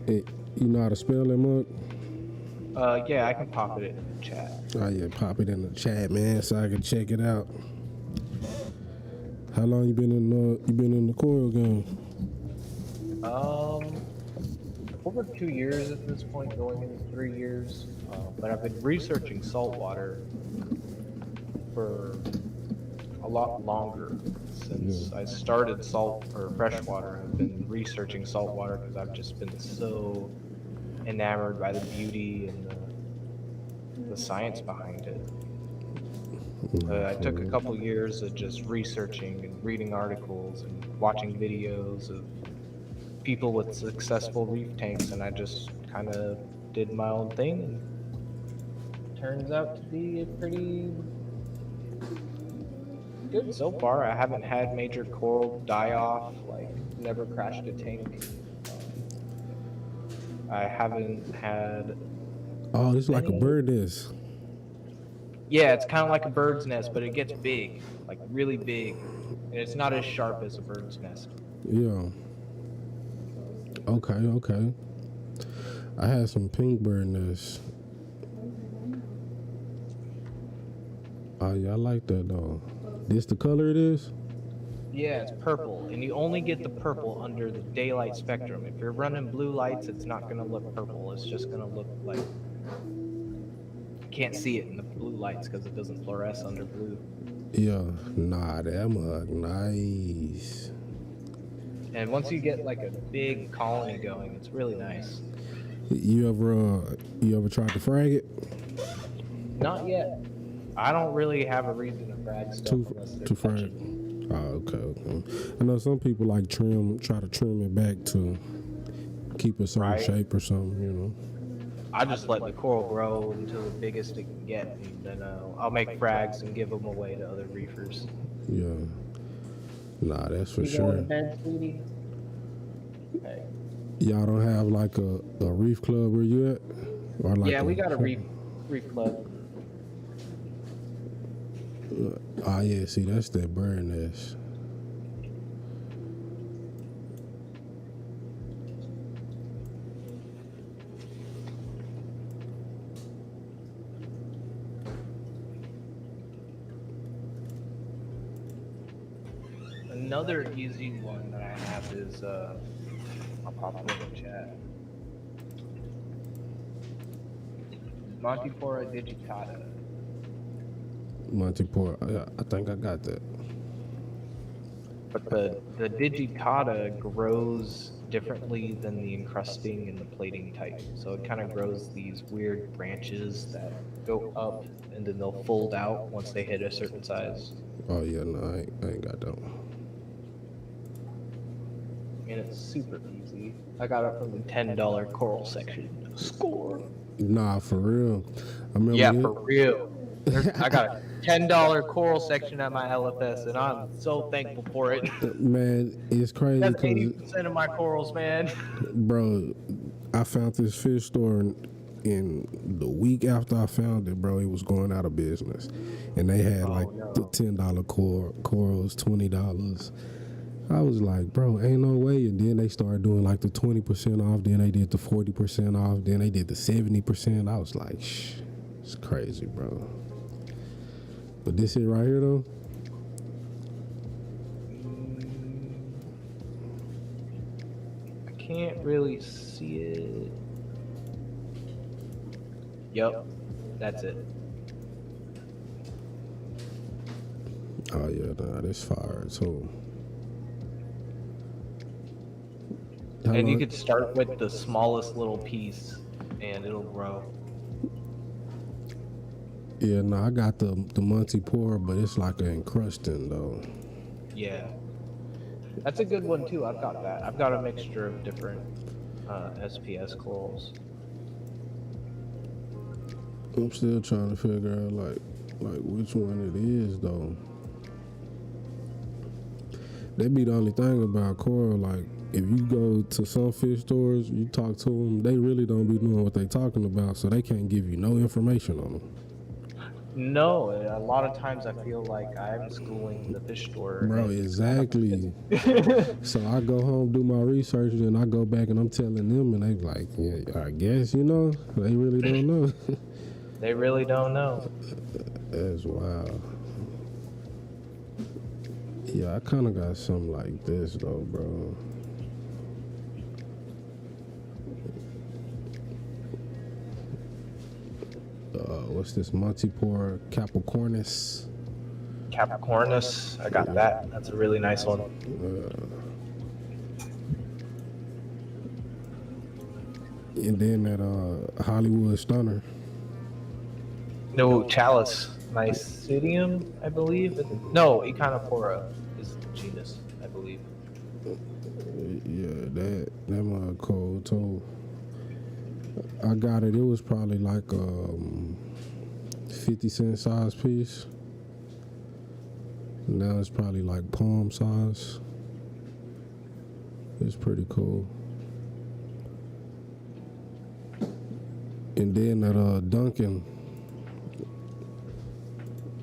Hey, you know how to spell that mug? Yeah, I can pop it in the chat. Oh yeah, pop it in the chat, man, so I can check it out. How long you been in the coral game? Over 2 years at this point, going into 3 years. But I've been researching saltwater for a lot longer. Since I started freshwater, I've been researching saltwater because I've just been so enamored by the beauty and the science behind it. I took a couple years of just researching and reading articles and watching videos of people with successful reef tanks, and I just kind of did my own thing, and it turns out to be pretty good so far. I haven't had major coral die off, like never crashed a tank. I haven't had... Oh, it's like a bird nest. Yeah, it's kind of like a bird's nest, but it gets big, like really big, and it's not as sharp as a bird's nest. Yeah. Okay. I had some pink bird nests. Oh yeah, I like that though. This the color it is? Yeah, it's purple, and you only get the purple under the daylight spectrum. If you're running blue lights, it's not going to look purple. It's just going to look like you can't see it in the blue lights because it doesn't fluoresce under blue. Yeah, nah, that mug nice. And once you get like a big colony going, it's really nice. You ever tried to frag it? Not yet. I don't really have a reason to frag stuff unless they're To frag. touching. Oh, okay. I know some people like try to trim it back to keep a certain shape or something, you know. I just let the coral grow until the biggest it can get, and then I'll make frags and give them away to other reefers. Yeah. Nah, that's for You sure. going to bed, sweetie? Okay. Y'all don't have like a reef club where you at? Or like Yeah, we got a reef club. Yeah, see, that's that bird nest. Another easy one that I have is I'll pop it in the chat. Montipora digitata. Montipora, yeah, I think I got that. But the digitata grows differently than the encrusting and the plating type. So it kind of grows these weird branches that go up and then they'll fold out once they hit a certain size. Oh yeah, no, I ain't got that one. And it's super easy. I got it from the $10 coral section. Score. Nah, for real. I remember Yeah, for real. I got a $10 coral section at my LFS, and I'm so thankful for it. Man, it's crazy. That's 80% of my corals, man. Bro, I found this fish store in the week after I found it, bro. It was going out of business, and they had the $10 corals, $20. I was like, bro, ain't no way. And then they started doing like the 20% off. Then they did the 40% off. Then they did the 70%. I was like, shh, it's crazy, bro. But this shit right here, though. I can't really see it. Yep, that's it. Oh, yeah, nah, this fire, too. And you could start with the smallest little piece, and it'll grow. Yeah, no, I got the montipora, but it's like an encrusting, though. Yeah. That's a good one, too. I've got that. I've got a mixture of different SPS corals. I'm still trying to figure out, like which one it is, though. That be the only thing about coral, like, if you go to some fish stores, you talk to them, they really don't be knowing what they talking about, so they can't give you no information on them. No, a lot of times I feel like I'm schooling the fish store. Bro, exactly. So I go home, do my research, and then I go back and I'm telling them, and they like, yeah, I guess, you know, they really don't know. They really don't know. That's wild. Yeah, I kind of got something like this, though, bro. What's this? Montipora capricornis. Capricornus, I got that. That's a really nice one. And then that Hollywood stunner. No, chalice. Mycedium, I believe. No, Echinopora is the genus, I believe. Yeah, that mug cold too. I got it. It was probably like 50-cent size piece. Now it's probably like palm size. It's pretty cool. And then that Duncan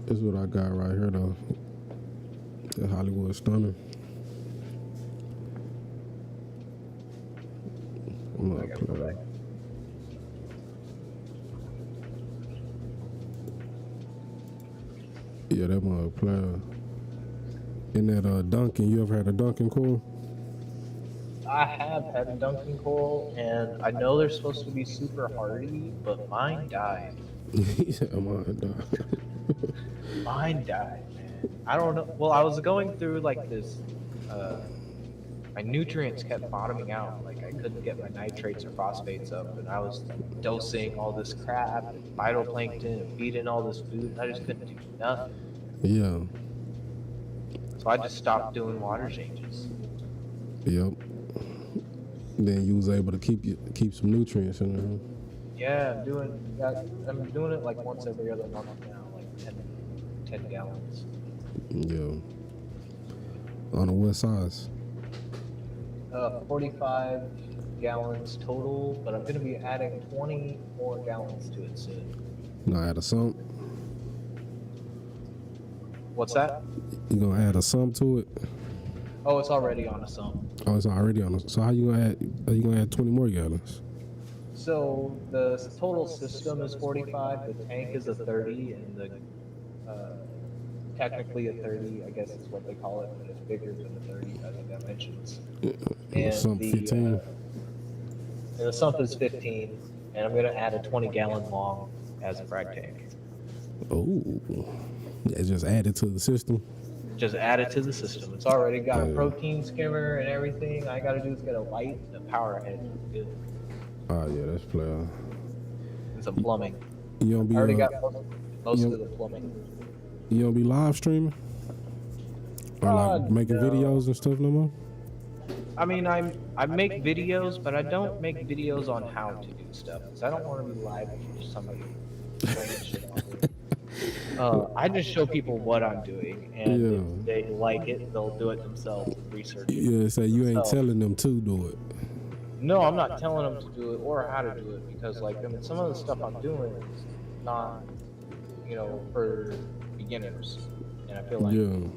is what I got right here though. The Hollywood stunner. I'm not playing. Yeah, that mug player. In that Duncan, you ever had a Duncan coil? I have had a Duncan coral, and I know they're supposed to be super hardy, but mine died. He said, mine died. Mine died, man. I don't know. Well, I was going through like this. My nutrients kept bottoming out. Like I couldn't get my nitrates or phosphates up, and I was dosing all this crap and phytoplankton and feeding all this food, and I just couldn't do nothing. Yeah. So I just stopped doing water changes. Yep. Then you was able to keep some nutrients in there. Yeah, I'm doing it like once every other month now, like 10 gallons. Yeah. On a what size? 45 gallons total, but I'm gonna be adding 20 more gallons to it soon. No, add a sump. What's that? You gonna add a sump to it? Oh, it's already on a sump. Oh, it's already on. So how you gonna add 20 more gallons? So the total system is 45. The tank is a 30, and the technically a 30, I guess is what they call it, but it's bigger than the 30 by the dimensions. And sump 15. And the sump is 15, and I'm gonna add a 20-gallon long as a frag tank. Oh, yeah, just add it to the system. Just add it to the system. It's already got a protein skimmer and everything. All I gotta do is get a light and a power head. Good. Oh yeah, that's player. And some plumbing. You don't be. I already got most of the plumbing. You don't be live streaming? Or like making videos and stuff no more? I mean, I make videos, but I don't make videos on how to do stuff because I don't want to be live for somebody throwing shit on me. I just show people what I'm doing, and if they like it, they'll do it themselves and research it. Yeah, so you ain't telling them to do it. No, I'm not telling them to do it or how to do it because, like, I mean, some of the stuff I'm doing is not, for beginners, and I feel like you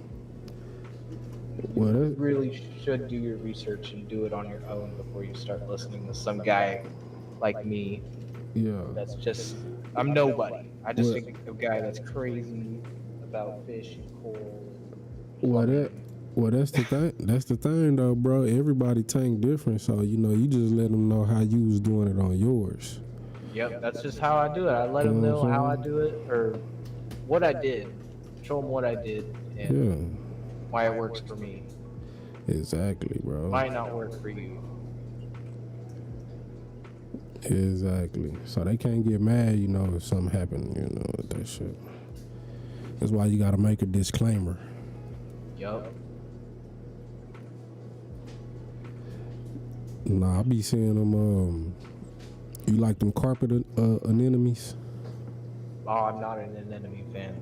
really should do your research and do it on your own before you start listening to some guy like me. Yeah. That's just, I'm nobody. I just think a guy that's crazy about fish and coral. That's the thing. That's the thing, though, bro. Everybody tank different, so you just let them know how you was doing it on yours. Yep, that's just how I do it. I let them know how I do it or what I did. Show them what I did and why it works for me. Exactly, bro. Might not work for you. Exactly. So they can't get mad, if something happened, with that shit. That's why you gotta make a disclaimer. Yup. Nah, I be seeing them. You like them carpet anemones? Oh, I'm not an anemone fan.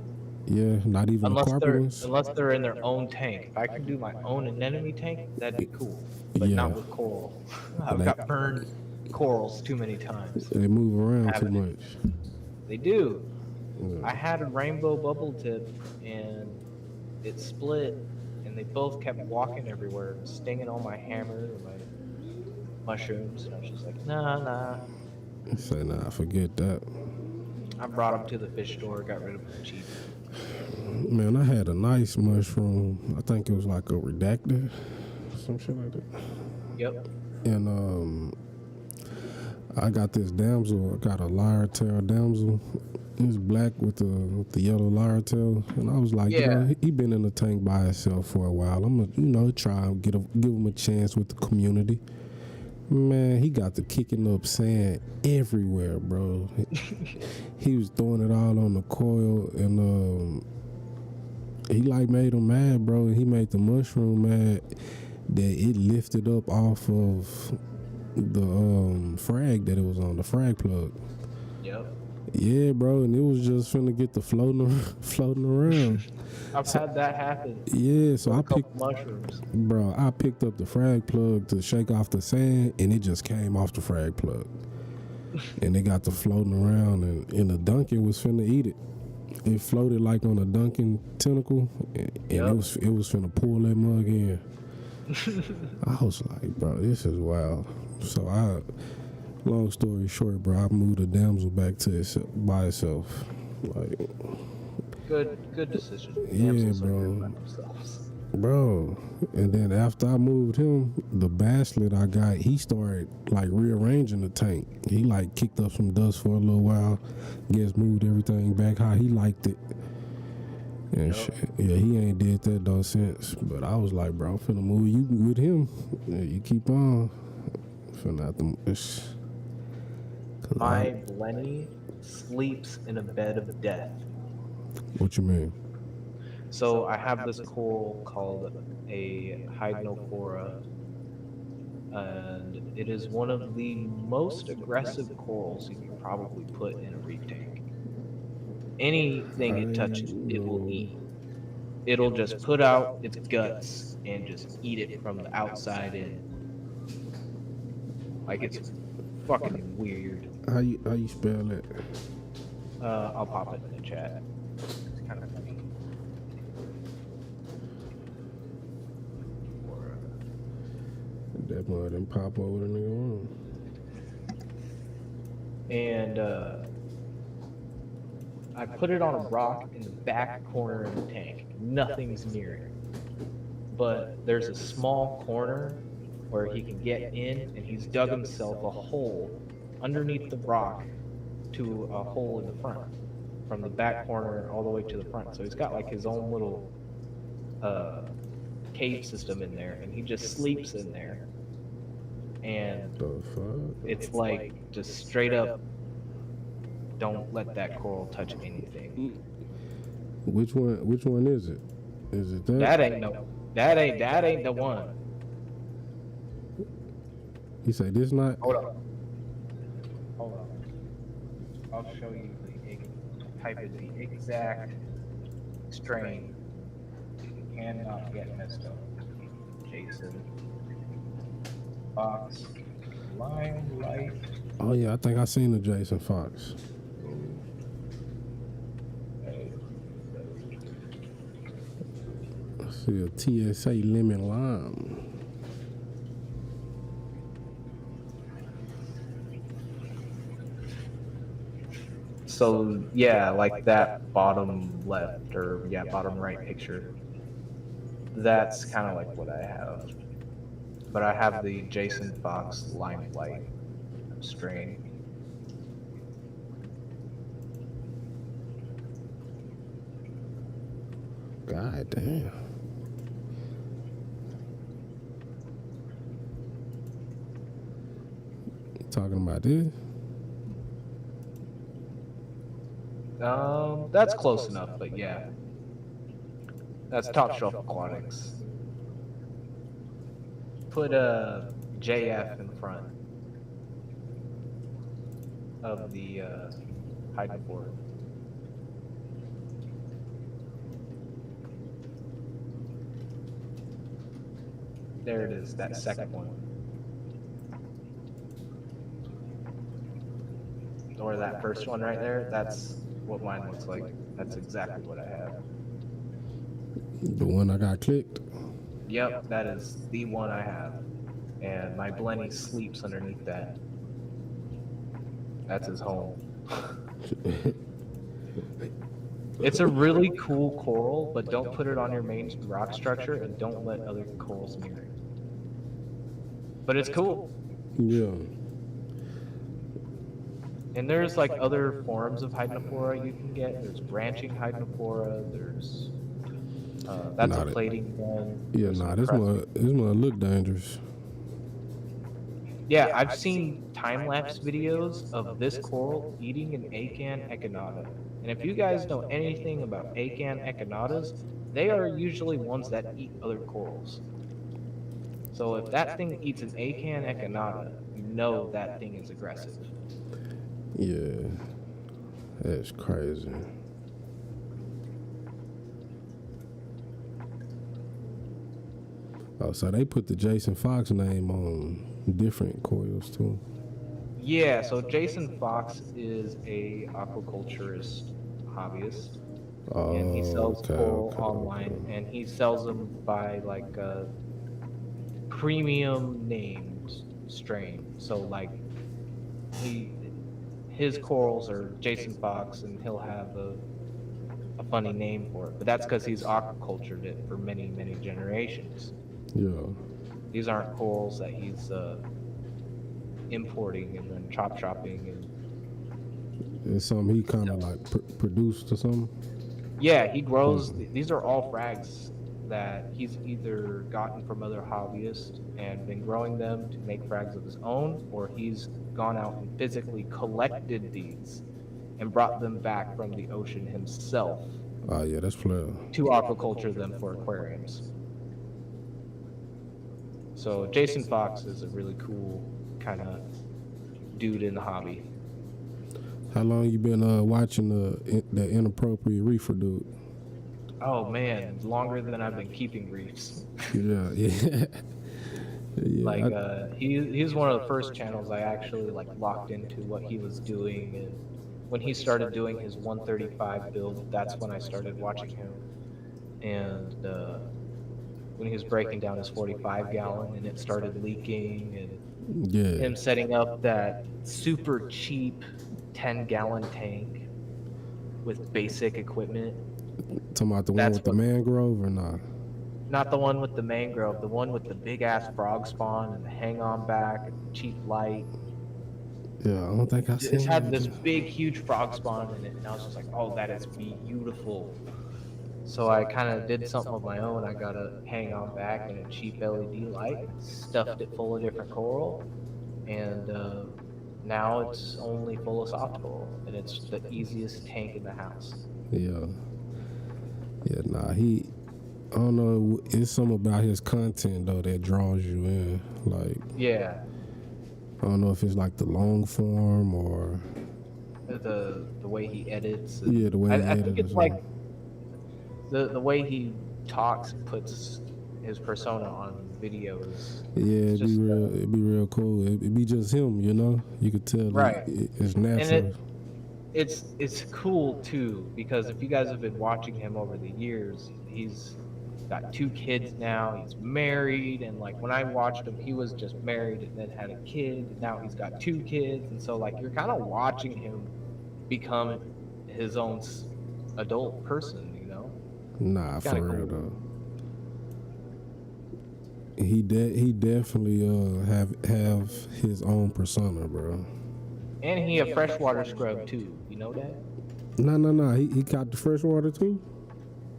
Yeah, not even the carpet ones? Unless they're in their own tank. If I could do my own anemone tank, that'd be cool. But not with coral. I've got burned corals too many times. They move around too much. They do. Yeah. I had a rainbow bubble tip, and it split, and they both kept walking everywhere, stinging on my hammer and my mushrooms, and I was just like, nah. I say, nah, forget that. I brought them to the fish store, got rid of them cheap. Man, I had a nice mushroom. I think it was like a redacted, some shit like that. Yep. And I got this damsel. I got a lyre tail damsel. He's black with the yellow lyre tail, and I was like, he been in the tank by himself for a while. I'm gonna try and give him a chance with the community. Man, he got the kicking up sand everywhere, bro. He was throwing it all on the coil, and he made him mad, bro. He made the mushroom mad that it lifted up off of the frag that it was on, the frag plug. Yep. Yeah, bro, and it was just finna get the floating around. I've had that happen. Yeah, so I picked mushrooms. Bro, I picked up the frag plug to shake off the sand, and it just came off the frag plug. And it got to floating around, and the duncan was finna eat it. It floated like on a duncan tentacle, and it was finna pull that mug in. I was like, bro, this is wild. So long story short, bro, I moved the damsel back to by itself. Like, good decision. Yeah, bro. Bro, and then after I moved him, the basslett I got, he started like rearranging the tank. He like kicked up some dust for a little while, guess moved everything back how he liked it. And shit, yeah, he ain't did that though since. But I was like, bro, I'm finna move you with him. Yeah, you keep on. Finna have to. My Blenny sleeps in a bed of death. What you mean? So I have this coral called a hydnophora, and it is one of the most aggressive corals you could probably put in a reef tank. Anything it touches, it will eat. It'll just put out its guts and just eat it from the outside in. Like it's fucking weird. How you spell that? I'll pop it in the chat. It's kind of funny. That mud didn't pop over the nigga room. And I put it on a rock in the back corner of the tank. Nothing's near it. But there's a small corner where he can get in, and he's dug himself a hole underneath the rock to a hole in the front, from the back corner all the way to the front. So he's got like his own little cave system in there, and he just sleeps in there. And The fuck? it's like just straight up, don't let that coral touch anything. Which one is it? Is it that? That ain't the one. You say this not? Hold on. I'll show you type of the exact strain. You cannot get messed up. Jason Fox Limelight. Oh yeah, I think I seen the Jason Fox. I see a TSA lemon lime. So yeah, like that bottom left or bottom right picture. That's kind of like what I have. But I have the Jason Fox Limelight strain. God damn. You talking about this? That's close enough, but yeah. That's top shelf aquatics. Put a JF in front of the hydrophore. There it is, that second one. Or that first one right there, that's what mine looks like. That's exactly what I have. The one I got clicked? Yep, that is the one I have. And my Blenny sleeps underneath that. That's his home. It's a really cool coral, but don't put it on your main rock structure and don't let other corals near it. But it's cool. Yeah. And there's like other forms of hydnophora you can get. There's branching hydnophora. There's that's a plating one. Yeah, this one look dangerous. Yeah, I've seen time-lapse videos of this coral eating an acan echinata. And if you guys know anything about acan echinatas, they are usually ones that eat other corals. So if that thing eats an acan echinata, you know that thing is aggressive. Yeah, that's crazy. Oh, so they put the Jason Fox name on different coils too. Yeah, so Jason Fox is a aquaculturist hobbyist, and he sells coral online, and he sells them by like a premium named strain. So like his corals are Jason Fox, and he'll have a funny name for it, but that's because he's aquacultured it for many, many generations. Yeah. These aren't corals that he's importing and then chopping and. It's something he kind of like produced or something. Yeah, he grows. These are all frags that he's either gotten from other hobbyists and been growing them to make frags of his own, or he's gone out and physically collected these and brought them back from the ocean himself. Oh yeah, that's fair. To aquaculture them for aquariums. So Jason Fox is a really cool kind of dude in the hobby. How long you been watching the inappropriate reefer dude? Oh man, longer than I've been keeping reefs. Yeah, yeah. Yeah, like he's one of the first channels I actually like locked into what he was doing, and when he started doing his 135 build, that's when I started watching him. And when he was breaking down his 45 gallon and it started leaking, and him setting up that super cheap 10-gallon tank with basic equipment. Talking about the one with the mangrove or not? Not the one with the mangrove, the one with the big ass frog spawn and the hang on back and cheap light. Yeah, I don't think I've seen it. It's had this big, huge frog spawn in it, and I was just like, oh, that is beautiful. So I kind of did something of my own. I got a hang on back and a cheap LED light, stuffed it full of different coral, and now it's only full of soft coral, and it's the easiest tank in the house. Yeah. Yeah, nah, I don't know, it's something about his content though that draws you in. Like, yeah. I don't know if it's like the long form or the way he edits. Yeah, the way he edits. I think it's like the way he talks and puts his persona on videos. Yeah, it'd be real cool. It'd be just him, you know? You could tell right. It's natural. And it's cool too, because if you guys have been watching him over the years, he's got 2 kids now, he's married, and like when I watched him, he was just married and then had a kid, and now he's got 2 kids, and so like you're kind of watching him become his own adult person, you know? Nah, for real though. He definitely have his own persona, bro. And he a freshwater scrub too, you know that? No. He caught the freshwater too?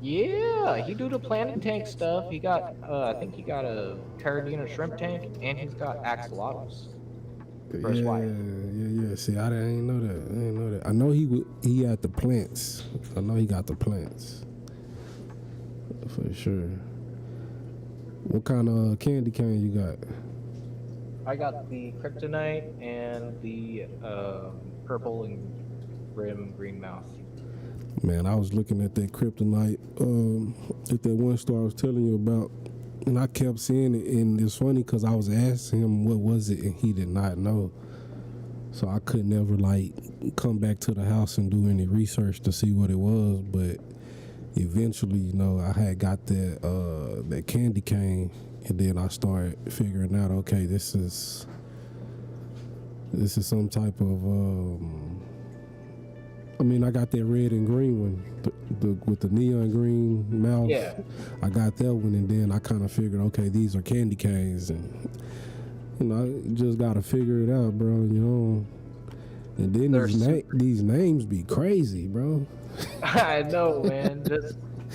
Yeah, he do the planting tank stuff. He got, I think he got a Caribbean shrimp tank, and he's got axolotls. Yeah. See, I didn't know that. I know he had the plants. I know he got the plants. For sure. What kind of candy cane you got? I got the kryptonite and the purple and green mouth. Man, I was looking at that kryptonite at that one store I was telling you about, and I kept seeing it, and it's funny because I was asking him what was it, and he did not know. So I could never like come back to the house and do any research to see what it was, but eventually, you know, I had got that candy cane, and then I started figuring out, okay, this is some type of I mean, I got that red and green one, with the neon green mouth. Yeah. I got that one, and then I kind of figured, okay, these are candy canes, and you know, I just gotta figure it out, bro. You know, and then these names be crazy, bro. I know, man.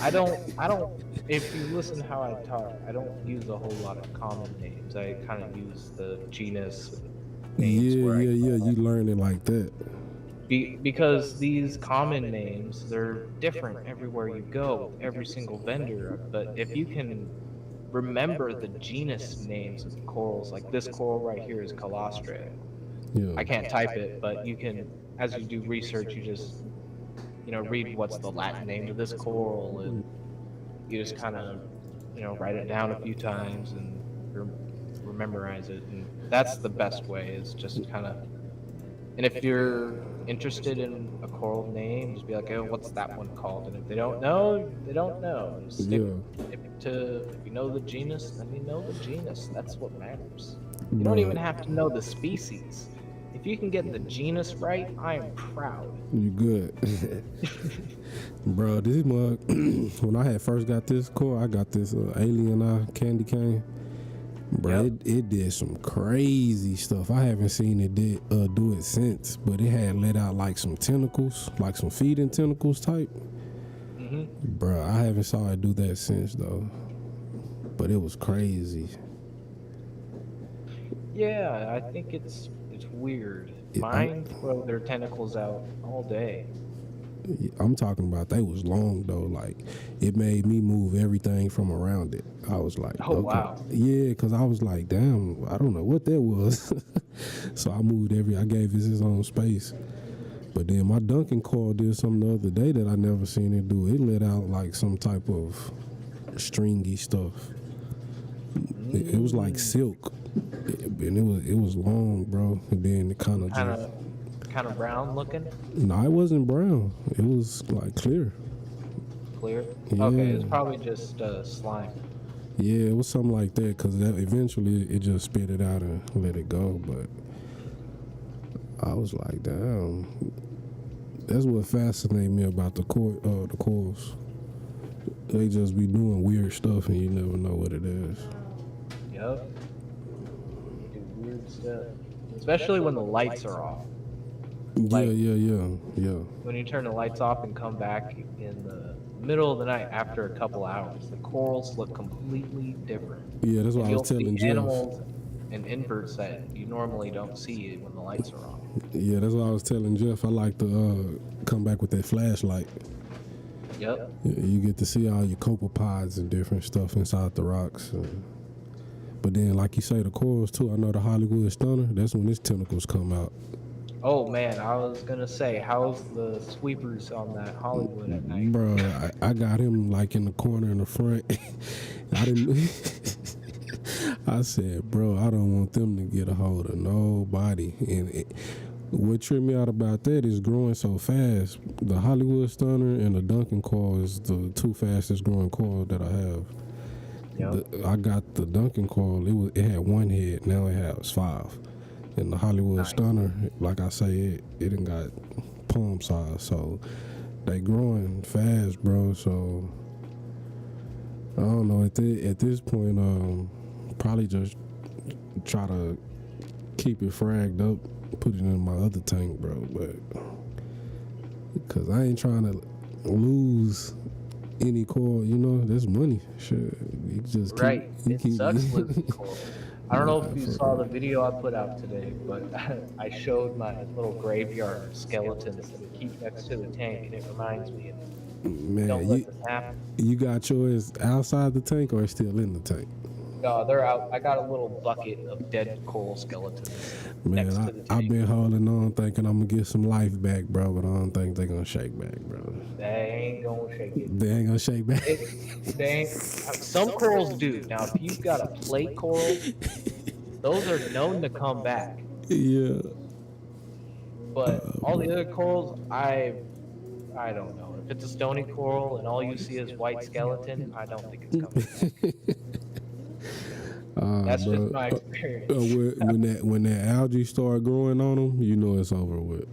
I don't. If you listen to how I talk, I don't use a whole lot of common names. I kind of use the genus names. Yeah. You learn it like that. Because these common names, they're different everywhere you go, with every single vendor. But if you can remember the genus names of corals, like this coral right here is colostra. Yeah. I can't type it, but you can, as you do research, you just, you know, read what's the Latin name of this coral, and you just kind of, you know, write it down a few times and memorize it. And that's the best way, is just kind of. And if you're interested in a coral name, just be like, oh, what's that one called? And if they don't know, they don't know. Stick to, if you know the genus, then you know the genus. That's what matters. You don't even have to know the species. If if you can get the genus right, I am proud. You good. Bro, this mug, when I had first got this core, I got this alien eye candy cane. Bro, it did some crazy stuff. I haven't seen it do it since, but it had let out like some tentacles, like some feeding tentacles type. Bro, I haven't saw it do that since though, but it was crazy. Yeah, I think it's weird. Mine throw their tentacles out all day. I'm talking about they was long though. Like it made me move everything from around it. I was like, oh okay. Wow, yeah, because I was like, damn, I don't know what that was. So I moved I gave it his own space. But then my Duncan coil did something the other day that I never seen it do. It let out like some type of stringy stuff. It was like silk, and it was long, bro. And then it kind of brown looking. No, it wasn't brown. It was like clear. Clear? Yeah. Okay, it's probably just slime. Yeah, it was something like that. Cause eventually it just spit it out and let it go. But I was like, damn. That's what fascinates me about the coils. They just be doing weird stuff and you never know what it is. Yep. Do weird stuff. Especially when the lights are off. Like, yeah. When you turn the lights off and come back in the middle of the night after a couple hours, the corals look completely different. Yeah, that's what I was telling Jeff. Animals and inverts that you normally don't see when the lights are on. Yeah, that's what I was telling Jeff. I like to come back with that flashlight. Yep. You get to see all your copepods and different stuff inside the rocks. But then, like you say, the corals too. I know the Hollywood stunner. That's when its tentacles come out. Oh man, I was gonna say, how's the sweepers on that Hollywood at night? Bro, I got him like in the corner in the front. I didn't. I said, bro, I don't want them to get a hold of nobody. And what tripped me out about that is growing so fast. The Hollywood stunner and the Duncan coil is the two fastest growing coil that I have. Yep. I got the Duncan coil. It had one head. Now it has 5. And the Hollywood stunner, like I say, it done got palm size. So they growing fast, bro. So I don't know. At this point, probably just try to keep it fragged up, put it in my other tank, bro. But because I ain't trying to lose any coil, you know, that's money. Shit, you just keep, sucks losing coil. I don't know if you saw the video I put out today, but I showed my little graveyard of skeletons that I keep next to the tank, and it reminds me of man, don't let this happen. You got yours outside the tank or still in the tank? No, they're out. I got a little bucket of dead coral skeletons. Man, I've been holding on thinking I'm going to get some life back, bro, but I don't think they're going to shake back, bro. They ain't going to shake it. They ain't going to shake back? They ain't. Some corals do. Now, if you've got a plate coral, those are known to come back. Yeah. But all the other corals, I don't know. If it's a stony coral and all you see is white skeleton, I don't think it's coming back. That's just my experience. When that algae start growing on them, you know it's over with.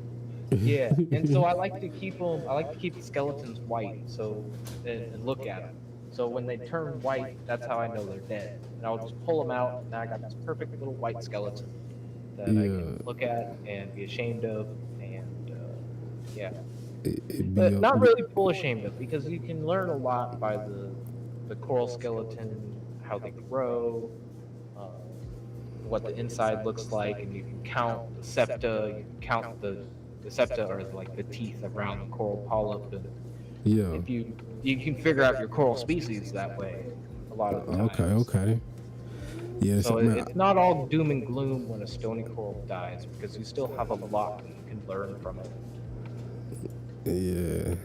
Yeah, and so I like to keep them. I like to keep the skeletons white, so and look at them. So when they turn white, that's how I know they're dead. And I'll just pull them out, and I got this perfect little white skeleton that I can look at and be ashamed of, and but not really full ashamed of, because you can learn a lot by the coral skeleton, how they grow. What the inside looks like, and you can count the septa, you can count the septa are like the teeth around the coral polyp, and if you can figure out your coral species that way a lot of the times. Okay. Yeah, so it's not all doom and gloom when a stony coral dies, because you still have a lot that you can learn from it. Yeah.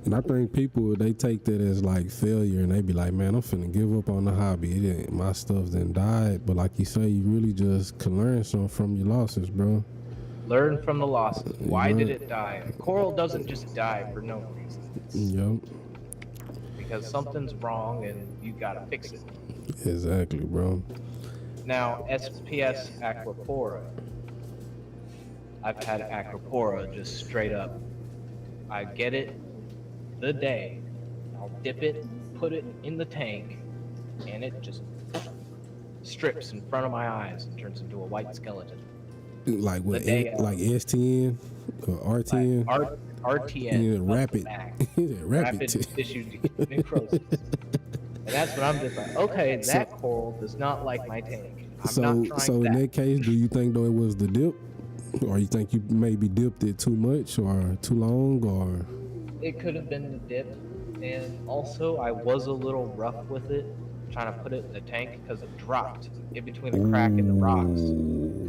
And I think people, they take that as like failure, and they be like, man, I'm finna give up on the hobby. My stuff then died. But like you say, you really just can learn something from your losses, bro. Learn from the losses. Why did it die? A coral doesn't just die for no reason. Because something's wrong and you gotta fix it. Exactly, bro. Now, SPS aquapora. I've had acropora just straight up. I get it the day, I'll dip it, put it in the tank, and it just strips in front of my eyes and turns into a white skeleton. Like what? Like S10 or R10? Like RTN. Yeah, rapid. Rapid tissue necrosis. And that's when I'm just like, okay, that coral does not like my tank. I'm not trying so in that case, do you think though it was the dip? Or you think you maybe dipped it too much or too long, or? It could have been the dip. And also, I was a little rough with it, trying to put it in the tank because it dropped in between the crack and the rocks.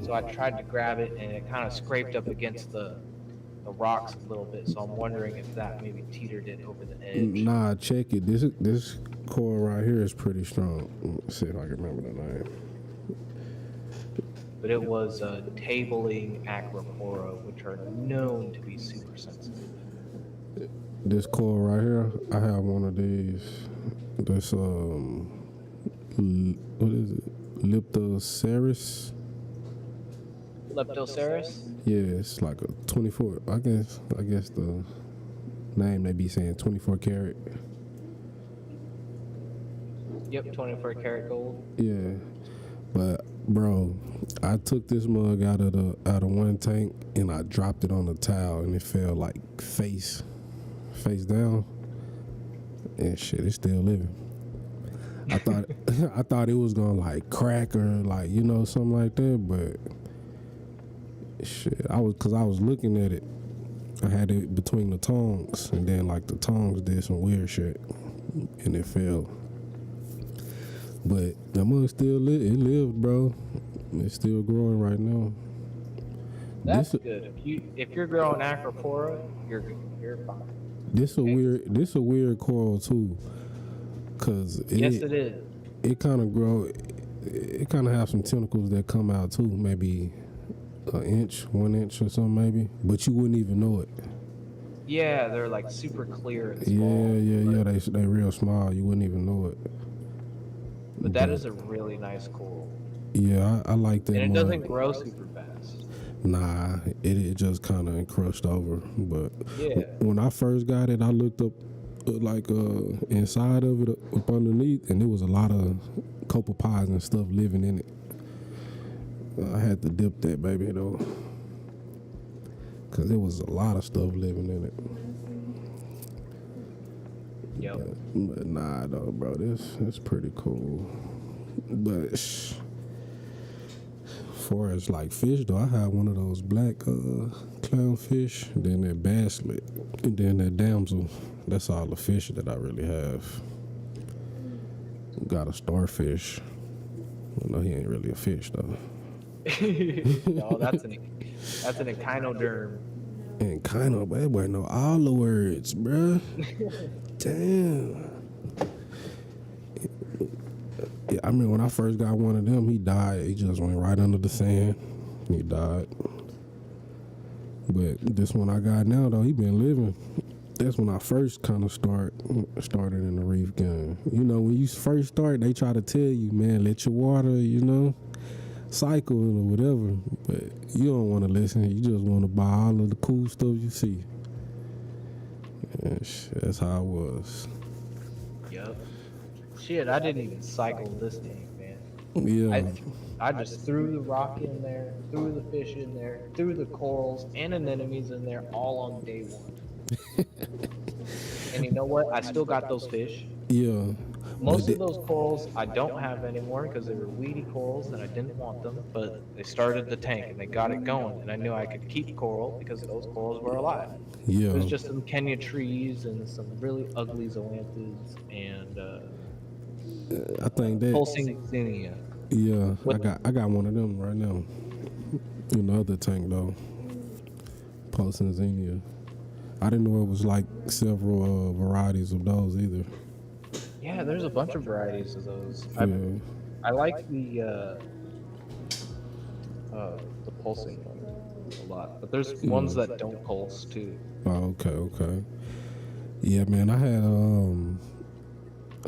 So I tried to grab it and it kind of scraped up against the rocks a little bit. So I'm wondering if that maybe teetered it over the edge. Nah, check it. This coral right here is pretty strong. Let's see if I can remember the name. But it was a tabling acropora, which are known to be super sensitive. This coral right here, I have one of these. This what is it? Leptoseris. Leptoseris? Yeah, it's like a 24. I guess the name they be saying 24 karat. Yep, 24 karat gold. Yeah, but bro, I took this mug out of one tank and I dropped it on the towel and it fell like face down, and shit, it's still living. I thought it was gonna like crack or like something like that, but shit, I was looking at it. I had it between the tongs, and then like the tongs did some weird shit, and it fell. But the mug still lived, bro. It's still growing right now. That's good. If you're growing acropora, you're fine. This a weird coral too, cause yes, it is. It kind of grow. It kind of have some tentacles that come out too, maybe 1 inch or something, maybe. But you wouldn't even know it. Yeah, they're like super clear and small. Yeah. They real small. You wouldn't even know it. But that is a really nice coral. Yeah, I like that. And it doesn't grow super fast. Nah, it just kind of encrusted over. But yeah, when I first got it, I looked up inside of it up underneath, and there was a lot of copepods and stuff living in it. I had to dip that baby though, cause there was a lot of stuff living in it. Yep. But nah though, bro, this pretty cool. But as far as like fish though, I had one of those black clownfish, then that basslett, and then that damsel. That's all the fish that I really have. Got a starfish. No, he ain't really a fish though. No, that's an echinoderm. Echino, that boy know all the words, bruh. Damn. Yeah, I mean, when I first got one of them, he died. He just went right under the sand. He died. But this one I got now, though, he been living. That's when I first kind of started in the reef game. When you first start, they try to tell you, man, let your water, cycle or whatever. But you don't want to listen. You just want to buy all of the cool stuff you see. And that's how it was. Yep. Shit, I didn't even cycle this thing, man. Yeah. I just threw the rock in there, threw the fish in there, threw the corals and anemones in there all on day one. And you know what? I still got those fish. Yeah. Most of those corals I don't have anymore because they were weedy corals and I didn't want them, but they started the tank and they got it going, and I knew I could keep coral because those corals were alive. Yeah. It was just some Kenya trees and some really ugly zoanthids and I think that pulsing zinnia. Yeah, I got one of them right now in the other tank though. Pulsing zinnia. I didn't know it was like several varieties of those either. Yeah, there's a bunch of varieties of those. Yeah. I like the pulsing one a lot, but there's ones that don't pulse too. Oh, okay. Yeah, man, I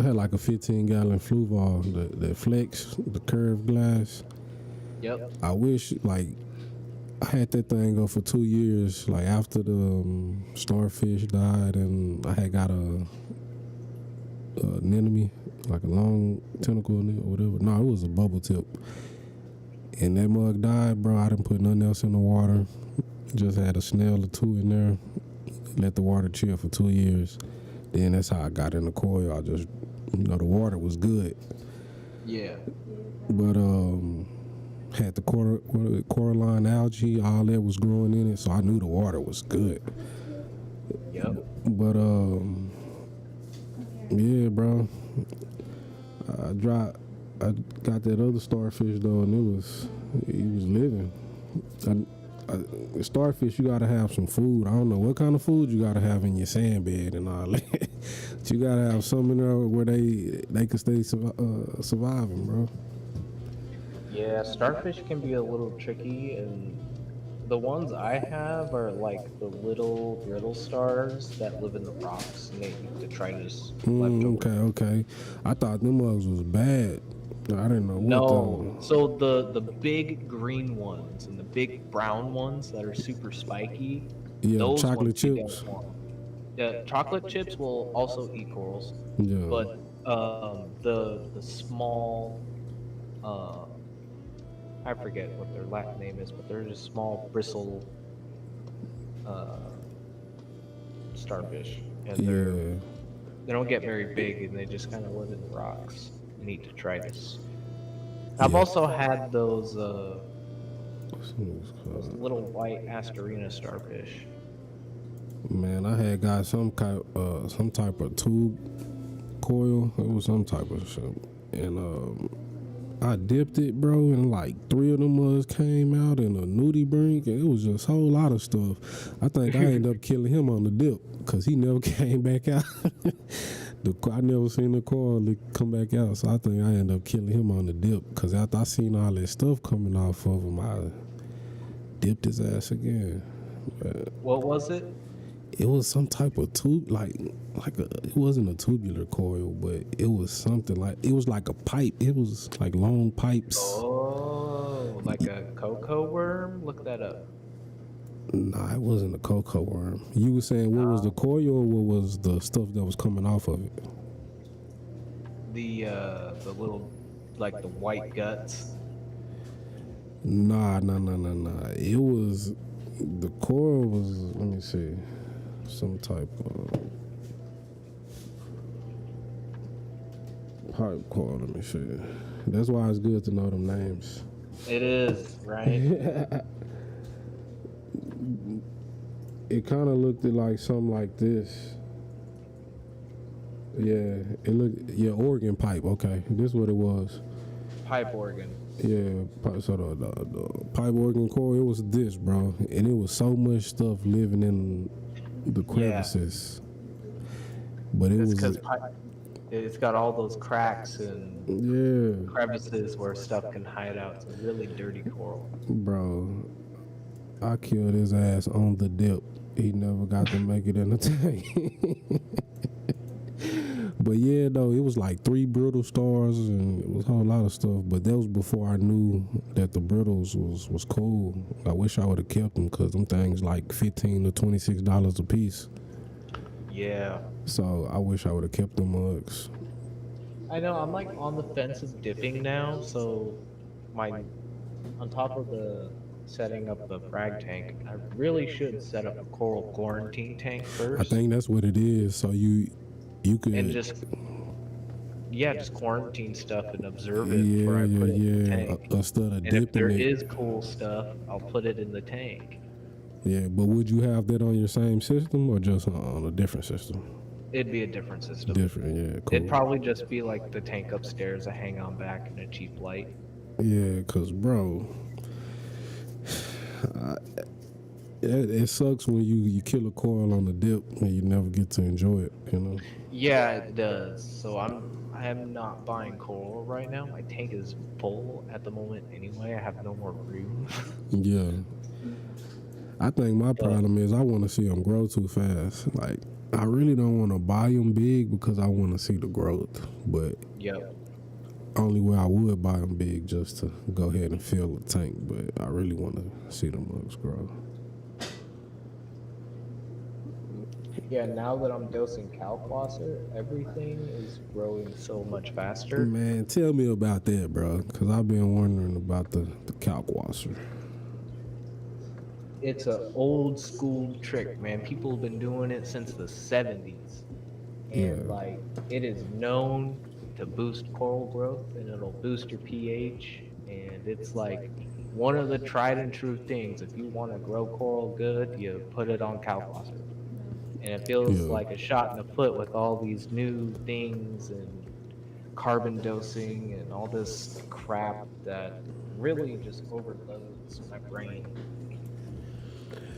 had like a 15-gallon fluval, the flex, the curved glass. Yep. I wish like I had that thing go for 2 years. Like after the starfish died, and I had got a anemone, like a long tentacle or whatever. No, it was a bubble tip. And that mug died, bro. I didn't put nothing else in the water. Just had a snail or two in there. Let the water chill for 2 years. Then that's how I got in the coil. I just, the water was good. Yeah. But had the coralline algae, all that was growing in it, so I knew the water was good. Yep. But yeah, bro. I got that other starfish though, and he was living. Starfish, you gotta have some food. I don't know what kind of food you gotta have in your sand bed and all that. But you gotta have something in there where they can stay surviving, bro. Yeah, starfish can be a little tricky, and the ones I have are like the little brittle stars that live in the rocks, and they eat detritus. Okay. I thought them mugs was bad. I didn't know what. No, so the big green ones and the big brown ones that are super spiky. Yeah, those chocolate ones you chips. don't want. Yeah, chocolate chips will also eat corals, Yeah. but the small, I forget what their Latin name is, but they're just small bristle starfish, and they don't get very big, and they just kind of live in the rocks and eat detritus. I've also had those little white Astorina starfish. Man, I had got some type of tube coil. It was some type of shit, and I dipped it, bro, and like 3 of them mugs came out in a nudie brink, and it was just a whole lot of stuff. I think I ended up killing him on the dip because he never came back out. I never seen the coil come back out, so I think I ended up killing him on the dip because after I seen all that stuff coming off of him, I dipped his ass again. What was it? It was some type of tube, it wasn't a tubular coil, but it was something it was like a pipe. It was like long pipes. Oh, like a cocoa worm? Look that up. Nah, it wasn't a cocoa worm. You were saying what was the coil or what was the stuff that was coming off of it? The little, like the white guts. Nah. It was, the coil was, let me see, some type of pipe coil, let me see. That's why it's good to know them names. It is, right? It kind of looked like something like this. Yeah, it looked, organ pipe, okay. This is what it was. Pipe organ. Yeah, so the pipe organ coil, it was this, bro. And it was so much stuff living in the crevices. But it was... because it's got all those cracks and crevices where stuff can hide out. It's a really dirty coral. Bro, I killed his ass on the dip. He never got to make it in the tank. But yeah, though, it was like 3 brittle stars and it was a whole lot of stuff. But that was before I knew that the brittles was cool. I wish I would have kept them because them things like $15 to $26 a piece. Yeah. So I wish I would have kept them mugs. I know, I'm like on the fence of dipping now. So on top of the setting up the frag tank, I really should set up a coral quarantine tank first. I think that's what it is. So you could... And just quarantine stuff and observe it before I put it in the tank. Instead of dipping if there is cool stuff, I'll put it in the tank. Yeah, but would you have that on your same system or just on a different system? It'd be a different system. Different, yeah, cool. It'd probably just be like the tank upstairs, a hang-on back, and a cheap light. Yeah, because, bro... it sucks when you kill a coral on the dip and you never get to enjoy it, you know? Yeah, it does. So I am not buying coral right now. My tank is full at the moment anyway. I have no more room. Yeah. I think my problem is I want to see them grow too fast. Like, I really don't want to buy them big because I want to see the growth. But only way I would buy them big just to go ahead and fill the tank, but I really want to see them mugs grow. Yeah, now that I'm dosing Calclosser, everything is growing so much faster. Man, tell me about that, bro, because I've been wondering about the Calclosser. It's an old school trick, man. People have been doing it since the 70s. And like it is known to boost coral growth and it'll boost your pH. And it's like one of the tried and true things. If you want to grow coral good, you put it on Calclosser. And it feels like a shot in the foot with all these new things and carbon dosing and all this crap that really just overloads my brain.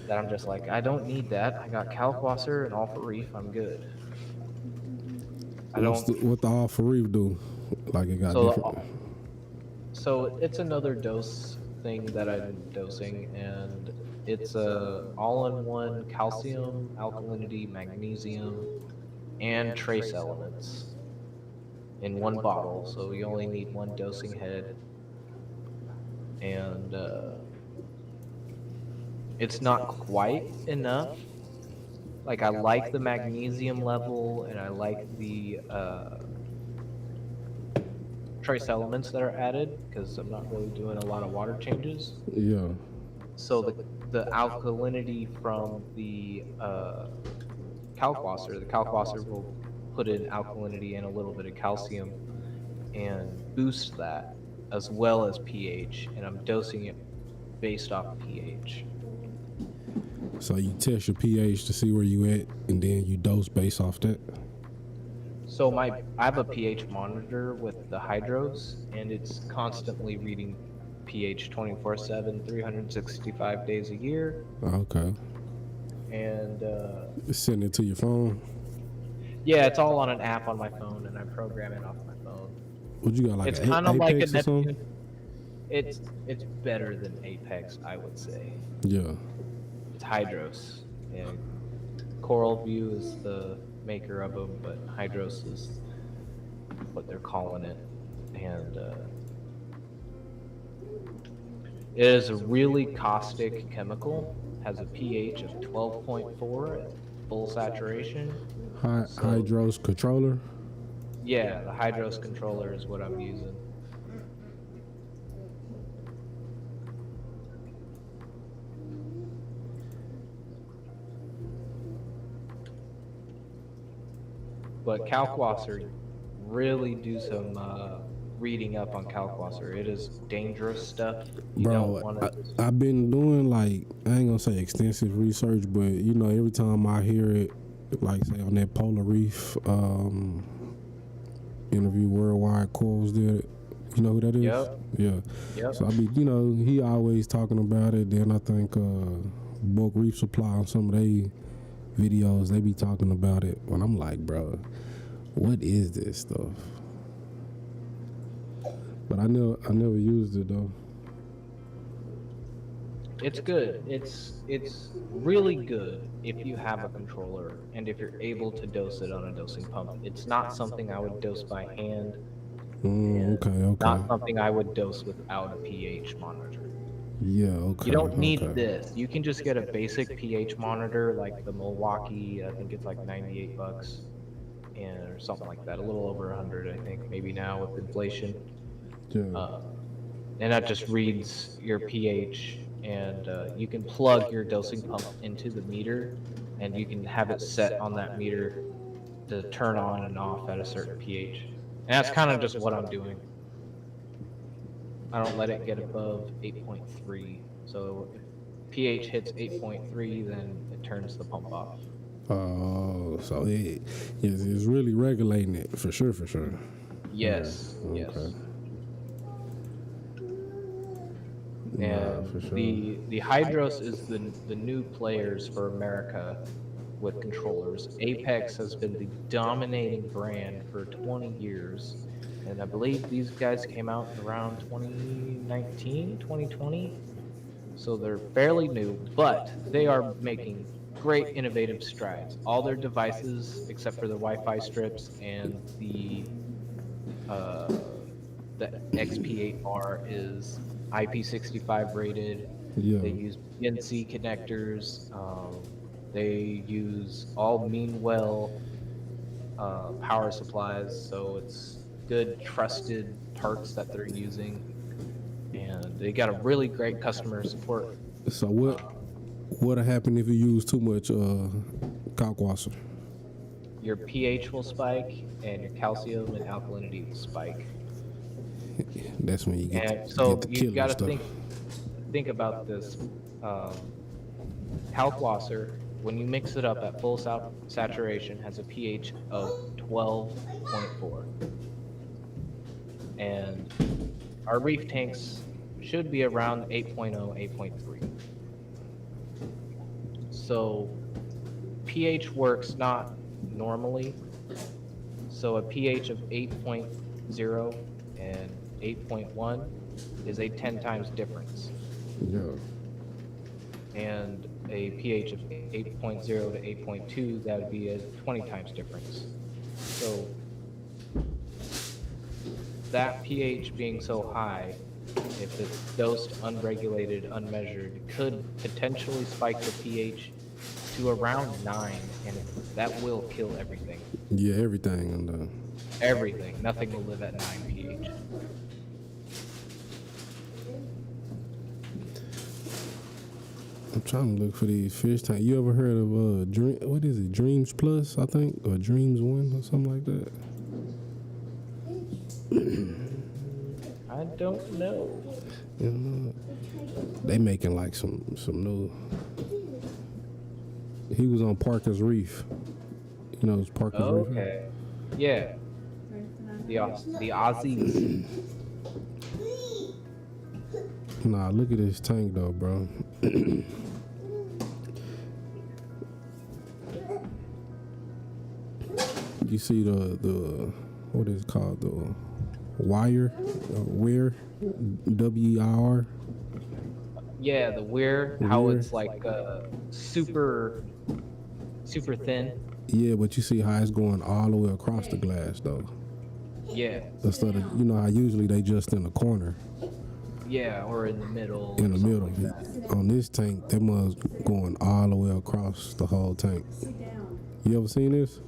That I'm just like, I don't need that. I got Calclosser and Alpha Reef. I'm good. What the Alpha Reef do? Like it got different. So it's another dose thing that I'm dosing, and it's a all-in-one calcium, alkalinity, magnesium, and trace elements in one bottle. So you only need one dosing head, and it's not quite enough. Like I like the magnesium level, and I like the trace elements that are added because I'm not really doing a lot of water changes. Yeah. So the alkalinity from the Calclosser will put in alkalinity and a little bit of calcium and boost that as well as pH, and I'm dosing it based off pH. So you test your pH to see where you at, and then you dose based off that? So I have a pH monitor with the hydros, and it's constantly reading pH 24/7, 365 days a year. Okay. And send it to your phone? Yeah, it's all on an app on my phone, and I program it off my phone. What you got, like it's kind of like a Neptune? It's better than Apex, I would say. Yeah. It's Hydros. And Coral View is the maker of them, but Hydros is what they're calling it. And it is a really caustic chemical. Has a pH of 12.4 at full saturation. Hydros controller? Yeah, the Hydros controller is what I'm using. But Calclosser, really do some reading up on Calclosser. It is dangerous stuff. I've been doing, like, I ain't gonna say extensive research, but you know, every time I hear it, like say on that Polar Reef interview, Worldwide Corals did it. You know who that is? Yep. Yeah. Yep. So I be, you know, he always talking about it. Then I think Bulk Reef Supply on some of they videos, they be talking about it. When I'm like, bro, what is this stuff? But I never used it though. It's good. It's really good if you have a controller and if you're able to dose it on a dosing pump. It's not something I would dose by hand. Okay. Not something I would dose without a pH monitor. Yeah, okay. You don't need this. You can just get a basic pH monitor like the Milwaukee. I think it's like $98 and or something like that. A little over 100, I think, maybe now with inflation. Yeah. And that just reads your pH, and you can plug your dosing pump into the meter, and you can have it set on that meter to turn on and off at a certain pH. And that's kind of just what I'm doing. I don't let it get above 8.3. So if pH hits 8.3, then it turns the pump off. Oh, so it's really regulating it for sure. Yes. Yeah. Yes. Okay. And for sure. the Hydros is the new players for America with controllers. Apex has been the dominating brand for 20 years. And I believe these guys came out around 2019, 2020. So they're fairly new, but they are making great innovative strides. All their devices, except for the Wi-Fi strips and the the XP8R is IP65 rated. Yeah. They use PNC connectors. They use all Meanwell power supplies, so it's good, trusted parts that they're using, and they got a really great customer support. So what'll happen if you use too much kalkwasser? Your pH will spike, and your calcium and alkalinity will spike. That's when you get And the, so get the you killer got to stuff. think about this. Kalkwasser, when you mix it up at full saturation, has a pH of 12.4, and our reef tanks should be around 8.0, 8.3. So pH works not normally. So a pH of 8.0 and 8.1 is a 10 times difference. Yeah. And a pH of 8.0 to 8.2, that would be a 20 times difference. So that pH being so high, if it's dosed, unregulated, unmeasured, could potentially spike the pH to around 9, and that will kill everything. Yeah, everything on the. Everything. Nothing will live at 9 pH. I'm trying to look for these fish tanks. You ever heard of what is it? Dreams Plus, I think, or Dreams One, or something like that. I don't know. You know, they making like some new. He was on Parker's Reef. You know, it's Parker's Reef. Okay. Yeah. The Aussies. Nah, look at this tank though, bro. You see the what is it called, the wire, weir, WIR. Yeah, the weir, how Weir. it's like super thin. Yeah, but you see how it's going all the way across the glass though. Yeah. Instead of, you know how usually they just in the corner. Yeah, or in the middle. In the or something middle. like that. On this tank, that must going all the way across the whole tank. You ever seen this?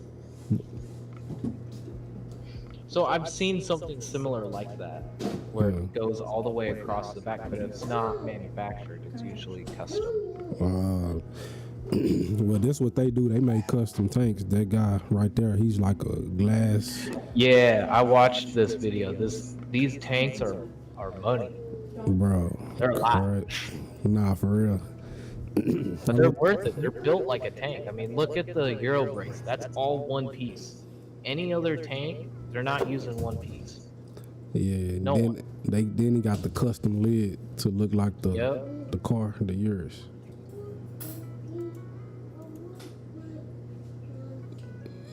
So I've seen something similar like that, where Yeah. it goes all the way across the back, but it's not manufactured. It's usually custom. Well, this what they do. They make custom tanks. That guy right there, he's like a glass. Yeah, I watched this video. These tanks are money. Bro. They're a lot. Right. Nah, for real. But they're worth it. They're built like a tank. I mean, look at the Euro brace. That's all one piece. Any other tank, they're not using one piece. Yeah. No then one. then he got the custom lid to look like the Yep. the car, the yours.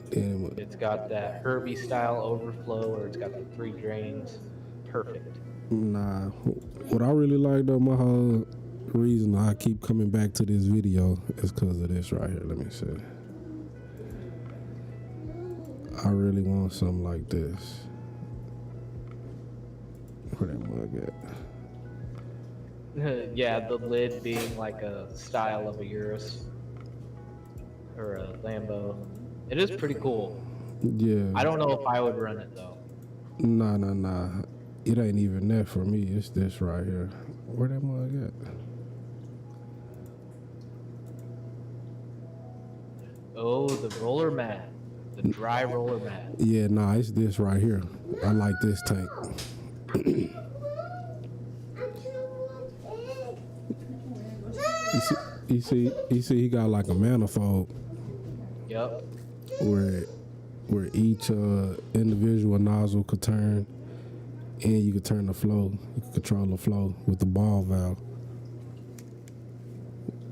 Then It's got that Herbie style overflow, or it's got the 3 drains. Perfect. nah, what I really like though, my whole reason I keep coming back to this video is because of this right here. Let me see. I really want something like this. Where that mug at? Yeah, the lid being like a style of a Urus or a Lambo. It is pretty cool. Yeah. I don't know if I would run it though. Nah. It ain't even that for me. It's this right here. Where that mug at? Oh, the roller mat. The dry roller mat. Yeah, nah, it's this right here. I like this tank. You see, he got like a manifold Yep. where each individual nozzle could turn, and you could turn the flow. You could control the flow with the ball valve.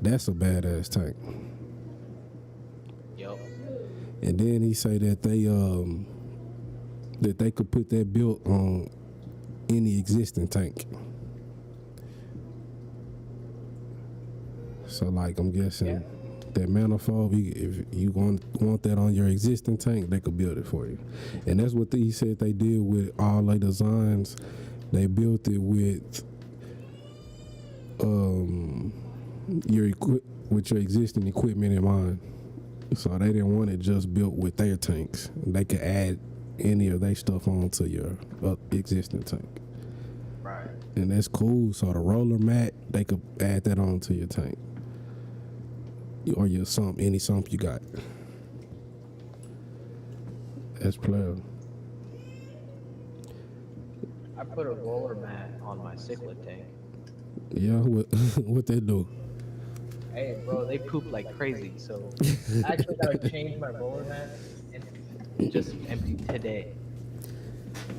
That's a badass tank. Yep. And then he say that they could put that built on any existing tank. So like I'm guessing that manifold, if you want that on your existing tank, they could build it for you. And that's what he said they did with all their designs. They built it with your existing equipment in mind. So they didn't want it just built with their tanks. They could add any of their stuff onto your existing tank. Right. And that's cool. So the roller mat, they could add that onto your tank. Or your sump, any sump you got. That's player. I put a roller mat on my cichlid tank. Yeah, what they do? Hey, bro, they poop like crazy, so I actually gotta change my roller mat. And just empty today.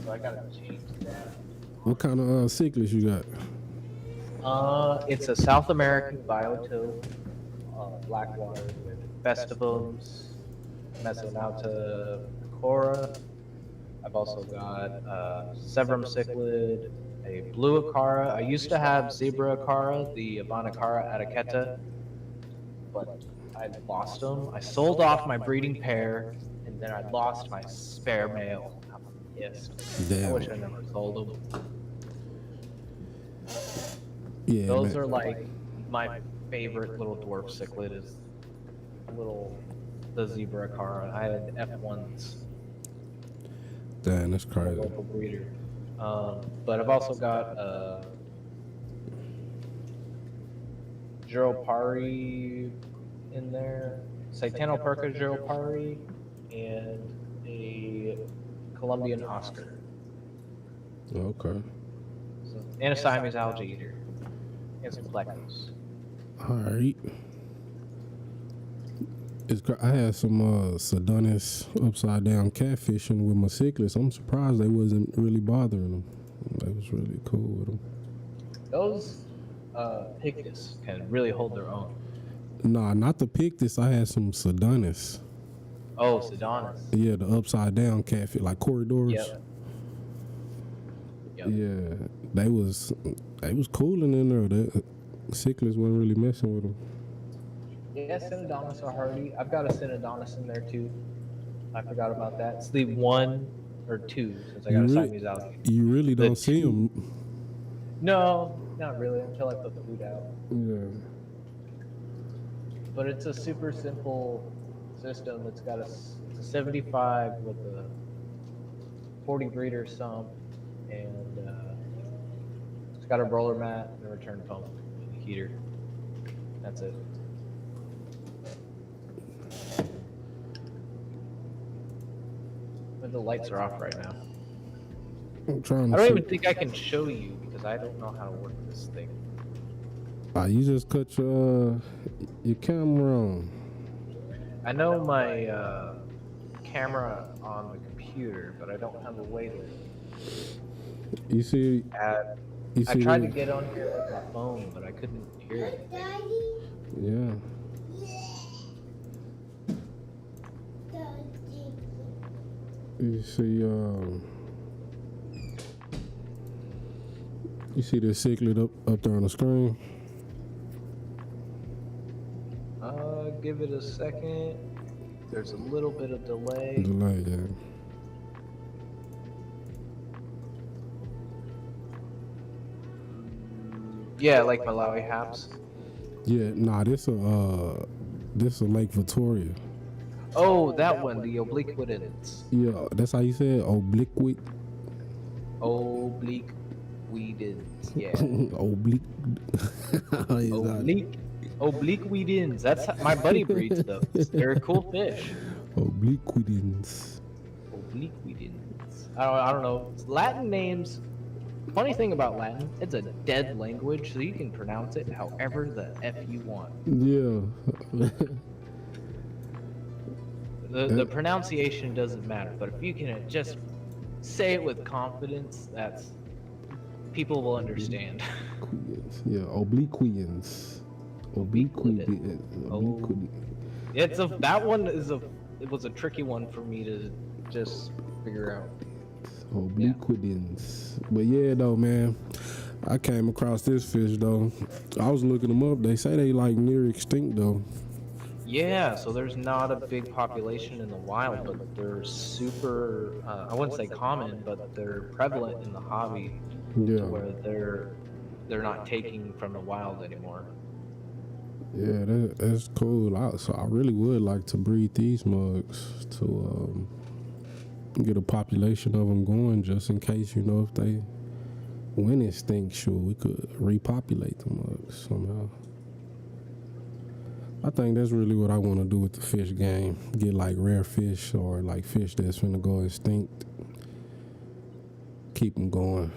So I gotta change that. What kind of cichlids you got? It's a South American biotope, blackwater with festivums, Mesonauta cora. I've also got Severum cichlid, a blue acara. I used to have zebra acara, the Abanacara atiqueta, but I lost them. I sold off my breeding pair, and then I lost my spare male. I'm pissed. Damn. I wish I never sold them. Yeah, Those man. are like my favorite little dwarf cichlid is the zebra acara. I had F1s. Damn, that's crazy. Local breeder. But I've also got Giropari in there, Saitanoperca Giropari, and a Colombian Oscar. Okay. So, and a Siamese algae eater. And some plecos. All right. I had some synodontis upside down catfishing with my cichlids. I'm surprised they wasn't really bothering them. They was really cool with them. Those pictus can really hold their own. Nah, not the pictus. I had some synodontis. Oh, synodontis. Yeah, the upside down catfish, like corydoras. Yep. Yeah, they was cooling in there. The cichlids wasn't really messing with them. Yeah, synodontis are hardy. I've got a synodontis in there too. I forgot about that. It's the 1 or 2 since I got a Siamese algae. You really don't see them. No, not really until I put the food out. Yeah. But it's a super simple system. It's got it's a 75 with a 40 breeder sump, and it's got a roller mat and a return pump and a heater. That's it. But the lights are off right now. I'm trying to I don't see. even think I can show you because I don't know how to work this thing. You just cut your camera on. I know my camera on the computer, but I don't have a way to You see? add. You I see? tried to get on here with my phone, but I couldn't hear it. Yeah. You see the cichlid up there on the screen? Give it a second. There's a little bit of delay. Delay, yeah. Yeah, like Malawi haps. Yeah, nah, this a Lake Victoria. Oh, that one, the obliquitans. Yeah, that's how you say it, obliquid. Obliquidans, yeah. Oblique. Obliquidans. That's how my buddy breeds those. They're a cool fish. Obliquidans. Obliquidans. I don't know. Latin names. Funny thing about Latin, it's a dead language, so you can pronounce it however the F you want. Yeah. The pronunciation doesn't matter, but if you can just say it with confidence, people will understand. Yeah, obliquians. Obliquidans. It was a tricky one for me to just figure out. Obliquidans. But yeah, though, man, I came across this fish though. I was looking them up. They say they like near extinct though. Yeah, so there's not a big population in the wild, but they're super, I wouldn't say common, but they're prevalent in the hobby Yeah, to where they're not taking from the wild anymore. yeah, that's cool. So I really would like to breed these mugs to get a population of them going, just in case, you know, if they went extinct, sure, we could repopulate the mugs somehow. I think that's really what I want to do with the fish game. Get like rare fish or like fish that's finna go extinct. Keep them going.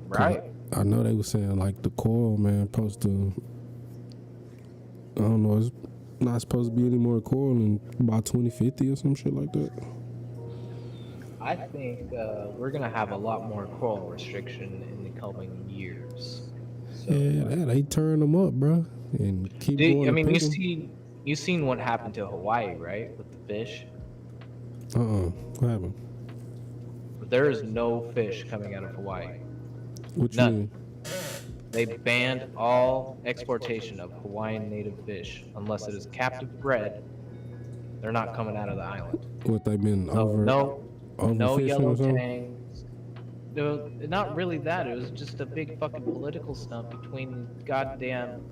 Right. I know they were saying like the coral, man, supposed to, I don't know, it's not supposed to be any more coral in about 2050 or some shit like that. I think we're going to have a lot more coral restriction in the coming years. So, Yeah, they turn them up, bro, and keep going. I mean, to pick 'em. you seen what happened to Hawaii, right, with the fish? What happened? There is no fish coming out of Hawaii. What you None. mean? They banned all exportation of Hawaiian native fish unless it is captive bred. They're not coming out of the island. What they been No, over? no overfishing yellow or something? tangs. No, not really that. It was just a big fucking political stunt between goddamn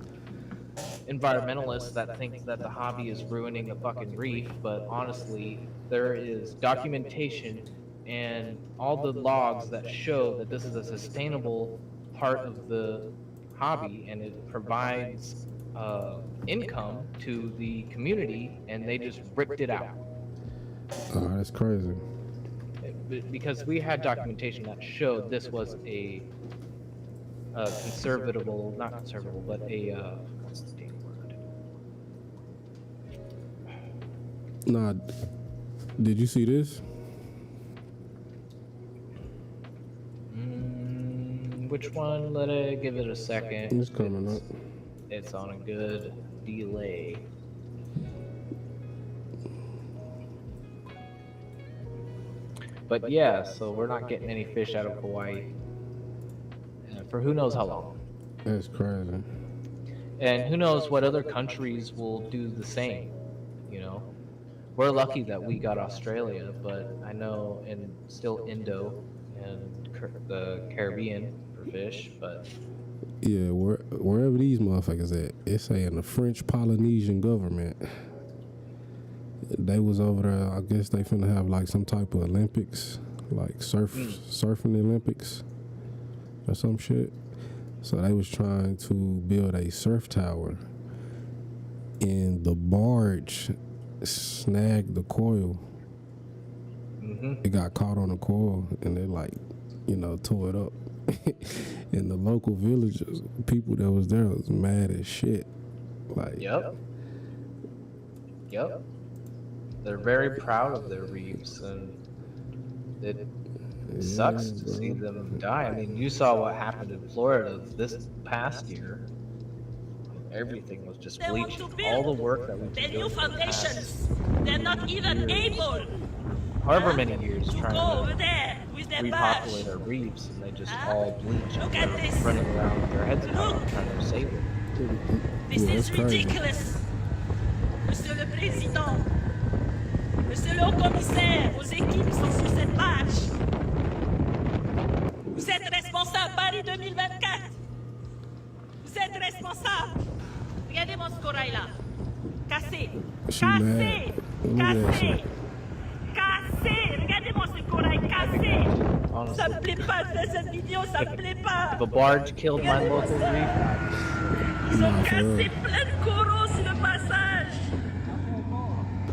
environmentalists that think that the hobby is ruining a fucking reef, but honestly, there is documentation and all the logs that show that this is a sustainable part of the hobby and it provides income to the community, and they just ripped it out. Oh, that's crazy. Because we had documentation that showed this was a conservative, not conservative, but a what's the damn word? Nah, did you see this? Which one? Let it give it a second. It's coming up. It's on a good delay. But yeah, so we're not getting any fish out of Hawaii for who knows how long. That's crazy. And who knows what other countries will do the same, you know? We're lucky that we got Australia, but I know and still Indo and the Caribbean for fish, but Yeah, wherever these motherfuckers at, it's saying the French Polynesian government. They was over there, I guess they finna have like some type of Olympics, like surfing Olympics or some shit. So they was trying to build a surf tower, and the barge snagged the coil. It got caught on the coil, and they like, you know, tore it up. And the local villagers, people that was there, was mad as shit. Like, Yep. They're very proud of their reefs, and it sucks to see them die. I mean, you saw what happened in Florida this past year. Everything was just They want bleaching. to build All the work that we've the been new doing for the past foundations. They're not even able however many years to trying go over to there with their repopulate badge. our reefs, and they just all bleach. Look and at they're this. running around with their heads cut Look. off trying to save it. This Yeah, is that's crazy. ridiculous. Monsieur le Président, Monsieur le Haut-Commissaire, vos équipes sont sur cette marche. Vous êtes responsable, Paris 2024. Vous êtes responsable. Regardez-moi ce corail-là. Cassé. She Cassé. mad. Look at that Cassé. shit. Cassé. Regardez-moi ce corail cassé. Honestly, Ça me plaît pas de faire cette vidéo, ça me plaît pas. if a barge killed my local reef, Ils ont Nah, for cassé real. plein de coraux sur le passage.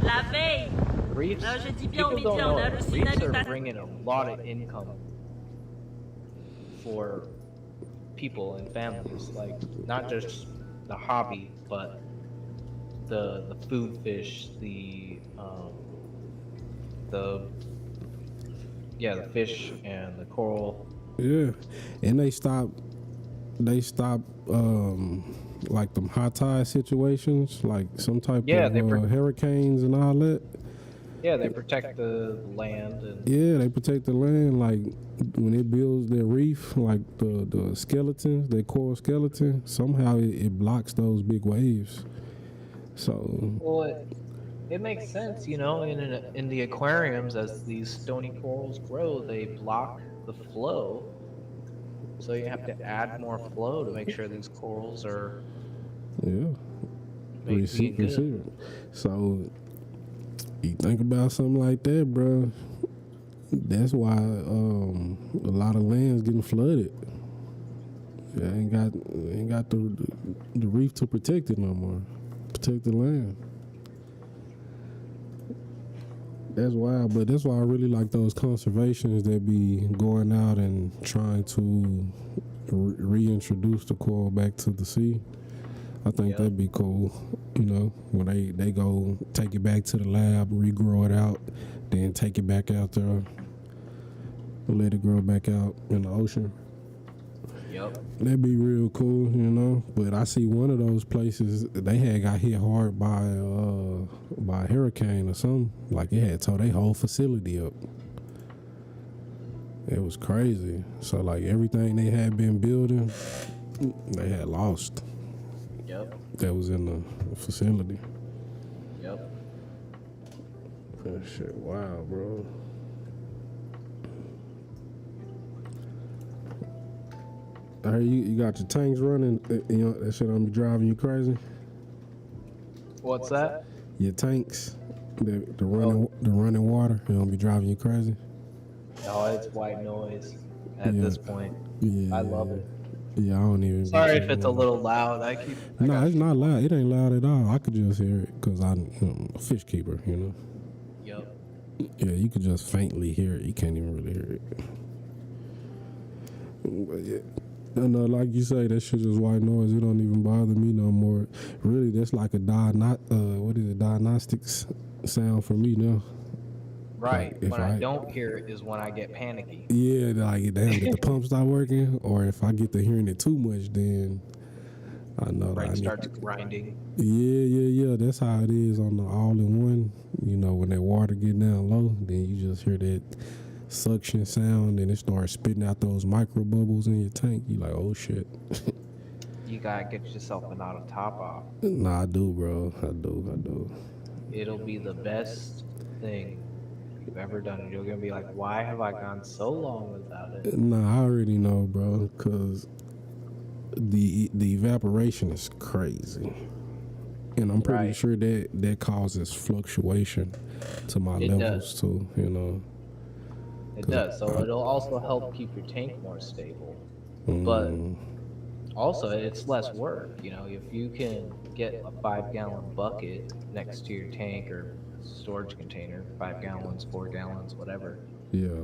La veille, reefs, je dis bien au people don't média, on a know, le reefs tsunami are par- bringing a lot of income for people and families, like not just the hobby, but the food fish, the fish and the coral. Yeah, and they stopped like them high tide situations, like some type Yeah, of they hurricanes and all that. Yeah, they protect the land and Yeah, they protect the land. Like when it builds their reef, like the skeletons, their coral skeleton, somehow it blocks those big waves. So Well, it makes sense, you know, in the aquariums as these stony corals grow, they block the flow. So you have to add more flow to make sure these corals are yeah, being good. receive. So you think about something like that, bro. That's why a lot of land's getting flooded. Yeah, ain't got the reef to protect it no more. Protect the land. That's why, but that's why I really like those conservations that be going out and trying to reintroduce the coral back to the sea. I think that'd be cool. You know, when they go take it back to the lab, regrow it out, then take it back out there, let it grow back out in the ocean. Yep. That'd be real cool, you know. But I see one of those places they had got hit hard by a hurricane or something. Like it had tore their whole facility up. It was crazy. So like everything they had been building, they had lost. Yep. That was in the facility. Yep. That shit, wow, bro. I heard you got your tanks running. You know, that shit don't be driving you crazy. What's that? Your tanks, the running water, it don't be driving you crazy. No, it's white noise at this point. Yeah, I love it. Yeah, I don't even. Sorry if it's a little loud. No, it's not loud. It ain't loud at all. I could just hear it because I'm a fish keeper, you know. Yep. Yeah, you could just faintly hear it. You can't even really hear it. But yeah. And like you say, that shit is white noise. It don't even bother me no more. Really, that's like a diagnostics sound for me now. Right. Like when I don't hear it is when I get panicky. Yeah, like damn, if the pump stop working, or if I get to hearing it too much, then I know that I starts grinding. Yeah. That's how it is on the all-in-one. You know, when that water get down low, then you just hear that suction sound and it starts spitting out those micro bubbles in your tank. You like, oh shit. You gotta get yourself an auto top off. Nah, I do, bro. I do. It'll be the best thing you've ever done. You're gonna be like, why have I gone so long without it? Nah, I already know, bro, because the evaporation is crazy. And I'm pretty sure that causes fluctuation to my levels too, you know. It does. So it'll also help keep your tank more stable. But also it's less work. You know, if you can get a 5-gallon bucket next to your tank or storage container, 5 gallons, 4 gallons, whatever. Yeah.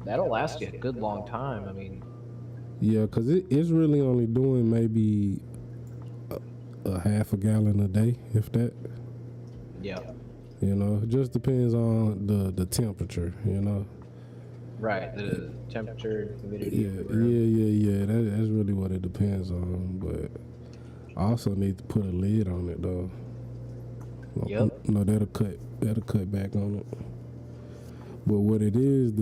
That'll last you a good long time. I mean. Yeah, because it's really only doing maybe a half a gallon a day, if that. Yeah. You know, it just depends on the temperature, you know. Right, the temperature, humidity. Yeah. That's really what it depends on. But I also need to put a lid on it though. Yep. No, that'll cut back on it. But what it is,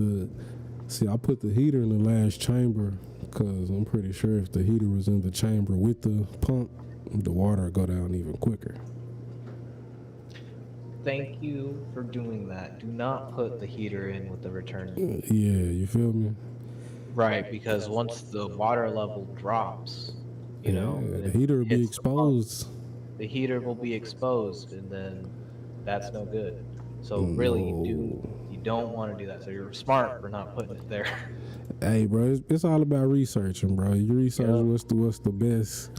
I put the heater in the last chamber because I'm pretty sure if the heater was in the chamber with the pump, the water would go down even quicker. Thank you for doing that. Do not put the heater in with the return. Yeah, you feel me? Right, because once the water level drops, you know, the heater will be exposed. The heater will be exposed, and then that's no good. So really, you don't want to do that. So you're smart for not putting it there. Hey, bro, it's all about researching, bro. You research what's the best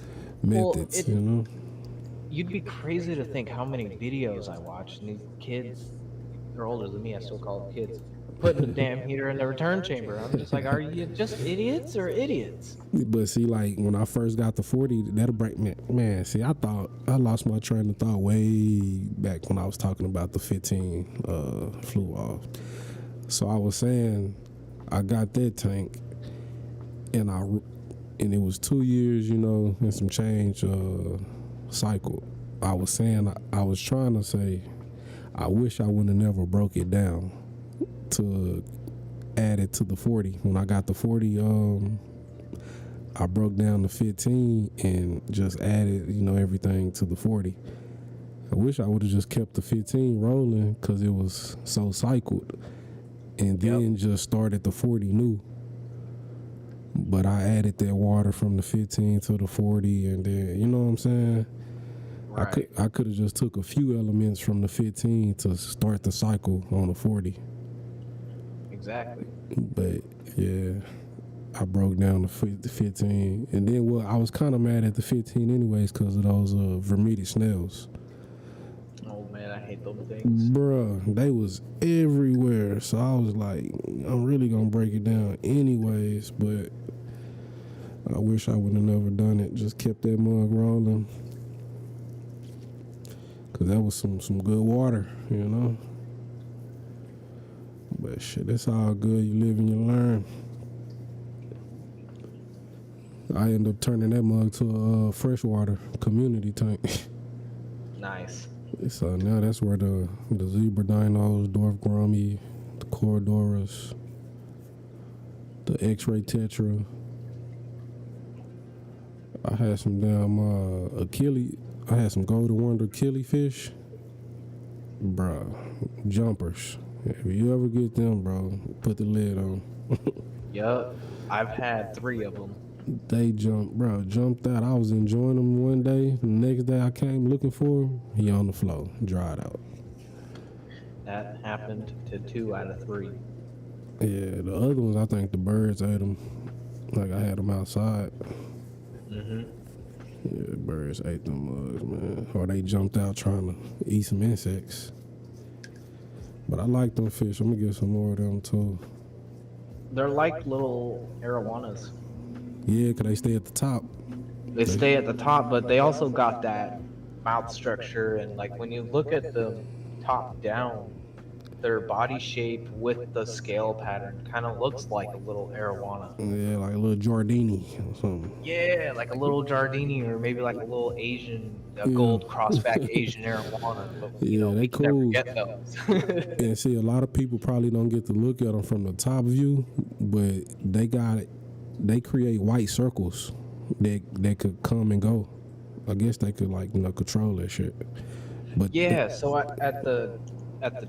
methods, you know. You'd be crazy to think how many videos I watch, and these kids, they're older than me, I still call them kids, putting the damn heater in the return chamber. I'm just like, are you just idiots or idiots? But see, like, when I first got the 40, that'll break me. Man, see, I thought, I lost my train of thought way back when I was talking about the 15 flew off. So I was saying, I got that tank, and it was 2 years, you know, and some change, cycle. I was trying to say, I wish I would have never broke it down to add it to the 40. When I got the 40, I broke down the 15 and just added, you know, everything to the 40. I wish I would have just kept the 15 rolling because it was so cycled, and then just started the 40 new. But I added that water from the 15 to the 40, and then, you know what I'm saying? Right. I could have just took a few elements from the 15 to start the cycle on the 40. Exactly. But yeah, I broke down the 15, and then I was kind of mad at the 15 anyways because of those vermeted snails. Oh man, I hate those things. Bruh, they was everywhere. So I was like, I'm really gonna break it down anyways, but I wish I would have never done it. Just kept that mug rolling. Cause that was some good water, you know. But shit, it's all good. You live and you learn. I ended up turning that mug to a freshwater community tank. Nice. So now that's where the zebra danios, dwarf gourami, the corydoras, the xray tetra. I had some damn I had some golden wonder killifish. Bruh, jumpers. If you ever get them, bro, put the lid on. Yup. I've had 3 of them. They jumped out. I was enjoying them one day. The next day I came looking for him. He on the floor, dried out. That happened to 2 out of 3. Yeah, the other ones, I think the birds ate them. Like I had them outside. Mm-hmm. Yeah, birds ate them mugs, man. Or they jumped out trying to eat some insects. But I like them fish. I'm gonna get some more of them too. They're like little arowanas. Yeah, 'cause they stay at the top. They stay at the top, but they also got that mouth structure, and like when you look at them top down, their body shape with the scale pattern kind of looks like a little arowana. Yeah, like a little Giardini or something. Yeah, like a little Giardini, or maybe like a little Asian, gold crossback Asian arowana. But you know, they we can cool. never get those. And see, a lot of people probably don't get to look at them from the top view, but they create white circles that could come and go. I guess they could control that shit. But yeah, so at the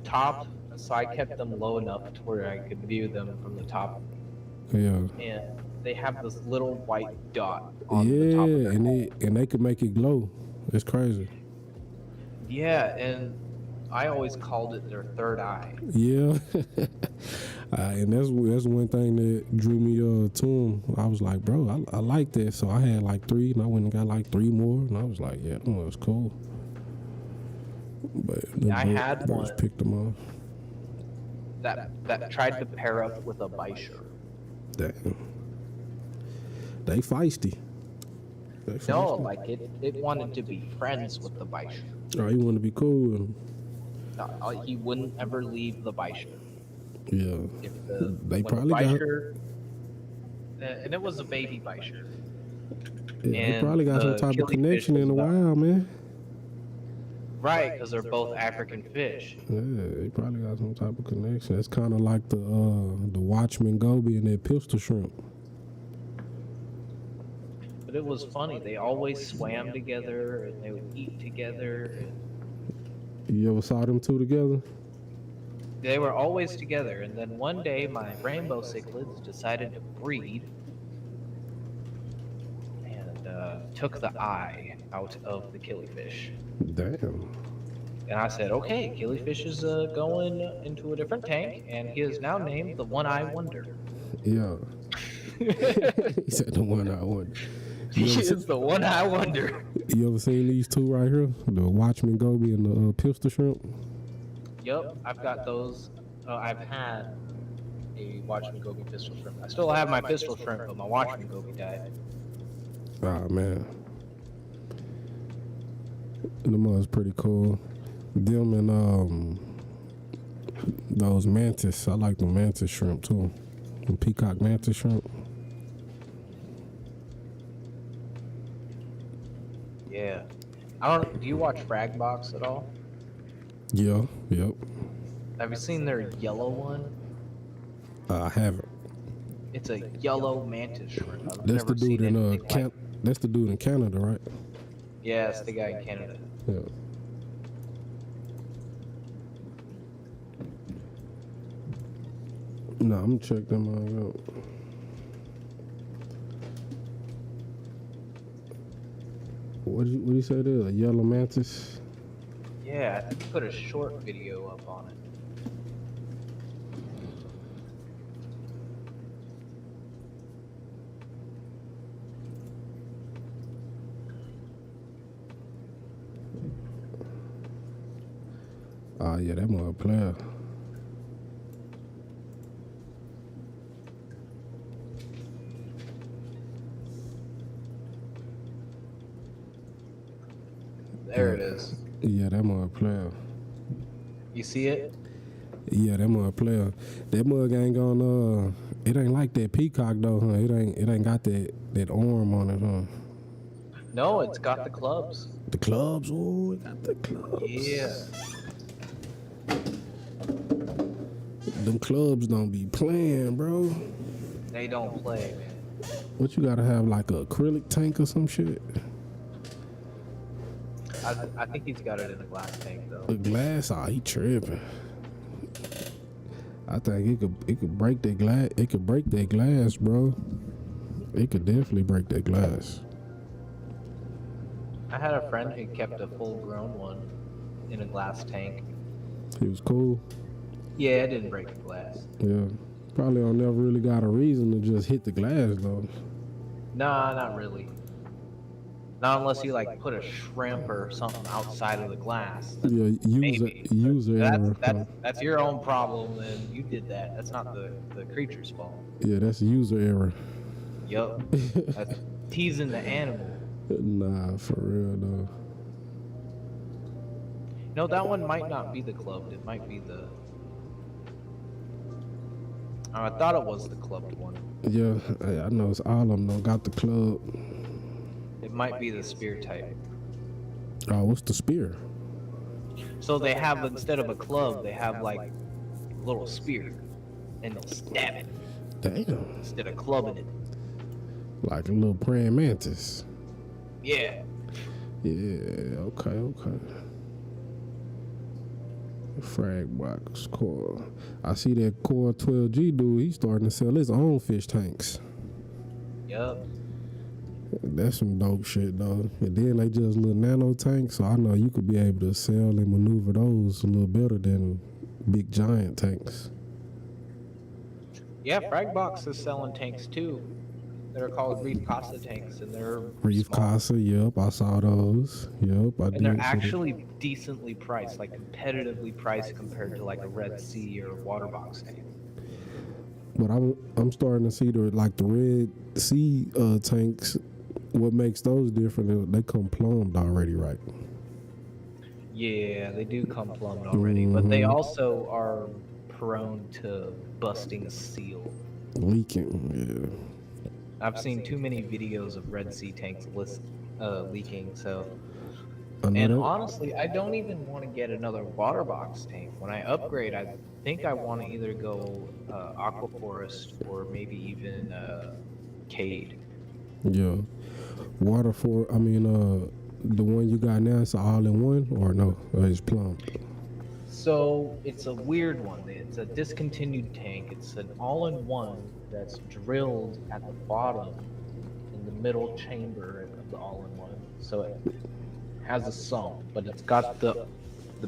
top, so I kept them low enough to where I could view them from the top. Yeah. And they have this little white dot on the top of their head. and they could make it glow. It's crazy. Yeah, and I always called it their third eye. Yeah. And that's one thing that drew me to them. I was like, bro, I like that. So I had like 3, and I went and got like 3 more, and I was like, yeah, that was cool. But I had one picked them off. that tried to pair up with a bisher. Damn. They feisty. No, like it wanted to be friends with the bisher. Oh, he wanted to be cool with him. No, he wouldn't ever leave the bisher. Yeah. They when probably the bisher, and it was a baby bisher. They probably got some type of connection in the wild, man. Right, because they're both African fish. Yeah, they probably got some type of connection. It's kind of like the Watchman goby and that pistol shrimp. But it was funny. They always swam together, and they would eat together. You ever saw them two together? They were always together, and then one day my rainbow cichlids decided to breed and took the eye out of the killifish. Damn. And I said, okay, killifish is going into a different tank, and he is now named the One-Eye Wonder. Yeah. He said the One-Eye Wonder. He is the One-Eye Wonder. You ever seen these two right here? The Watchman goby and the pistol shrimp? Yep, I've got those. I've had a Watchman goby pistol shrimp. I still have my pistol shrimp, but my Watchman goby died. Ah, man. The mud's pretty cool. Them and those mantis. I like the mantis shrimp too. The peacock mantis shrimp. Yeah. Do you watch Fragbox at all? Yeah, yep. Have you seen their yellow one? I haven't. It's a yellow mantis shrimp. That's the dude in that's the dude in Canada, right? Yeah, it's the guy in Canada. Yeah. No, I'm gonna check them out. What do you say there? A yellow mantis? Yeah, I think you put a short video up on it. Oh yeah, that mother player. There it is. Yeah, that mother player. You see it? Yeah, that mother player. That mug ain't gonna. It ain't like that peacock though, huh? It ain't got that arm on it, huh? No, it's got the clubs. The clubs. Oh, it got the clubs. Yeah. Them clubs don't be playing, bro. They don't play, man. What you gotta have like a acrylic tank or some shit? I think he's got it in a glass tank though. The glass, he tripping. I think it could break that glass. It could break that glass, bro. It could definitely break that glass. I had a friend who kept a full-grown one in a glass tank. He was cool. Yeah, it didn't break the glass. Yeah, probably don't never really got a reason to just hit the glass though. Nah, not really. Not unless you like put a shrimp or something outside of the glass. Yeah, user error. That's your own problem, and you did that. That's not the creature's fault. Yeah, that's user error. Yup. That's teasing the animal. Nah, for real though. No, that one might not be the clubbed. It might be the. Oh, I thought it was the clubbed one. Yeah, I know it's all of them though. Got the club. It might be the spear type. Oh, what's the spear? So they have, instead of a club, they have like a little spear, and they'll stab it Damn. instead of clubbing it. Like a little praying mantis. Yeah. Yeah, okay. Frag box core. I see that core 12G dude, he's starting to sell his own fish tanks. Yup. That's some dope shit though. And then they just little nano tanks, so I know you could be able to sell and maneuver those a little better than big giant tanks. Yeah, Fragbox is selling tanks too. They're called Reef Casa tanks, and they're Reef small. Casa, yep, I saw those. Yep, I did. And they're see actually decently priced, like competitively priced compared to like a Red Sea or water box tank. But I'm starting to see the Red Sea tanks. What makes those different is they come plumbed already, right? Yeah, they do come plumbed already, but they also are prone to busting a seal. Leaking, yeah. I've seen too many videos of Red Sea tanks leaking, so. I know And that. honestly, I don't even want to get another water box tank. When I upgrade, I think I want to either go aqua forest or maybe even Cade. Yeah. The one you got now, it's an all-in-one or no? Or it's plumbed? So it's a weird one. It's a discontinued tank. It's an all-in-one that's drilled at the bottom in the middle chamber of the all-in-one. So it has a sump, but it's got the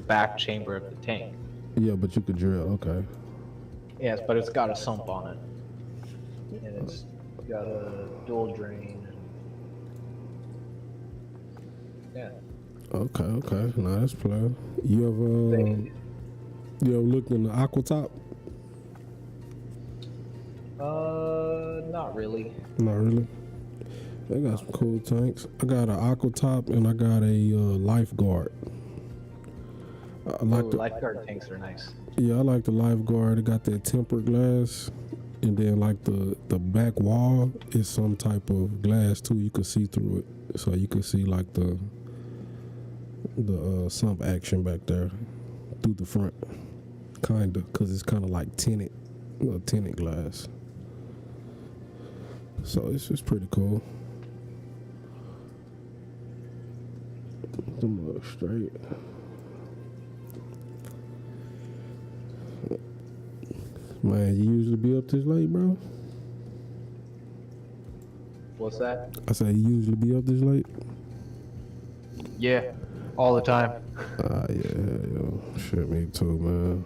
back chamber of the tank. Yeah, but you could drill, okay. Yes, but it's got a sump on it. And it's got a dual drain. Yeah. Okay. Nah, that's player. You ever looked in the aqua top? Not really. Not really. They got some cool tanks. I got an aqua top and I got a lifeguard. Lifeguard tanks are nice. Yeah, I like the lifeguard. It got that tempered glass, and then like the back wall is some type of glass too. You can see through it, so you can see like the sump action back there through the front, kinda, cause it's kind of like tinted glass. So it's just pretty cool. Them look straight. Man, you usually be up this late, bro? What's that? I say you usually be up this late? Yeah, all the time. Yeah. Shit, me too, man.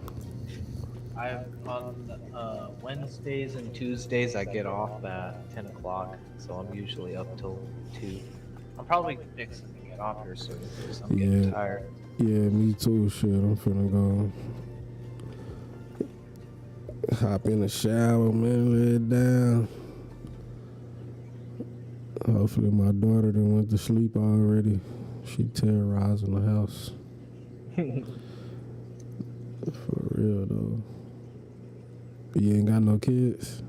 On Wednesdays and Tuesdays I get off at 10 o'clock, so I'm usually up till 2. I'm probably fixing to get off here soon because I'm getting tired. Yeah, me too. Shit, I'm finna go hop in the shower, man, lay it down. Hopefully my daughter done went to sleep already. She terrorizing the house. For real though. You ain't got no kids?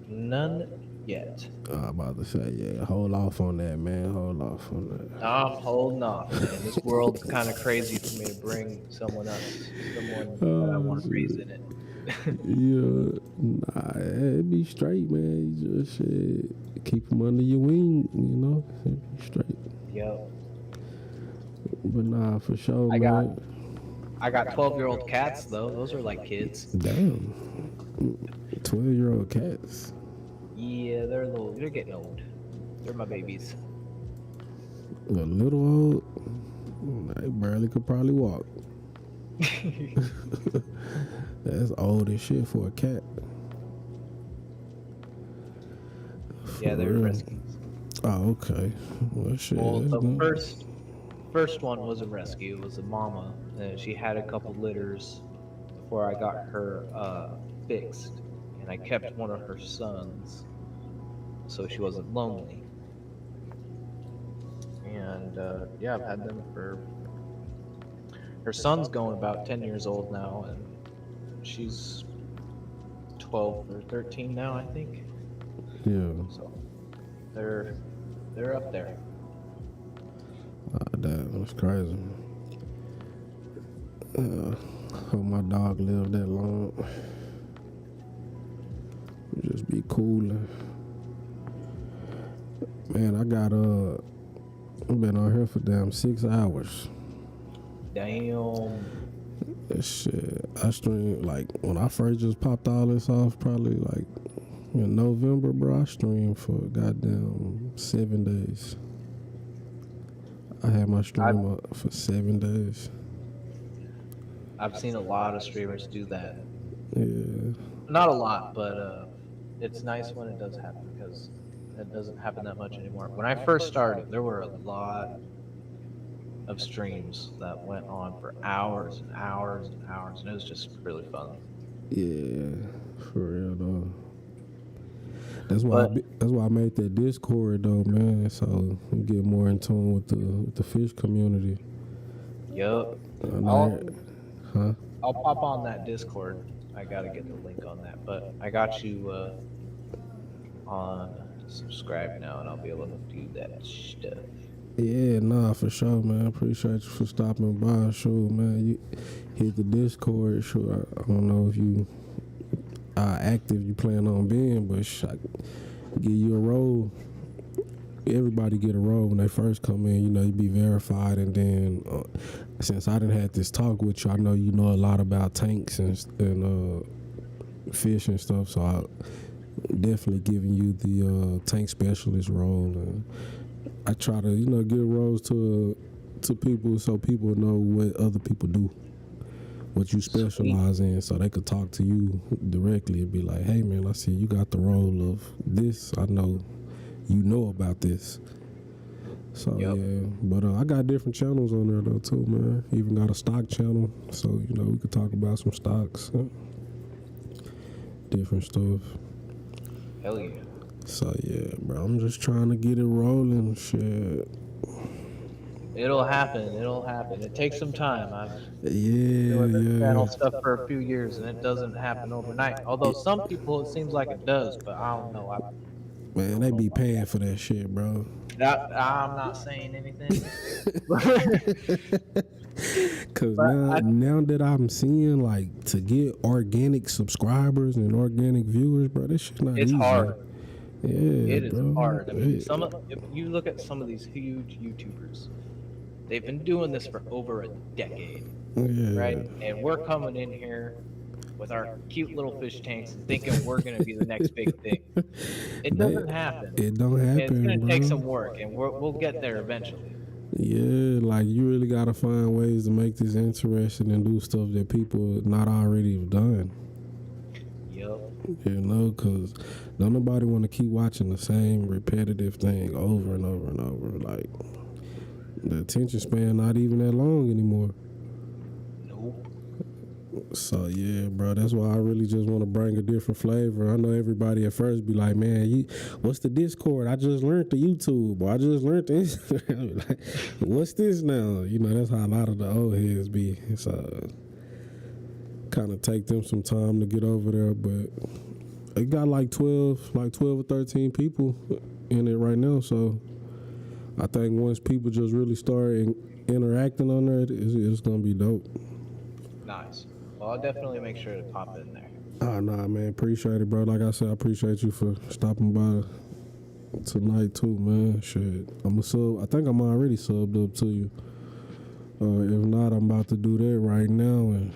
None yet. I'm about to say, yeah, hold off on that, man. Hold off on that. I'm holding off, man. This world's kind of crazy for me to bring someone that I want to raise in it. Yeah, nah, it be straight, man. You just keep them under your wing, you know? It be straight. Yep. But nah, for sure, man. I got 12-year-old cats, though. Those are like kids. Damn. 12-year-old cats. Yeah, they're getting old. They're my babies. A little old. They barely could probably walk. That's old as shit for a cat. Yeah, they're rescues. Oh, okay. Well, shit. Well, the first one was a rescue. It was a mama. She had a couple litters before I got her fixed, and I kept one of her sons, so she wasn't lonely. And yeah, I've had them for. Her son's going about 10 years old now, and she's 12 or 13 now, I think. Yeah. So they're up there. Damn, that's crazy. Hope my dog lived that long. Just be cooling. Man, I've been on here for damn 6 hours. Damn. Shit, I streamed, like, when I first just popped all this off, probably, like, in November, bro, I streamed for goddamn 7 days. I had my stream up for 7 days. I've seen a lot of streamers do that. Yeah. Not a lot, but it's nice when it does happen because it doesn't happen that much anymore. When I first started, there were a lot of streams that went on for hours and hours and hours, and it was just really fun. Yeah, for real though. That's why I made that Discord though, man. So we get more in tune with the fish community. Yup. Huh? I'll pop on that Discord. I gotta get the link on that, but I got you on subscribe now, and I'll be able to do that stuff. Yeah, nah, for sure, man. Appreciate you for stopping by. Sure, man. You hit the Discord. Sure, I don't know if you active you plan on being, but I give you a role. Everybody get a role when they first come in. You know, you be verified, and then since I done had this talk with you, I know you know a lot about tanks and fish and stuff. So I definitely giving you the tank specialist role, and I try to give roles to people so people know what other people do, what you specialize in, so they could talk to you directly and be like, hey man, I see you got the role of this. I know you know about this. So yeah, but I got different channels on there though too, man. Even got a stock channel, so we could talk about some stocks, different stuff. Hell yeah. So yeah, bro, I'm just trying to get it rolling. Shit. It'll happen. It takes some time. I've been doing this channel stuff for a few years, and it doesn't happen overnight. Although some people, it seems like it does, but I don't know. Man, they be paying for that shit, bro. I'm not saying anything. Cause now that I'm seeing, like, to get organic subscribers and organic viewers, bro, this shit not easy. It's hard. Yeah, it is bro. hard. I mean, if you look at some of these huge YouTubers, they've been doing this for over a decade, right? And we're coming in here with our cute little fish tanks and thinking we're gonna be the next big thing. It doesn't happen. It don't happen, It's gonna bro. take some work, and we'll get there eventually. Yeah, like you really gotta find ways to make this interesting and do stuff that people not already have done. Yep. You know, because don't nobody want to keep watching the same repetitive thing over and over and over. Like, the attention span not even that long anymore. Nope. So, yeah, bro, that's why I really just want to bring a different flavor. I know everybody at first be like, man, what's the Discord? I just learned the YouTube, or I just learned the Instagram. Like, what's this now? You know, that's how a lot of the old heads be. So, kind of take them some time to get over there, but it got like 12 or 13 people in it right now. So I think once people just really start interacting on there, it's gonna be dope. Nice. Well, I'll definitely make sure to pop in there. Oh, nah, man, appreciate it, bro. Like I said, I appreciate you for stopping by tonight too, man. Shit, I'm a sub. I think I'm already subbed up to you. If not, I'm about to do that right now, and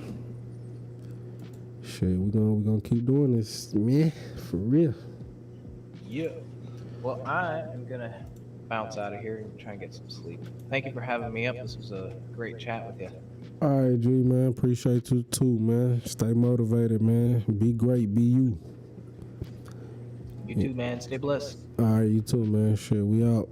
shit, we're gonna keep doing this, man, for real. Yeah. Well, I am gonna bounce out of here and try and get some sleep. Thank you for having me up. This was a great chat with you. All right, G, man, appreciate you too, man. Stay motivated, man. Be great, be you. You too, man. Stay blessed. All right, you too, man. Shit, we out.